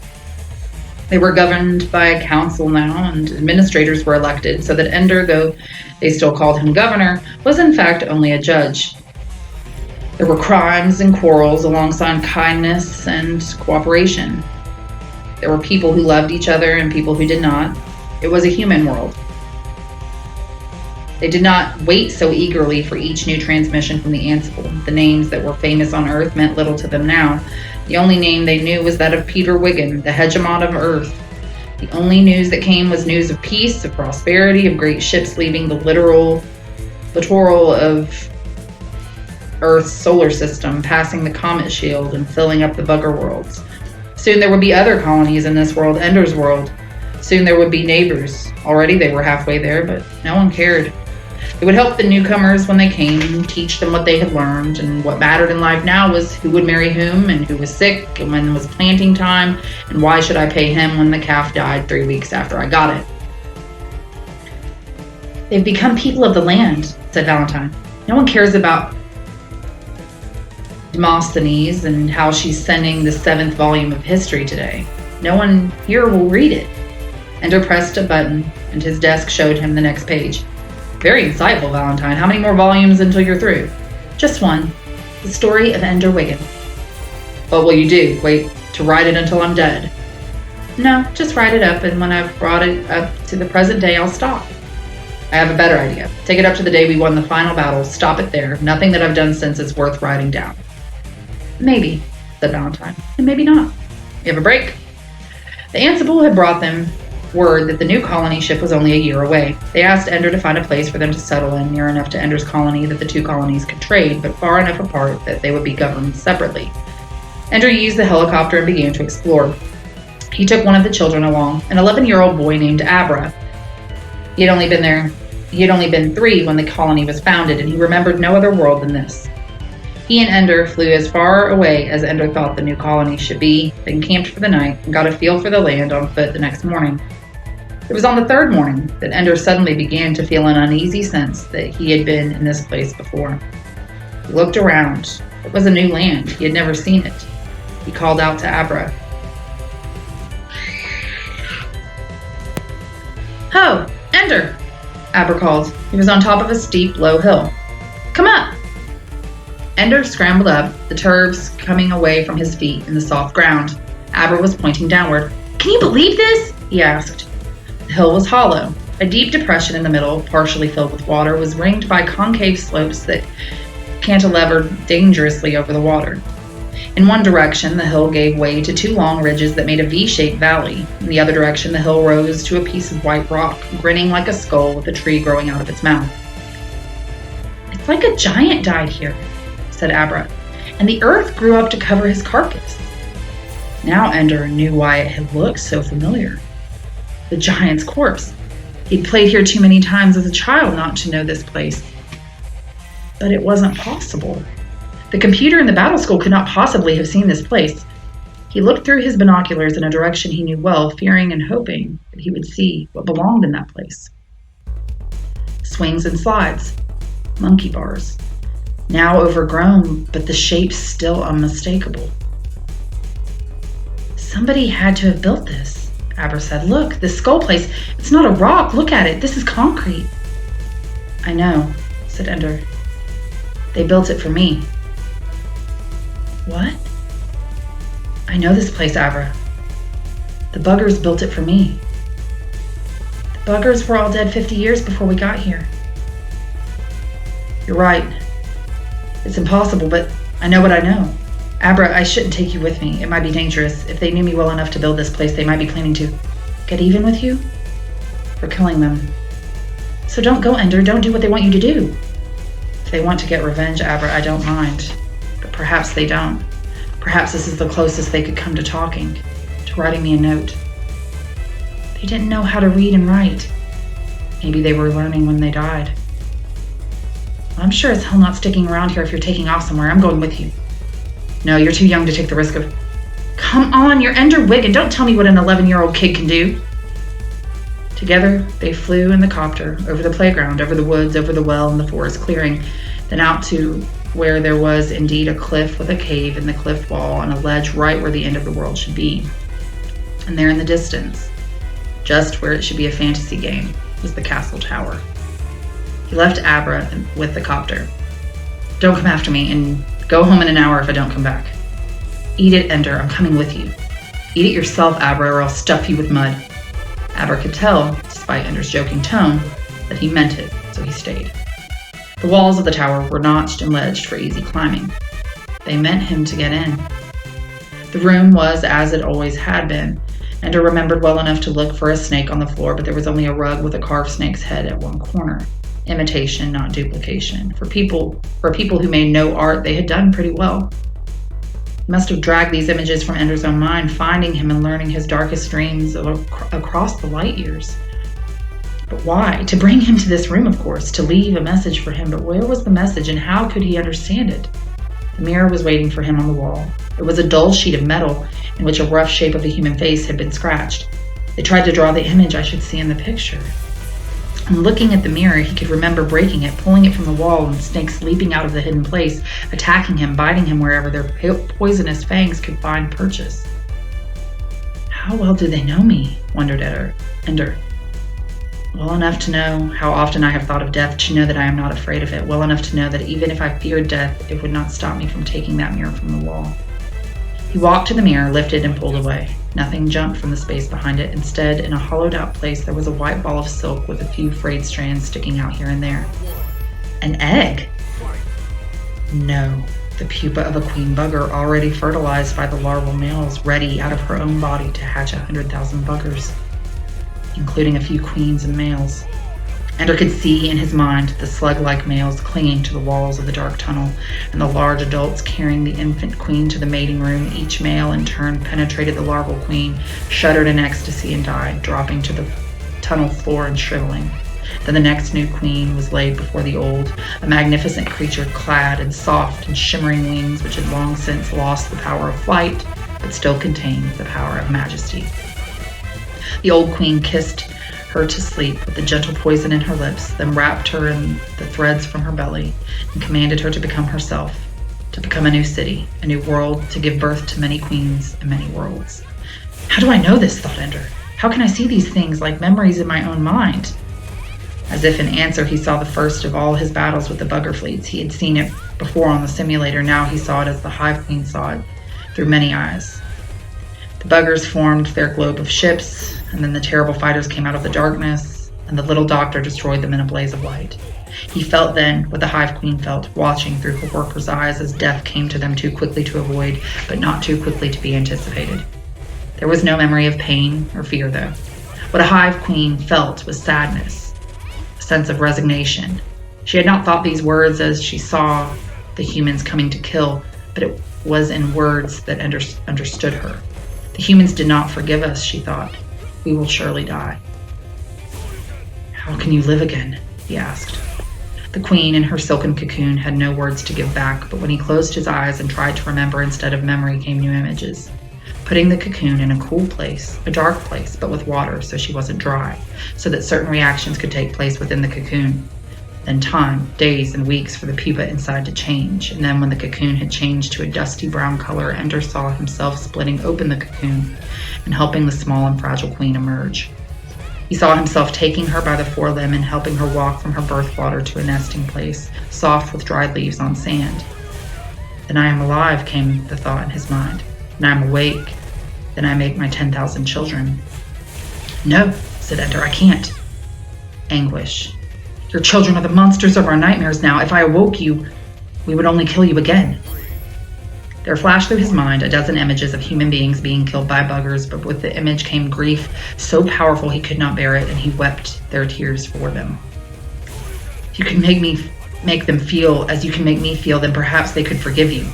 They were governed by a council now, and administrators were elected, so that Ender, though they still called him governor, was in fact only a judge. There were crimes and quarrels alongside kindness and cooperation. There were people who loved each other and people who did not. It was a human world. They did not wait so eagerly for each new transmission from the Ansible. The names that were famous on Earth meant little to them now. The only name they knew was that of Peter Wiggin, the hegemon of Earth. The only news that came was news of peace, of prosperity, of great ships leaving the littoral of Earth's solar system, passing the comet shield and filling up the bugger worlds. Soon there would be other colonies in this world, Ender's world. Soon there would be neighbors. Already they were halfway there, but no one cared. It would help the newcomers when they came, teach them what they had learned, and what mattered in life now was who would marry whom, and who was sick, and when was planting time, and why should I pay him when the calf died 3 weeks after I got it. They've become people of the land, said Valentine. No one cares about Demosthenes and how she's sending the 7th volume of history today. No one here will read it. Ender pressed a button, and his desk showed him the next page. Very insightful, Valentine. How many more volumes until you're through? Just one. The story of Ender Wiggin. What will you do? Wait to write it until I'm dead? No, just write it up, and when I've brought it up to the present day, I'll stop. I have a better idea. Take it up to the day we won the final battle. Stop it there. Nothing that I've done since is worth writing down. Maybe, said Valentine, and maybe not. You have a break? The Ansible had brought them word that the new colony ship was only a year away. They asked Ender to find a place for them to settle in, near enough to Ender's colony that the two colonies could trade, but far enough apart that they would be governed separately. Ender used the helicopter and began to explore. He took one of the children along, an 11-year-old boy named Abra. He had only been 3 when the colony was founded, and he remembered no other world than this. He and Ender flew as far away as Ender thought the new colony should be, then camped for the night and got a feel for the land on foot the next morning. It was on the 3rd morning that Ender suddenly began to feel an uneasy sense that he had been in this place before. He looked around. It was a new land. He had never seen it. He called out to Abra. Ho, Ender! Abra called. He was on top of a steep, low hill. Come up! Ender scrambled up, the turves coming away from his feet in the soft ground. Abra was pointing downward. Can you believe this? He asked. The hill was hollow. A deep depression in the middle, partially filled with water, was ringed by concave slopes that cantilevered dangerously over the water. In one direction, the hill gave way to 2 long ridges that made a V-shaped valley. In the other direction, the hill rose to a piece of white rock, grinning like a skull with a tree growing out of its mouth. It's like a giant died here, said Abra, and the earth grew up to cover his carcass. Now Ender knew why it had looked so familiar. The giant's corpse. He'd played here too many times as a child not to know this place. But it wasn't possible. The computer in the battle school could not possibly have seen this place. He looked through his binoculars in a direction he knew well, fearing and hoping that he would see what belonged in that place. Swings and slides. Monkey bars. Now overgrown, but the shape still unmistakable. Somebody had to have built this, Abra said. Look, this skull place, it's not a rock. Look at it. This is concrete. I know, said Ender. They built it for me. What? I know this place, Abra. The buggers built it for me. The buggers were all dead 50 years before we got here. You're right. It's impossible, but I know what I know. Abra, I shouldn't take you with me. It might be dangerous. If they knew me well enough to build this place, they might be planning to get even with you for killing them. So don't go, Ender. Don't do what they want you to do. If they want to get revenge, Abra, I don't mind. But perhaps they don't. Perhaps this is the closest they could come to talking, to writing me a note. They didn't know how to read and write. Maybe they were learning when they died. I'm sure as hell not sticking around here if you're taking off somewhere. I'm going with you. No, you're too young to take the risk of... Come on, you're Ender Wiggin. Don't tell me what an 11-year-old kid can do. Together, they flew in the copter, over the playground, over the woods, over the well and the forest clearing, then out to where there was indeed a cliff with a cave in the cliff wall and a ledge right where the end of the world should be. And there in the distance, just where it should be a fantasy game, was the castle tower. He left Abra with the copter. Don't come after me, and go home in an hour if I don't come back. Eat it, Ender. I'm coming with you. Eat it yourself, Abra, or I'll stuff you with mud. Abra could tell, despite Ender's joking tone, that he meant it, so he stayed. The walls of the tower were notched and ledged for easy climbing. They meant him to get in. The room was as it always had been. Ender remembered well enough to look for a snake on the floor, but there was only a rug with a carved snake's head at one corner. Imitation, not duplication. For people who made no art, they had done pretty well. He must have dragged these images from Ender's own mind, finding him and learning his darkest dreams across the light years. But why? To bring him to this room, of course, to leave a message for him, but where was the message and how could he understand it? The mirror was waiting for him on the wall. It was a dull sheet of metal in which a rough shape of a human face had been scratched. They tried to draw the image I should see in the picture. And looking at the mirror, he could remember breaking it, pulling it from the wall, and snakes leaping out of the hidden place, attacking him, biting him wherever their poisonous fangs could find purchase. How well do they know me? Wondered Ender. Well enough to know how often I have thought of death, to know that I am not afraid of it. Well enough to know that even if I feared death, it would not stop me from taking that mirror from the wall. He walked to the mirror, lifted and pulled away. Nothing jumped from the space behind it. Instead, in a hollowed-out place, there was a white ball of silk with a few frayed strands sticking out here and there. An egg? No, the pupa of a queen bugger already fertilized by the larval males, ready out of her own body to hatch 100,000 buggers, including a few queens and males. Ender could see in his mind the slug-like males clinging to the walls of the dark tunnel, and the large adults carrying the infant queen to the mating room. Each male in turn penetrated the larval queen, shuddered in ecstasy and died, dropping to the tunnel floor and shriveling. Then the next new queen was laid before the old, a magnificent creature clad in soft and shimmering wings which had long since lost the power of flight, but still contained the power of majesty. The old queen kissed her to sleep with the gentle poison in her lips, then wrapped her in the threads from her belly, and commanded her to become herself, to become a new city, a new world, to give birth to many queens and many worlds. How do I know this? Thought Ender. How can I see these things like memories in my own mind? As if in answer, he saw the first of all his battles with the bugger fleets. He had seen it before on the simulator. Now he saw it as the Hive Queen saw it, through many eyes. The buggers formed their globe of ships, and then the terrible fighters came out of the darkness, and the little doctor destroyed them in a blaze of light. He felt then what the Hive Queen felt, watching through her workers' eyes as death came to them too quickly to avoid, but not too quickly to be anticipated. There was no memory of pain or fear, though. What a Hive Queen felt was sadness, a sense of resignation. She had not thought these words as she saw the humans coming to kill, but it was in words that understood her. The humans did not forgive us, she thought. We will surely die. How can you live again? He asked. The queen in her silken cocoon had no words to give back, but when he closed his eyes and tried to remember instead of memory came new images. Putting the cocoon in a cool place, a dark place, but with water so she wasn't dry, so that certain reactions could take place within the cocoon. Then time, days and weeks for the pupa inside to change, and then when the cocoon had changed to a dusty brown color, Ender saw himself splitting open the cocoon and helping the small and fragile queen emerge. He saw himself taking her by the forelimb and helping her walk from her birth water to a nesting place, soft with dried leaves on sand. Then I am alive, came the thought in his mind. And I am awake. Then I make my 10,000 children. No, said Ender, I can't. Anguish. Your children are the monsters of our nightmares now. If I awoke you, we would only kill you again. There flashed through his mind a dozen images of human beings being killed by buggers, but with the image came grief so powerful he could not bear it, and he wept their tears for them. If you can make them feel as you can make me feel, then perhaps they could forgive you.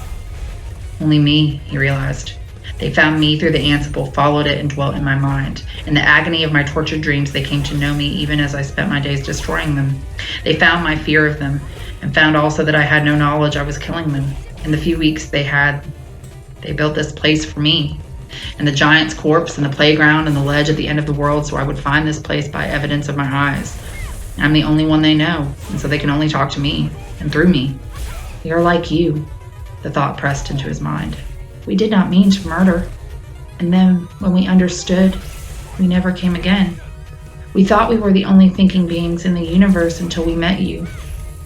Only me, he realized. They found me through the Ansible, followed it, and dwelt in my mind. In the agony of my tortured dreams, they came to know me even as I spent my days destroying them. They found my fear of them, and found also that I had no knowledge I was killing them. In the few weeks they built this place for me, and the giant's corpse, and the playground, and the ledge at the end of the world, so I would find this place by evidence of my eyes. I'm the only one they know, and so they can only talk to me, and through me. We are like you, the thought pressed into his mind. We did not mean to murder. And then, when we understood, we never came again. We thought we were the only thinking beings in the universe until we met you.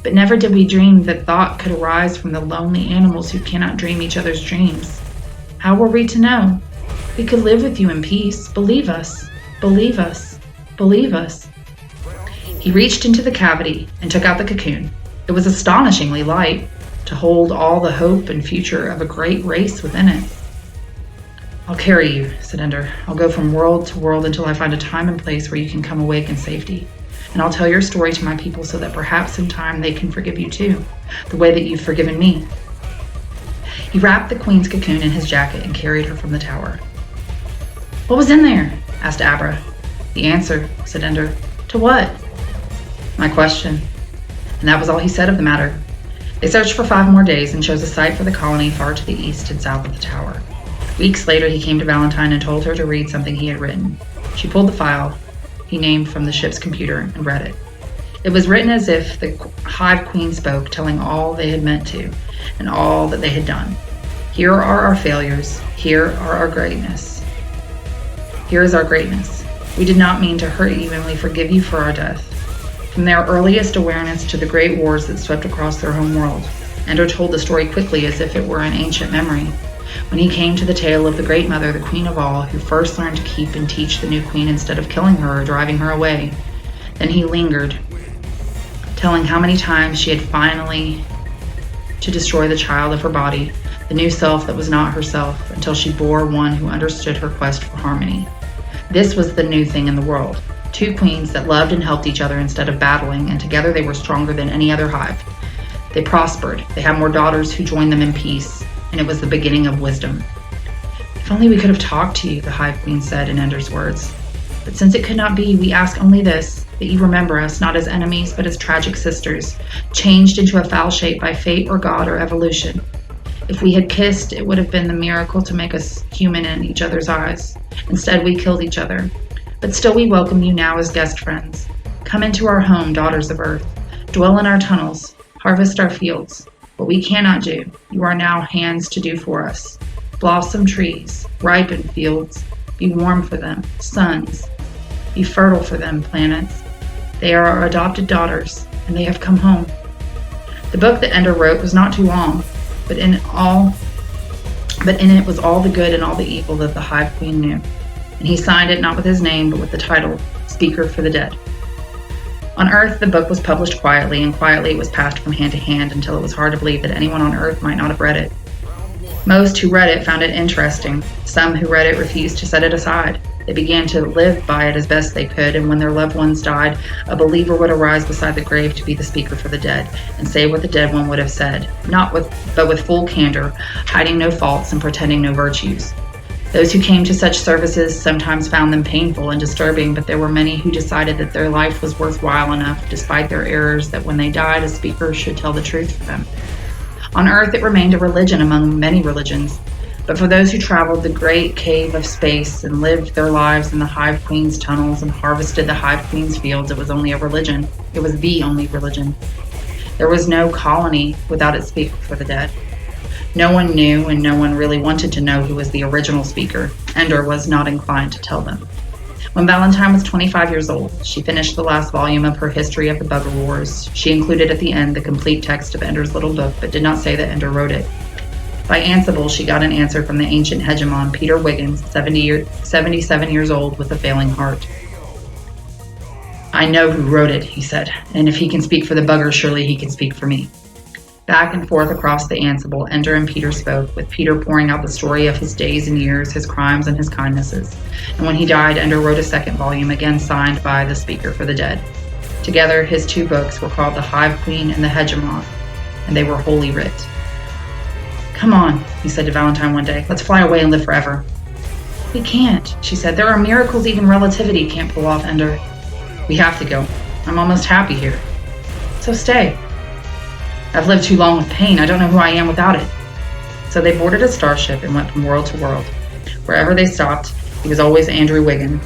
But never did we dream that thought could arise from the lonely animals who cannot dream each other's dreams. How were we to know? We could live with you in peace. Believe us. Believe us. Believe us. He reached into the cavity and took out the cocoon. It was astonishingly light, to hold all the hope and future of a great race within it. I'll carry you, said Ender. I'll go from world to world until I find a time and place where you can come awake in safety. And I'll tell your story to my people so that perhaps in time they can forgive you too, the way that you've forgiven me. He wrapped the queen's cocoon in his jacket and carried her from the tower. What was in there? Asked Abra. The answer, said Ender. To what? My question. And that was all he said of the matter. They searched for 5 more days and chose a site for the colony far to the east and south of the tower. Weeks later, he came to Valentine and told her to read something he had written. She pulled the file he named from the ship's computer and read it. It was written as if the Hive Queen spoke, telling all they had meant to and all that they had done. Here are our failures. Here are our greatness. Here is our greatness. We did not mean to hurt you, and we forgive you for our death. From their earliest awareness to the great wars that swept across their home world, Ender told the story quickly as if it were an ancient memory. When he came to the tale of the Great Mother, the Queen of all, who first learned to keep and teach the new queen instead of killing her or driving her away, then he lingered, telling how many times she had finally to destroy the child of her body, the new self that was not herself, until she bore one who understood her quest for harmony. This was the new thing in the world. 2 queens that loved and helped each other instead of battling, and together they were stronger than any other hive. They prospered. They had more daughters who joined them in peace, and it was the beginning of wisdom. If only we could have talked to you, the Hive Queen said in Ender's words. But since it could not be, we ask only this, that you remember us not as enemies, but as tragic sisters, changed into a foul shape by fate or God or evolution. If we had kissed, it would have been the miracle to make us human in each other's eyes. Instead, we killed each other. But still we welcome you now as guest friends. Come into our home, daughters of Earth. Dwell in our tunnels. Harvest our fields. What we cannot do, you are now hands to do for us. Blossom trees. Ripen fields. Be warm for them. Suns. Be fertile for them, planets. They are our adopted daughters, and they have come home. The book that Ender wrote was not too long, but in it was all the good and all the evil that the Hive Queen knew. And he signed it not with his name, but with the title, Speaker for the Dead. On Earth, the book was published quietly, and quietly it was passed from hand to hand until it was hard to believe that anyone on Earth might not have read it. Most who read it found it interesting. Some who read it refused to set it aside. They began to live by it as best they could, and when their loved ones died, a believer would arise beside the grave to be the speaker for the dead, and say what the dead one would have said, but with full candor, hiding no faults and pretending no virtues. Those who came to such services sometimes found them painful and disturbing, but there were many who decided that their life was worthwhile enough, despite their errors, that when they died, a speaker should tell the truth for them. On Earth, it remained a religion among many religions, But for those who traveled the great cave of space and lived their lives in the Hive Queen's tunnels and harvested the Hive Queen's fields, it was only a religion. It was the only religion. There was no colony without its speaker for the dead. No one knew, and no one really wanted to know who was the original speaker. Ender was not inclined to tell them. When Valentine was 25 years old, she finished the last volume of her History of the Bugger Wars. She included at the end the complete text of Ender's little book, but did not say that Ender wrote it. By Ansible, she got an answer from the ancient hegemon, Peter Wiggins, 77 years old, with a failing heart. "I know who wrote it," he said, "and if he can speak for the buggers, surely he can speak for me." Back and forth across the Ansible, Ender and Peter spoke, with Peter pouring out the story of his days and years, his crimes and his kindnesses. And when he died, Ender wrote a second volume, again signed by the Speaker for the Dead. Together, his two books were called The Hive Queen and The Hegemon, and they were holy writ. "Come on," he said to Valentine one day. "Let's fly away and live forever." "We can't," she said. "There are miracles even relativity can't pull off, Ender." "We have to go. I'm almost happy here." "So stay." "I've lived too long with pain. I don't know who I am without it." So they boarded a starship and went from world to world. Wherever they stopped, he was always Andrew Wiggin,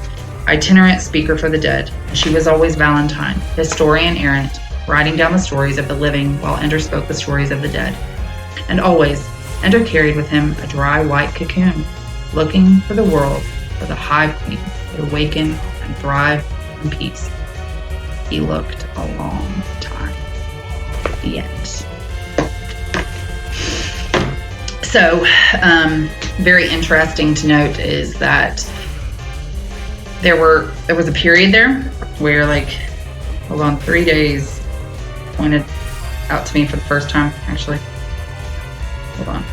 itinerant speaker for the dead. And she was always Valentine, historian errant, writing down the stories of the living while Ender spoke the stories of the dead. And always, Ender carried with him a dry white cocoon, looking for the world where the Hive Queen would awaken and thrive in peace. He looked a long time. The end. So, very interesting to note is that there was a period there where, like, hold on, 3 days pointed out to me for the first time, actually. Hold on.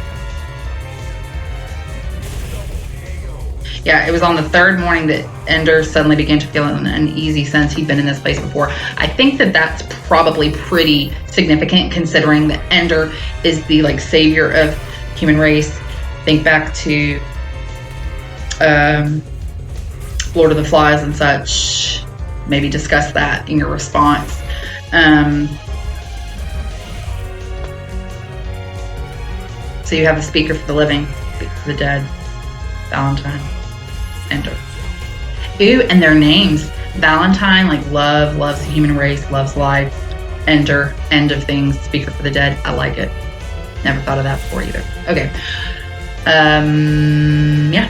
Yeah, it was on the third morning that Ender suddenly began to feel an uneasy sense he'd been in this place before. I think that that's probably pretty significant considering that Ender is the, like, savior of human race. Think back to Lord of the Flies and such. Maybe discuss that in your response. So you have the speaker for the living, speaker for the dead, Valentine, Ender. Ooh, and their names. Valentine, like love, loves the human race, loves life. Ender, end of things, speaker for the dead. I like it. Never thought of that before either. Okay. Yeah.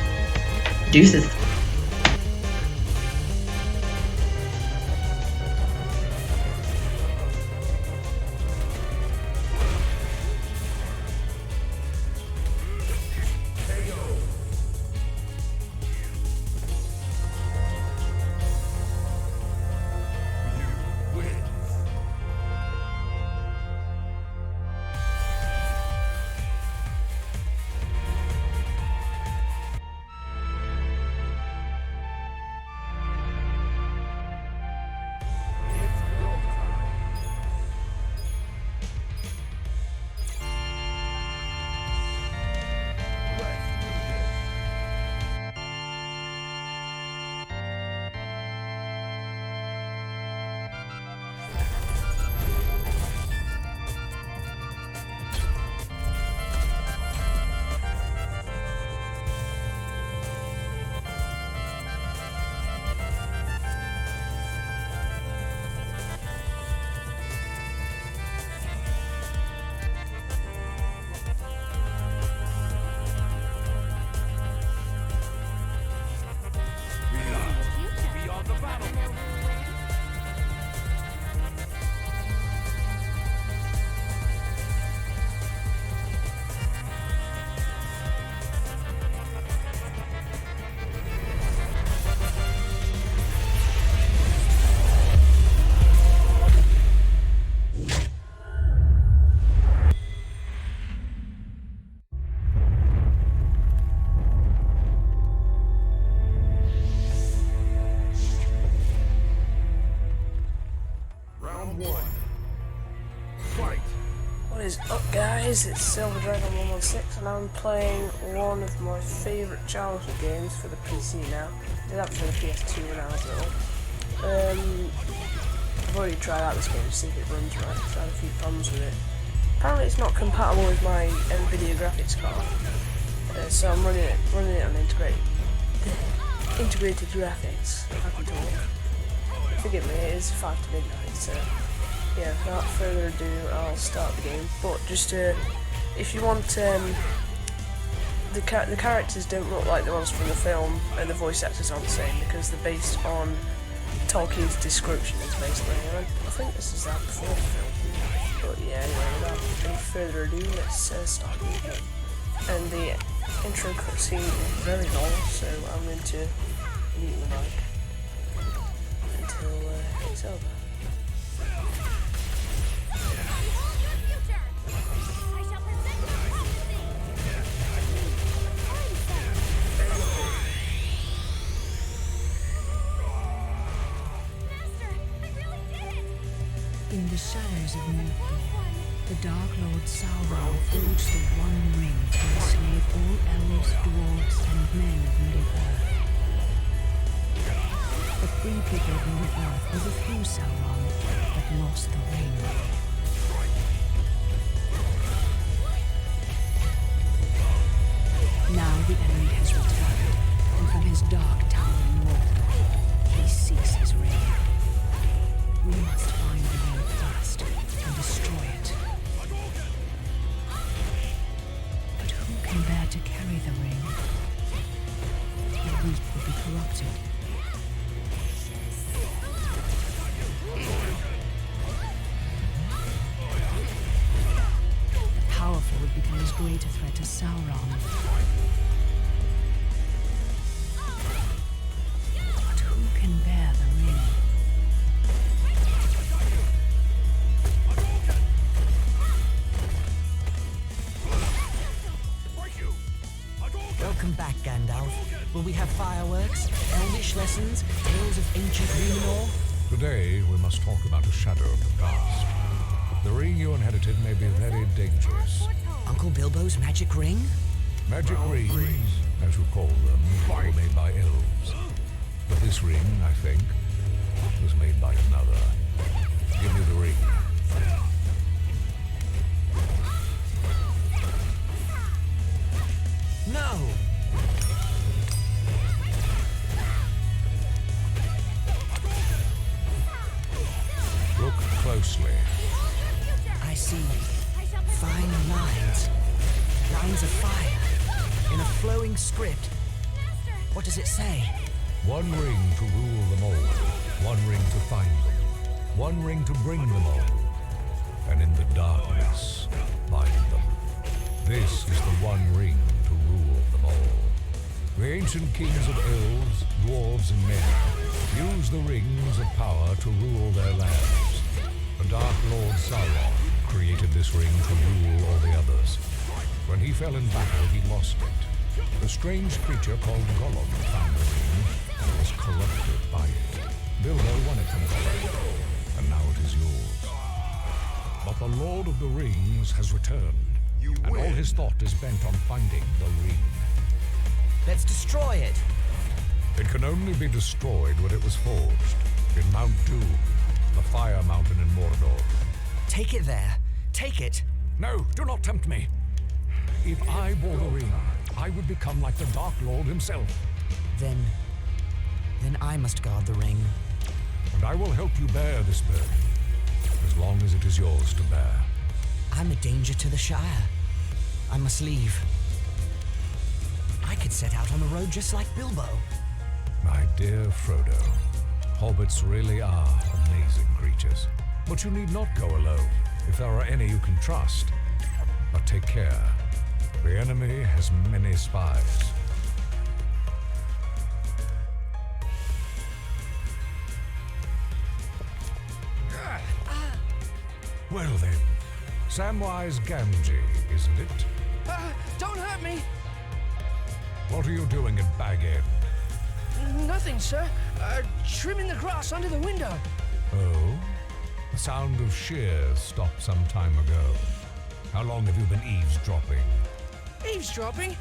Deuces. What is up, guys? It's Silver Dragon 116 and I'm playing one of my favourite childhood games for the PC now. I did that for the PS2 when I was little. I've already tried out this game to see if it runs right. I've had a few problems with it. Apparently it's not compatible with my NVIDIA graphics card. So I'm running it on integrated graphics. If I can talk. Forgive me, it is 5 to midnight, so yeah, without further ado, I'll start the game. But just if you want, the characters don't look like the ones from the film, and the voice actors aren't the same because they're based on Tolkien's descriptions, basically. And I think this is that before the film. But yeah, anyway, without any further ado, let's start the game. And the intro cutscene is very long, so I'm going to mute the mic until it's over. In the shadows of Mordor, the Dark Lord Sauron forged the One Ring to enslave all elves, dwarves, and men of Middle-earth. The free people of Middle-earth overthrew Sauron, but lost the ring. Now the enemy has returned, and from his dark tower in Mordor, he seeks his ring. We must find the ring first and destroy it. But who can bear to carry the ring? The weak will be corrupted. The powerful would become as great a threat as Sauron. But who can bear the ring? Welcome back, Gandalf. Will we have fireworks, elvish lessons, tales of ancient Numenor? Today, we must talk about a shadow of the past. The ring you inherited may be very dangerous. Uncle Bilbo's magic ring? Magic rings, as you call them, were made by elves. But this ring, I think, was made by another. Give me the ring. No! Look closely. I see fine lines. Lines of fire. In a flowing script. What does it say? One ring to rule them all. One ring to find them. One ring to bring them all. And in the darkness, bind them. This is the one ring to rule them all. The ancient kings of elves, dwarves, and men used the rings of power to rule their lands. The Dark Lord Sauron created this ring to rule all the others. When he fell in battle, he lost it. A strange creature called Gollum found the ring and was corrupted by it. Bilbo won it from Gollum, and now it is yours. But the Lord of the Rings has returned, and all his thought is bent on finding the ring. Let's destroy it. It can only be destroyed when it was forged, in Mount Doom, the Fire Mountain in Mordor. Take it there. Take it. No, do not tempt me. If I bore the ring, I would become like the Dark Lord himself. Then I must guard the ring. And I will help you bear this burden, as long as it is yours to bear. I'm a danger to the Shire. I must leave. I could set out on the road just like Bilbo. My dear Frodo, hobbits really are amazing creatures. But you need not go alone, if there are any you can trust. But take care. The enemy has many spies. Well then, Samwise Gamgee, isn't it? Don't hurt me! What are you doing at Bag End? Nothing, sir. Trimming the grass under the window. Oh? The sound of shears stopped some time ago. How long have you been eavesdropping? Eavesdropping?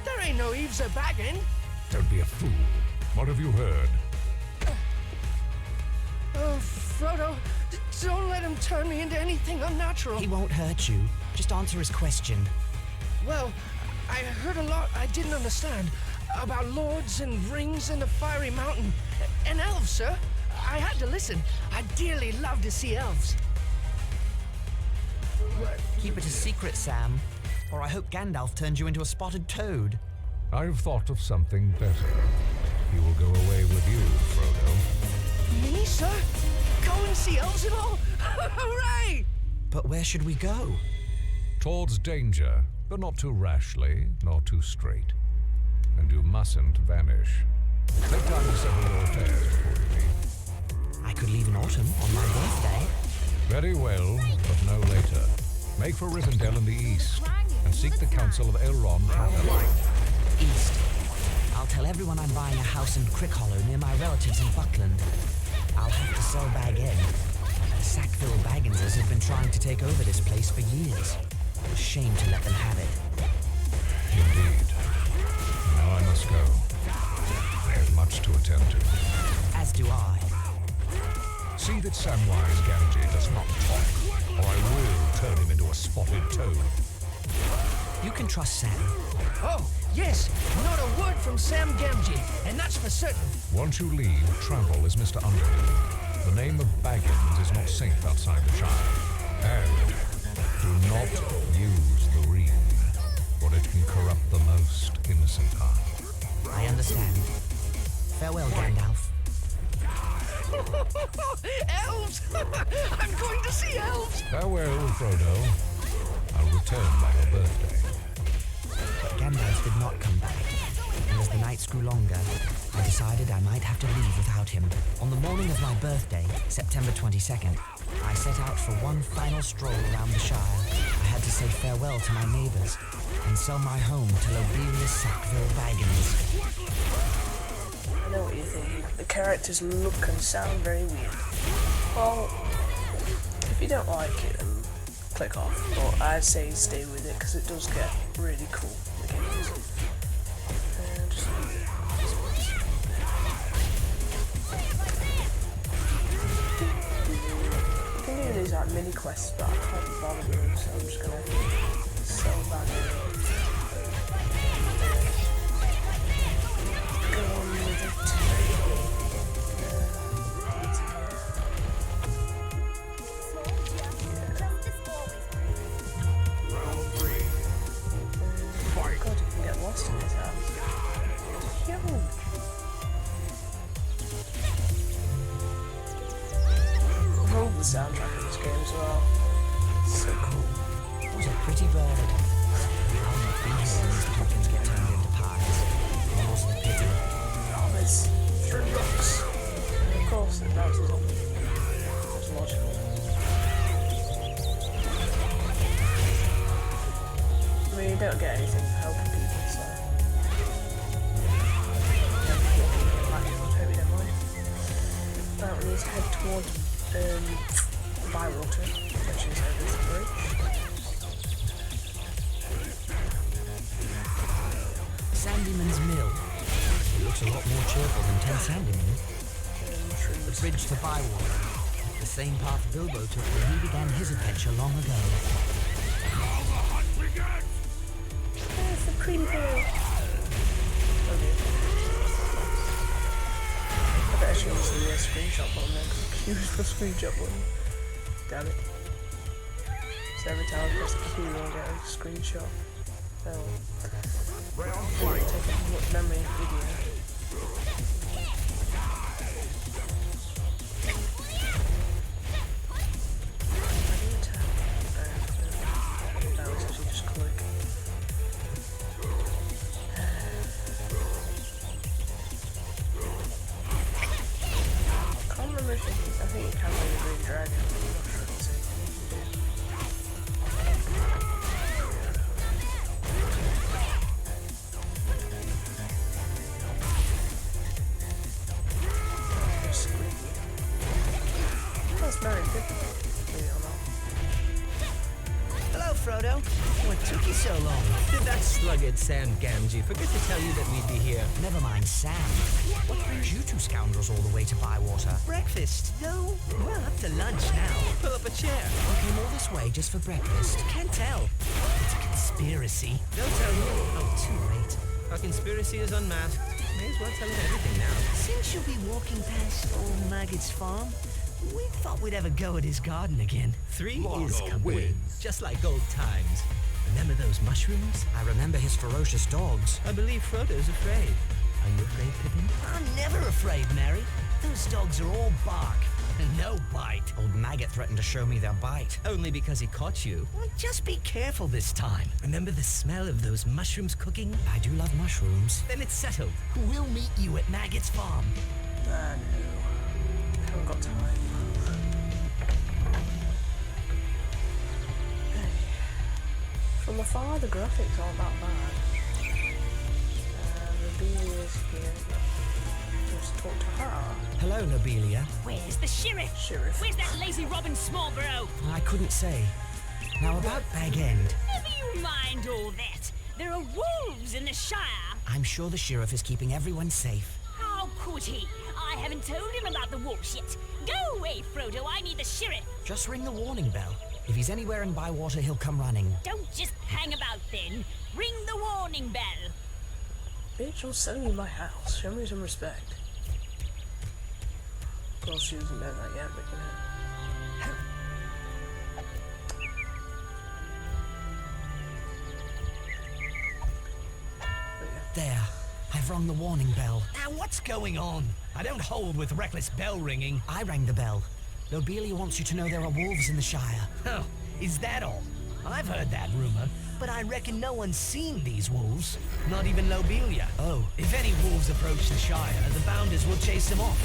There ain't no eaves at Bag End. Don't be a fool. What have you heard? Oh, Frodo, don't let him turn me into anything unnatural. He won't hurt you. Just answer his question. Well, I heard a lot I didn't understand about lords and rings and the fiery mountain. And elves, sir. I had to listen. I dearly love to see elves. Keep it a secret, Sam, or I hope Gandalf turns you into a spotted toad. I've thought of something better. He will go away with you, Frodo. Me, sir? Go and see elves and all? Hooray! But where should we go? Towards danger, but not too rashly, nor too straight. And you mustn't vanish. Take time to settle your affairs before you leave. I could leave in autumn on my birthday. Very well, but no later. Make for Rivendell in the east, and seek the counsel of Elrond and Elrond. East. I'll tell everyone I'm buying a house in Crickhollow near my relatives in Buckland. I'll have to sell Bag End. The Sackville Bagginses have been trying to take over this place for years. A shame to let them have it. Indeed. Now I must go. I have much to attend to. As do I. See that Samwise Gamgee does not talk, or I will turn him into a spotted toad. You can trust Sam. Oh, yes. Not a word from Sam Gamgee, and that's for certain. Once you leave, travel as Mr. Underhill. The name of Baggins is not safe outside the Shire. And do not use the ring, for it can corrupt the most innocent heart. I understand. Farewell, Gandalf. Elves! I'm going to see elves! Farewell, Frodo. I'll return by your birthday. But Gandalf did not come back, and as the nights grew longer, I decided I might have to leave without him. On the morning of my birthday, September 22nd, I set out for one final stroll around the Shire. I had to say farewell to my neighbours and sell my home to Lobelius Sackville Baggins. I know what you're thinking. The characters look and sound very weird. Well, if you don't like it, then click off. But I'd say stay with it because it does get really cool. The games. You can do these like mini quests, but I can't be bothered with them, so I'm just gonna sell that. Go on with it. God, you can get lost in this house. Huge. I love the soundtrack of this game as well. It's so cool. What a pretty bird. I'll not be here when these pumpkins get turned into pies. More's the pity. Oh, there's 3 rocks. And of course, it bounces on. That's logical. I mean, you don't get anything for helping people, so. Hope you don't mind. Now we need to head towards Bywater, which is over the bridge. Sandyman's Mill. It looks a lot more cheerful than 10 Sandyman. The bridge to Bywater. The same path Bilbo took when he began his adventure long ago. There's the pretty bird. I bet I should use the screenshot button then, because Q's the screenshot button. Damn it. So every time I press Q, I'll get a screenshot. Oh well. Take a much memory video. That was actually just click. I can't remember if I think you can play the Green Dragon. I'm not sure if it's anything you can do. That's very good. Believe it or not. Hello, Frodo. What took you so long? Did that sluggard Sam Gamgee forget to tell you that we'd be here? Never mind Sam. What brings you two scoundrels all the way to Bywater? Breakfast? No? Well, up to lunch now. Pull up a chair. You came all this way just for breakfast? Can't tell. It's a conspiracy. conspiracy. Don't tell me. Oh, too late. Our conspiracy is unmasked. May as well tell him everything now. Since you'll be walking past old Maggot's farm, we thought we'd have a go at his garden again. 3 is company, just like old times. Remember those mushrooms? I remember his ferocious dogs. I believe Frodo's afraid. Are you afraid, Pippin? I'm never afraid, Mary. Those dogs are all bark and no bite. Old Maggot threatened to show me their bite. Only because he caught you. Well, just be careful this time. Remember the smell of those mushrooms cooking? I do love mushrooms. Then it's settled. We'll meet you at Maggot's farm. No. Haven't got time. From afar, the graphics aren't that bad. Lobelia's here. Let's talk to her. Hello, Lobelia. Where's the sheriff? Sheriff. Where's that lazy Robin Smallborough? I couldn't say. Now about Bag End. Never you mind all that. There are wolves in the Shire. I'm sure the sheriff is keeping everyone safe. How could he? I haven't told him about the wolves yet. Go away, Frodo. I need the sheriff. Just ring the warning bell. If he's anywhere in Bywater, he'll come running. Don't just hang about then. Ring the warning bell. Bitch, I'm selling you my house. Show me some respect. Well, she doesn't know that yet, but you know. There. I've rung the warning bell. Now what's going on? I don't hold with reckless bell ringing. I rang the bell. Lobelia wants you to know there are wolves in the Shire. Oh, is that all? I've heard that rumor, but I reckon no one's seen these wolves. Not even Lobelia. Oh. If any wolves approach the Shire, the Bounders will chase them off,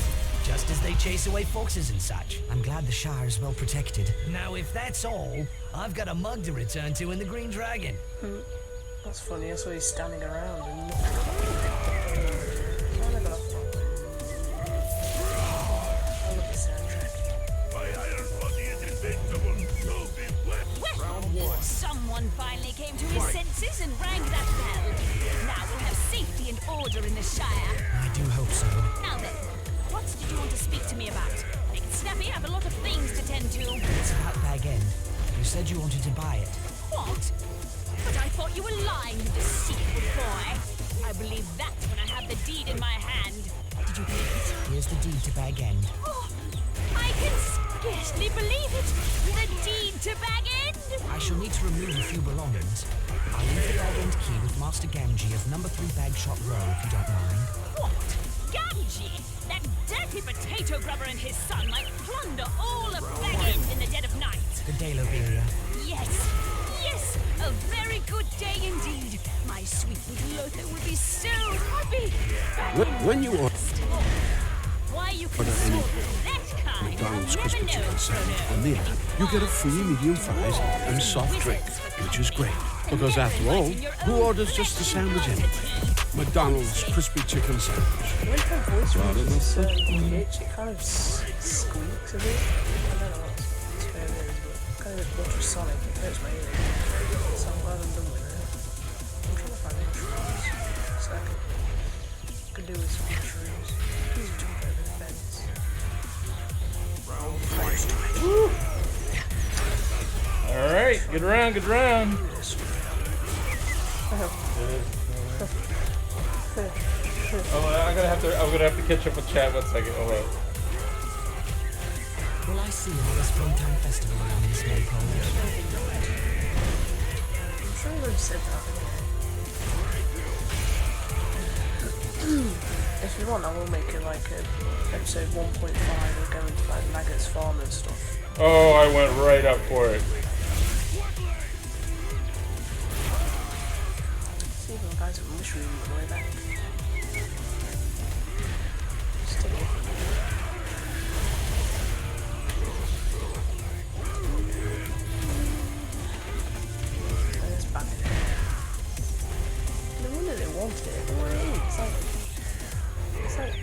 just as they chase away foxes and such. I'm glad the Shire is well protected. Now, if that's all, I've got a mug to return to in the Green Dragon. That's funny, that's why he's standing around and Someone finally came to his senses and rang that bell. Now we'll have safety and order in the Shire. I do hope so. Now then, what did you want to speak to me about? Make it snappy, I have a lot of things to tend to. It's about Bag End. You said you wanted to buy it. What? But I thought you were lying, you deceitful boy. I believe that when I have the deed in my hand. Did you believe it? Here's the deed to Bag End. Oh, I can scarcely believe it. The deed to Bag End. I shall need to remove a few belongings. I'll leave the Bag End key with Master Gamgee of number 3 Bagshot Row, if you don't mind. What? Gamgee? That dirty potato grubber and his son might plunder all of Bag End in the dead of night. Good day, Lobelia. Yes, yes, a very good day indeed. My sweet little Lothar will be so happy. When you order Why you can sort with that kind, McDonald's I'll crispy never chicken know, sandwich Frodo. on the end, you get a free medium fries and soft drink, which is great. Because after all, who orders just a sandwich anyway? McDonald's crispy chicken sandwich. when her voice reaches a certain pitch, it kind of squeaks a bit. I don't know what its term is, but kind of ultrasonic. It hurts my ears. So I'm glad I'm done with it. I'm trying to find mushrooms. So I could do with some mushrooms. Please jump over the fence. Alright, get around, get around. Oh, I'm gonna have to catch up with chat 1 second. Oh wait. Will I see another springtime festival around this maypole? I'm sure I already said that. If you want, I will make it like a episode 1.5 or go into like Maggot's farm and stuff. Oh, I went right up for it. See if the guys with mushrooms on the way back. Stick it. And it's back in there. No wonder they wanted it. It's like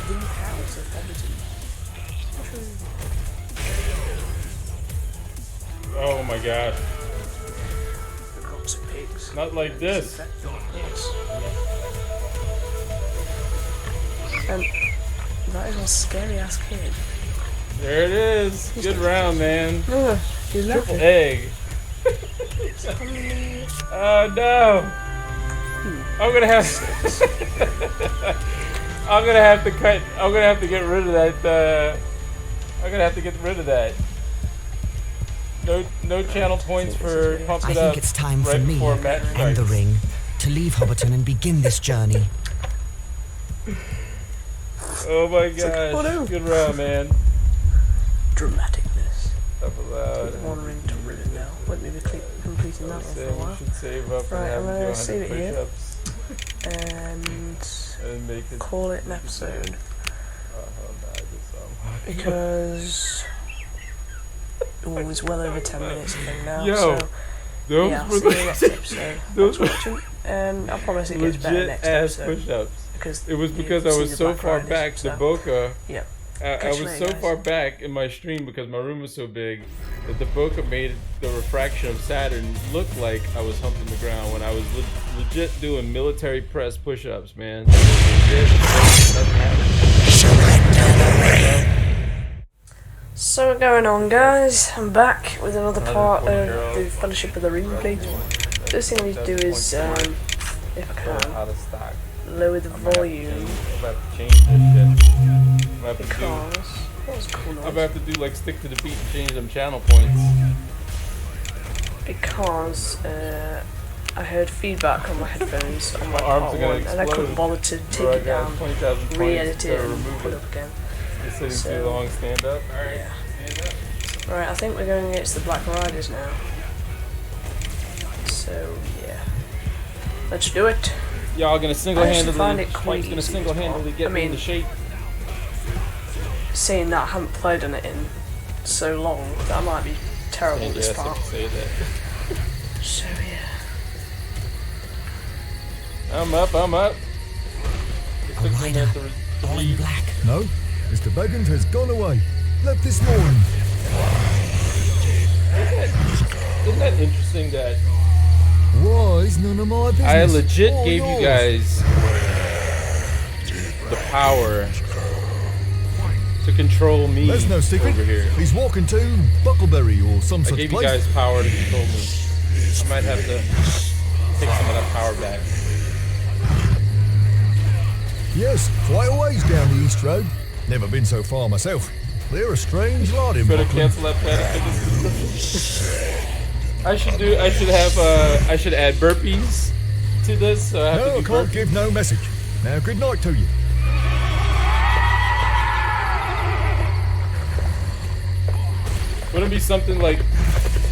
the house of poverty. Mushrooms. Oh my god. The cocks and pigs. Not like this. Yes. And that is one scary ass kid. There it is. Good round, man. He's Triple laughing. egg. Oh no! I'm gonna have. I'm gonna have to cut. I'm gonna have to get rid of that. I'm gonna have to get rid of that. No channel points for pump it up. I think it's time for me before match and the starts. ring to leave Hobbiton and begin this journey. Oh my It's like, gosh! oh no. Good round, man. Dramaticness. Up aloud. One ring to ribbon now. Won't be completing that one for a We while. should save up Right, I'm and have gonna do save it 100 here. push-ups And make it call it an episode. Because Because it's well over 10 minutes I think now. Yo, so those yeah, I'll were see you the- next episode. those Thanks for watching, and I promise it gets better legit next ass episode. push-ups. Because It was you because can I see was the so Black far Riders, back to so- Boca. Yep. I Catch you was later, so guys. far back in my stream because my room was so big that the bokeh made the refraction of Saturn look like I was humping the ground when I was legit doing military press push-ups, man. Legit, nothing happened. So what's going on, guys? I'm back with another part of the Fellowship of the Ring plate. First thing I need to do is, if I Out can, of stock. lower the volume. I'm about to change this shit. I'm about to Because do. that was a cool noise. I'm about to do like stick to the beat and change them channel points. Because I heard feedback on my headphones on my My arms part are gonna one, and I couldn't explode. bother to take Bro, I it got down, 20,000 points re-edit to it, and remove put it. it up again. It's sitting So- too long. Stand up. All right. Yeah. Stand up. Right, I think we're going against the Black Riders now. So yeah, let's do it. Y'all gonna single-handedly. find it quite She's gonna easy single-handedly to get I me mean- into shape. Seeing that I haven't played on it in so long, that might be terrible Yeah, this yes, I part. can say that. So yeah. I'm up. I'm up. It A took me a rider, minute to all in read. black. No, Mr. Baggins has gone away. Left this morning. Isn't that interesting that Why is none of my business? I legit All gave you yours. guys the power to control me There's no secret. over here. He's walking to Buckleberry or some I such gave you place. guys power to control me. I might have to take some of that power back. Yes, quite a ways down the East Road. Never been so far myself. They're a strange lot in Better Buckland. cancel that Planet Fitness. I should add burpees to this. So I have No, I to do can't burpees. give no message. Now, good night to you. Wouldn't it be something like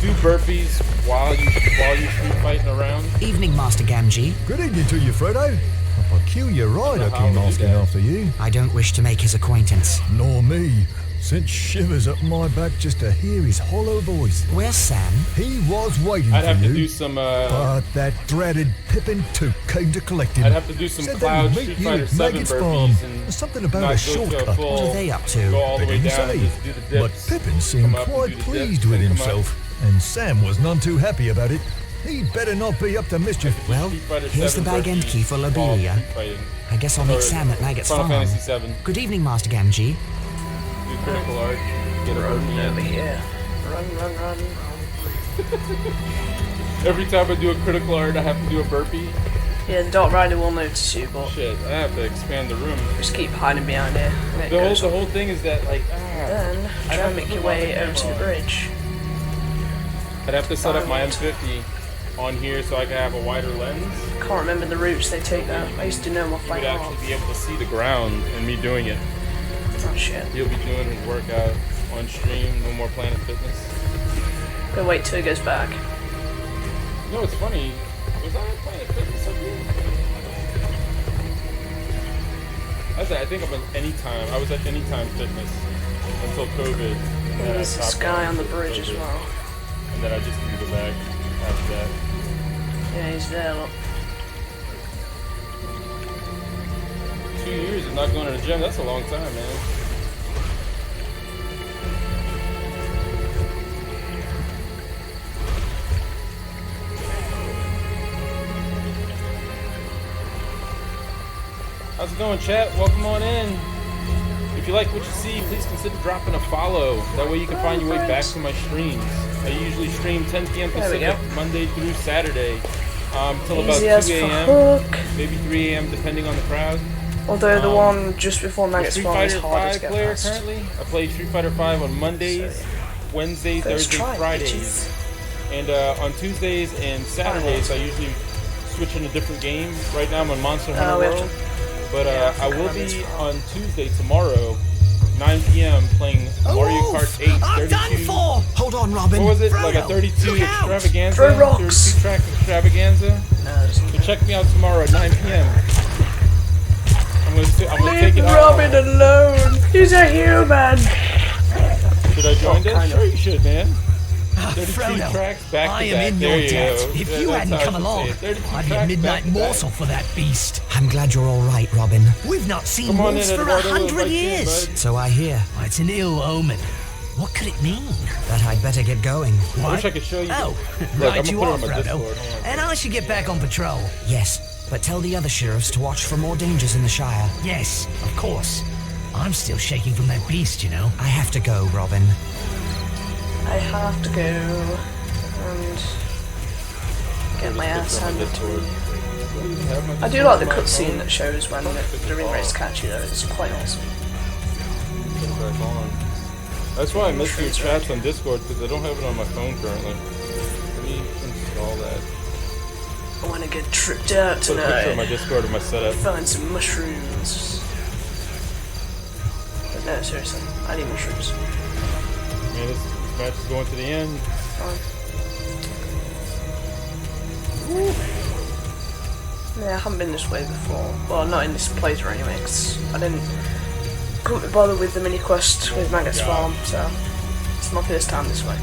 do burpees while you street fighting around? Evening, Master Gamgee. Good evening to you, Frodo. A peculiar rider How came would you asking do? after you. I don't wish to make his acquaintance. Nor me. Sent shivers up my back just to hear his hollow voice. Where's Sam? He was waiting I'd for have you. to do some. But that dreaded Pippin Took came to collect him. I'd have to do some Said Cloud they'd Street meet you Fighter at 7 Maggot's burpees farm. and Something about not a go to shortcut. full- What are they up to? Go all the They way didn't down say. and just do the But dips. Pippin seemed Come up and quite do the pleased dips, with then come himself, and Sam was none too happy about it. He'd better not be up to mischief. Well, Street Fighter here's the 7 bag end burpees key for while Lobelia. street fighting. I guess I'll meet Or Sam at Maggot's Final farm. Fantasy 7. Good evening, Master Gamgee. Do critical art. Get a burpee Over in. here. Run. Every time I do a critical art, I have to do a burpee. Yeah, the Dark Rider will notice you, but Shit, I have to expand the room. just keep hiding behind here. And it goes The on. whole thing is that like Then try and make your way over to the bridge. I'd have to set up my M50 on here so I could have a wider lens. Can't remember the routes they take now. I used to know my You fight would actually be able to see the ground and me doing it. Oh shit. He'll be doing his workout on stream. No more Planet Fitness. Go wait till he goes back. You know what's funny? Was I on Planet Fitness up here? I think I'm at Anytime. I was at Anytime Fitness until COVID. And then I There's this stopped guy going on the until bridge as COVID. well. And then I just moved it back after that. Yeah, he's there, look. 2 years of not going to the gym, that's a long time, man. How's it going, chat? Welcome on in. If If you like what you see, please consider dropping a follow. That way you can find your way back to my streams. I usually stream 10 p.m. Pacific, Monday through Saturday, till about 2 a.m. Maybe 3 a.m. depending on the crowd. Although the one just before Maggots Farm is Street harder Fighter to get 5 player past. currently. I play Street Fighter 5 on Mondays, Wednesdays, Thursdays, Fridays. And on Tuesdays and Saturdays, I usually switch in a different game. Right now I'm on Monster Hunter World. But I will be on Tuesday, tomorrow, 9 p.m. playing Mario Kart 8 32. Hold on, Robin. What was it? Like a 32 extravaganza? 32 track extravaganza? So check me out tomorrow at 9 p.m. I'm gonna take it out. Robin alone. He's a human. Should I join this? Sure you should, man. 32 Frodo, tracks back I to am back. in There your you debt. go. If That's you how hadn't I come should along, say it. 32 I'd be a tracks midnight back to back. morsel for that beast. I'm glad you're all right, Robin. We've not seen Come on wolves in, for Eduardo, 100 invite you in, years. bud. So I hear. Well, it's an ill omen. What could it mean? That I'd better get going. I wish I could show you. Oh, Look, I'm right gonna you put it are, on my Frodo. Discord. Hold on. And I should get back on patrol. Yes, but tell the other sheriffs to watch for more dangers in the Shire. Yes, of course. I'm still shaking from that beast, you know. I have to go, Robin. I have to go and get my ass handed to me. I do like the cutscene that shows when the ring rates catch you though, it's quite awesome. Put it back on. That's why I missed your chats on Discord, because I don't have it on my phone currently. Let me install that. I want to get tripped out Put a picture of tonight. my Discord of my setup. Find some mushrooms. But no, seriously, I need mushrooms. Man, this match is going to the end. Yeah, I haven't been this way before. Well, not in this playthrough anyway, because I couldn't be bothered with the mini quest with Maggots Farm, so it's my first time this way.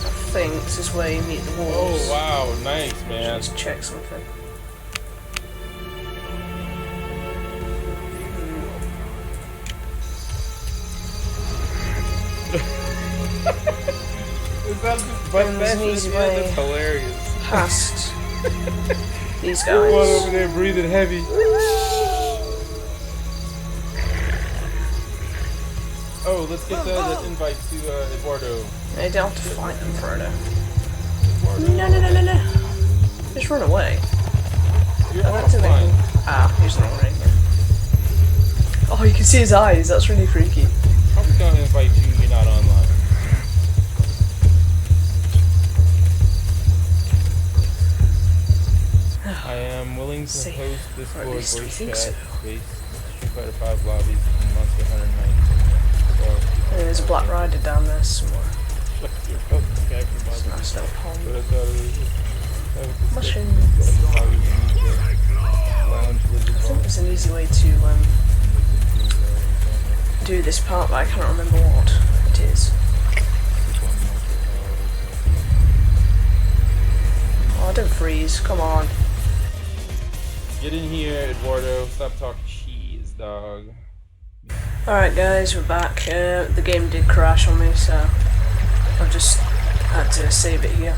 I think this is where you meet the wolves. Oh wow, nice man. Let's check something. That's hilarious. Past these There's one guys. over there breathing heavy. Oh, let's get that invite to Eduardo. They don't have to fight them, Frodo. No. Just run away. I don't think they can. Ah, he's not running. Oh, you can see his eyes. That's really freaky. How are we gonna invite you? You're not online. I am willing to host Discord voice chat based Street Fighter 5 lobbies in Monster Hunter Night. So, There's a Black Rider down there somewhere. It's a nice little pond. Mushrooms. I think there's an easy way to do this part, but I can't remember what it is. Oh, don't freeze. Come on. Get in here, Eduardo. Stop talking cheese, dog. Alright guys, we're back. The game did crash on me, so I've just had to save it here.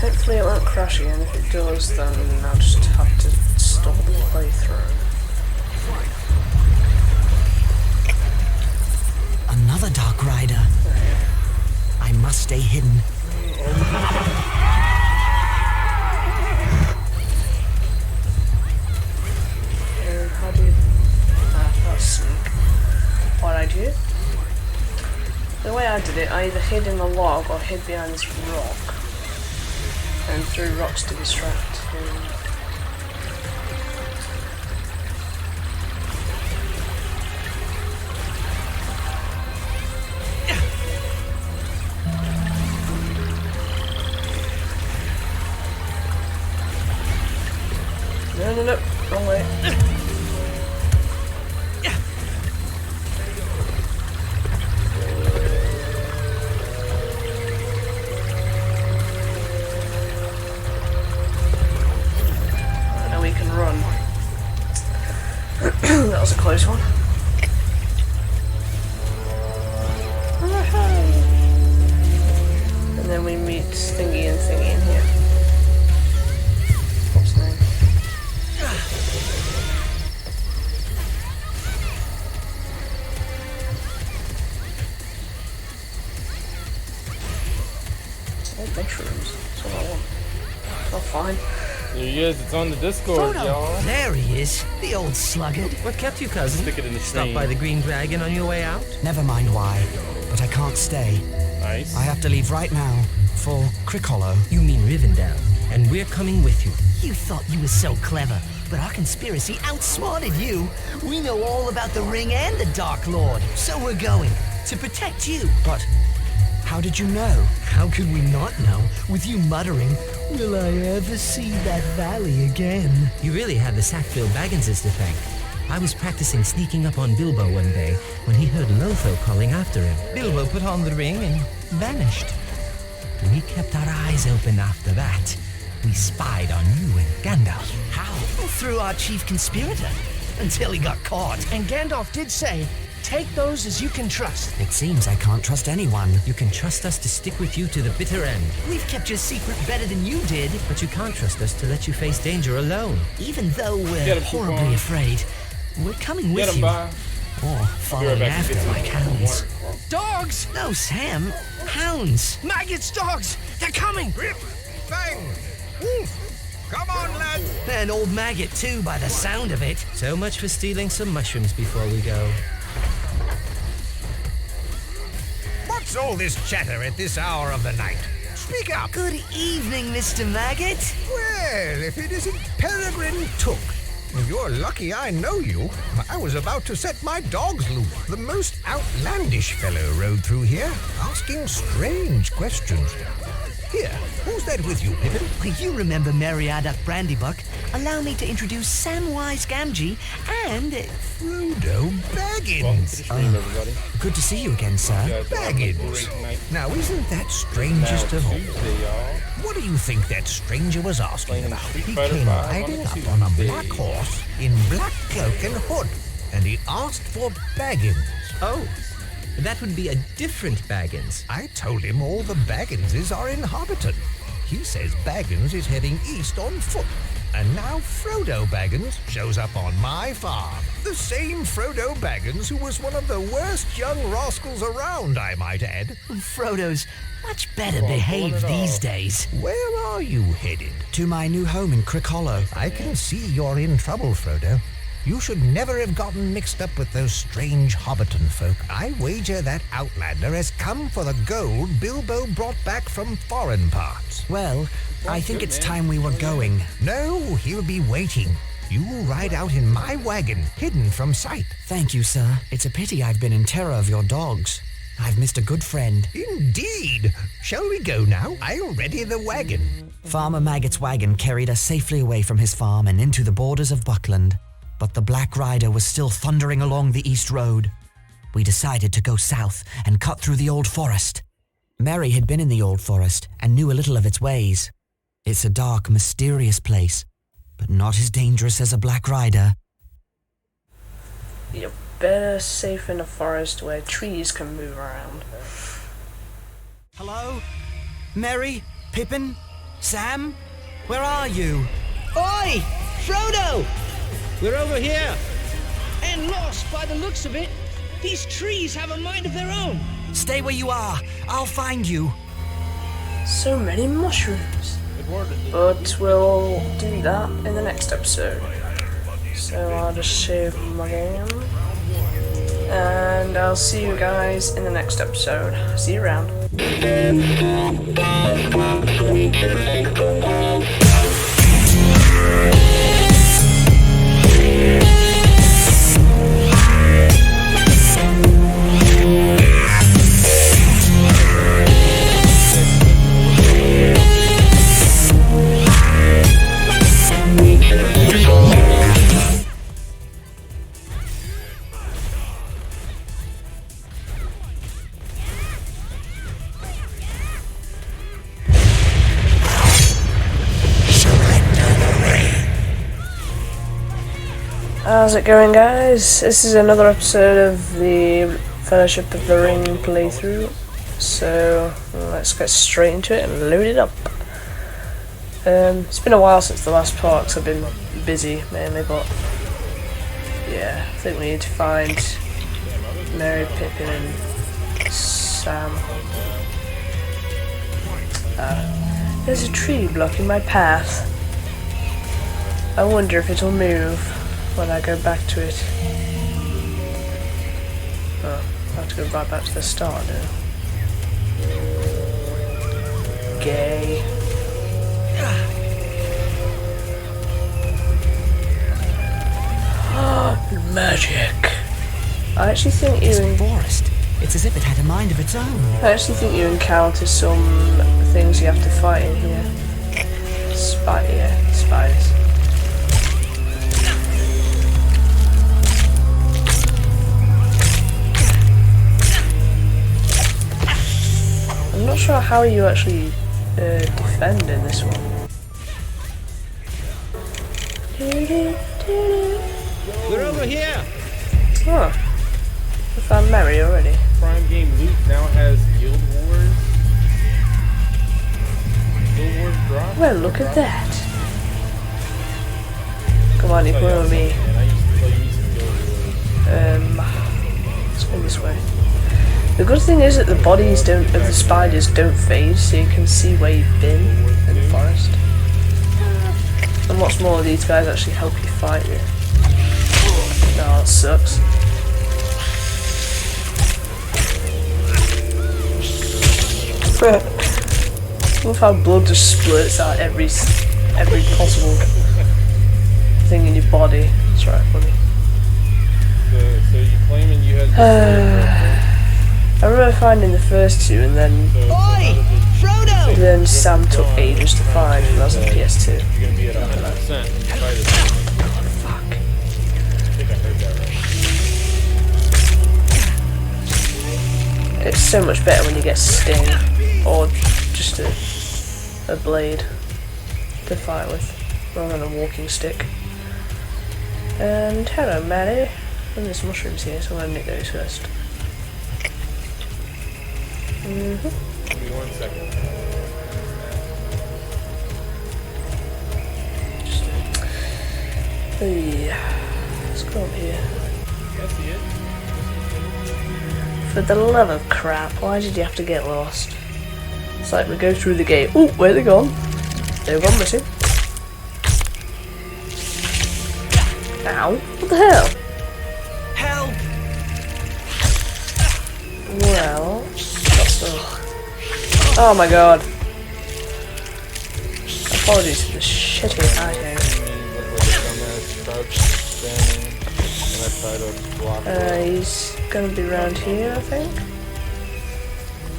Hopefully it won't crash again. If it does, then I'll just have to stop the playthrough. Another Dark Rider. I must stay hidden. How do you... that's sneak. What I do? The way I did it, I either hid in a log or hid behind this rock. And threw rocks to distract him. No, wrong way. I know we can run. That was a close one. And then we meet Thingy and Thingy in here. What's his name? Oh, fine. There he is. It's on the Discord, y'all. There he is, the old sluggard. What kept you, cousin? Stick it in the Stop stream. by the Green Dragon on your way out? Never mind why, but I can't stay. Nice. I have to leave right now for Crick Hollow. You mean Rivendell, and we're coming with you. You thought you were so clever, but our conspiracy outsmarted you. We know all about the Ring and the Dark Lord, so we're going to protect you. But how did you know? How could we not know, with you muttering, "Will I ever see that valley again?" You really had the Sackville Bagginses to thank. I was practicing sneaking up on Bilbo one day when he heard Lotho calling after him. Bilbo put on the ring and vanished. We kept our eyes open after that. We spied on you and Gandalf. How? Through our chief conspirator, until he got caught. And Gandalf did say, take those as you can trust. It seems I can't trust anyone. You can trust us to stick with you to the bitter end. We've kept your secret better than you did. But you can't trust us to let you face danger alone. Even though we're horribly afraid, we're coming with you. Or following after like hounds. Dogs! No, Sam. Hounds. Maggots, dogs! They're coming! Rip! Bang! Woof! Come on, lad! An old maggot, too, by the sound of it. So much for stealing some mushrooms before we go. What's all this chatter at this hour of the night? Speak up! Good evening, Mr. Maggot. Well, if it isn't Peregrine Took. You're lucky I know you. I was about to set my dogs loose. The most outlandish fellow rode through here, asking strange questions. Here, who's that with you, Pippin? You remember Meriadoc Brandybuck. Allow me to introduce Samwise Gamgee and Frodo Baggins. Everybody. Good to see you again, sir. Baggins. Now, isn't that strangest of all? What do you think that stranger was asking about? He came riding up on a black horse in black cloak and hood, and he asked for Baggins. Oh, that would be a different Baggins. I told him all the Bagginses are inhabitant. He says Baggins is heading east on foot. And now Frodo Baggins shows up on my farm. The same Frodo Baggins who was one of the worst young rascals around, I might add. Frodo's much better behaved these days. Where are you headed? To my new home in Crick Hollow. I can see you're in trouble, Frodo. You should never have gotten mixed up with those strange Hobbiton folk. I wager that outlander has come for the gold Bilbo brought back from foreign parts. Well, I think it's time we were going. No, he'll be waiting. You will ride out in my wagon, hidden from sight. Thank you, sir. It's a pity I've been in terror of your dogs. I've missed a good friend. Indeed. Shall we go now? I'll ready the wagon. Farmer Maggot's wagon carried us safely away from his farm and into the borders of Buckland. But the Black Rider was still thundering along the East Road. We decided to go south and cut through the Old Forest. Merry had been in the Old Forest and knew a little of its ways. It's a dark, mysterious place, but not as dangerous as a Black Rider. You're better safe in a forest where trees can move around. Hello? Merry? Pippin? Sam? Where are you? Oi! Frodo! We're over here. And lost by the looks of it. These trees have a mind of their own. Stay where you are. I'll find you. So many mushrooms. But we'll do that in the next episode. So I'll just save my game. And I'll see you guys in the next episode. See you around. How's it going, guys? This is another episode of the Fellowship of the Ring playthrough. So let's get straight into it and load it up. It's been a while since the last part because I've been busy mainly, but yeah, I think we need to find Merry, Pippin and Sam. There's a tree blocking my path. I wonder if it'll move when I go back to it. Oh, I have to go right back to the start now. Gay. Magic. I actually think It's a forest. It's as if it had a mind of its own. I actually think you encounter some things you have to fight in here. Spiders. I'm not sure how you actually defend in this one. We're over here! Oh. I found Mary already. Prime Game Loot now has Guild Wars. Guild Wars drop. Well, look at that. Come on, you follow me. Let's go this way. The good thing is that the bodies of the spiders don't fade, so you can see where you've been in the forest. And what's more, these guys actually help you fight you. No, that sucks. Love how blood just splurts out every possible thing in your body. It's right funny. So you claiming you had I remember finding the first two, and then Frodo! Then Sam took ages to find, and that was on PS2. You're gonna be at 100%. Fuck. I think I heard that right. It's so much better when you get Sting, or just a blade to fight with, rather than a walking stick. And hello, Maddie. And there's mushrooms here, so I'm gonna nick those first. Give me 1 second. Let's go up here. That's it. For the love of crap, why did you have to get lost? It's like we go through the gate. Oh, where they gone? They've gone missing. Ow. What the hell? Help! Well, oh my god. Apologies for the shitty item. He's gonna be around here, I think.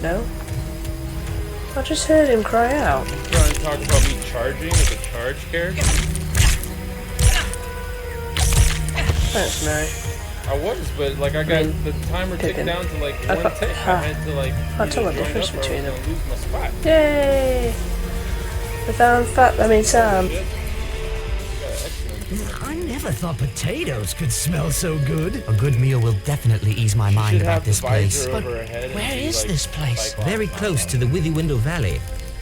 No? I just heard him cry out. You trying to talk about me charging as a charge character? Thanks, Mary. I was, but like I got the timer ticked down to like 1 tick. I had to like. I'll tell the difference between them. Lose my spot. Yay! I found Sam. I never thought potatoes could smell so good. A good meal will definitely ease my mind about this place. But where is like, this place? Very close to the Withywindle Valley.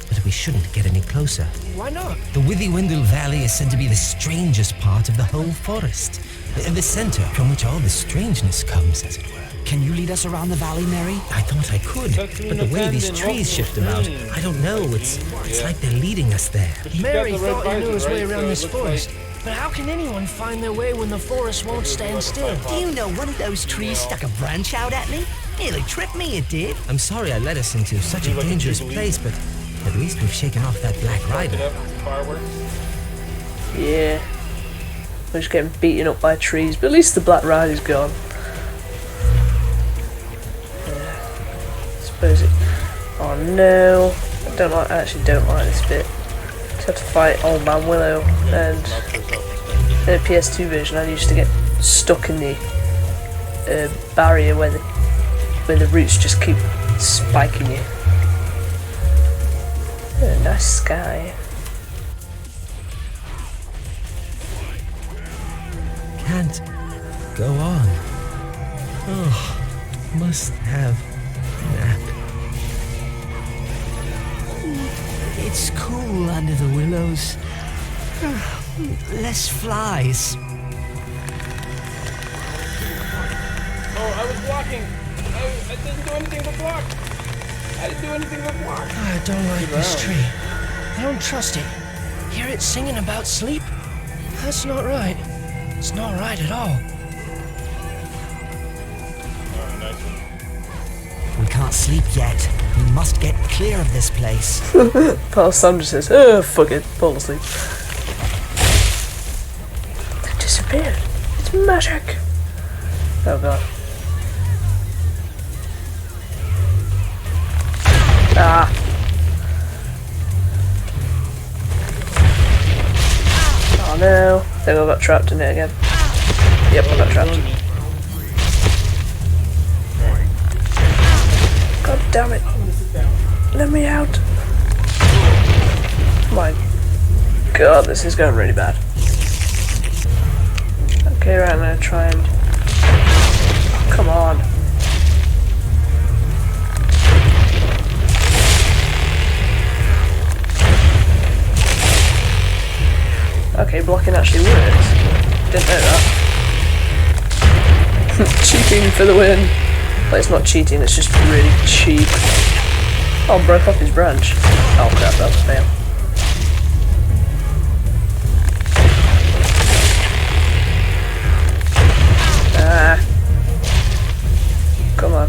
But we shouldn't get any closer. Why not? The Withywindle Valley is said to be the strangest part of the whole forest. The center from which all the strangeness comes, as it were. Can you lead us around the valley, Mary? I thought I could, but the way these trees shift them out, I don't know. It's like they're leading us there. Mary thought he knew his way around this forest. But how can anyone find their way when the forest won't stand still? Do you know one of those trees stuck a branch out at me? Nearly tripped me, it did. I'm sorry I led us into such a dangerous place, but at least we've shaken off that black rider. Yeah. We're just getting beaten up by trees, but at least the black rider's gone. Yeah. I suppose it. Oh no. I actually don't like this bit. Just have to fight Old Man Willow, and in the PS2 version I used to get stuck in the barrier where the roots just keep spiking you. Nice sky. Can't go on. Oh, must have nap. It's cool under the willows. Less flies. Oh, I was blocking. I didn't do anything but block. I didn't do anything but block. I don't like this tree. I don't trust it. Hear it singing about sleep? That's not right. It's not right at all. We can't sleep yet. We must get clear of this place. Pal Sam just says, oh, fuck it, fall asleep. They disappeared. It's magic. Oh god. Ah. Oh no. I think I got trapped in it again. Yep, I got trapped. God damn it. Let me out. My god, this is going really bad. Okay, right, I'm gonna try and... Come on. Okay, blocking actually works. Didn't know that. Cheating for the win. Well, it's not cheating, it's just really cheap. Oh, broke off his branch. Oh crap, that was a fail. Ah. Come on.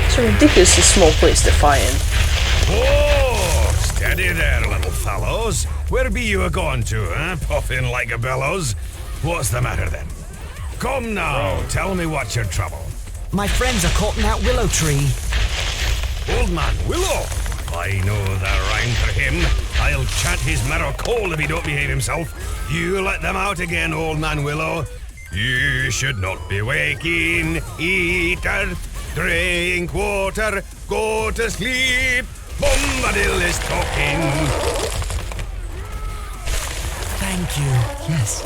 It's a ridiculously small place to fight in. Oh, steady there, little fellows. Where be you a-going to, eh? Puffing like a bellows. What's the matter then? Come now, tell me what's your trouble. My friends are caught in that willow tree. Old man Willow? I know the rhyme for him. I'll chant his marrow cold if he don't behave himself. You let them out again, old man Willow. You should not be waking, eater. Drink water, go to sleep. Bombadil is talking. Thank you. Yes.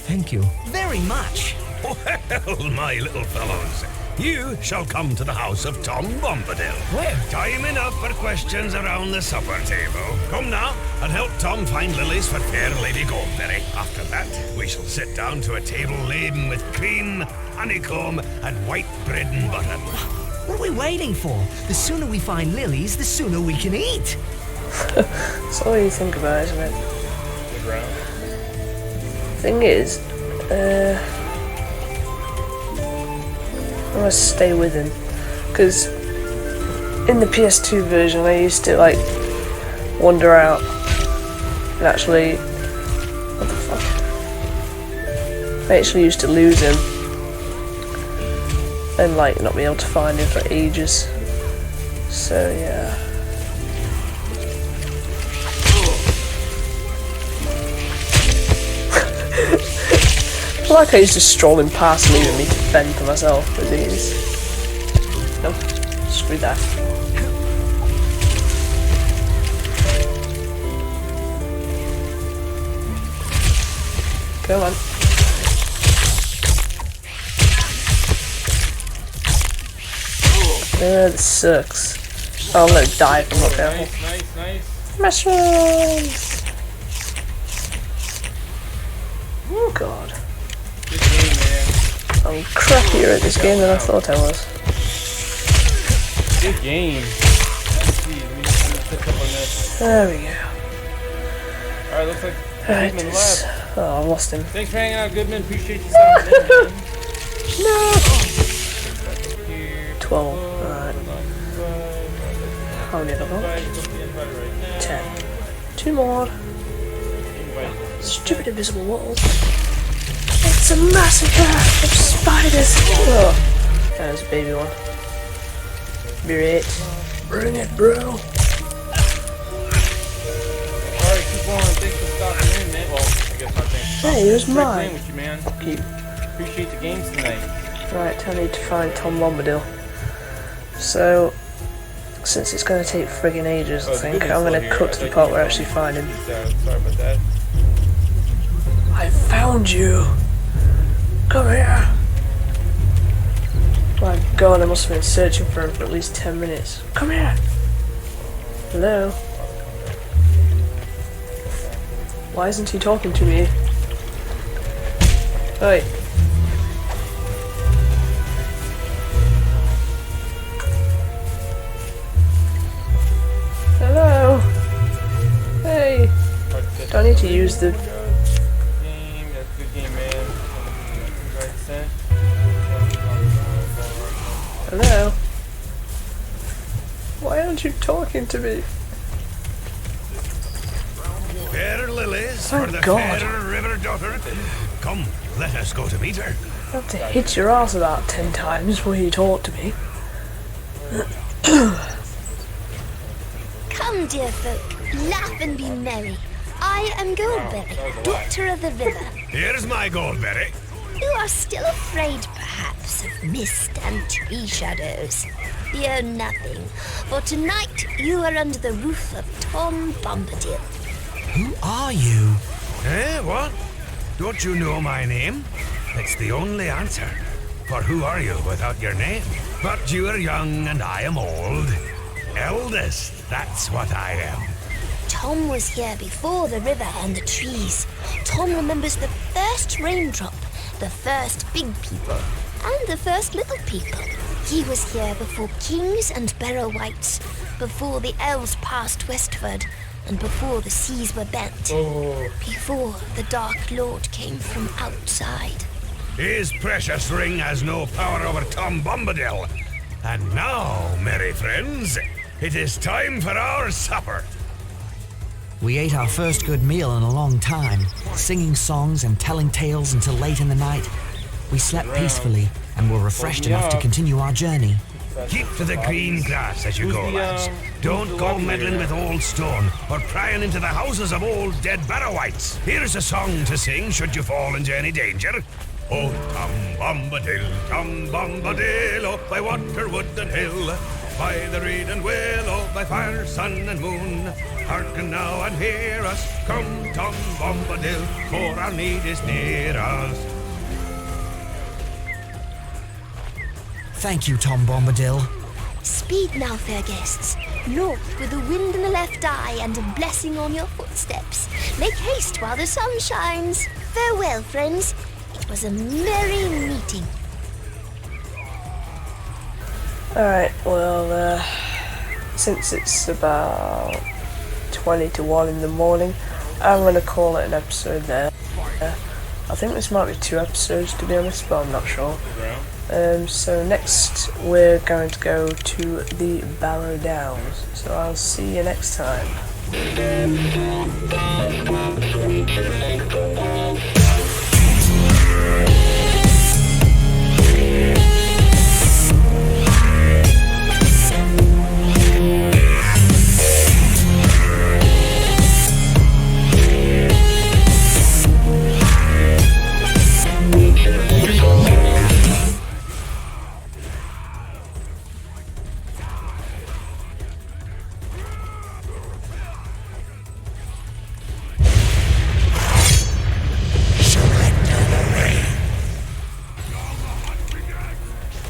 Thank you. Very much. Well, my little fellows, you shall come to the house of Tom Bombadil. Where? Time enough for questions around the supper table. Come now, and help Tom find lilies for fair Lady Goldberry. After that, we shall sit down to a table laden with cream, honeycomb, and white bread and butter. What are we waiting for? The sooner we find lilies, the sooner we can eat. That's all you think about, isn't it? Thing is, I must stay with him, because in the PS2 version I used to like wander out and actually, what the fuck? I actually used to lose him and like not be able to find him for ages. So yeah. I feel like I used to strolling past, leaving me to fend for myself with these. Nope, screw that. Come on. This sucks. I'll let it die if I'm not careful. Nice. Mushrooms! Oh god. Good game, man. I'm crappier at this game than I thought I was. Good game. Let's see, let me pick up on this. There we go. Alright, looks like Right, Goodman left. oh, I lost him. Thanks for hanging out, Goodman. Appreciate you stopping in, man. No! 12. Alright. How many have I got? 10. 2 more. Stupid invisible walls. It's a massacre of spiders! Oh, there's a baby one. Bring it, bro. Alright, keep going. Thanks for stopping in, man. Well, I guess not thanks. Hey, here's Enjoyed mine. playing with you, man. Fuck you. Appreciate the games tonight. Right, I need to find Tom Bombadil. So, since it's going to take friggin' ages, I think, I'm going to cut to the part where I actually find him. Sorry about that. I found you! Come here! My god, I must have been searching for him for at least 10 minutes. Come here! Hello? Why isn't he talking to me? Oi! need to use the... Game, that's a good game, man. Right, sent. Hello? Why aren't you talking to me? Fair lilies Thank for the God. fair river daughter. Come, let us go to meet her. I have to hit your ass about 10 times before you talk to me. Come, dear folk, laugh and be merry. I am Goldberry, daughter of the river. Here's my Goldberry. You are still afraid, perhaps, of mist and tree shadows. Fear nothing, for tonight you are under the roof of Tom Bombadil. Who are you? Eh, what? Don't you know my name? It's the only answer. For who are you without your name? But you are young and I am old. Eldest, that's what I am. Tom was here before the river and the trees. Tom remembers the first raindrop, the first big people, and the first little people. He was here before kings and barrow wights, before the elves passed westward, and before the seas were bent. Before the Dark Lord came from outside. His precious ring has no power over Tom Bombadil. And now, merry friends, it is time for our supper. We ate our first good meal in a long time, singing songs and telling tales until late in the night. We slept peacefully and were refreshed enough to continue our journey. Keep to the green grass as you go, lads. Don't go meddling with old stone or prying into the houses of old dead barrow-wights. Here's a song to sing should you fall into any danger. Oh, Tom Bombadil, oh, by water, wood and hill, by the reed and willow, by fire, sun and moon. Hearken now and hear us, come Tom Bombadil, for our need is near us. Thank you, Tom Bombadil. Speed now, fair guests. North with the wind in the left eye and a blessing on your footsteps. Make haste while the sun shines. Farewell, friends. It was a merry meeting. Alright, well, since it's about 20 to 1 in the morning, I'm going to call it an episode there. I think this might be 2 episodes, to be honest, but I'm not sure. So next we're going to go to the Barrow Downs, so I'll see you next time.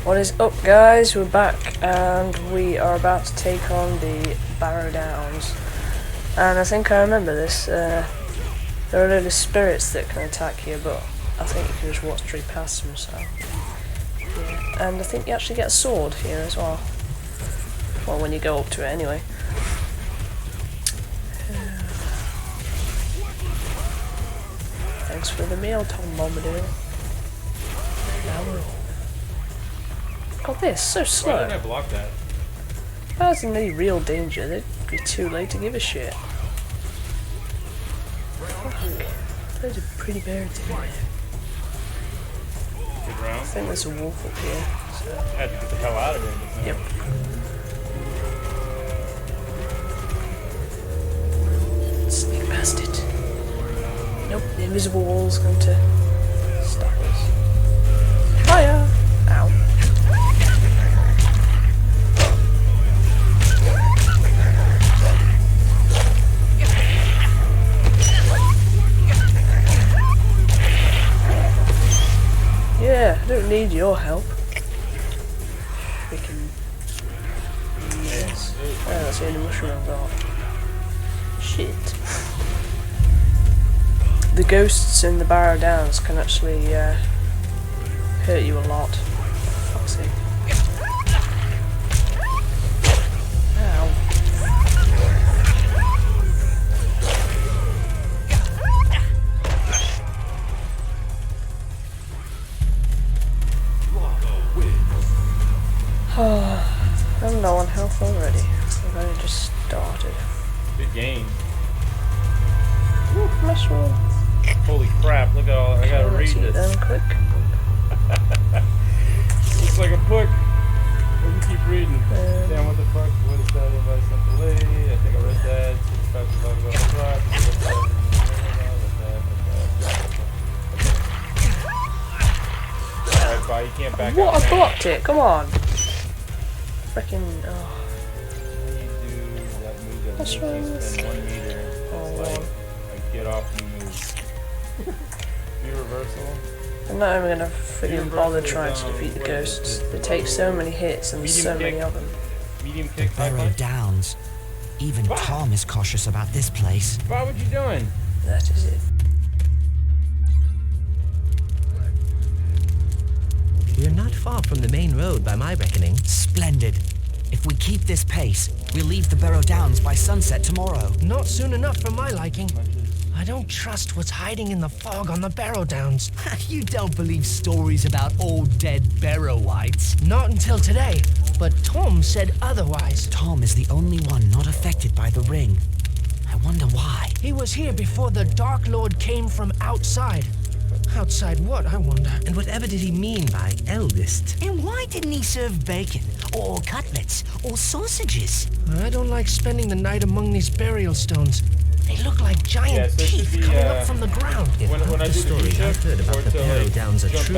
What is up, guys? We're back and we are about to take on the Barrow Downs. And I think I remember this. There are a load of spirits that can attack you, but I think you can just walk straight past them, so. Yeah. And I think you actually get a sword here as well. Well, when you go up to it anyway. Thanks for the meal, Tom Bombadil. Now we're off. God, they're so slow. Why didn't I block that? If I was in any real danger, they'd be too late to give a shit. Fuck. There's a pretty birds in there. I think there's a wolf up here. So. I had to get the hell out of it. Yep. Sneak past it. Nope, the invisible wall's going to stop us. Hiya! Ow. Yeah, I don't need your help. Freaking. Yes. Oh, that's the only mushroom I've got. Shit. The ghosts in the Barrow Downs can actually hurt you a lot. Fuck's sake. Ow. game. Ooh, mushrooms. Holy crap! Look at all. I gotta read Let's eat this. them quick. Looks like a book. Let me keep reading. Damn, what the fuck? What is that? Everybody sent the lady. I think I read that. 65 survivors on the block. Alright, bye. You can't back What? out. I blocked it. Come on. Freaking. Oh. That move that makes you spend 1 meter. It's like get off and move. Be reversal. I'm not even gonna freaking bother trying to defeat the ghosts. They take so many hits and there's so many of them. Medium kick. The Barrow Downs. Even Tom is cautious about this place. What you doing? That is it. We're not far from the main road by my reckoning. Splendid. If we keep this pace, we'll leave the Barrow Downs by sunset tomorrow. Not soon enough for my liking. I don't trust what's hiding in the fog on the Barrow Downs. You don't believe stories about old dead Barrowites? Not until today, but Tom said otherwise. Tom is the only one not affected by the ring. I wonder why. He was here before the Dark Lord came from outside. Outside what, I wonder? And whatever did he mean by eldest? And why didn't he serve bacon, or cutlets, or sausages? I don't like spending the night among these burial stones. They look like giant teeth coming up from the ground. If when I the do story the I've heard about the Barrow Downs are true,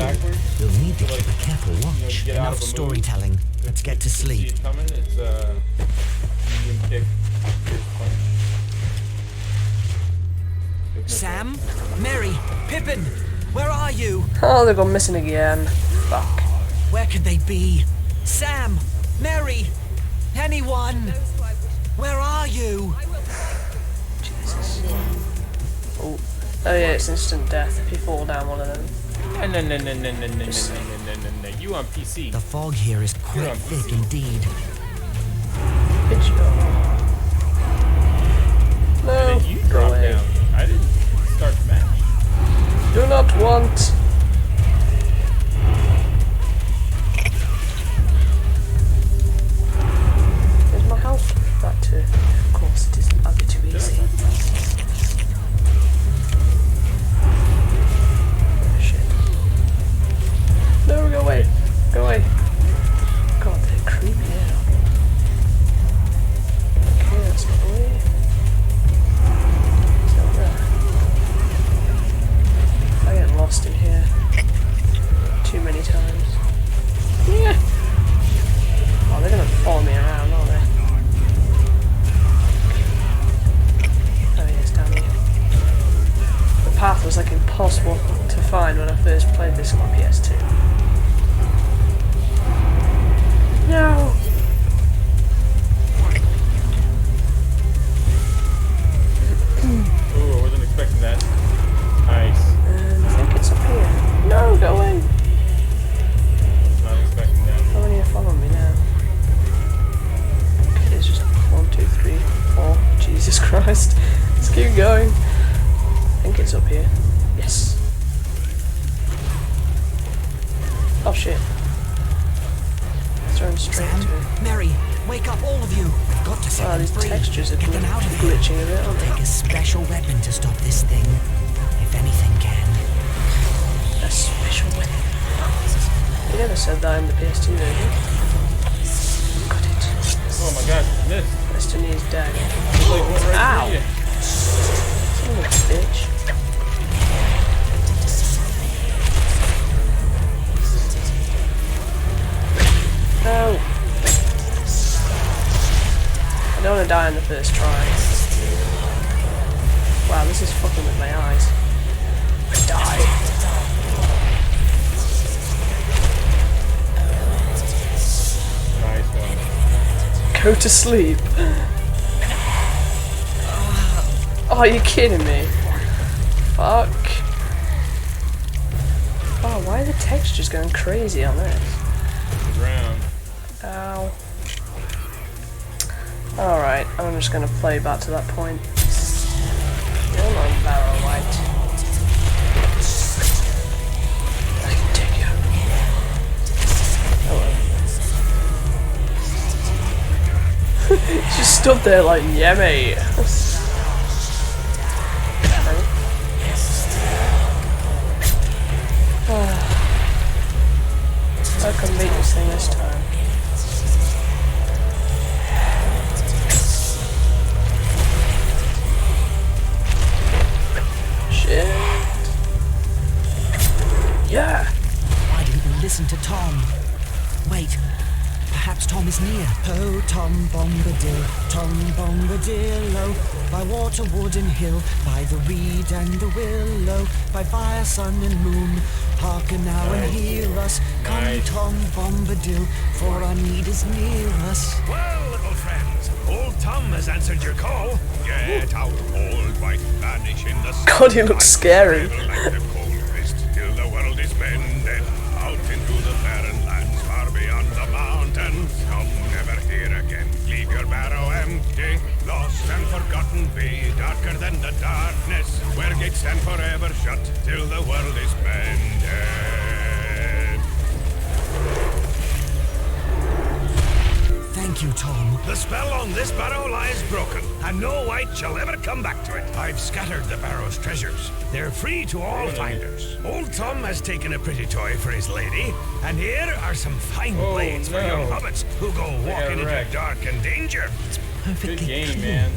we'll need to keep a careful watch. Enough storytelling. Let's get to sleep. See it coming? It's medium kick. Sam? Mary? Pippin? Where are you? Oh, they've gone missing again. Fuck. Where could they be? Sam? Mary? Anyone? Where are you? Jesus. Oh yeah, it's instant death if you fall down one of them. No. You on PC. The fog here is quite thick indeed. Bitch. No. And then you drop down. I didn't start the match. Do not want. Where's my health? That too. Of course, it isn't. That'd be too easy. Oh, shit. No, go away. Go away. God, they're creepy now. Okay, that's not the way. It's not there. I get lost in here too many times. Yeah. Oh, they're gonna follow me around, aren't they? Oh, yeah, it's down here. The path was like impossible to find when I first played this on my PS2. No! Ooh, I wasn't expecting that. Nice. I think it's up here. No, go away! Not expecting that. How many are following me now? Okay, it's just 1, 2, 3, 4. Jesus Christ. Let's keep going. I think it's up here. Yes. Oh shit. Thrown straight Sam? into it. Mary? Wake up, all of you! Got to set Wow, them these free. textures are Get them out of here. glitching a bit, aren't Take they? a special weapon to stop this thing, if anything can. A special weapon. You never said that in the PS2 version. Got it. Oh my gosh, I missed. Destiny's dagger. It's like went right Ow! through you. Son of a bitch. No! I don't want to die on the first try. Wow, this is fucking with my eyes. Die. Nice one. Go to sleep. Oh, are you kidding me? Fuck. Oh, why are the textures going crazy on this? Ground. Ow. Alright, I'm just gonna play back to that point. You're not Barrow White. I can take you. Hello. Just stood there like, yeah mate. I can beat this thing this time. Shit. Yeah. Why didn't we listen to Tom? Wait, perhaps Tom is near. Oh, Tom Bombadillo, by water, wood and hill, by the reed and the willow, by fire, sun and moon, hearken now and hear us. Come, Tom Bombadil, for our need is near us. Well, little friends, old Tom has answered your call. Get out, old white, vanish in the sun. God, he looks scary. Like the cold mist till the world is bended out into the barren lands far beyond the mountains. Come never here again. Leave your barrow empty, lost and forgotten be, darker than the darkness, where gates stand forever shut till the world is mended. Thank you, Tom. The spell on this barrow lies broken, and no wight shall ever come back to it. I've scattered the barrow's treasures. They're free to all finders. Old Tom has taken a pretty toy for his lady, and here are some fine blades for young hobbits who go walking into dark and danger. Perfectly clean,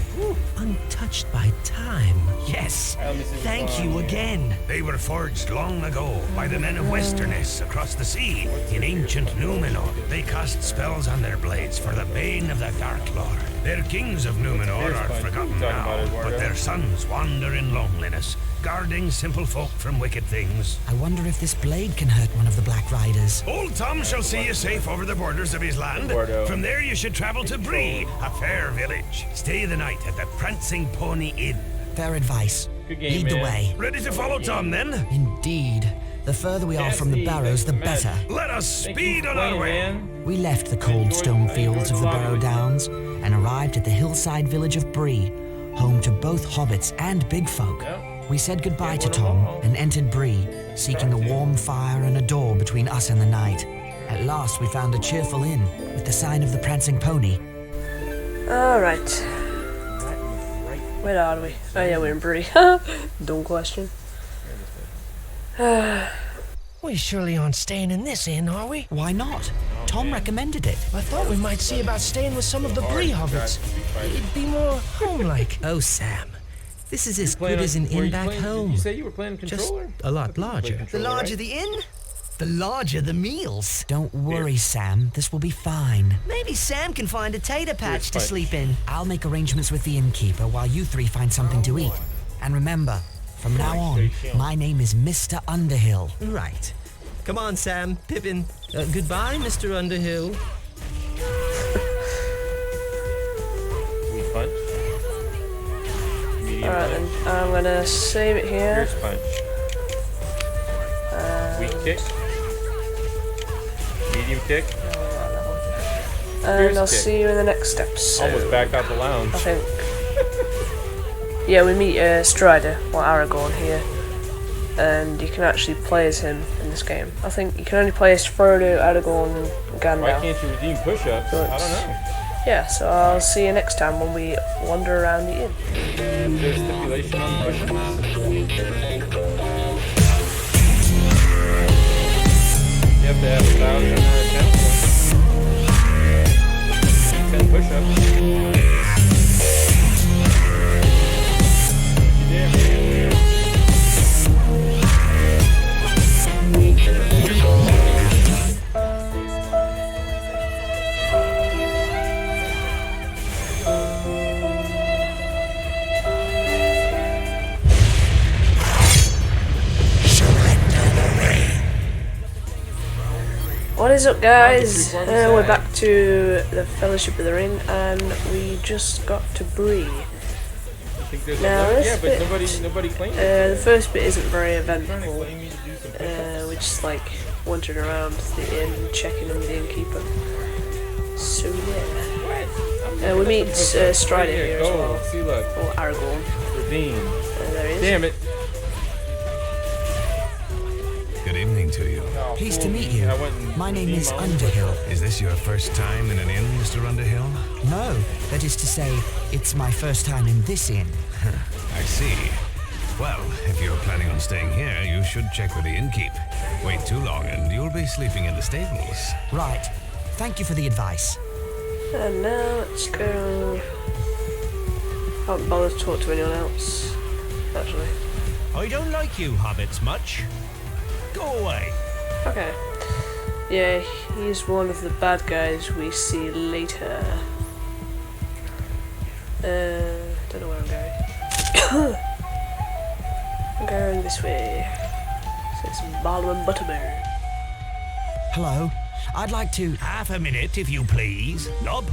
untouched by time. Yes, thank you again. They were forged long ago by the men of Westerness across the sea in ancient Numenor. They cast spells on their blades for the bane of the Dark Lord. Their kings of Numenor are forgotten now, but their sons wander in loneliness, guarding simple folk from wicked things. I wonder if this blade can hurt one of the Black Riders. Old Tom shall see you safe over the borders of his land. From there you should travel to Bree, a fair village. Stay the night at the Prancing Pony Inn. Fair advice. Lead the way. Ready to follow Tom, then? Indeed. The further we are from the barrows, the better. Let us speed on our way. We left the cold stone fields of the Barrow Downs and arrived at the hillside village of Bree, home to both hobbits and big folk. We said goodbye to Tom and entered Bree, seeking a warm fire and a door between us and the night. At last we found a cheerful inn with the sign of the Prancing Pony. Alright. Where are we? Oh yeah, we're in Bree. Dumb question. We surely aren't staying in this inn, are we? Why not? Tom recommended it. I thought we might see about staying with some of the Bree hobbits. It'd be more home-like. Oh, Sam. This is as good as an inn back home. Did you say you were playing controller? Just a lot larger. The larger the inn, the larger the meals. Don't worry, Sam. This will be fine. Maybe Sam can find a tater patch to sleep in. I'll make arrangements with the innkeeper while you three find something to eat. And remember, from now on, my name is Mr. Underhill. Right. Come on, Sam. Pippin. Goodbye, Mr. Underhill. We punch. Alright then, I'm gonna save it here. Here's punch. Weak kick. Medium kick. And I'll see you in the next episode. Almost back out the lounge. I think. Yeah, we meet Strider, or Aragorn here. And you can actually play as him in this game. I think you can only play as Frodo, Aragorn, and Gandalf. Why can't you redeem push-ups? So I don't know. Yeah, so I'll see you next time when we wander around the inn. Is there a stipulation on push-ups? You have to have 1,000 account points. 10 push-ups. What is up, guys? We're back to the Fellowship of the Ring, and we just got to Bree. Now, this but bit, nobody claimed it. the first bit isn't very eventful. We just like wandering around the inn, checking in with the innkeeper. So yeah, we meet Strider here as well, or Aragorn. Redeem. There he is. Damn it. Good evening to you. Pleased to meet you. My name is Underhill. Is this your first time in an inn, Mr. Underhill? No, that is to say, it's my first time in this inn. I see. Well, if you're planning on staying here, you should check with the innkeep. Wait too long and you'll be sleeping in the stables. Right. Thank you for the advice. And now let's go. I haven't bothered to talk to anyone else, actually. I don't like you hobbits much. Go away. Okay. Yeah, he's one of the bad guys we see later. Don't know where I'm going. I'm going this way. So it's Balm Butterbeer. Hello. I'd like to... Half a minute, if you please. Nob,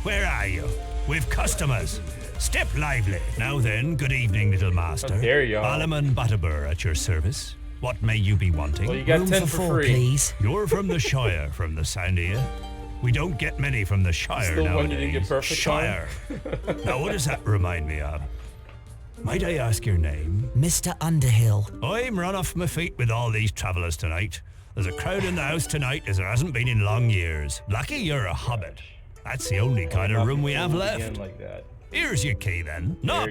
where are you? With customers. Step lively. Now then, good evening, little master. How dare y'all. Balm Butterbeer at your service. What may you be wanting? Well, you got 10 for free. Please. You're from the Shire, from the sound of you. We don't get many from the Shire Still nowadays. one you didn't get perfect Shire. Now, what does that remind me of? Might I ask your name? Mr. Underhill. I'm run off my feet with all these travellers tonight. There's a crowd in the house tonight as there hasn't been in long years. Lucky you're a hobbit. That's the only kind of room we have left. Like that. Here's your key then. Nob!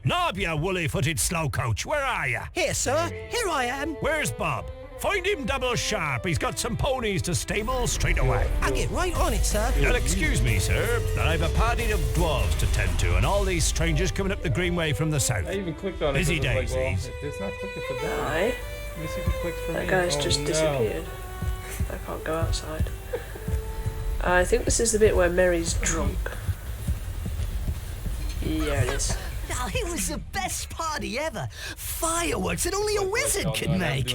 Nob, you woolly-footed slowcoach, where are you? Here, sir. Here I am. Where's Bob? Find him double sharp. He's got some ponies to stable straight away. I'll get right on it, sir. Now, excuse me, sir. I've a party of dwarves to tend to, and all these strangers coming up the greenway from the south. I even clicked on it. Busy Like, well, daisies. it's not clicking for that. Aye. Let me see if it clicks for That me. guy's Oh, just no. disappeared. I can't go outside. I think this is the bit where Mary's drunk. Yeah, it is. Oh, it was the best party ever. Fireworks that only a wizard could make.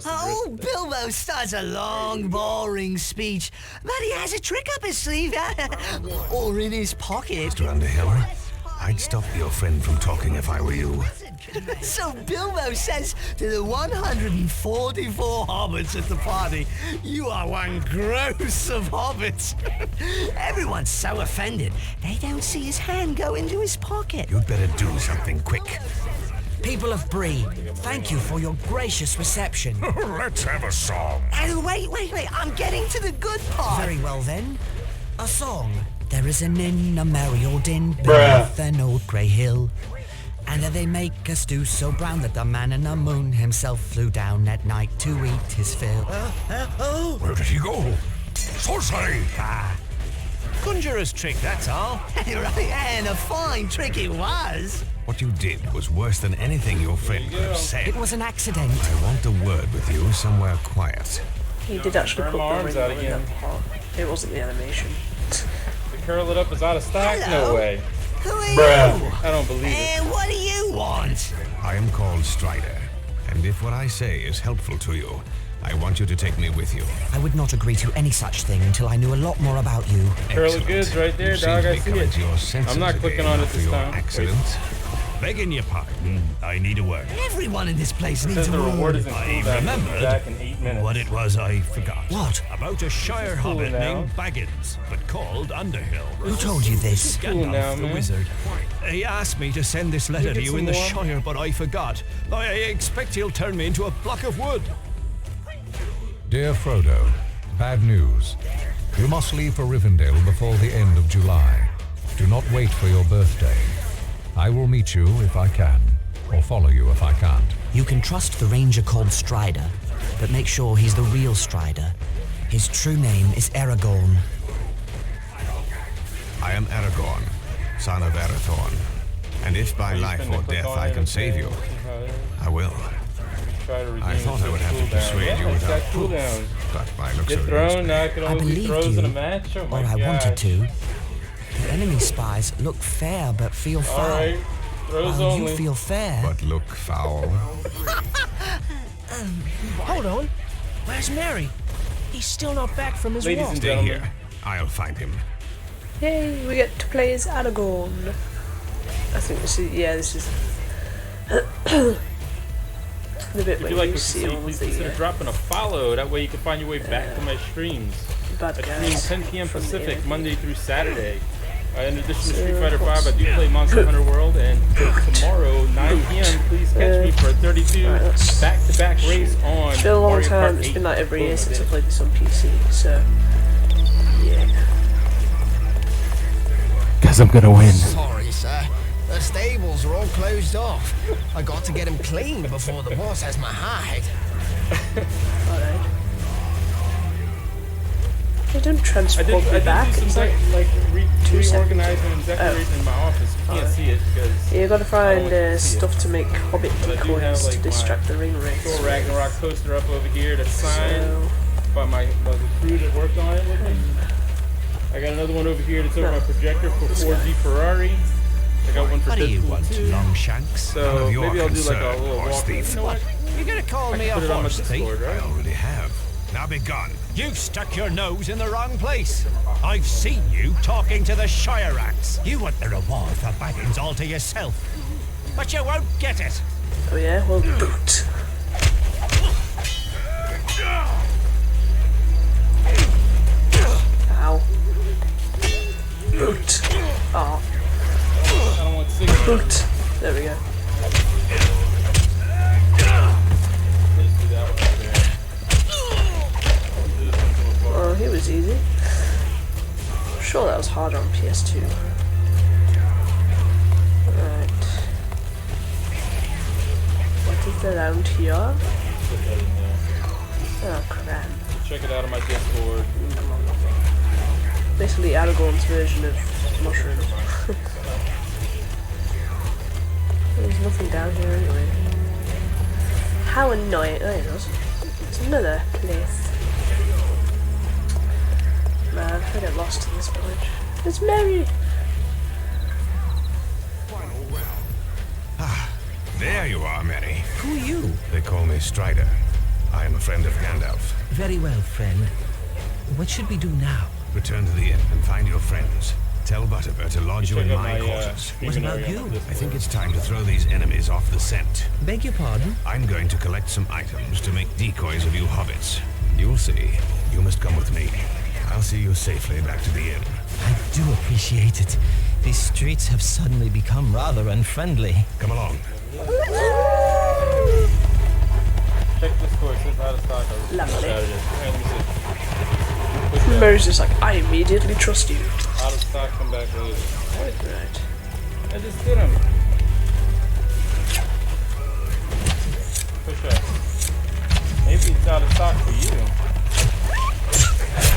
Oh, Bilbo starts a long, boring speech, but he has a trick up his sleeve, or in his pocket. Mr. Underhill, I'd stop your friend from talking if I were you. So Bilbo says to the 144 hobbits at the party, "You are one gross of hobbits." Everyone's so offended, they don't see his hand go into his pocket. You'd better do something quick. People of Bree, thank you for your gracious reception. Let's have a song. And wait, I'm getting to the good part. Very well then. A song. There is an inn, a merry old inn, beneath an old grey hill. And there they make a stew so brown that the man in the moon himself flew down at night to eat his fill. Where did he go? Sorcery! Conjurer's trick, that's all. Right, and a fine trick it was. What you did was worse than anything your friend could have said. It was an accident. I want a word with you somewhere quiet. He did actually put the arms ring out in again. that part. It wasn't the animation. The curl it up is out of stock? Hello? No way. Who are you? I don't believe it. And what do you want? I am called Strider, and if what I say is helpful to you, I want you to take me with you. I would not agree to any such thing until I knew a lot more about you. Curl of goods right there, You seem dog. to I be see coming it. to your senses I'm not clicking again on it after this your time. accident. Begging your pardon, I need a word. Everyone in this place It needs says a the reward word. is I included. remembered Back in 8 minutes. what it was I forgot. What? About a Shire Cool hobbit now. named Baggins, but called Underhill. Who told you this? Cool Gandalf, now, the man. wizard. He asked me to send this letter You to get you in some the more? Shire, but I forgot. I expect he'll turn me into a block of wood. Dear Frodo, bad news. You must leave for Rivendell before the end of July. Do not wait for your birthday. I will meet you if I can, or follow you if I can't. You can trust the ranger called Strider, but make sure he's the real Strider. His true name is Aragorn. I am Aragorn, son of Arathorn, and if by life or death I can save you, I will. I thought I would have to persuade you without proof, but by looks Get of thrown, now I it, can I only be believed throws in a you, match? Oh or my I gosh. wanted to. The enemy spies look fair but feel foul. Alright, throws While only. you feel fair. but look foul. Hold on. Where's Mary? He's still not back from his Ladies walk. and Stay gentlemen. here. I'll find him. Yay, we get to play as Aragorn. I think this is, yeah, this is the bit If where you like you what you see see, all please the consider dropping a follow. That way you can find your way back to my streams. bad I guys stream 10 p.m. from the Pacific, enemy. Monday through Saturday. In addition to Street Fighter 5, I do play Monster Hunter World, and tomorrow, 9 p.m., please catch me for a 32 back-to-back race on It's been a long Mario time, Kart it's 8 been like every year Boom since I Event. played this on PC, so yeah. Guys, I'm gonna win. Sorry, sir. The stables are all closed off. I got to get him clean before the boss has my hide. Alright. They don't transport me back. It's like reorganizing and decorating in my office. You can't see it because you gotta find stuff to make hobbit decoys to distract the ring wraiths. Thor Ragnarok poster up over here that's signed by the crew that worked on it with me. I got another one over here that's over my projector for 4G Ferrari. I got one for What do you Deadpool want, 2. Longshanks? So maybe I'll do like a little walk. Thief. You know what? You're gonna call I me can a put it on my horse thief? Discord, right? I already have. Now be gone. You've stuck your nose in the wrong place. I've seen you talking to the Shire Rats. You want the reward for Baggins all to yourself. But you won't get it. Oh yeah? Well, boot. Ow. Boot. Oh. I don't want cigarettes. Boot. There we go. Oh, he was easy. I'm sure that was harder on PS2. Right. What is around here? Oh crap. Check it out on my Discord. Basically Aragorn's version of mushrooms. There's nothing down here anyway. How annoying. There it is. It's another place. Man, I get lost at this point. It's Mary! There you are, Mary. Who are you? They call me Strider. I am a friend of Gandalf. Very well, friend. What should we do now? Return to the inn and find your friends. Tell Butterbur to lodge you in my quarters. What about you? I think it's time to throw these enemies off the scent. Beg your pardon? I'm going to collect some items to make decoys of you hobbits. You'll see. You must come with me. I'll see you safely back to the inn. I do appreciate it. These streets have suddenly become rather unfriendly. Come along. Check this course. It's out of stock. Lovely. Let me see. Mary's just like, I immediately trust you. Out of stock, come back later. What? Right. I just did them. Push up. Maybe it's out of stock for you.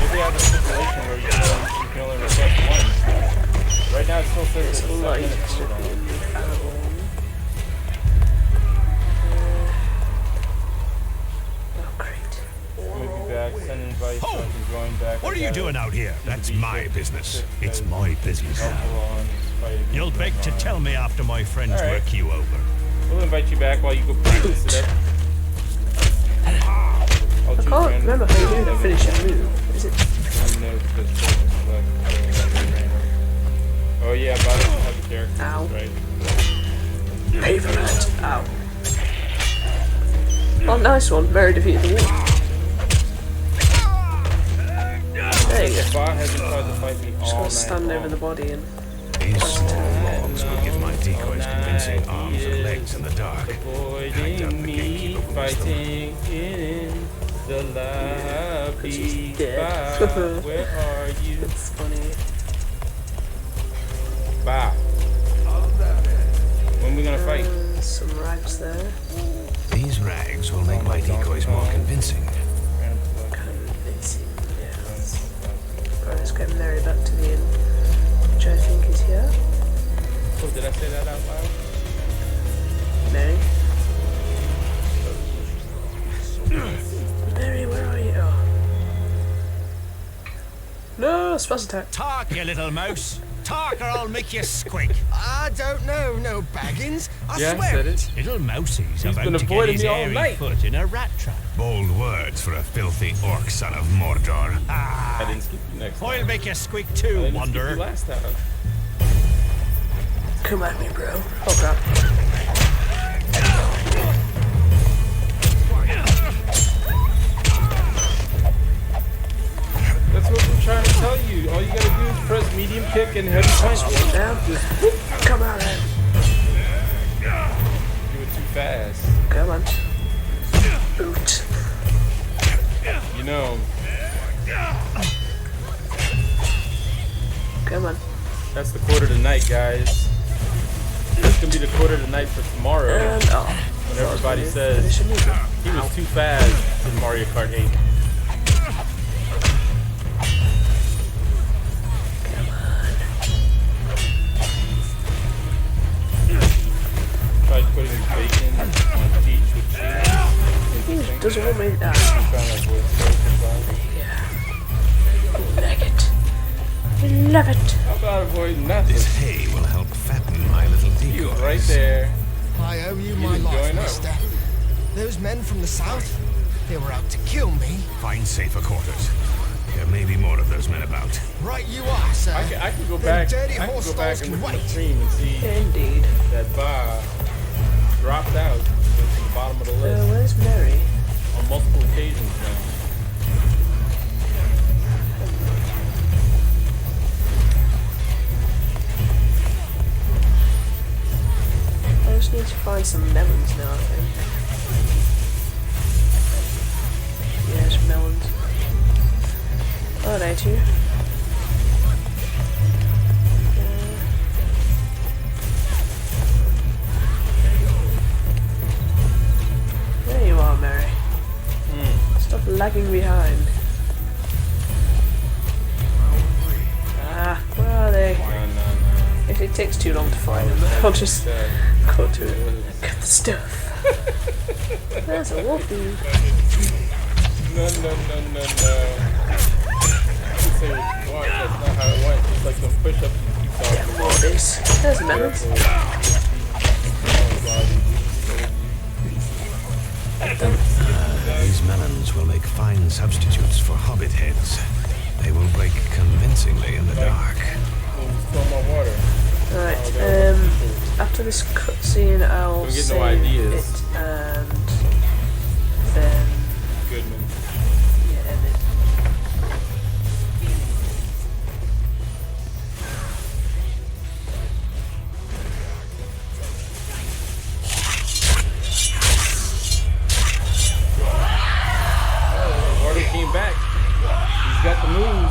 Maybe I have a stipulation where you can only request one. Right now it still says it's 7 minutes cooldown. Send invites so I can join back. What are you doing out here? That's my business. It's my business now. You'll beg to tell me after my friends work you over. We'll invite you back while you go practice it up. I can't remember how you do the finishing move. Is it? Oh yeah, but I don't have the character. Ow. Right. Pavement. Ow. Oh, nice one. Mary defeated the wall. There you go. Bot hasn't tried to fight me all Just night gotta stand long. over the body and... These small logs will give my decoys convincing arms and legs in the dark. Avoiding me fighting in the lobby. She's dead. Where are you? That's funny. Bah. When we gonna fight? Some rags there. These rags will make my decoys more convincing. Convincing, yes. Right, let's get Mary back to the inn, which I think is here. Oh, did I say that out loud? Mary? Mary, where are you? Oh. No, spaz attack. Talk, you little mouse. Talk or I'll make you squeak. I don't know, no Baggins. I Yeah, I swear said it. Little mousie's He's about been to get avoiding his me all hairy night. foot in a rat trap. Bold words for a filthy orc son of Mordor. I didn't skip you next time. I'll make you squeak I too, didn't wanderer. skip you last time. Come at me, bro. Oh, crap. That's what we're trying to tell you. All you gotta do is press medium kick and heavy punch. One down. Just Come on, man. do it too fast. Come on. Boot. You know, Come on. that's the quarter of the night, guys. It's gonna be the quarter of the night for tomorrow. And when everybody says he was too fast in Mario Kart 8. Tried putting bacon on Peach with cheese. Doesn't want me. Trying to avoid smoke. Yeah. Like it. Love it. How about avoiding nothing? This hay will help fatten my little decoys. Right there. I owe you You my didn't life, join up. mister. Those men from the south, they were out to kill me. Find safer quarters. There may be more of those men about. Right you are, sir. I can go Them back. dirty I can horse go back stalls and can look at the wait. stream and see Indeed. that Bob dropped out to the bottom of the list Where's Mary? on multiple occasions now. I just need to find some melons now, I think. Yeah, there's melons. Oh, there too. There you are, Mary. Stop lagging behind. Ah, where are they? If it takes too long to find them, I'll just go to it. Get the stuff. There's a wolfie. No. You say what you want, that's not how it went. It's like some push-ups you keep talking Yeah, more of this. There's melons. These melons will make fine substitutes for hobbit heads. They will break convincingly in the dark. Throw my water. Right, after this cutscene, I'll Don't get no save ideas. it and then Goodman. yeah, edit. Water came back. He's got the move.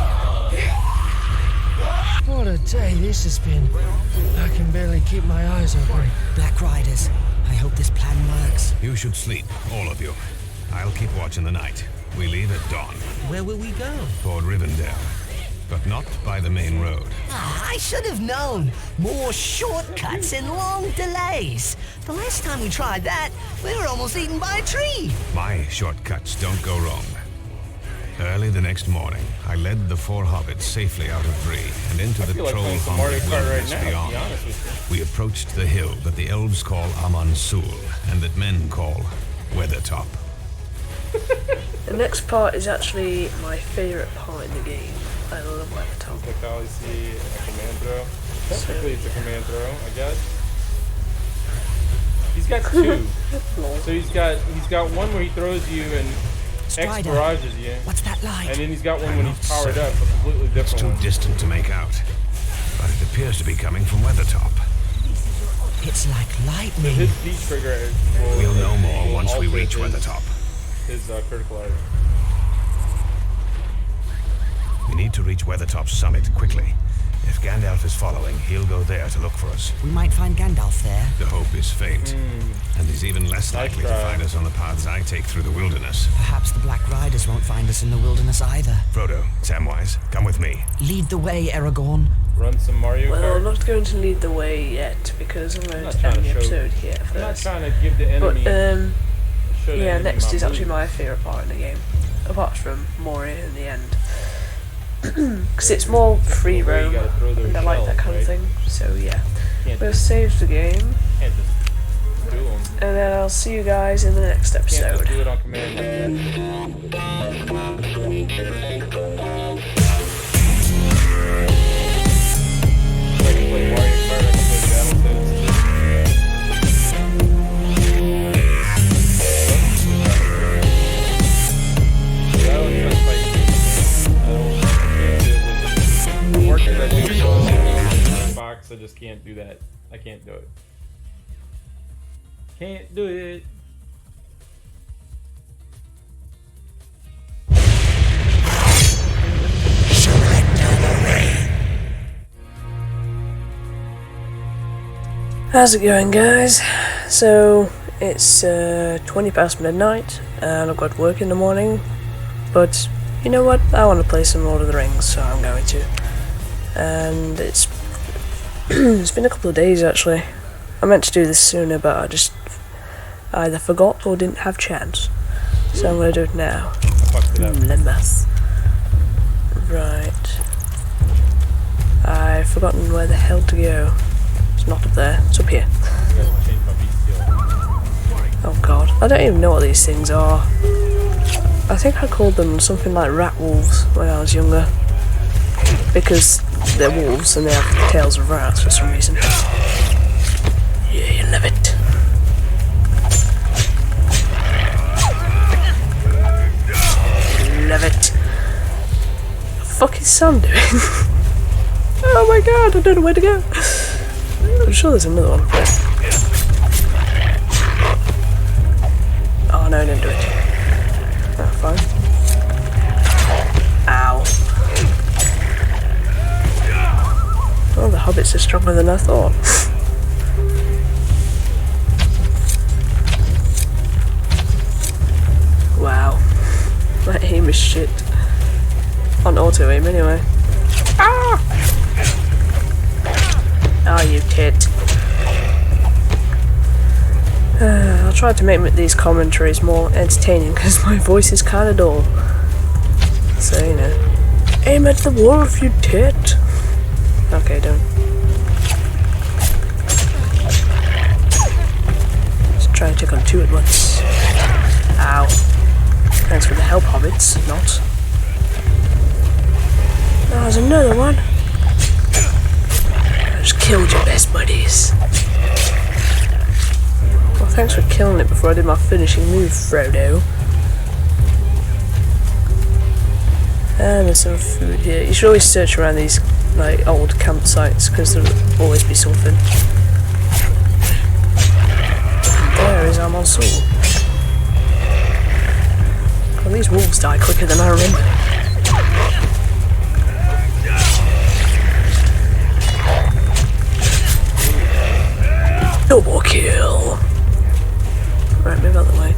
What a day this has been. I can barely keep my eyes open. Black Riders, I hope this plan works. You should sleep, all of you. I'll keep watch in the night. We leave at dawn. Where will we go? Toward Rivendell. But not by the main road. Ah, I should have known. More shortcuts and long delays. The last time we tried that, we were almost eaten by a tree. My shortcuts don't go wrong. Early the next morning, I led the four hobbits safely out of Bree and into the feel like playing some Mario troll-haunted Kart right wilderness now, to be beyond. honest with We approached the hill that the elves call Amansul and that men call Weathertop. The next part is actually my favourite part in the game. I love Weathertop. Like I always see a command throw. Technically it's a command throw, I guess. He's got two. So he's got one where he throws you and X barrages you. What's that like? And then he's got one when he's powered up, a completely different It's too one. distant to make out, but it appears to be coming from Weathertop. It's like So lightning. his speed trigger We'll know more will once we alter reach his- Weathertop. His critical art. We need to reach Weathertop's summit quickly. If Gandalf is following, he'll go there to look for us. We might find Gandalf there. The hope is faint, and he's even less likely to find us on the paths I take through the wilderness. Perhaps the Black Riders won't find us in the wilderness either. Frodo, Samwise, come with me. Lead the way, Aragorn. Run some Mario Well, Kart. I'm not going to lead the way yet because I'm going not to trying end the to show- episode here I'm not first. trying to give the enemy. But show the yeah, enemy next my is actually moves. my favourite part in the game, apart from Moria in the end, because it's more free Where you roam gotta throw those and I like that shells, kind of right? thing. So yeah, Can't we'll just- save the game, Can't just do them. and then I'll see you guys in the next Can't just episode. do it on command like that. I can play Mario Kart, I can play Battletoads. Yeah, I don't even fight games. I can't do it with the work that I do on box. I just can't do that. I can't do it. Can't do it. How's it going, guys? So, it's 20 past midnight, and I've got work in the morning, but you know what? I want to play some Lord of the Rings, so I'm going to. And it's it's been a couple of days, actually. I meant to do this sooner, but I just either forgot or didn't have chance. So I'm going to do it now. Lembas. Right. I've forgotten where the hell to go. It's not up there, it's up here. Oh god, I don't even know what these things are. I think I called them something like rat wolves when I was younger. Because they're wolves and they have tails of rats for some reason. Yeah, you love it. Love it. What the fuck is Sam doing? Oh my god, I don't know where to go. I'm sure there's another one. Oh no, don't do it. Oh, fine. Ow. Oh, the hobbits are stronger than I thought. Wow. My aim is shit. On auto aim anyway. Ah! Oh, you tit. I'll try to make these commentaries more entertaining because my voice is kinda dull. So, you know. Aim at the wolf, you tit! Okay, don't. Let's try and take on two at once. Ow. Thanks for the help, hobbits. Not. Oh, there's another one. I just killed your best buddies. Well, thanks for killing it before I did my finishing move, Frodo. And there's some food here. You should always search around these like old campsites because there'll always be something. There is our soul. Well, these wolves die quicker than I remember. Double kill. Right, move out the way.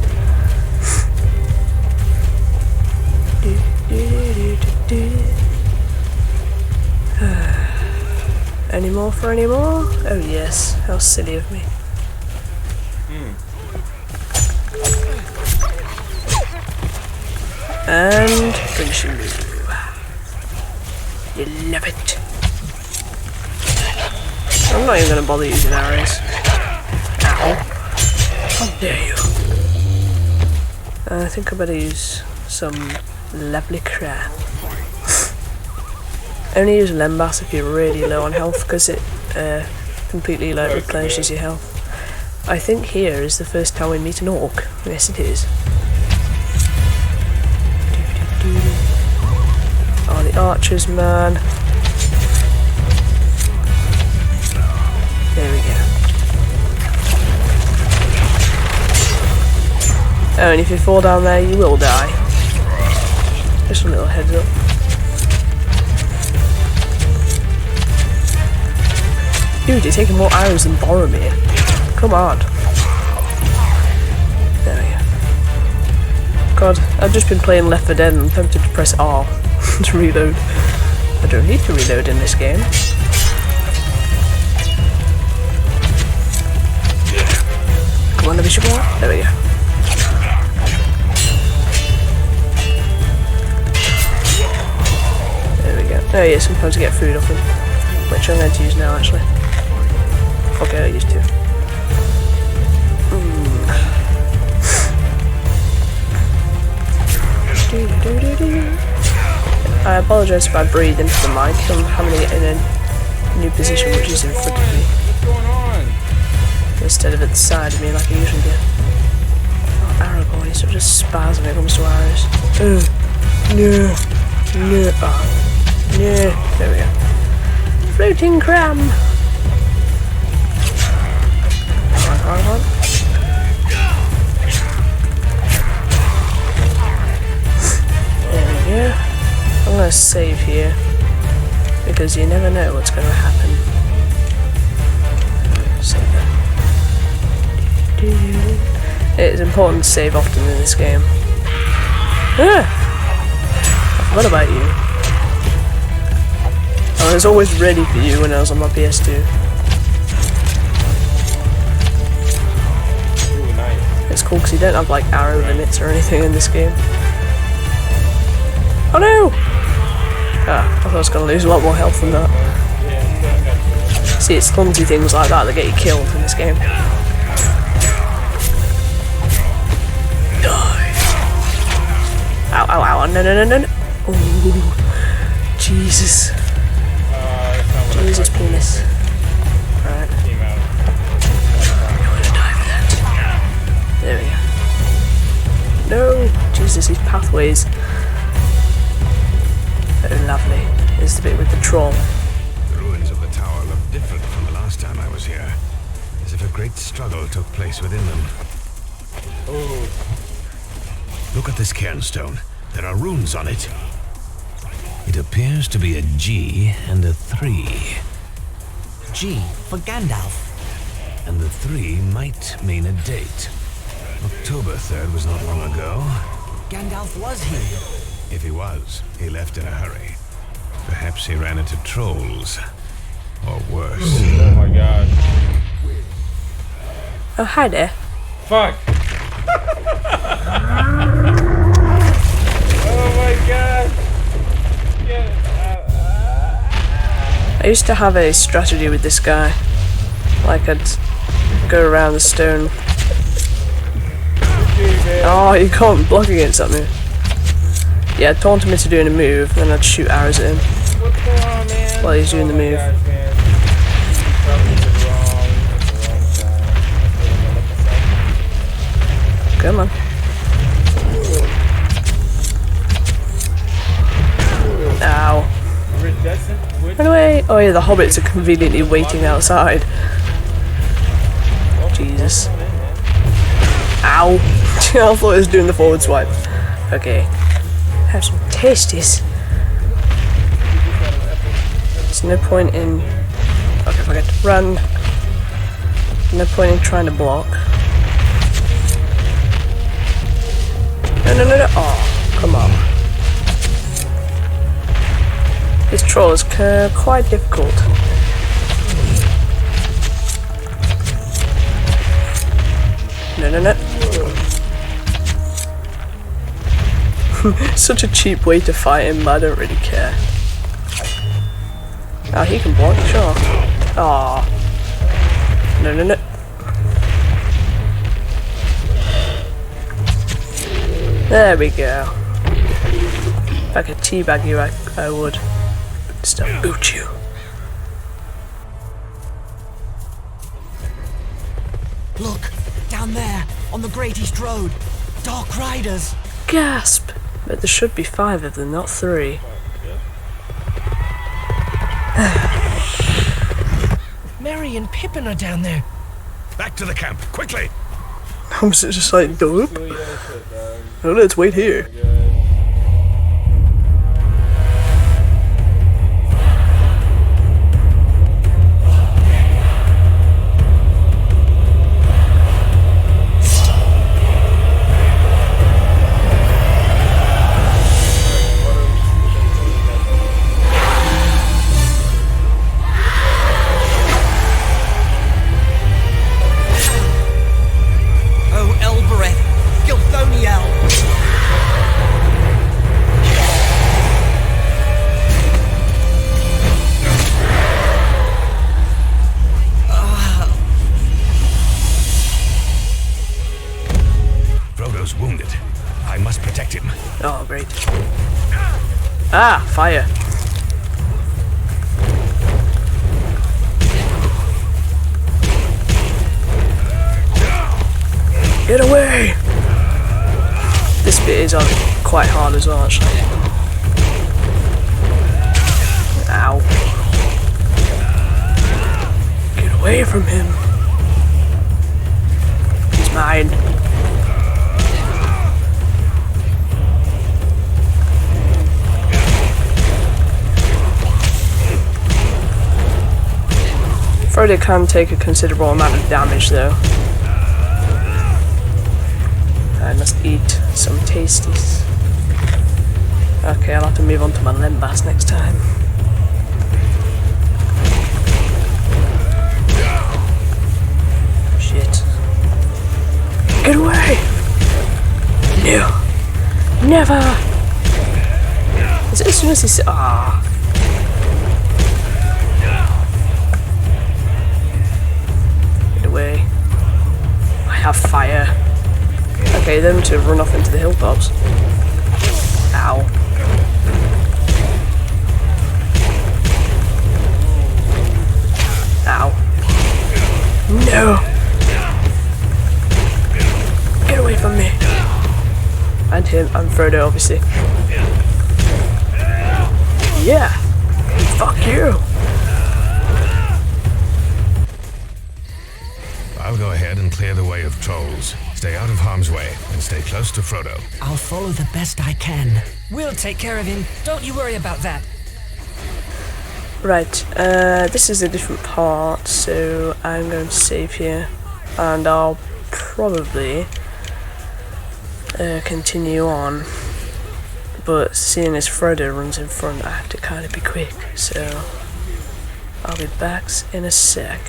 Any more for any more? Oh yes, how silly of me. And finishing move. You love it. I'm not even going to bother using arrows. Ow. How dare you? I think I better use some lovely crap. Only use Lembas if you're really low on health because it completely like replenishes your health. I think here is the first time we meet an orc. Yes it is. Oh, the archers, man. There we go. Oh, and if you fall down there, you will die. Just a little heads up. Dude, you're taking more arrows than Boromir. Come on. There we go. God, I've just been playing Left 4 Dead and I'm tempted to press R to reload. I don't need to reload in this game. Come on, Bishop. There we go. There we go. Oh yeah, sometimes you get food off them. Which I'm going to use now, actually. Okay, I used to. I apologise if I breathe into the mic. I'm having to get in a new position, which is in front of me. What's going on? Instead of at the side of me, like I usually do. Oh, Aragorn, he's such a spaz when it comes to arrows. No. Oh, no. There we go. Floating cram. Come on. There we go. I'm gonna save here because you never know what's gonna happen. Save that. It is important to save often in this game. Ah! I forgot about you. I was always ready for you when I was on my PS2. Ooh, nice. It's cool because you don't have like arrow limits or anything in this game. Oh no! Ah, I thought I was going to lose a lot more health than that. See, it's clumsy things like that that get you killed in this game. Die! Ow, ow, ow, no, no, no, no, no. Ooh. Jesus. Jesus, penis. Alright. I'm gonna die for that. There we go. No! Jesus, these pathways. Oh, lovely. This is the bit with the troll. The ruins of the tower look different from the last time I was here. As if a great struggle took place within them. Oh. Look at this cairnstone. There are runes on it. It appears to be a G and a 3. G for Gandalf. And the 3 might mean a date. October 3rd was not long ago. Gandalf was here. If he was, he left in a hurry. Perhaps he ran into trolls. Or worse. Oh my god. Oh, hi there. Fuck! Oh my god! I used to have a strategy with this guy. Like, I'd go around the stone. Oh, you can't block against that move. Yeah, I'd taunt him into doing a move, then I'd shoot arrows at him. What's going on, man? While he's doing the move. Gosh, Come on. Ow. Run away! Oh yeah, the hobbits are conveniently waiting outside. Jesus. Ow! I thought I was doing the forward swipe. Okay. Have some tasties. There's no point in... Okay, fuck it. Run. No point in trying to block. No, no, no, no. Oh, come on. This troll is quite difficult. No, no, no. Such a cheap way to fight him, but I don't really care. Oh, he can block, sure. Aw. No, no, no. There we go. If I could teabag you, I would. Just don't boot you. Look, down there, on the Great East Road. Dark Riders. Gasp! But there should be 5 of them, not 3. Merry and Pippin are down there. Back to the camp, quickly! I was just like, dope. Oh, let's wait here. Wounded. I must protect him. Oh, great. Ah, fire. Get away! This bit is quite hard as well, actually. Ow. Get away from him. He's mine. Frodo can take a considerable amount of damage though. I must eat some tasties. Okay, I'll have to move on to my lembas next time. Shit. Get away! No! Never! Is it as soon as he's... Ah! Get away. I have fire. Okay, them to run off into the hilltops. Ow. Ow. No! Get away from me! And him, and Frodo, obviously. Yeah! Fuck you! I'll go ahead and clear the way of trolls. Stay out of harm's way and stay close to Frodo. I'll follow the best I can. We'll take care of him. Don't you worry about that. Right, this is a different part, so I'm going to save here. And I'll probably continue on. But seeing as Frodo runs in front, I have to kind of be quick. So I'll be back in a sec.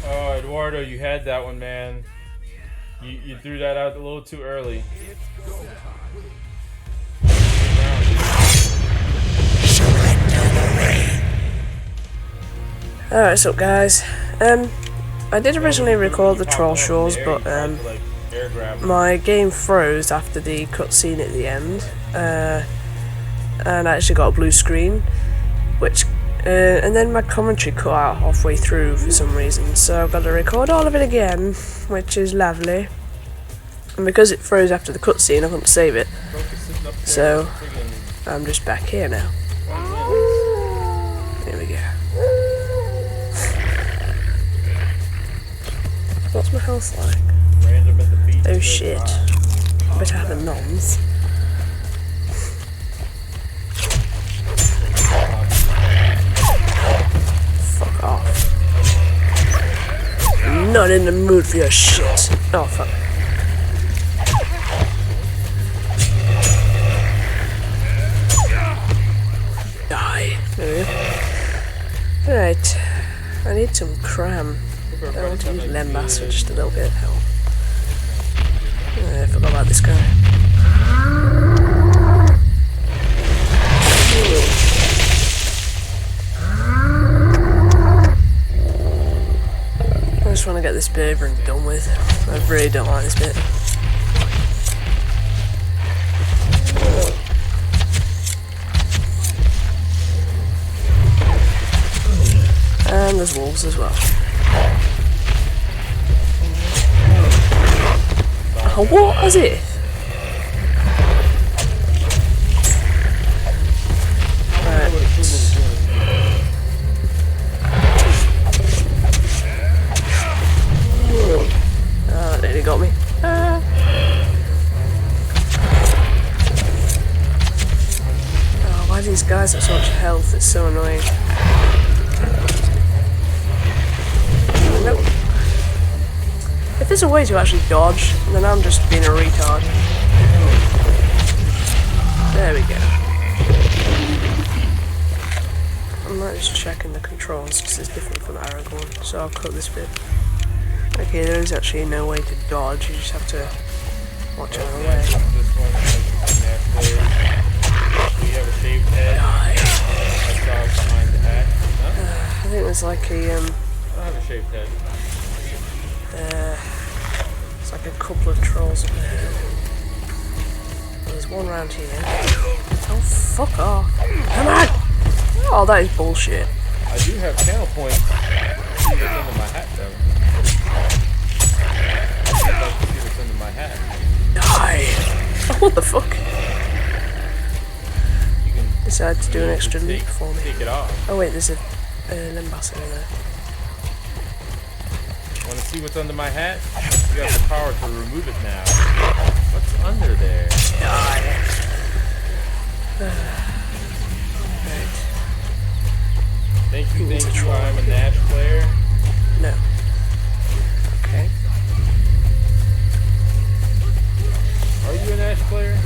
Oh, Eduardo, you had that one, man. You threw that out a little too early. Alright, so guys, I did originally record the Troll Shores, but my game froze after the cutscene at the end, and I actually got a blue screen, which, and then my commentary cut out halfway through for some reason, so I've got to record all of it again, which is lovely. And because it froze after the cutscene, I couldn't save it, so I'm just back here now. Here we go. What's my health like? Oh shit. I better have the noms. Fuck off. I'm not in the mood for your shit. Oh fuck. Die. There we go. Alright. I need some cram. I want to use Lembas for just a little bit of help. I forgot about this guy. I just want to get this bit over and done with. I really don't like this bit. And there's wolves as well. What is it? Right. Oh, that nearly got me. Oh, why do these guys have so much health? It's so annoying. Nope. If there's a way to actually dodge, then I'm just being a retard. There we go. I'm not just checking the controls because it's different from Aragorn, so I'll cut this bit. Okay, there is actually no way to dodge, you just have to watch out of the way. Do you have a shaved head? Behind the hat? Huh? I think there's like a I have a shaved head. It's like a couple of trolls up there. There's one round here. Oh, fuck off. Come on! Oh, that is bullshit. I do have channel points. See what's under my hat, though. I'd like to see what's under my hat. Die! Oh, what the fuck? You can decided to do an extra leap for me. Take it off. Oh wait, there's a Limbasser in there. Want to see what's under my hat? You have the power to remove it now. What's under there? Right. Thank you, I'm a Nash player. No. Okay. Are you a Nash player?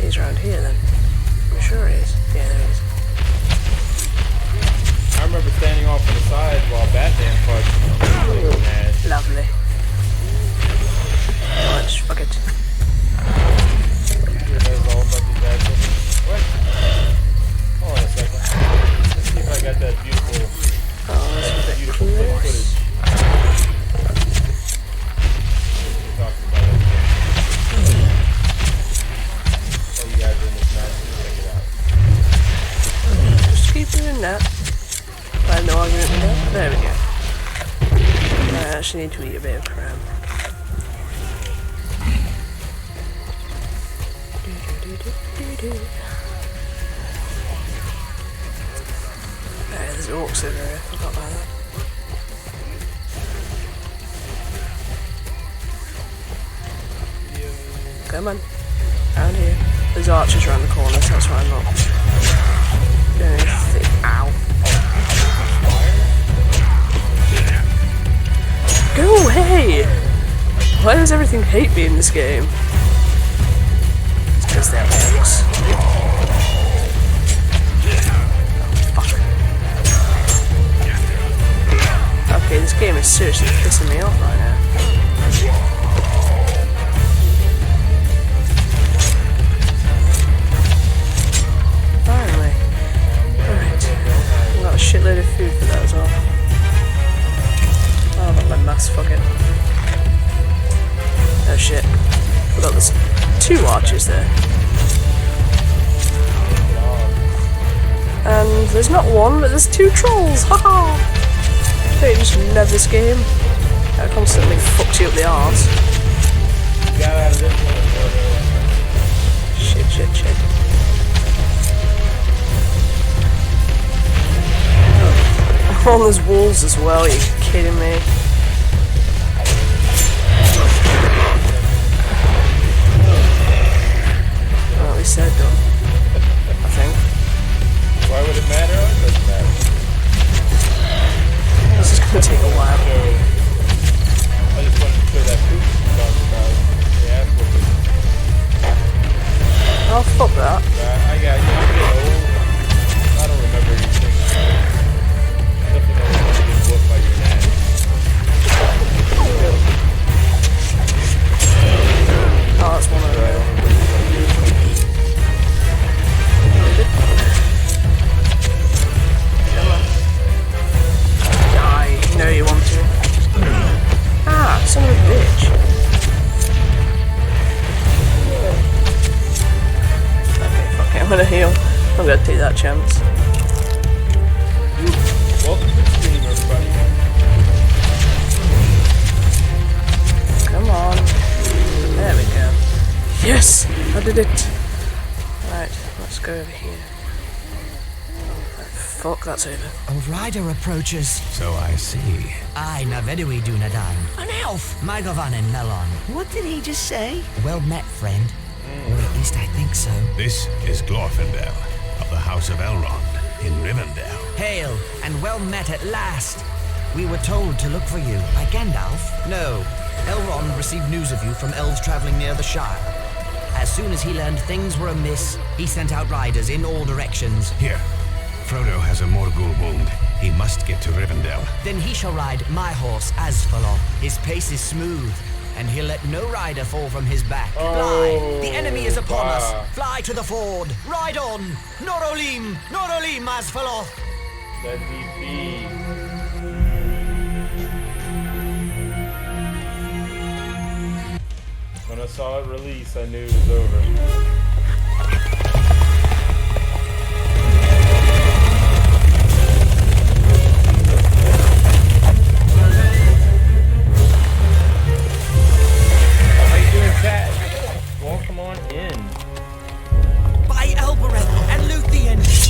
He's around here then. I'm sure he is. Yeah, there he is. I remember standing off on the side while Batman fought Nash. Lovely. Let's fuck it. What? Hold on a second. Let's see if I got that beautiful, beautiful footage. Talking about it. Oh, you guys are in this match. Check it out. Just keep doing that. I have no argument with that. There we go. I actually need to eat a bit of cram. There's orcs over here. Forgot about that. Come on. Around here. There's archers around the corner, so that's why I'm not doing anything. Ow. Go away! Why does everything hate me in this game? It's because they're orcs. Okay, this game is seriously pissing me off right now. Finally. Alright. I've got a shitload of food for that as well. Oh, I've got my mass fucking. Oh shit. Forgot there's 2 archers there. And there's not 1, but there's 2 trolls! Haha! They just love this game. That constantly fucks you up the arse. Shit. Oh, there's walls as well, are you kidding me? Well, we said done. I think. Why would it matter? It doesn't matter. This is gonna take a while. I just wanted to show that proof you talked about. Yeah, oh, fuck that. I'm getting old. I don't remember anything. Definitely don't remember getting whooped by your dad. Oh, that's one of them. No, you want to. Ah, son of a bitch. Okay, fuck it, I'm gonna heal. I'm gonna take that chance. Welcome to the stream, everybody. Come on. There we go. Yes! I did it! Right, let's go over here. Fuck, that's over. A rider approaches. So I see. Aye, na vedui dunadan. An elf! Maigovan and Melon. What did he just say? Well met, friend. Or at least I think so. This is Glorfindel of the House of Elrond in Rivendell. Hail, and well met at last. We were told to look for you by Gandalf. No, Elrond received news of you from elves traveling near the Shire. As soon as he learned things were amiss, he sent out riders in all directions. Here, Frodo has a Morgul wound. He must get to Rivendell. Then he shall ride my horse, Asfalon. His pace is smooth, and he'll let no rider fall from his back. Fly! The enemy is upon us! Fly to the ford! Ride on! Norolim! Norolim, Asfaloth! Let me be. When I saw it release, I knew it was over. Welcome on in. By Elbereth and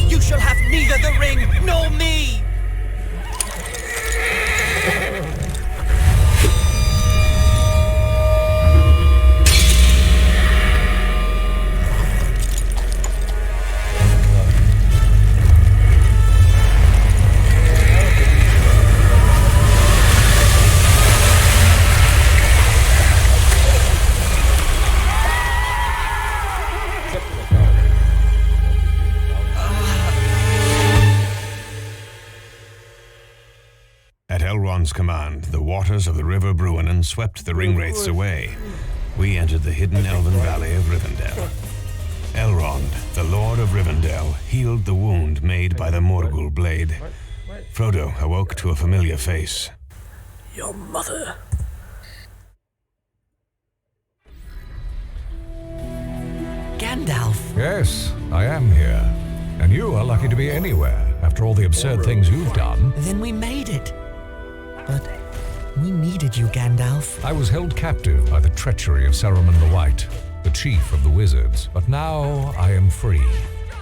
You shall have neither the ring nor me! At Elrond's command, the waters of the River Bruinen swept the ringwraiths away. We entered the hidden elven valley of Rivendell. Elrond, the Lord of Rivendell, healed the wound made by the Morgul blade. Frodo awoke to a familiar face. Your mother. Gandalf. Yes, I am here. And you are lucky to be anywhere after all the absurd things you've done. Then we made it. But we needed you, Gandalf. I was held captive by the treachery of Saruman the White, the chief of the wizards. But now I am free,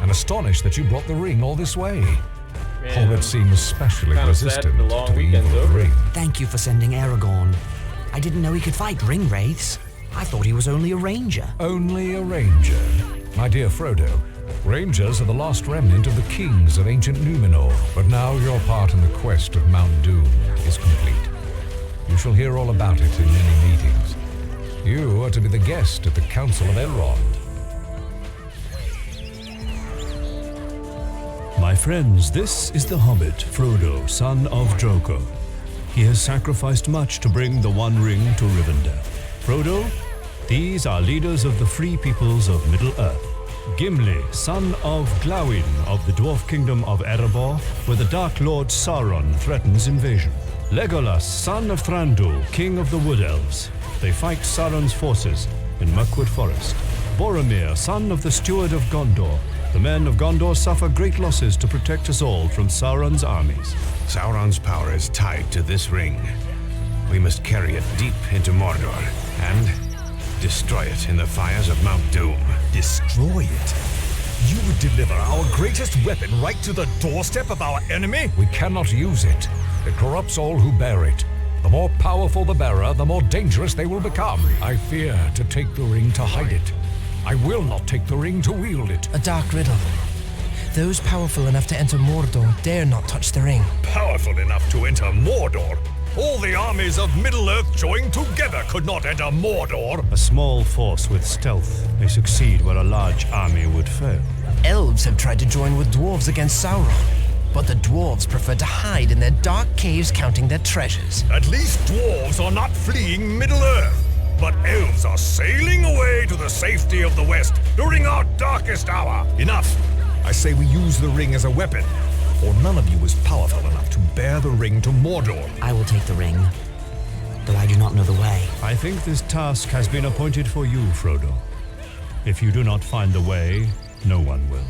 and astonished that you brought the ring all this way. Hobbit seems especially resistant to the evil of the ring. Thank you for sending Aragorn. I didn't know he could fight ring wraiths. I thought he was only a ranger. Only a ranger? My dear Frodo, rangers are the last remnant of the kings of ancient Numenor. But now your part in the quest of Mount Doom is complete. You shall hear all about it in many meetings. You are to be the guest at the Council of Elrond. My friends, this is the Hobbit, Frodo, son of Drogo. He has sacrificed much to bring the One Ring to Rivendell. Frodo, these are leaders of the free peoples of Middle-earth. Gimli, son of Glawin of the Dwarf Kingdom of Erebor, where the Dark Lord Sauron threatens invasion. Legolas, son of Thranduil, king of the Wood Elves. They fight Sauron's forces in Mirkwood Forest. Boromir, son of the Steward of Gondor. The men of Gondor suffer great losses to protect us all from Sauron's armies. Sauron's power is tied to this ring. We must carry it deep into Mordor and destroy it in the fires of Mount Doom. Destroy it? You would deliver our greatest weapon right to the doorstep of our enemy? We cannot use it. It corrupts all who bear it. The more powerful the bearer, the more dangerous they will become. I fear to take the ring to hide it. I will not take the ring to wield it. A dark riddle. Those powerful enough to enter Mordor dare not touch the ring. Powerful enough to enter Mordor? All the armies of Middle-earth joined together could not enter Mordor. A small force with stealth may succeed where a large army would fail. Elves have tried to join with dwarves against Sauron, but the dwarves prefer to hide in their dark caves counting their treasures. At least dwarves are not fleeing Middle-earth, but elves are sailing away to the safety of the West during our darkest hour. Enough! I say we use the ring as a weapon, for none of you is powerful enough to bear the ring to Mordor. I will take the ring, though I do not know the way. I think this task has been appointed for you, Frodo. If you do not find the way, no one will.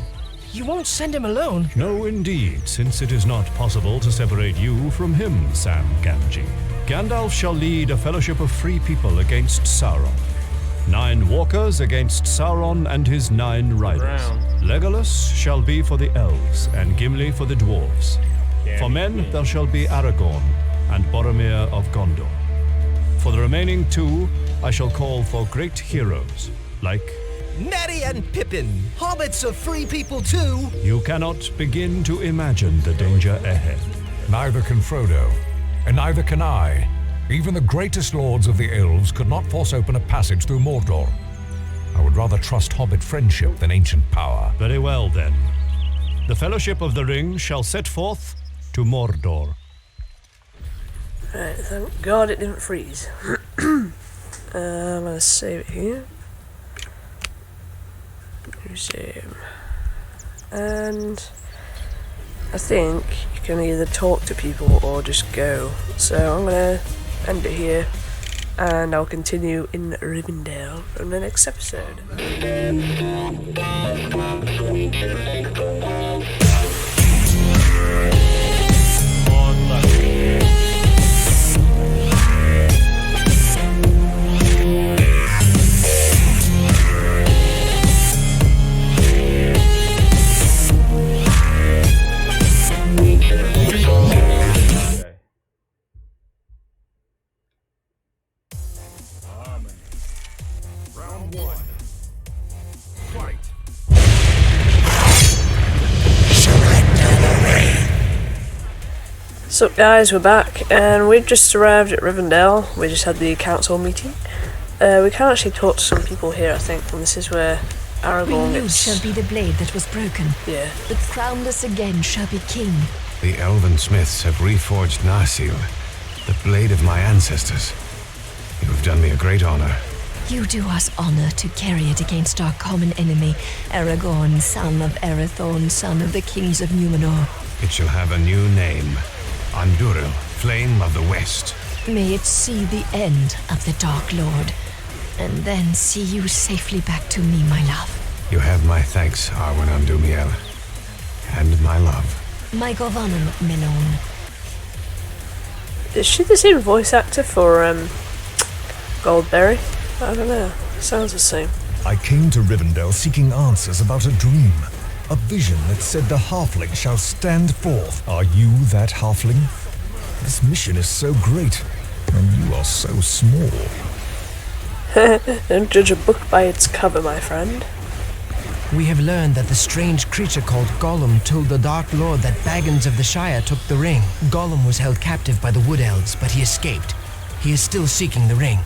You won't send him alone? No, indeed, since it is not possible to separate you from him, Sam Gamgee. Gandalf shall lead a fellowship of free people against Sauron. 9 walkers against Sauron and his 9 riders. Legolas shall be for the elves, and Gimli for the dwarves. For men there shall be Aragorn and Boromir of Gondor. For the remaining 2, I shall call for great heroes, like Merry and Pippin, hobbits are free people too. You cannot begin to imagine the danger ahead. Neither can Frodo, and neither can I. Even the greatest lords of the elves could not force open a passage through Mordor. I would rather trust hobbit friendship than ancient power. Very well, then. The Fellowship of the Ring shall set forth to Mordor. Right, thank God it didn't freeze. I'm gonna save it here. Save. And I think you can either talk to people or just go. So I'm gonna end it here, and I'll continue in Rivendell in the next episode. So guys, we're back, and we've just arrived at Rivendell. We just had the council meeting. We can actually talk to some people here, I think, and this is where Aragorn Renewed gets... shall be the blade that was broken. Yeah. The crownless again shall be king. The elven smiths have reforged Narsil, the blade of my ancestors. You have done me a great honor. You do us honor to carry it against our common enemy, Aragorn, son of Arathorn, son of the kings of Numenor. It shall have a new name. Andúril, Flame of the West. May it see the end of the Dark Lord, and then see you safely back to me, my love. You have my thanks, Arwen Andumiel. And my love. My Govanum, Melon. Is she the same voice actor for, Goldberry? I don't know. Sounds the same. I came to Rivendell seeking answers about a dream. A vision that said the halfling shall stand forth. Are you that halfling? This mission is so great, and you are so small. Don't judge a book by its cover, my friend. We have learned that the strange creature called Gollum told the Dark Lord that Baggins of the Shire took the ring. Gollum was held captive by the Wood Elves, but he escaped. He is still seeking the ring.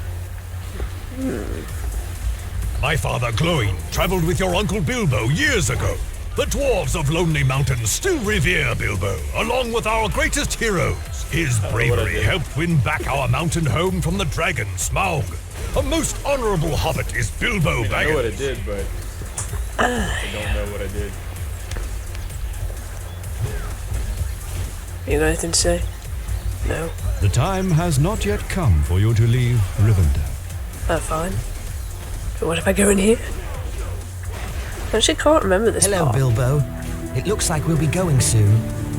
My father, Glowin, traveled with your Uncle Bilbo years ago. The dwarves of Lonely Mountain still revere Bilbo, along with our greatest heroes. His bravery helped win back our mountain home from the dragon, Smaug. A most honorable hobbit is Bilbo Baggins. I know what I did, but I don't know what I did. You got anything to say? No. The time has not yet come for you to leave Rivendell. Fine. But what if I go in here? I actually can't remember this Hello, part. Bilbo. It looks like we'll be going soon.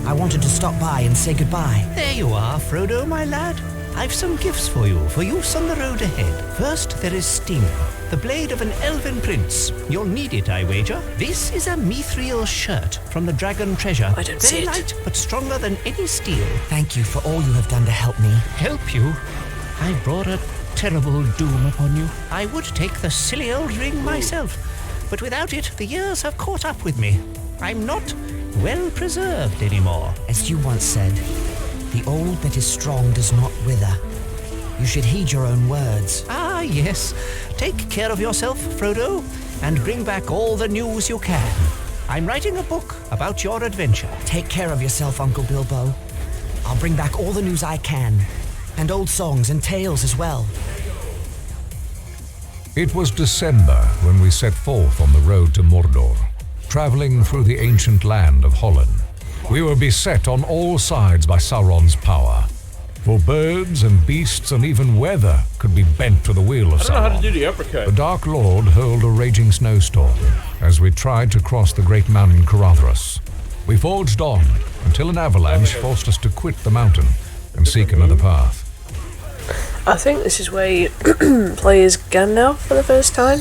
I wanted to stop by and say goodbye. There you are, Frodo, my lad. I've some gifts for use on the road ahead. First, there is Sting, the blade of an elven prince. You'll need it, I wager. This is a mithril shirt from the Dragon Treasure. I don't see Very it. light, but stronger than any steel. Thank you for all you have done to help me. Help you? I brought a terrible doom upon you. I would take the silly old ring myself, but without it, the years have caught up with me. I'm not well preserved anymore. As you once said, the old that is strong does not wither. You should heed your own words. Ah, yes. Take care of yourself, Frodo, and bring back all the news you can. I'm writing a book about your adventure. Take care of yourself, Uncle Bilbo. I'll bring back all the news I can, and old songs and tales as well. It was December when we set forth on the road to Mordor, traveling through the ancient land of Holland. We were beset on all sides by Sauron's power, for birds and beasts and even weather could be bent to the wheel of Sauron. I don't know how to do the uppercut. The Dark Lord hurled a raging snowstorm as we tried to cross the great mountain Caradhras. We forged on until an avalanche forced us to quit the mountain and seek another path. I think this is where you play as Gandalf for the first time.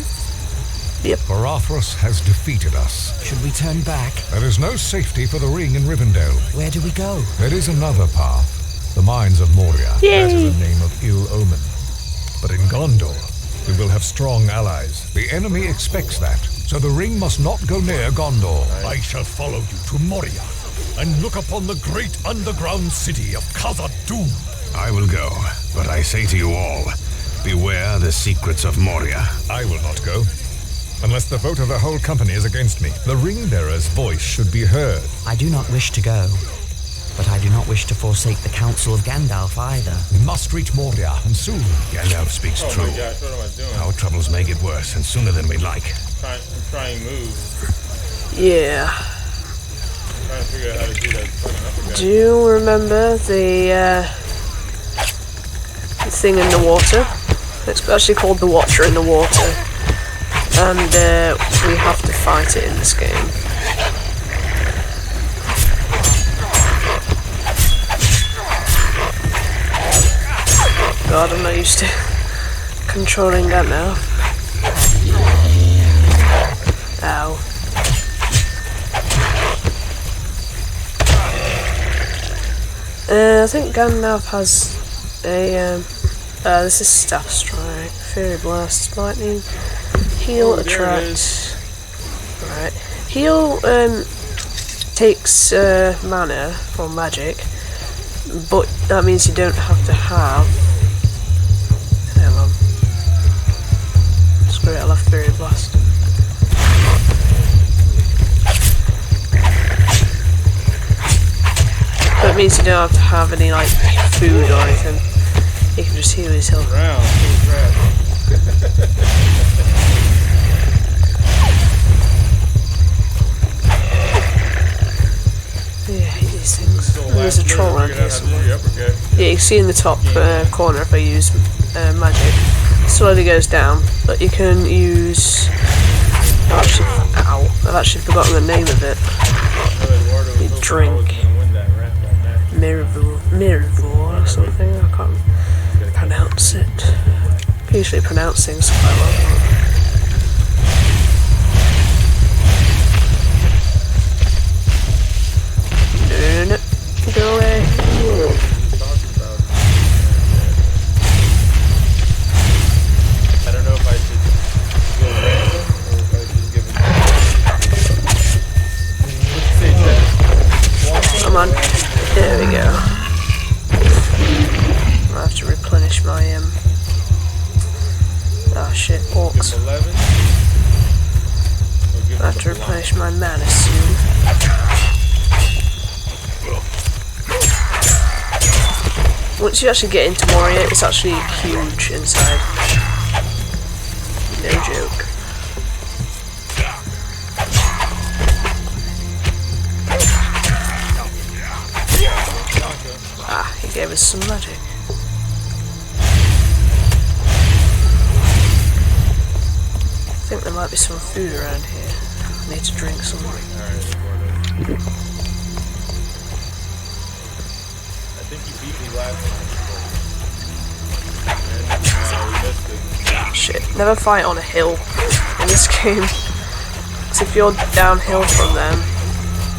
Yep. Caradhras has defeated us. Should we turn back? There is no safety for the ring in Rivendell. Where do we go? There is another path, the Mines of Moria. That is a name of ill omen. But in Gondor, we will have strong allies. The enemy expects that, so the ring must not go near Gondor. I shall follow you to Moria and look upon the great underground city of Khazad-dûm. I will go, but I say to you all, beware the secrets of Moria. I will not go, unless the vote of the whole company is against me. The ring-bearer's voice should be heard. I do not wish to go, but I do not wish to forsake the counsel of Gandalf either. We must reach Moria, and soon. Gandalf speaks true. My gosh, what am I doing? Our troubles may get worse, and sooner than we'd like. I'm trying to move. Yeah. I'm trying to figure out how to do that fucking uppercut. Do you remember the thing in the water? It's actually called the Watcher in the Water. And we have to fight it in this game. God, I'm not used to controlling that now. Ow. I think Gandalf has a this is Staff Strike, Fairy Blast, Lightning, Heal, Attract. Right. Heal takes mana or magic, But that means you don't have to have... Hang on. Screw it, I'll have Fury Blast. That means you don't have to have any like food or anything. You can just heal yourself. Yeah, I hate these things. And there's a troll around here somewhere. Yeah, you can see in the top corner if I use magic. It slowly goes down, but you can use... I've actually forgotten the name of it. You drink. Mirivore or something, I can't pronounce it. I can usually pronounce things quite well. No, go away. I don't know if I should go random or if I should give him... Come on. There we go. I have to replenish my oh shit, orcs. I have to replenish my mana soon. Once you actually get into Moria, it's actually huge inside. No joke. Ah, he gave us some magic. I think there might be some food around here. I need to drink some. I think you beat me last time. Shit, never fight on a hill in this game. Because if you're downhill from them,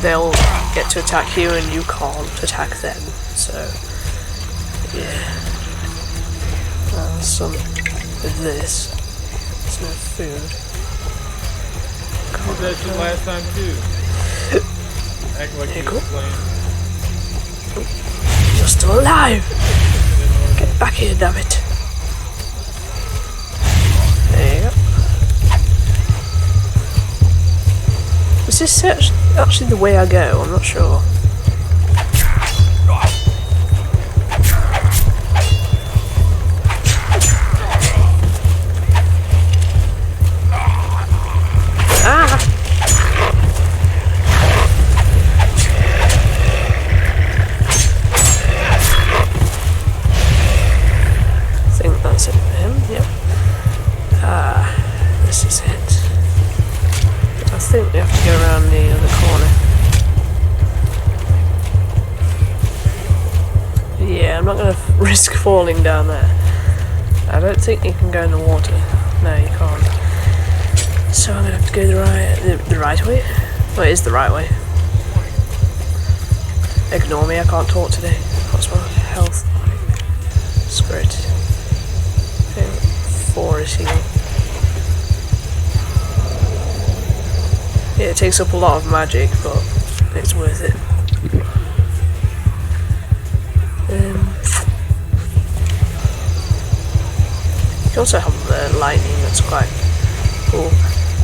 they'll get to attack you and you can't attack them. So, yeah. Some of this. There's no food. You did that shit last time too. Act like you were playing. You're still alive! Get back here, damn it. There you go. Is this actually the way I go? I'm not sure. Risk falling down there. I don't think you can go in the water. No, you can't. So I'm gonna have to go the right way. Well, it is the right way. Ignore me, I can't talk today. What's my health like? Screw it. Okay, 4 is healing. Yeah, it takes up a lot of magic, but it's worth it. You also have the lightning, that's quite cool.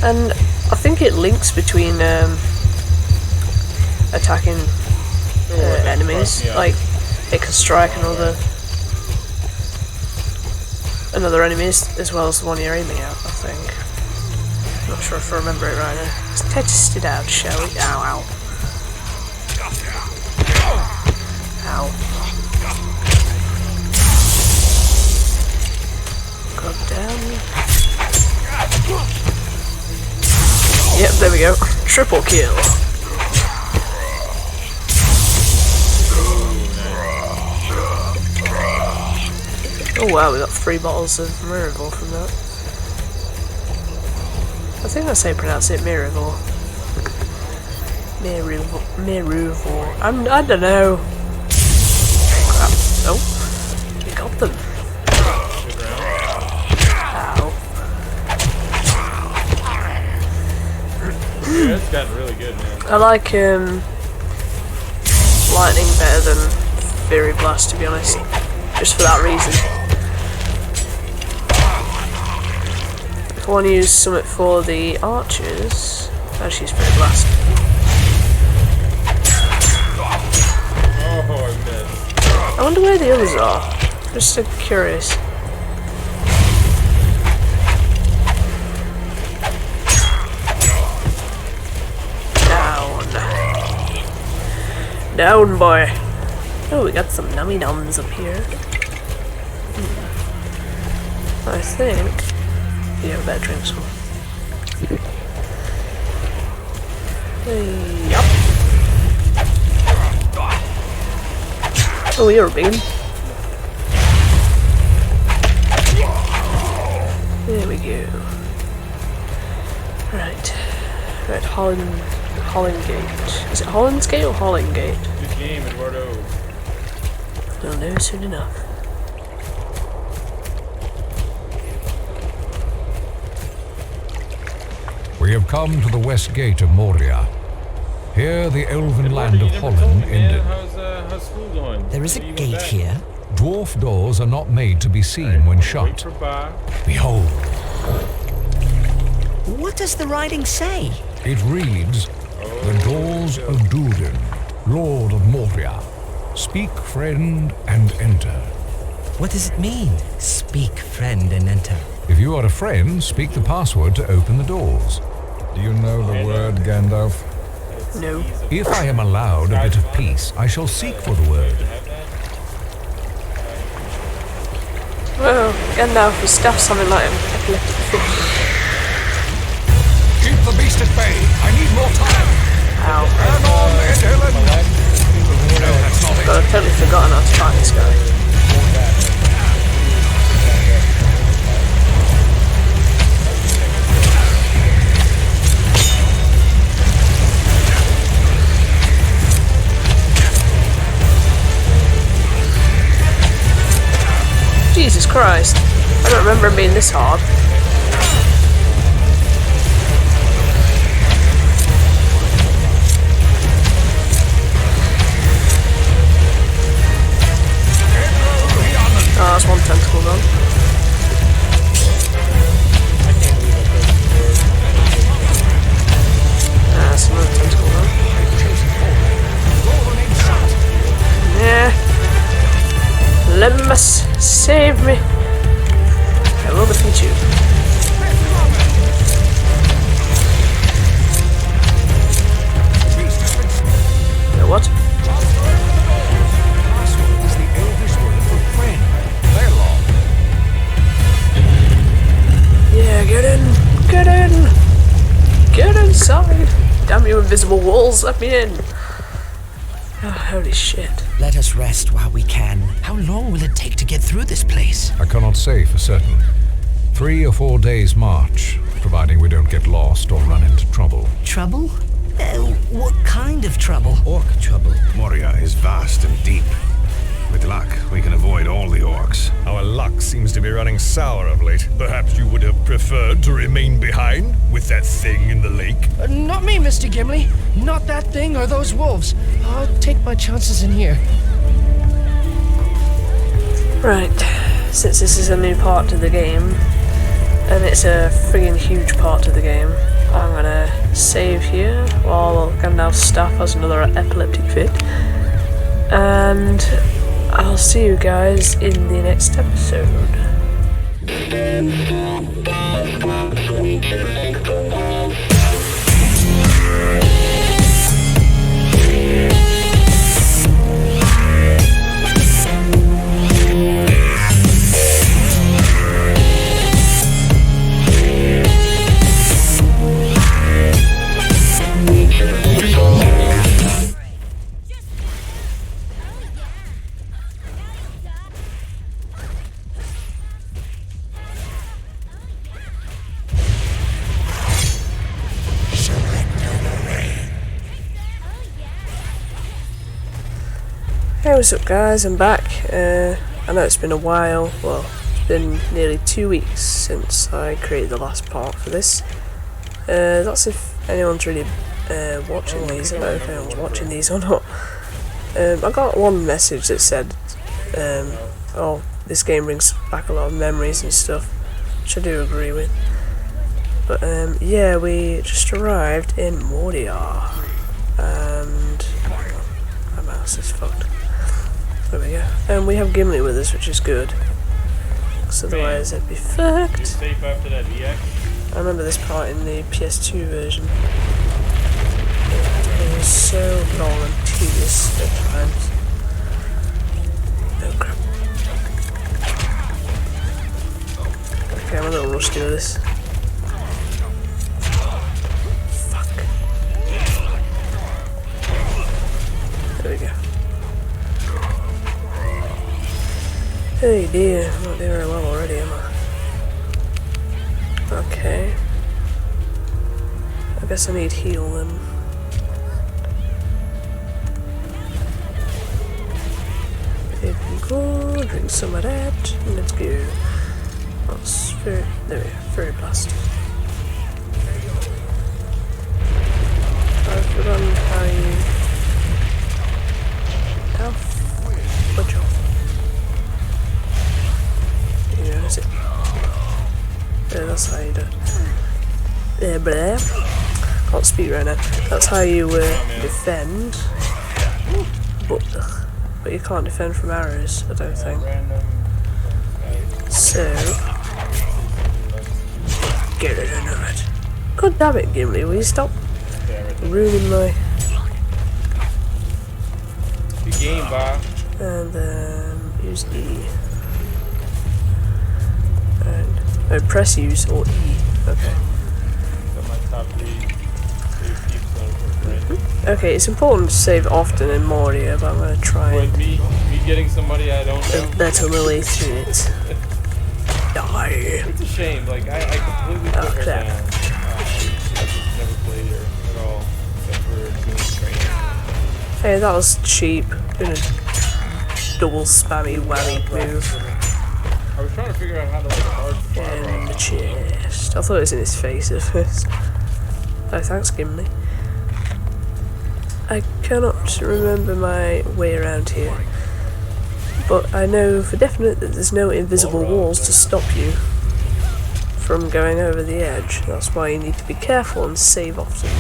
And I think it links between attacking enemies. Like, it can strike another enemies as well as the one you're aiming at, I think. I'm not sure if I remember it right now. Let's test it out, shall we? Ow, ow. Ow. God damn. Yep, there we go. Triple kill. Oh wow, we got 3 bottles of Mirivore from that. I think that's how you pronounce it, Mirivore. Mirivore. I don't know. Crap. Oh, we got them. Yeah, it's gotten really good, man. I like lightning better than Fairy Blast, to be honest. Just for that reason. If I want to use something for the archers, I'll just use Fairy Blast. Oh, I missed. I wonder where the others are. Just so curious. Down, boy. Oh, we got some nummy nums up here. I think. Yeah, I better drink some. Yup. Oh, you're a big one. There we go. Right. Right, Holland Gate. Is it Holland's Gate or Holland Gate? Good game, Eduardo. We'll know soon enough. We have come to the west gate of Moria. Here the elven land of Holland ended. How's school going? There is a gate here. Dwarf doors are not made to be seen when shut. Behold. What does the writing say? It reads, "The doors of Durin, Lord of Moria. Speak, friend, and enter." What does it mean? Speak, friend, and enter. If you are a friend, speak the password to open the doors. Do you know the word, Gandalf? No. If I am allowed a bit of peace, I shall seek for the word. Well, Gandalf was stuffed something like an epileptic fit. Keep the beast at bay. I need more time. Ow. Turn on, Ed Helen. No, that's not it. But I've totally forgotten how to fight this guy. Jesus Christ. I don't remember it being this hard. Oh, that's one tentacle gone. That's another tentacle gone. Yeah. Lemus, save me. I will defeat you. What? Yeah, get in! Get in! Get inside! Damn you invisible walls, let me in! Oh, holy shit. Let us rest while we can. How long will it take to get through this place? I cannot say for certain. 3 or 4 days' march, providing we don't get lost or run into trouble. Trouble? What kind of trouble? Orc trouble. Moria is vast and deep. With luck, we can avoid all the orcs. Our luck seems to be running sour of late. Perhaps you would have preferred to remain behind with that thing in the lake? Not me, Mr. Gimli. Not that thing or those wolves. I'll take my chances in here. Right, since this is a new part to the game, and it's a friggin' huge part to the game, I'm gonna save here while Gandalf's staff has another epileptic fit. And I'll see you guys in the next episode. Hey, what's up guys, I'm back. I know it's been a while, well, it's been nearly 2 weeks since I created the last part for this. That's if anyone's really watching these, I don't know if anyone's watching these or not. I got one message that said, oh, this game brings back a lot of memories and stuff, which I do agree with. But yeah, we just arrived in Moria, and my mouse is fucked. There we go. And we have Gimli with us, which is good. Because otherwise it'd be fucked. Safe after that EX. I remember this part in the PS2 version. It was so long and tedious at times. Oh crap. Okay, I'm a little rusty with this. Fuck. There we go. Hey dear, I'm not doing very well already, am I? Okay. I guess I need heal then. There we go, drink some of that, and let's go. That's very, there we go, very blast. I've forgotten how you... Ow. Watch out. Yeah, that's it. Yeah, that's how you do it. Yeah, blah. Can't speak right now. That's how you defend. But you can't defend from arrows, I don't think. So... get it into it. God damn it, Gimli, will you stop ruining my... Good game, Bob. And then use E. And oh, press use or E. Okay. Okay, it's important to save often in Moria, but I'm gonna try and me getting somebody I don't know. better my way through it. Die. It's a shame. Like I completely put her down. I just never played her at all, except for doing training. Hey, that was cheap. Doing a double spammy whammy move. I was trying to figure out how to like hard fire in the chest. I thought it was in his face at first. Oh, thanks, Gimli. I cannot remember my way around here, but I know for definite that there's no invisible walls to stop you from going over the edge. That's why you need to be careful and save often.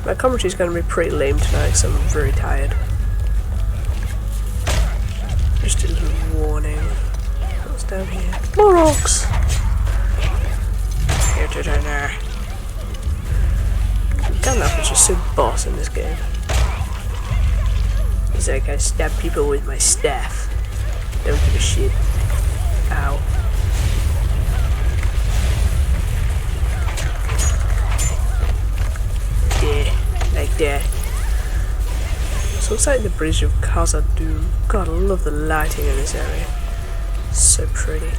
My commentary is going to be pretty lame tonight because I'm very tired. Just a little warning. What's down here? More rocks! Gandalf is just so boss in this game. He's like, I stab people with my staff. Don't give a shit. Ow. Yeah, like that. So looks like the bridge of Khazad-dûm. God, I love the lighting in this area. So pretty.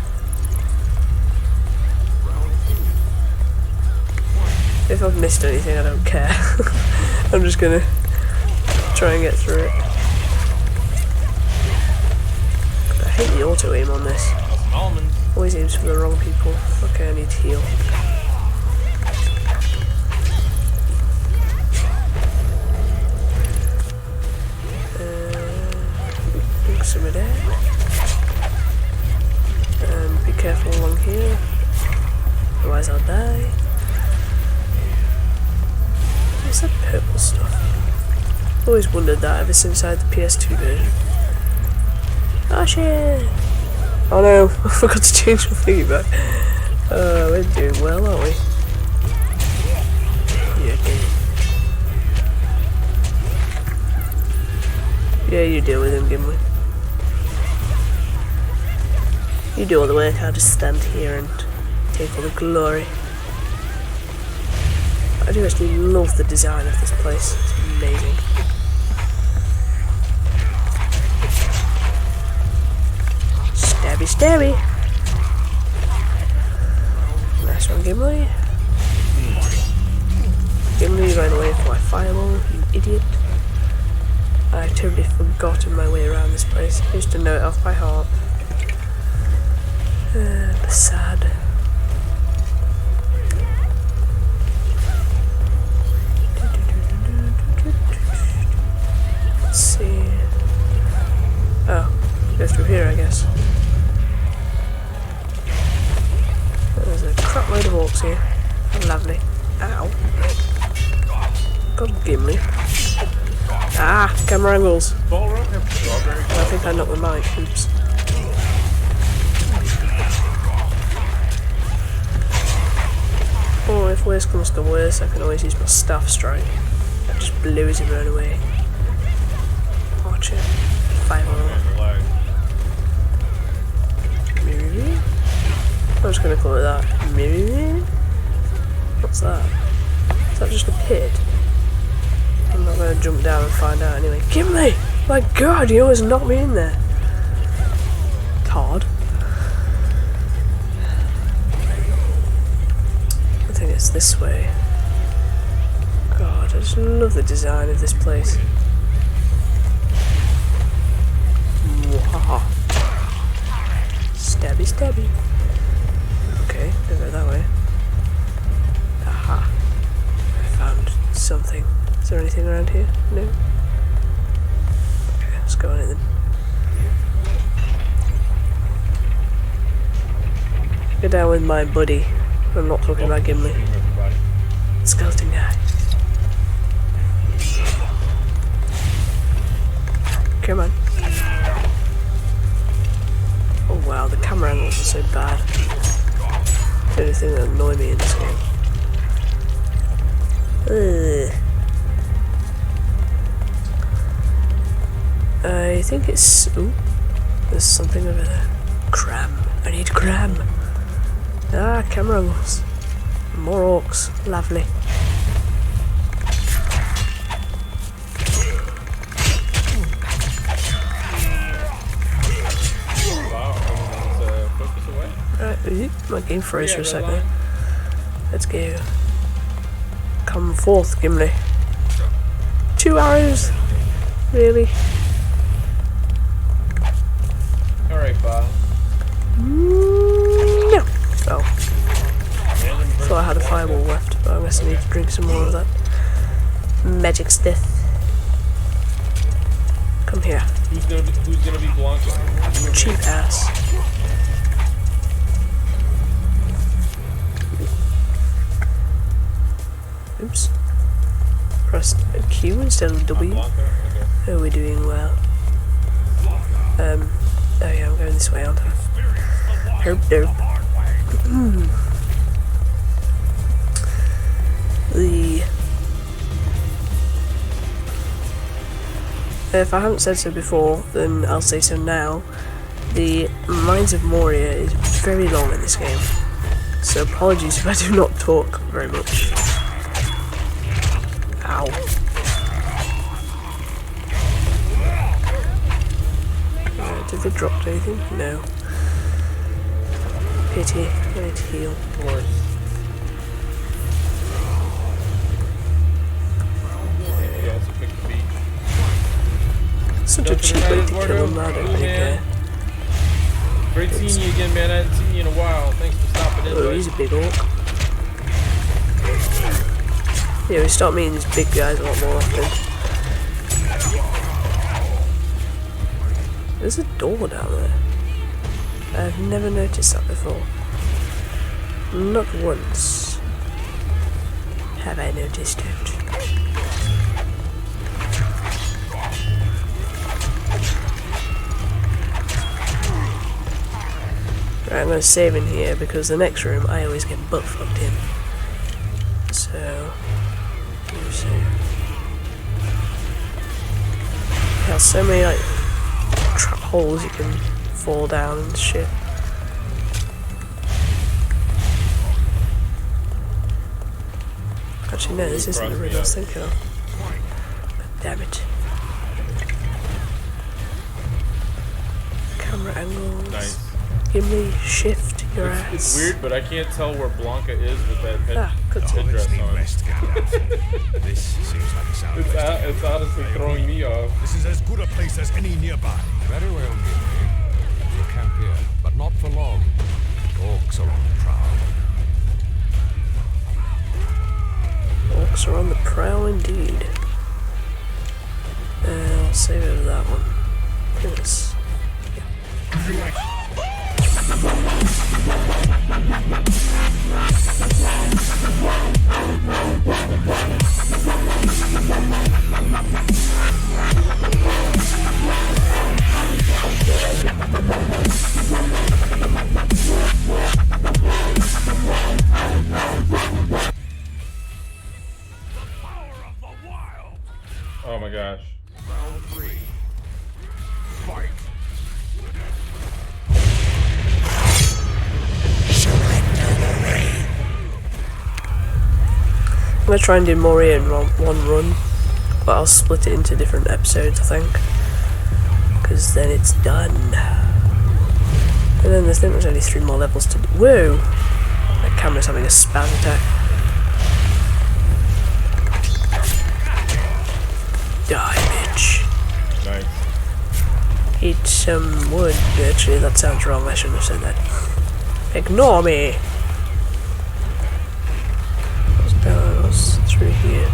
If I've missed anything, I don't care. I'm just gonna try and get through it. I hate the auto aim on this. Always aims for the wrong people. Okay, I need to heal. Drink some of that. And be careful along here. Otherwise I'll die. What's that purple stuff? I've always wondered that ever since I had the PS2 version. Oh shit! Oh no, I forgot to change my thingy back. We're doing well, aren't we? Yeah, yeah, you deal with him, Gimli. You do all the work, I'll just stand here and take all the glory. I do actually love the design of this place. It's amazing. Stabby stabby. Nice one, Gimli. Gimli ran away from my fireball, you idiot. I totally forgotten my way around this place. I used to know it off by heart. The sad. crap load of orcs here. Lovely. Ow. God, Gimli. Ah, camera angles. I think I knocked the mic. Oops. Or if worse comes to worse, I can always use my staff strike. That just blows everyone away. Watch it. 5 on. I'm just gonna call it that. What's that? Is that just a pit? I'm not gonna jump down and find out anyway. Gimli! My god, you always knocked me in there. Card. I think it's this way. God, I just love the design of this place. Mwahaha. Stabby, stabby. Okay, don't go that way. Aha. I found something. Is there anything around here? No? Okay, let's go on it then. Go down with my buddy. I'm not talking about Gimli. Skeleton guy. Come on. Oh wow, the camera angles are so bad. The only thing that annoys me in this game. Ugh. I think it's... Ooh, there's something over there. Cram. I need cram. Ah, camera angles. More orcs. Lovely. Right, my game froze for a second. Let's go. Come forth, Gimli. 2 arrows? Really? Alright, Bob. No. Oh. Thought I had a fireball left, but I guess I need to drink some more of that magic stuff. Come here. Who's gonna be Blanca? Cheap ass. Oops. Press Q instead of W. Okay. Oh, we're doing well. Oh yeah, I'm going this way, aren't I? Herp derp. If I haven't said so before, then I'll say so now. The Mines of Moria is very long in this game, so apologies if I do not talk very much. Ow. Did they drop anything? No. Pity. I need to heal. Of course. Yeah, so pick the beat. Such a cheap way to kill him, I don't really care. Great seeing you again, man. I haven't seen you in a while. Thanks for stopping in. Oh, he's a big orc. Yeah, we start meeting these big guys a lot more often. There's a door down there. I've never noticed that before. Not once have I noticed it. Right, I'm going to save in here because the next room I always get butt fucked in. So... It has so many like trap holes you can fall down and shit. Actually no, this isn't the room I was thinking of. God damn it. Camera angles. Nice. Gimli, shift your ass. It's weird, but I can't tell where Blanca is with that headdress on. This seems like a sound. It's honestly throwing me off. This is as good a place as any nearby. Very well, Gimli. We'll camp here, but not for long. Orcs are on the prowl. Orcs are on the prowl indeed. I'll save over that one. Yes. Yeah. Oh my gosh. Round 3. Fight. I'm gonna try and do more in one run, but I'll split it into different episodes, I think, because then it's done. And then I think there's only 3 more levels to do. Whoa! My camera's having a spaz attack. Die, bitch. Nice. Eat some wood. Actually, that sounds wrong. I shouldn't have said that. Ignore me. What's through here?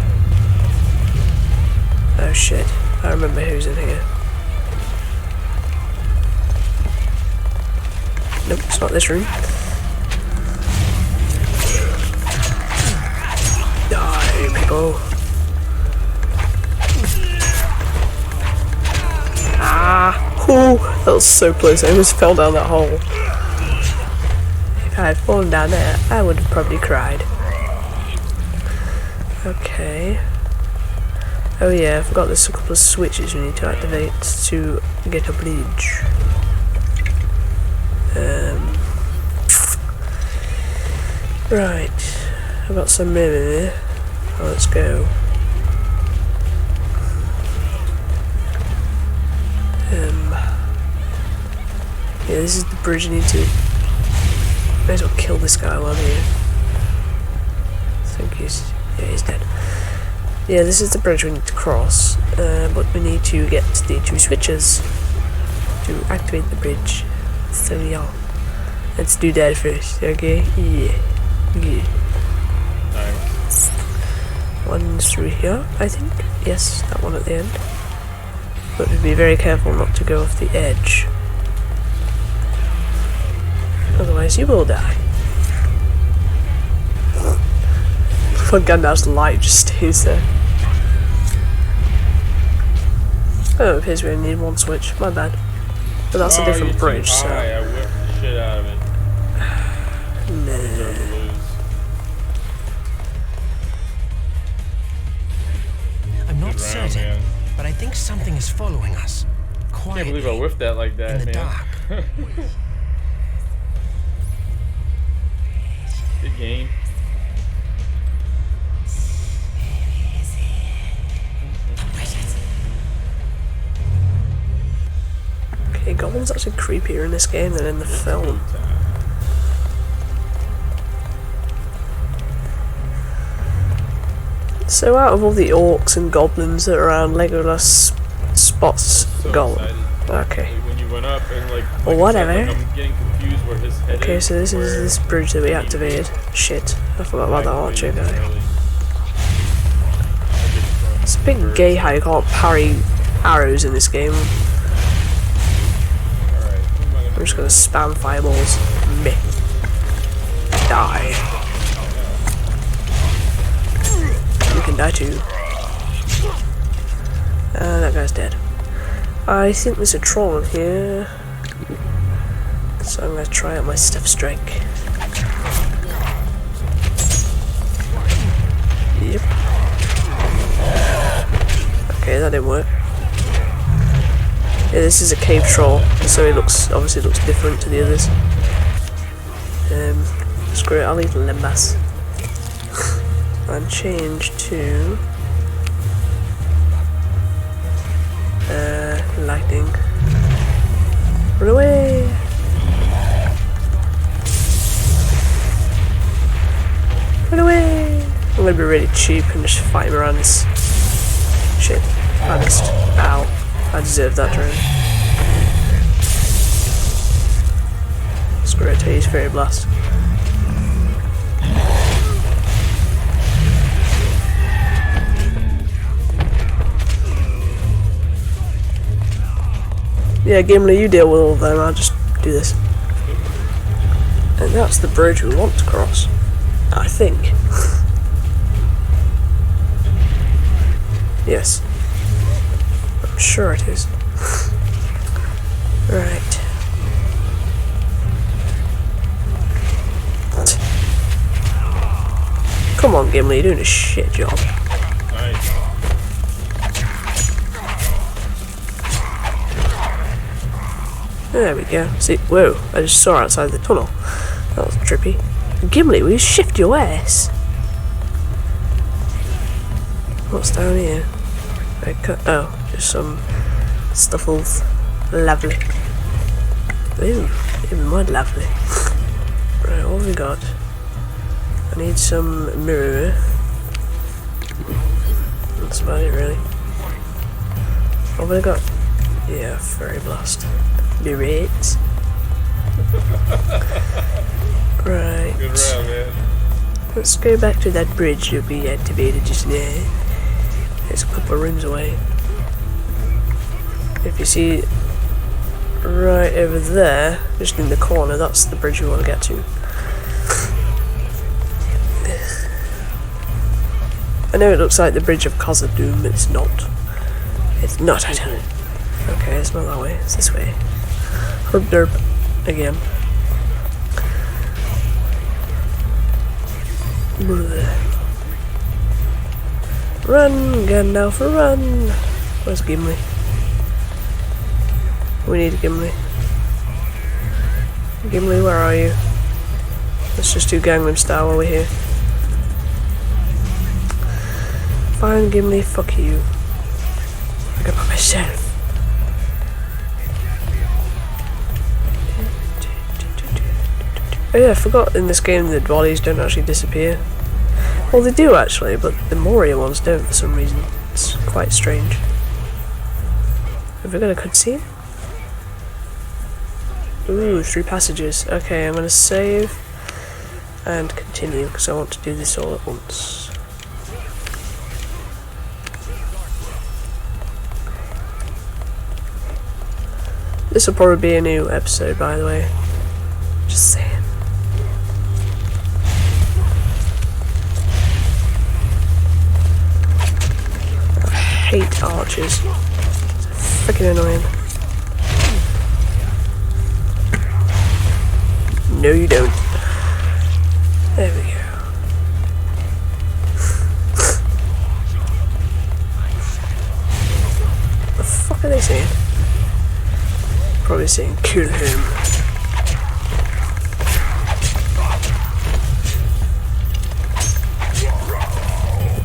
Oh shit! I remember who's in here. Nope, it's not this room. Die, people. Ah! Oh, that was so close. I almost fell down that hole. If I had fallen down there, I would have probably cried. Okay. Oh yeah, I forgot there's a couple of switches we need to activate to get a bridge. Right. I've got some room in here. Oh, let's go. Yeah, this is the bridge I need to... May as well kill this guy while I'm here. I think he's... yeah, he's dead. Yeah, this is the bridge we need to cross, but we need to get the 2 switches to activate the bridge. So yeah, let's do that first, okay? Yeah. Yeah. Nice. One's through here, I think. Yes, that one at the end. But be very careful not to go off the edge. Otherwise you will die. When Gandalf's light just stays there. Oh, it appears we only need 1 switch. My bad. But that's a different bridge, so... I whipped the shit out of it. Nah. I'm not certain, man. but I think something is following us. I can't Quietly. believe I whiffed that like that, in the man. dark. Good game. Okay, Goblin's actually creepier in this game than in the film. So out of all the orcs and goblins that are around, Legolas spots Gollum. Okay. When you went up and like Or whatever. I'm getting confused where his head Okay, is. so this is this bridge that we activated. Shit, I forgot about that archer guy. It's a bit gay how you can't parry arrows in this game. I'm just gonna spam fireballs. Meh. Die. You can die too. That guy's dead. I think there's a troll in here. So I'm gonna try out my Stuff Strike. Yep. Okay, that didn't work. Yeah, this is a cave troll, so it obviously looks different to the others. Screw it, I'll leave Limbas. And change to lightning. Run away! Run away! I'm gonna be really cheap and just fight him around this shit. I missed. Ow. I deserve that drone. Screw it, he's Fairy Blast. Yeah, Gimli, you deal with all of them, I'll just do this. And that's the bridge we want to cross. I think. Yes. I'm sure it is. Right. Come on, Gimli, you're doing a shit job. Nice. There we go. See, whoa, I just saw outside the tunnel. That was trippy. Gimli, will you shift your ass? What's down here? Oh, just some stuffles. Lovely. Ooh, even more lovely. Right, what have we got? I need some mirror. That's about it, really. What have I got? Yeah, fairy blast. Mirrors. Right. Good round, man. Let's go back to that bridge that we activated just now. It's a couple of rooms away. If you see right over there, just in the corner, that's the bridge we want to get to. I know it looks like the bridge of Khazad-dûm, but it's not. It's not, I don't know. Okay, it's not that way, it's this way. Herb derp again. Run, Gandalf, run! Where's Gimli? We need Gimli. Gimli, where are you? Let's just do Gangnam Style while we're here. Fine, Gimli, fuck you. I got by myself. Oh yeah, I forgot in this game that volleys don't actually disappear. Well, they do actually, but the Moria ones don't for some reason. It's quite strange. Have we got a cutscene? Ooh, 3 passages. Okay, I'm gonna save and continue because I want to do this all at once. This will probably be a new episode, by the way. Just saying. I hate archers. It's freaking annoying. No, you don't. There we go. What the fuck are they saying? Probably saying kill him.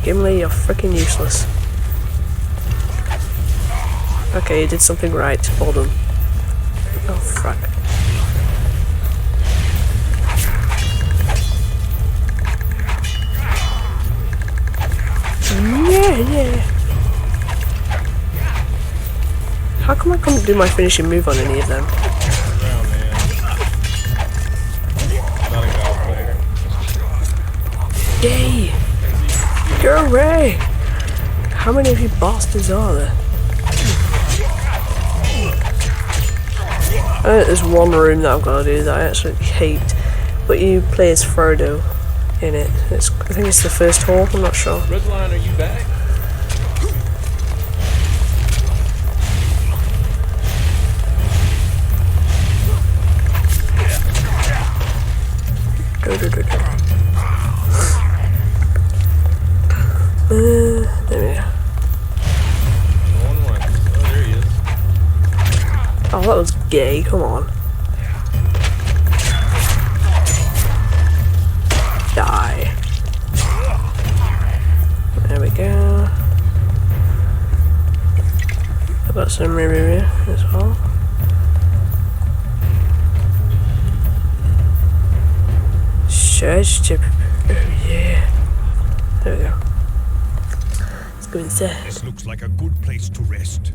Gimli, you're freaking useless. Okay, you did something right. Well done. Oh, fuck. Yeah. How come I can't do my finishing move on any of them? Yay! Go away! How many of you bastards are there? I know there's one room that I've got to do that I absolutely hate, but you play as Frodo in it. I think it's the first hall, I'm not sure. Redline, are you back? There we go. Oh, there he is. Oh, that was gay, come on. Die. There we go. I've got some review as well. Church. Oh yeah. There we go. Let's go inside. This looks like a good place to rest.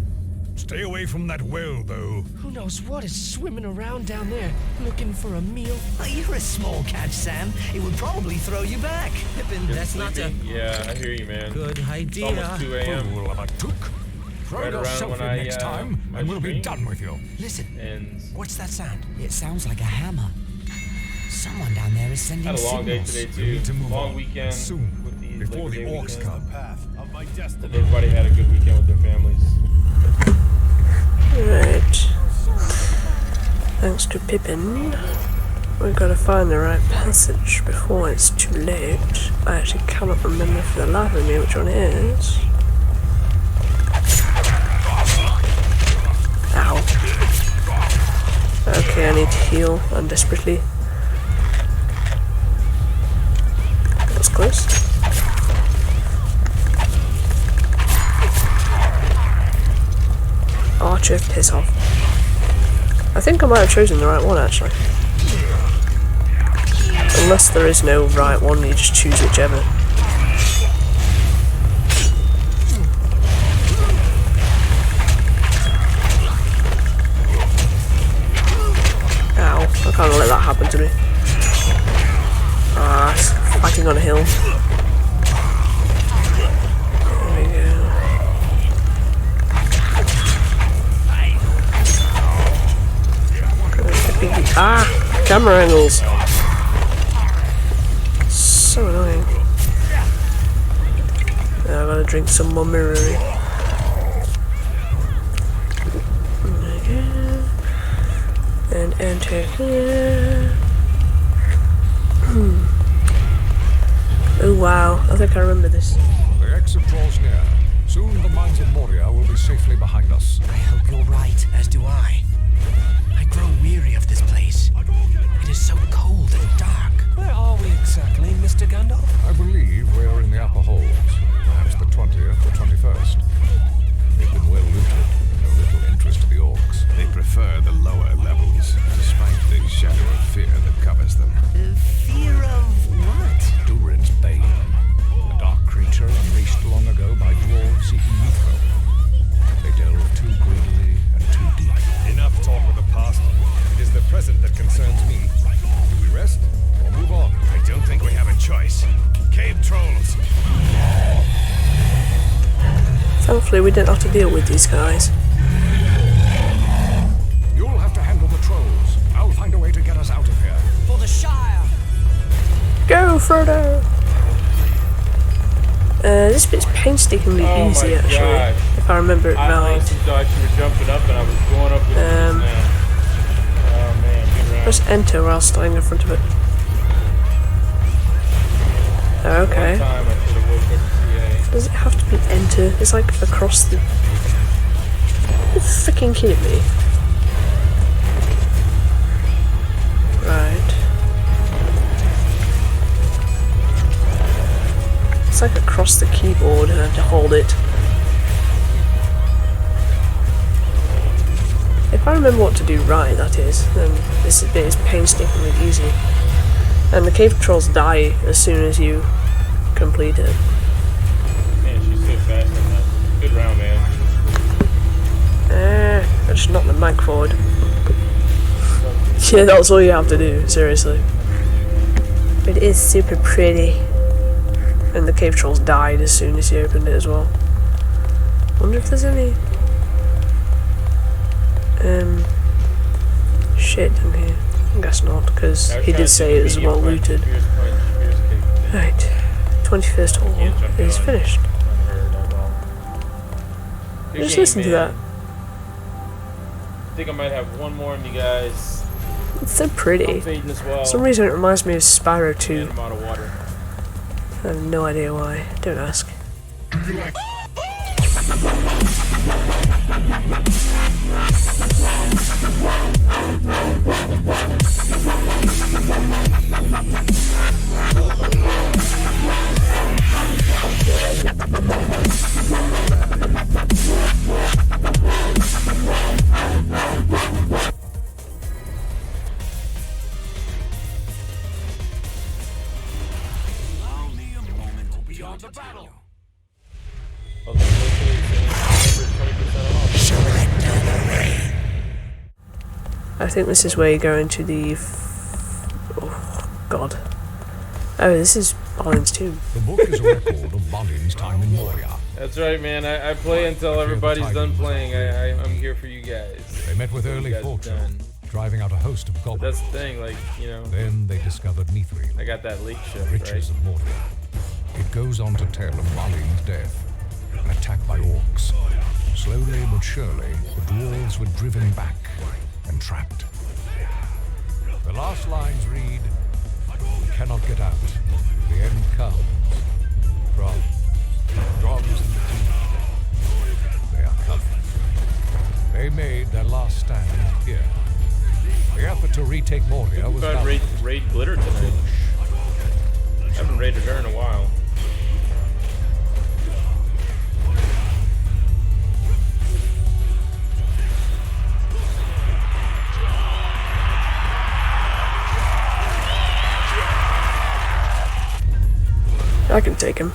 Stay away from that well, though. Who knows what is swimming around down there, looking for a meal? Oh, you're a small catch, Sam. It would probably throw you back. Pippin, that's not a... Yeah, I hear you, man. Good idea. It's almost 2 a.m. Throw Right yourself around when in next time, and we'll be done with you. Listen, And what's that sound? It sounds like a hammer. Someone down there is sending Had a long day signals. today too. Long weekend soon, with these before Labor the Day orcs weekend. come. Path of my destiny. Hope everybody had a good weekend with their families. Right. Thanks to Pippin. We've got to find the right passage before it's too late. I actually cannot remember for the life of me which one it is. Ow. Okay, I need to heal desperately. That's close. Archer, piss off. I think I might have chosen the right one actually. Unless there is no right one, you just choose whichever. Ow, I can't let that happen to me. Ah, it's fighting on a hill. There we go. Ah, camera angles. So annoying. Now I've got to drink some more mirroring. And enter here. Oh wow, I think I remember this. The exit draws near. Soon the mines of Moria will be safely behind us. I hope you're right, as do I. I grow weary of this place. It is so cold and dark. Where are we exactly, Mr. Gandalf? I believe we're in the upper holds. Perhaps the 20th or 21st. They've been well looted. No little interest to the orcs. They prefer the lower levels, despite the shadow of fear that covers them. Fear of what? Durin's Bane. A dark creature unleashed long ago by dwarves seeking Mithril. They delve too greedily and too deep. Enough talk of the past. It is the present that concerns me. Do we rest or move on? I don't think we have a choice. Cave trolls. Thankfully we didn't have to deal with these guys. You'll have to handle the trolls. I'll find a way to get us out of here. For the Shire! Go, Frodo! This bit's painstakingly easy actually, God. if I remember it I right. honestly thought you were jumping up and I was going up with you just now. Oh man, good round. Press enter while standing in front of it. Okay. One time I should have woke up to Does it have to be enter? It's like across the... Are you freaking kidding me? Right. It's like across the keyboard and I have to hold it. If I remember what to do right, that is, then this bit is painstakingly easy. And the cave trolls die as soon as you complete it. Man, she's so fast on that. Good round, man. I just knocked the mic forward. Yeah, that's all you have to do, seriously. It is super pretty. And the cave trolls died as soon as you opened it as well. Wonder if there's any shit in here. I guess not, because he did say it was well looted. Right, 21st hole is finished. Just listen to that. I think I might have one more on you guys. It's so pretty. I'm fading as well. For some reason it reminds me of Spyro 2. And I'm out of water. I have no idea why. Don't ask. I think this is where you go into the... oh, God. Oh, this is Balin's tomb. The book is a record of Balin's time in Moria. That's right, man. I play until everybody's done playing. I'm here for you guys. They met with early fortune, driving out a host of goblins. But that's the thing, like, you know. Then they discovered Mithril. I got that late shift, Riches right? of Mordor. It goes on to tell of Balin's death, an attack by orcs. Slowly but surely, the dwarves were driven back and trapped. The last lines read, "We cannot get out. The end comes. Drums in the deep. They are coming." They made their last stand here. The effort to retake Moria was about raid Glitter tonight. I haven't raided her in a while. I can take him.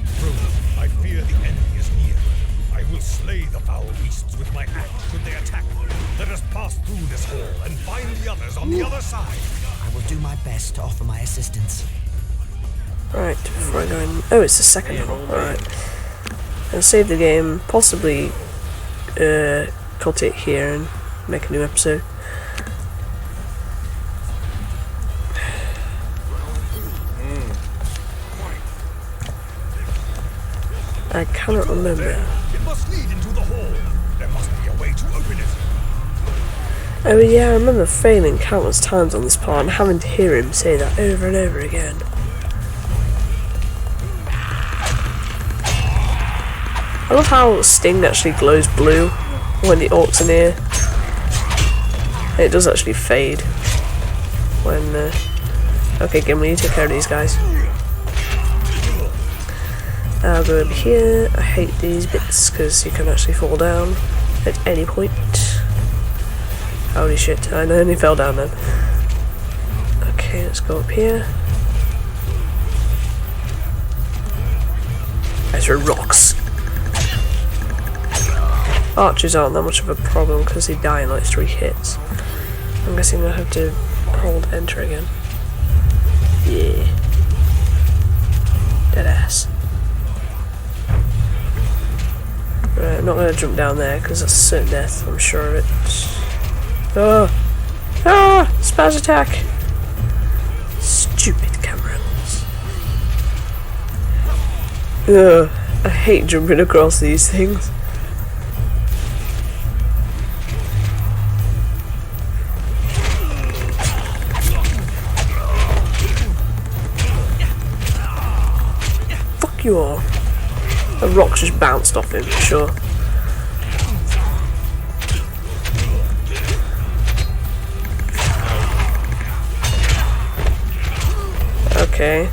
Frodo, I fear the enemy is near. I will slay the foul beasts with my axe should they attack. Let us pass through this hall and find the others on the other side. I will do my best to offer my assistance. Right, before I go in... Oh, it's the second hall. Alright. I'll save the game, possibly cut it here and make a new episode. I cannot remember. It must lead into the hall. There must be a way to open it. Oh yeah, I remember failing countless times on this part and having to hear him say that over and over again. I love how Sting actually glows blue when the orcs are near. And it does actually fade when... Okay, Gimli, you take care of these guys. I'll go over here. I hate these bits because you can actually fall down at any point. Holy shit, I only fell down then. Okay, let's go up here. I throw rocks. Archers aren't that much of a problem because they die in like 3 hits. I'm guessing I have to hold enter again. Yeah. Deadass. Right, I'm not going to jump down there because that's a certain death, I'm sure of it. Oh! Ah! Spaz attack! Stupid cameras. Ugh, I hate jumping across these things. Fuck you all. The rocks just bounced off him, for sure. Okay.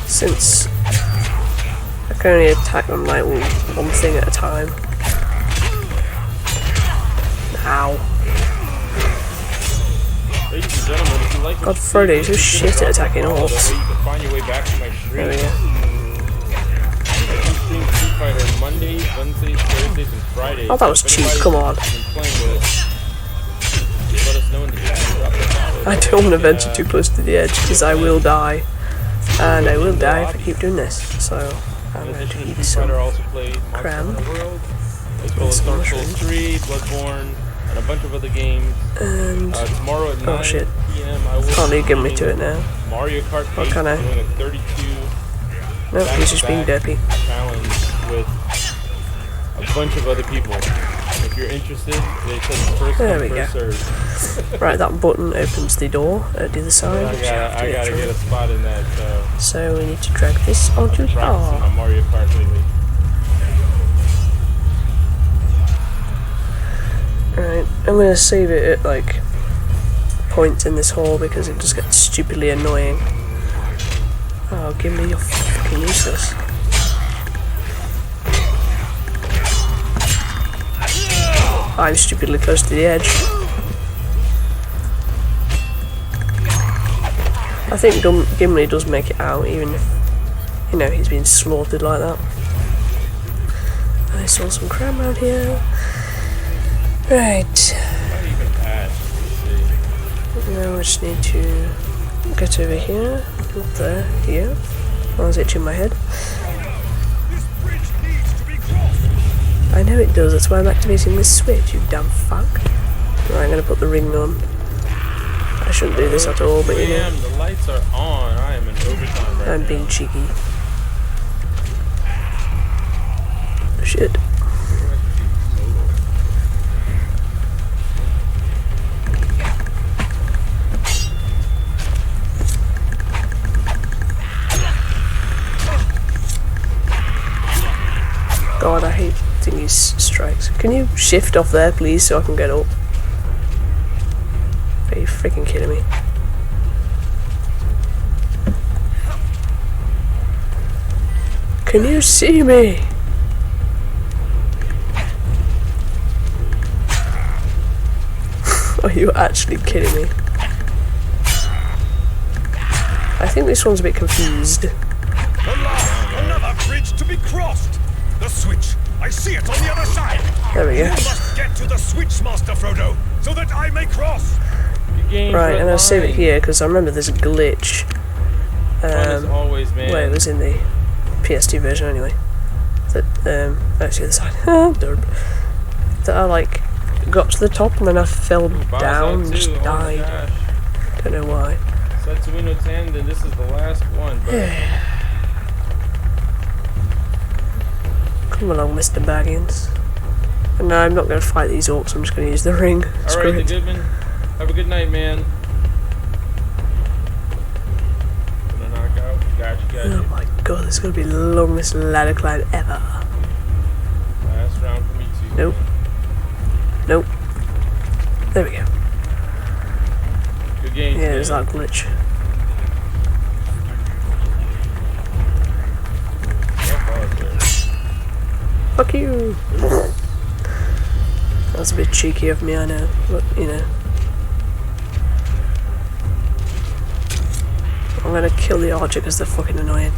Since I can only attack them like one thing at a time. Ow. Ladies and gentlemen, if you like God, Frodo's so shit at attacking orcs. There we go. Fighter Mondays, Wednesdays, Thursdays, and Fridays. Oh, that was cheap, come on. I don't want to venture too close to the edge because I will die. And I will die if I keep doing this. So I'm going to eat some cram. As well as Dark Souls 3, Bloodborne, and a bunch of other games. And tomorrow at 9 shit. PM, I will Can't you give me to it now? Mario Kart 8, What can I? doing a 32 Nope, he's just being derpy. challenge with a bunch of other people. If you're interested, they said first There come, we first go. served. Right, that button opens the door at the other side. I gotta get a spot in that, so we need to drag this onto practicing my here. Mario Kart lately. Alright, I'm going to save it at like points in this hall because it just gets stupidly annoying. Oh, Gimli, you're fucking useless. I'm stupidly close to the edge. I think Gimli does make it out, even if, you know, he's been slaughtered like that. I saw some crab around here. Right. Now we just need to get over here, up there, here. I was itching my head. I know it does, that's why I'm activating this switch, you damn fuck. Right, I'm gonna put the ring on. I shouldn't do this at all, but you know. The lights are on. I am in overtime right now. I'm being cheeky. Shit. God, I hate thingy's strikes. Can you shift off there, please, so I can get up? Are you freaking kidding me? Can you see me? Are you actually kidding me? I think this one's a bit confused. Another bridge to be crossed! The switch! I see it on the other side! There we go. You must get to the switch, Master Frodo, so that I may cross! Right, and I'll save it here because I remember there's a glitch. Always, man. Well, it was in the PS2 version anyway. That actually the other side. Derp. That I like got to the top and then I fell down and just died. Don't know why. Satsuino Tandon, this is the last one, bro. Come along, Mr. Baggins. No, I'm not going to fight these orcs, I'm just going to use the ring. Alright, the Goodman. Have a good night, man. Gonna knock out. Gotcha. Oh my god, this is going to be the longest ladder climb ever. Last round for me too. Nope. Nope. There we go. Good game. Yeah, there's that glitch. Fuck you! That's a bit cheeky of me, I know, but you know. I'm gonna kill the archer because they're fucking annoying.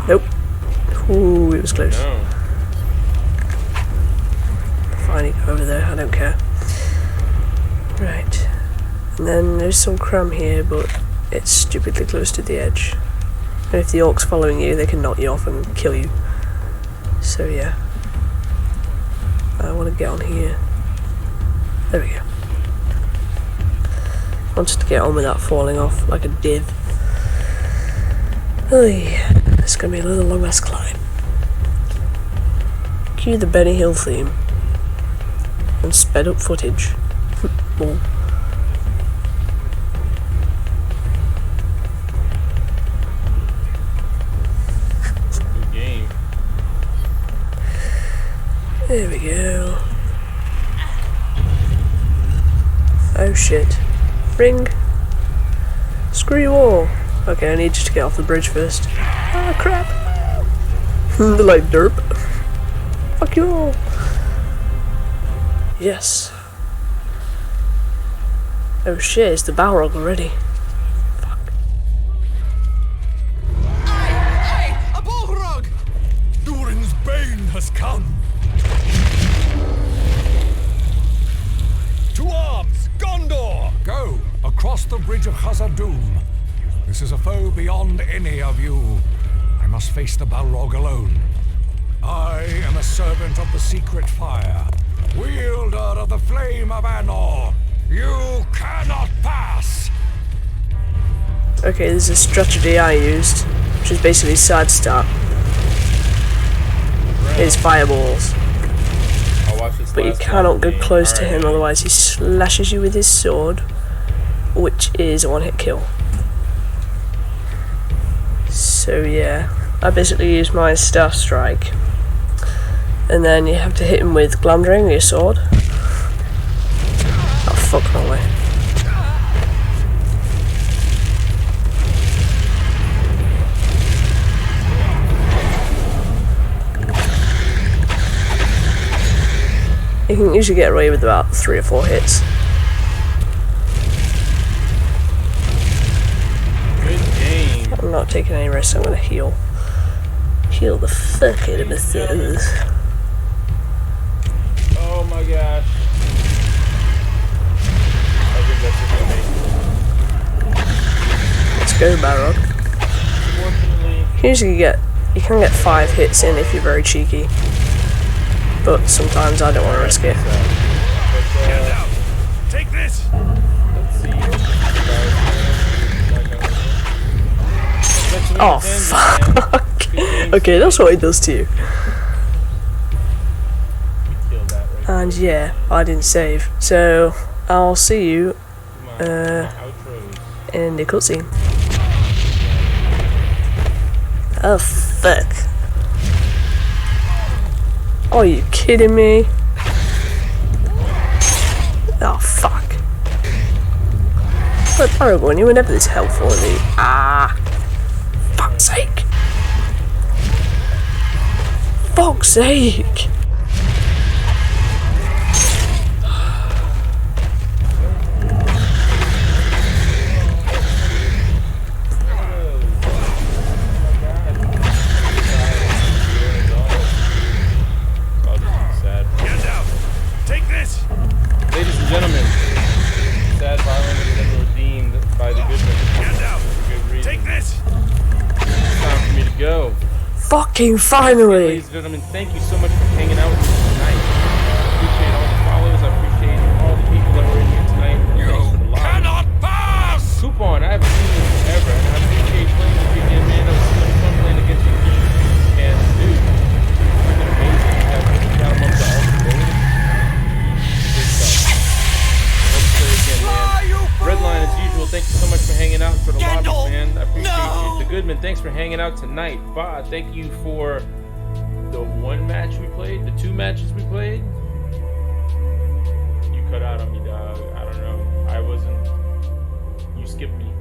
Nope. Ooh, it was close. No. Fine, you go over there, I don't care. Right. And then there's some cram here, but it's stupidly close to the edge. And if the orc's following you, they can knock you off and kill you. So yeah. I want to get on here. There we go. I want to get on without falling off like a div. Oh yeah. It's going to be a little long ass climb. Cue the Benny Hill theme. And sped up footage. Bull. There we go. Oh shit. Ring. Screw you all. Okay, I need you to get off the bridge first. Ah, crap. They're like derp. Fuck you all. Yes. Oh shit, it's the Balrog already. Hey! A Balrog! Durin's bane has come! To arms! Gondor! Go across the bridge of Khazad-dûm. This is a foe beyond any of you. I must face the Balrog alone. I am a servant of the secret fire, wielder of the flame of Anor. You cannot pass! Okay, there's a strategy I used, which is basically side start. His fireballs. But you cannot go close to him, otherwise he slashes you with his sword, which is a one-hit kill. So yeah, I basically use my staff strike, and then you have to hit him with Glamdring, your sword. Oh fuck my way. You can usually get away with about 3 or 4 hits. Good game. I'm not taking any risks, I'm gonna heal. Heal the fuck out of myself. Oh my gosh. I think that's it for me. Let's go, Balrog. You can 5 hits in if you're very cheeky. but sometimes I don't want to risk it. Take this! Oh, fuck! Okay, that's what it does to you. And yeah, I didn't save. So, I'll see you in the cutscene. Oh, fuck. Are you kidding me? Oh, fuck. Look, Paragon, you were never this helpful in me. Ah. Fuck's sake. Fuck's sake. Ladies and gentlemen, sad violence has been redeemed by the goodness. For good reason. Take this. It's time for me to go. Fucking finally! Ladies and gentlemen, thank you so much for hanging out with me tonight. I appreciate all the follows. I appreciate all the people that were in here tonight. Thanks for the love. Cannot pass! Coupon, I haven't seen you forever, and I appreciate playing with you again, man. It was so much fun playing against you. And dude, it's been amazing. I have to count them up to all the goals. Redline, as usual, thank you so much for hanging out for the lobby, man. I appreciate you. The Goodman, thanks for hanging out tonight. Ba, thank you for the one match we played, the two matches we played. You cut out on me, dog. I don't know. I wasn't. You skipped me.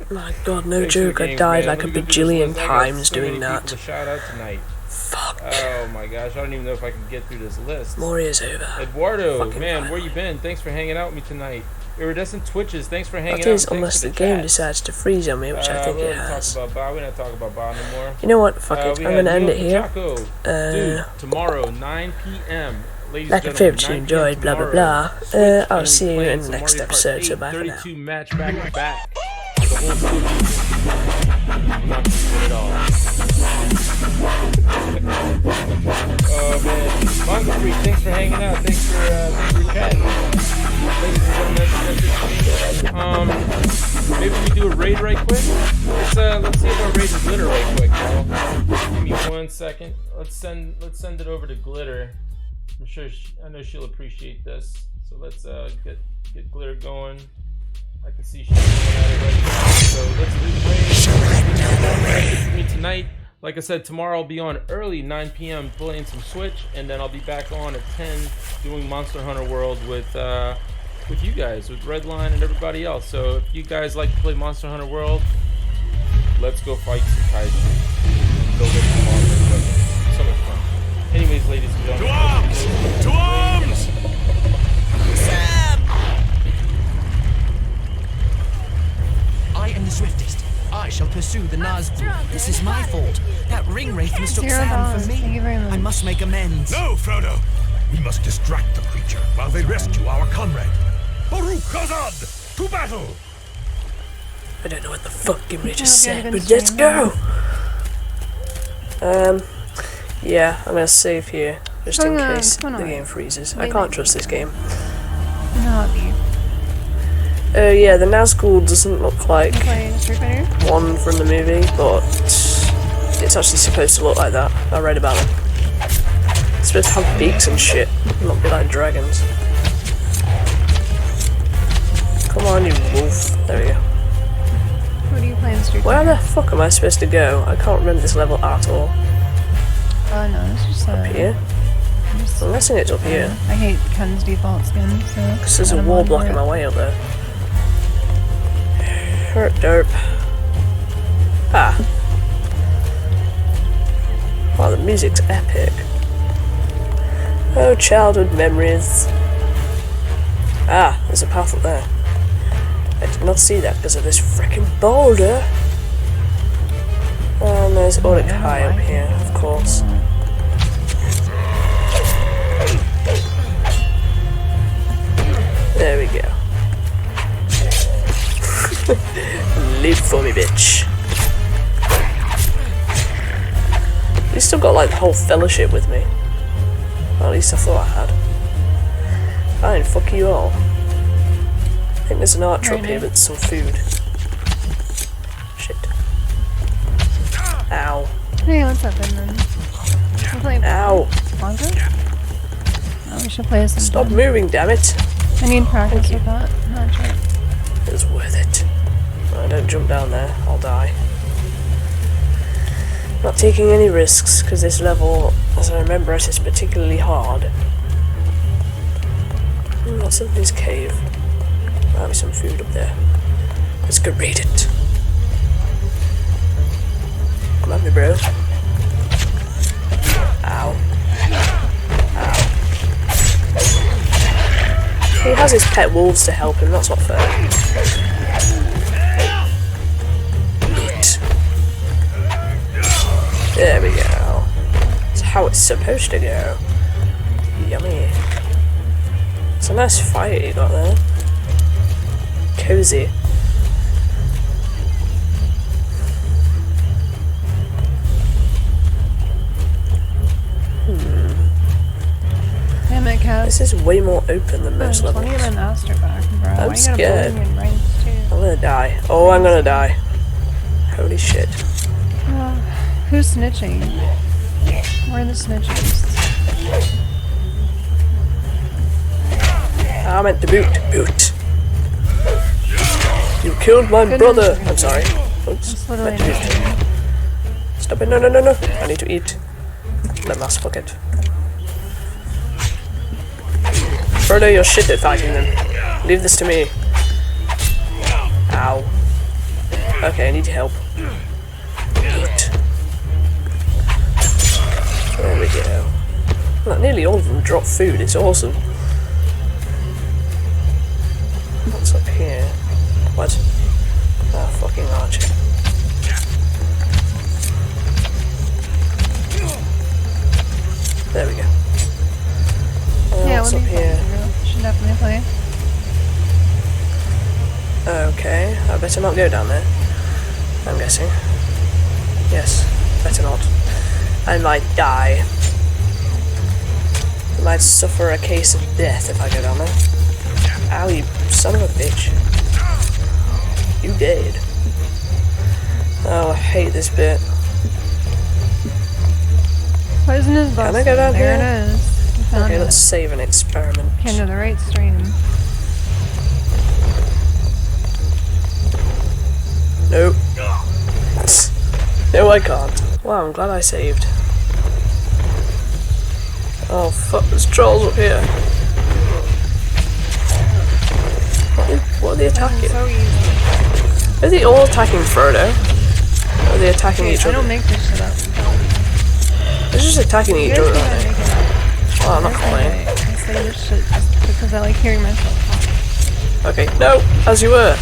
My god, no joke, I died like a bajillion times doing that. Shout out tonight. Fuck. Oh my gosh, I don't even know if I can get through this list. Moria's over. Eduardo, Fucking man, fine. where you been? Thanks for hanging out with me tonight. Iridescent Twitches, thanks for hanging That out. is, unless the game decides to freeze on me, which I think it has. We're not talking about Ba anymore. You know what? Fuck it. I'm gonna end it here. Dude, tomorrow, 9 p.m. Ladies Like and and favorite you gentlemen, enjoyed, blah blah blah. I'll see you in the next episode, so bye for now. 32 match back to back. The whole studio. Not at all. Oh man, Manga Freak, thanks for hanging out. Thanks for chatting. Ladies and gentlemen, maybe we do a raid right quick. Let's see if our raid is Glitter right quick, y'all. Give me 1 second. Let's send it over to Glitter. I know she'll appreciate this. So let's get Glitter going. I can see she's going at it right now. So let's do the raid. For me tonight. Like I said, tomorrow I'll be on early 9 p.m. playing some Switch, and then I'll be back on at 10 doing Monster Hunter World with you guys, with Redline and everybody else. So if you guys like to play Monster Hunter World, let's go fight some kaiju. Go get some monsters. So much fun. Anyways, ladies and gentlemen. To arms! To arms! I am the swiftest. I shall pursue the Nazgul. This is my fault. That ring wraith mistook $0 Sam for me. Thank you very much. I must make amends. No, Frodo! We must distract the creature while they rescue our comrade. Baruch Khazad! To battle! I don't know what the fuck Gimli just said, but let's go! Yeah, I'm gonna save here, just in case the game freezes. I can't trust this game. Yeah, the Nazgul doesn't look like one from the movie, but it's actually supposed to look like that. I read about it. It's supposed to have beaks and shit, not be like dragons. Come on, you wolf. There we go. What are you playing, Street Where the fuck am I supposed to go? I can't remember this level at all. Oh no, it's just up here. I'm guessing it's up here. I hate Ken's default skin, so. Because there's a wall blocking my way up there. Hurt derp. Ah. Wow, the music's epic. Oh, childhood memories. Ah, there's a path up there. I did not see that because of this frickin' boulder. And there's Urukai up here, of course. There we go. Live for me, bitch. We still got like the whole fellowship with me. Well, at least I thought I had. Fine, fuck you all. I think there's an archer up here with some food. Shit. Ow. Hey, what's up, then? Ow. Oh, we should play some. Stop moving, damn it. I need practice with that. Not sure. It was worth it. Oh, don't jump down there, I'll die. Not taking any risks, because this level, as I remember it, is particularly hard. What's in this cave? Might be some food up there. Let's go raid it. Come at me, bro. Ow. Ow. He has his pet wolves to help him, that's not fair. Good. There we go. That's how it's supposed to go. Yummy. It's a nice fight you got there. Cozy. Damn it, Cat. This is way more open than most levels. I'm scared. I'm gonna die. Oh, I'm gonna die. Holy shit. Who's snitching? Where are the snitches? I meant to boot. You killed my brother. I'm sorry. Oops. Meant to boot. Stop it. No. I need to eat. Let Mass fuck it. Frodo, you're shit at fighting them. Leave this to me. Ow. Okay, I need help. Eat. There we go. Well, nearly all of them drop food. It's awesome. What's up here? What? Oh, fucking archer. There we go. Yeah, what's what up do you here? think? Should definitely play. Okay, I better not go down there. I'm guessing. Yes, better not. I might die. I might suffer a case of death if I go down there. Ow, you son of a bitch. You dead. Oh, I hate this bit. Poisonous Can I go down there here? It is. You found Okay, it. let's save an experiment. Came to the right stream. Nope. No, I can't. Wow, I'm glad I saved. Oh fuck, there's trolls up here. What are they attacking? So easy. Are they all attacking Frodo? Or are they attacking each I other? don't make this shit up. They're just attacking each other, aren't they? Oh, I'm not playing. I say this shit just because I like hearing myself talk. Okay, no, as you were.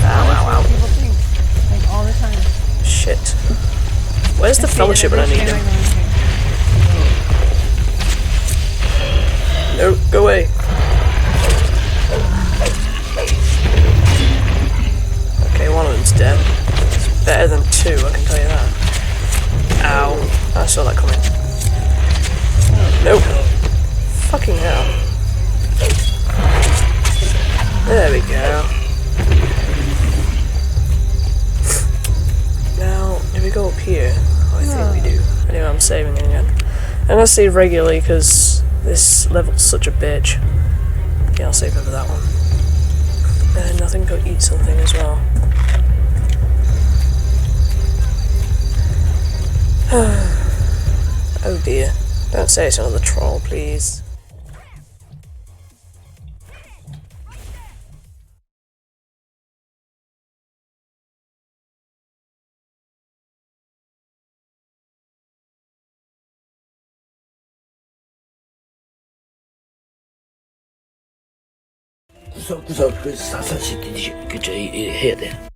Ow. People think, like, all the time. Shit. Where's the fellowship when I need him? No, go away. Okay, one of them's dead. It's better than two, I can tell you that. Ow. I saw that coming. Nope. Fucking hell. There we go. Now, do we go up here? Oh, I think we do. Anyway, I'm saving it again. I'm gonna save regularly because this level's such a bitch. Yeah, I'll save over that one. And nothing, go eat something as well. Oh dear. Don't say it's another troll, please. So, good, good, hit there.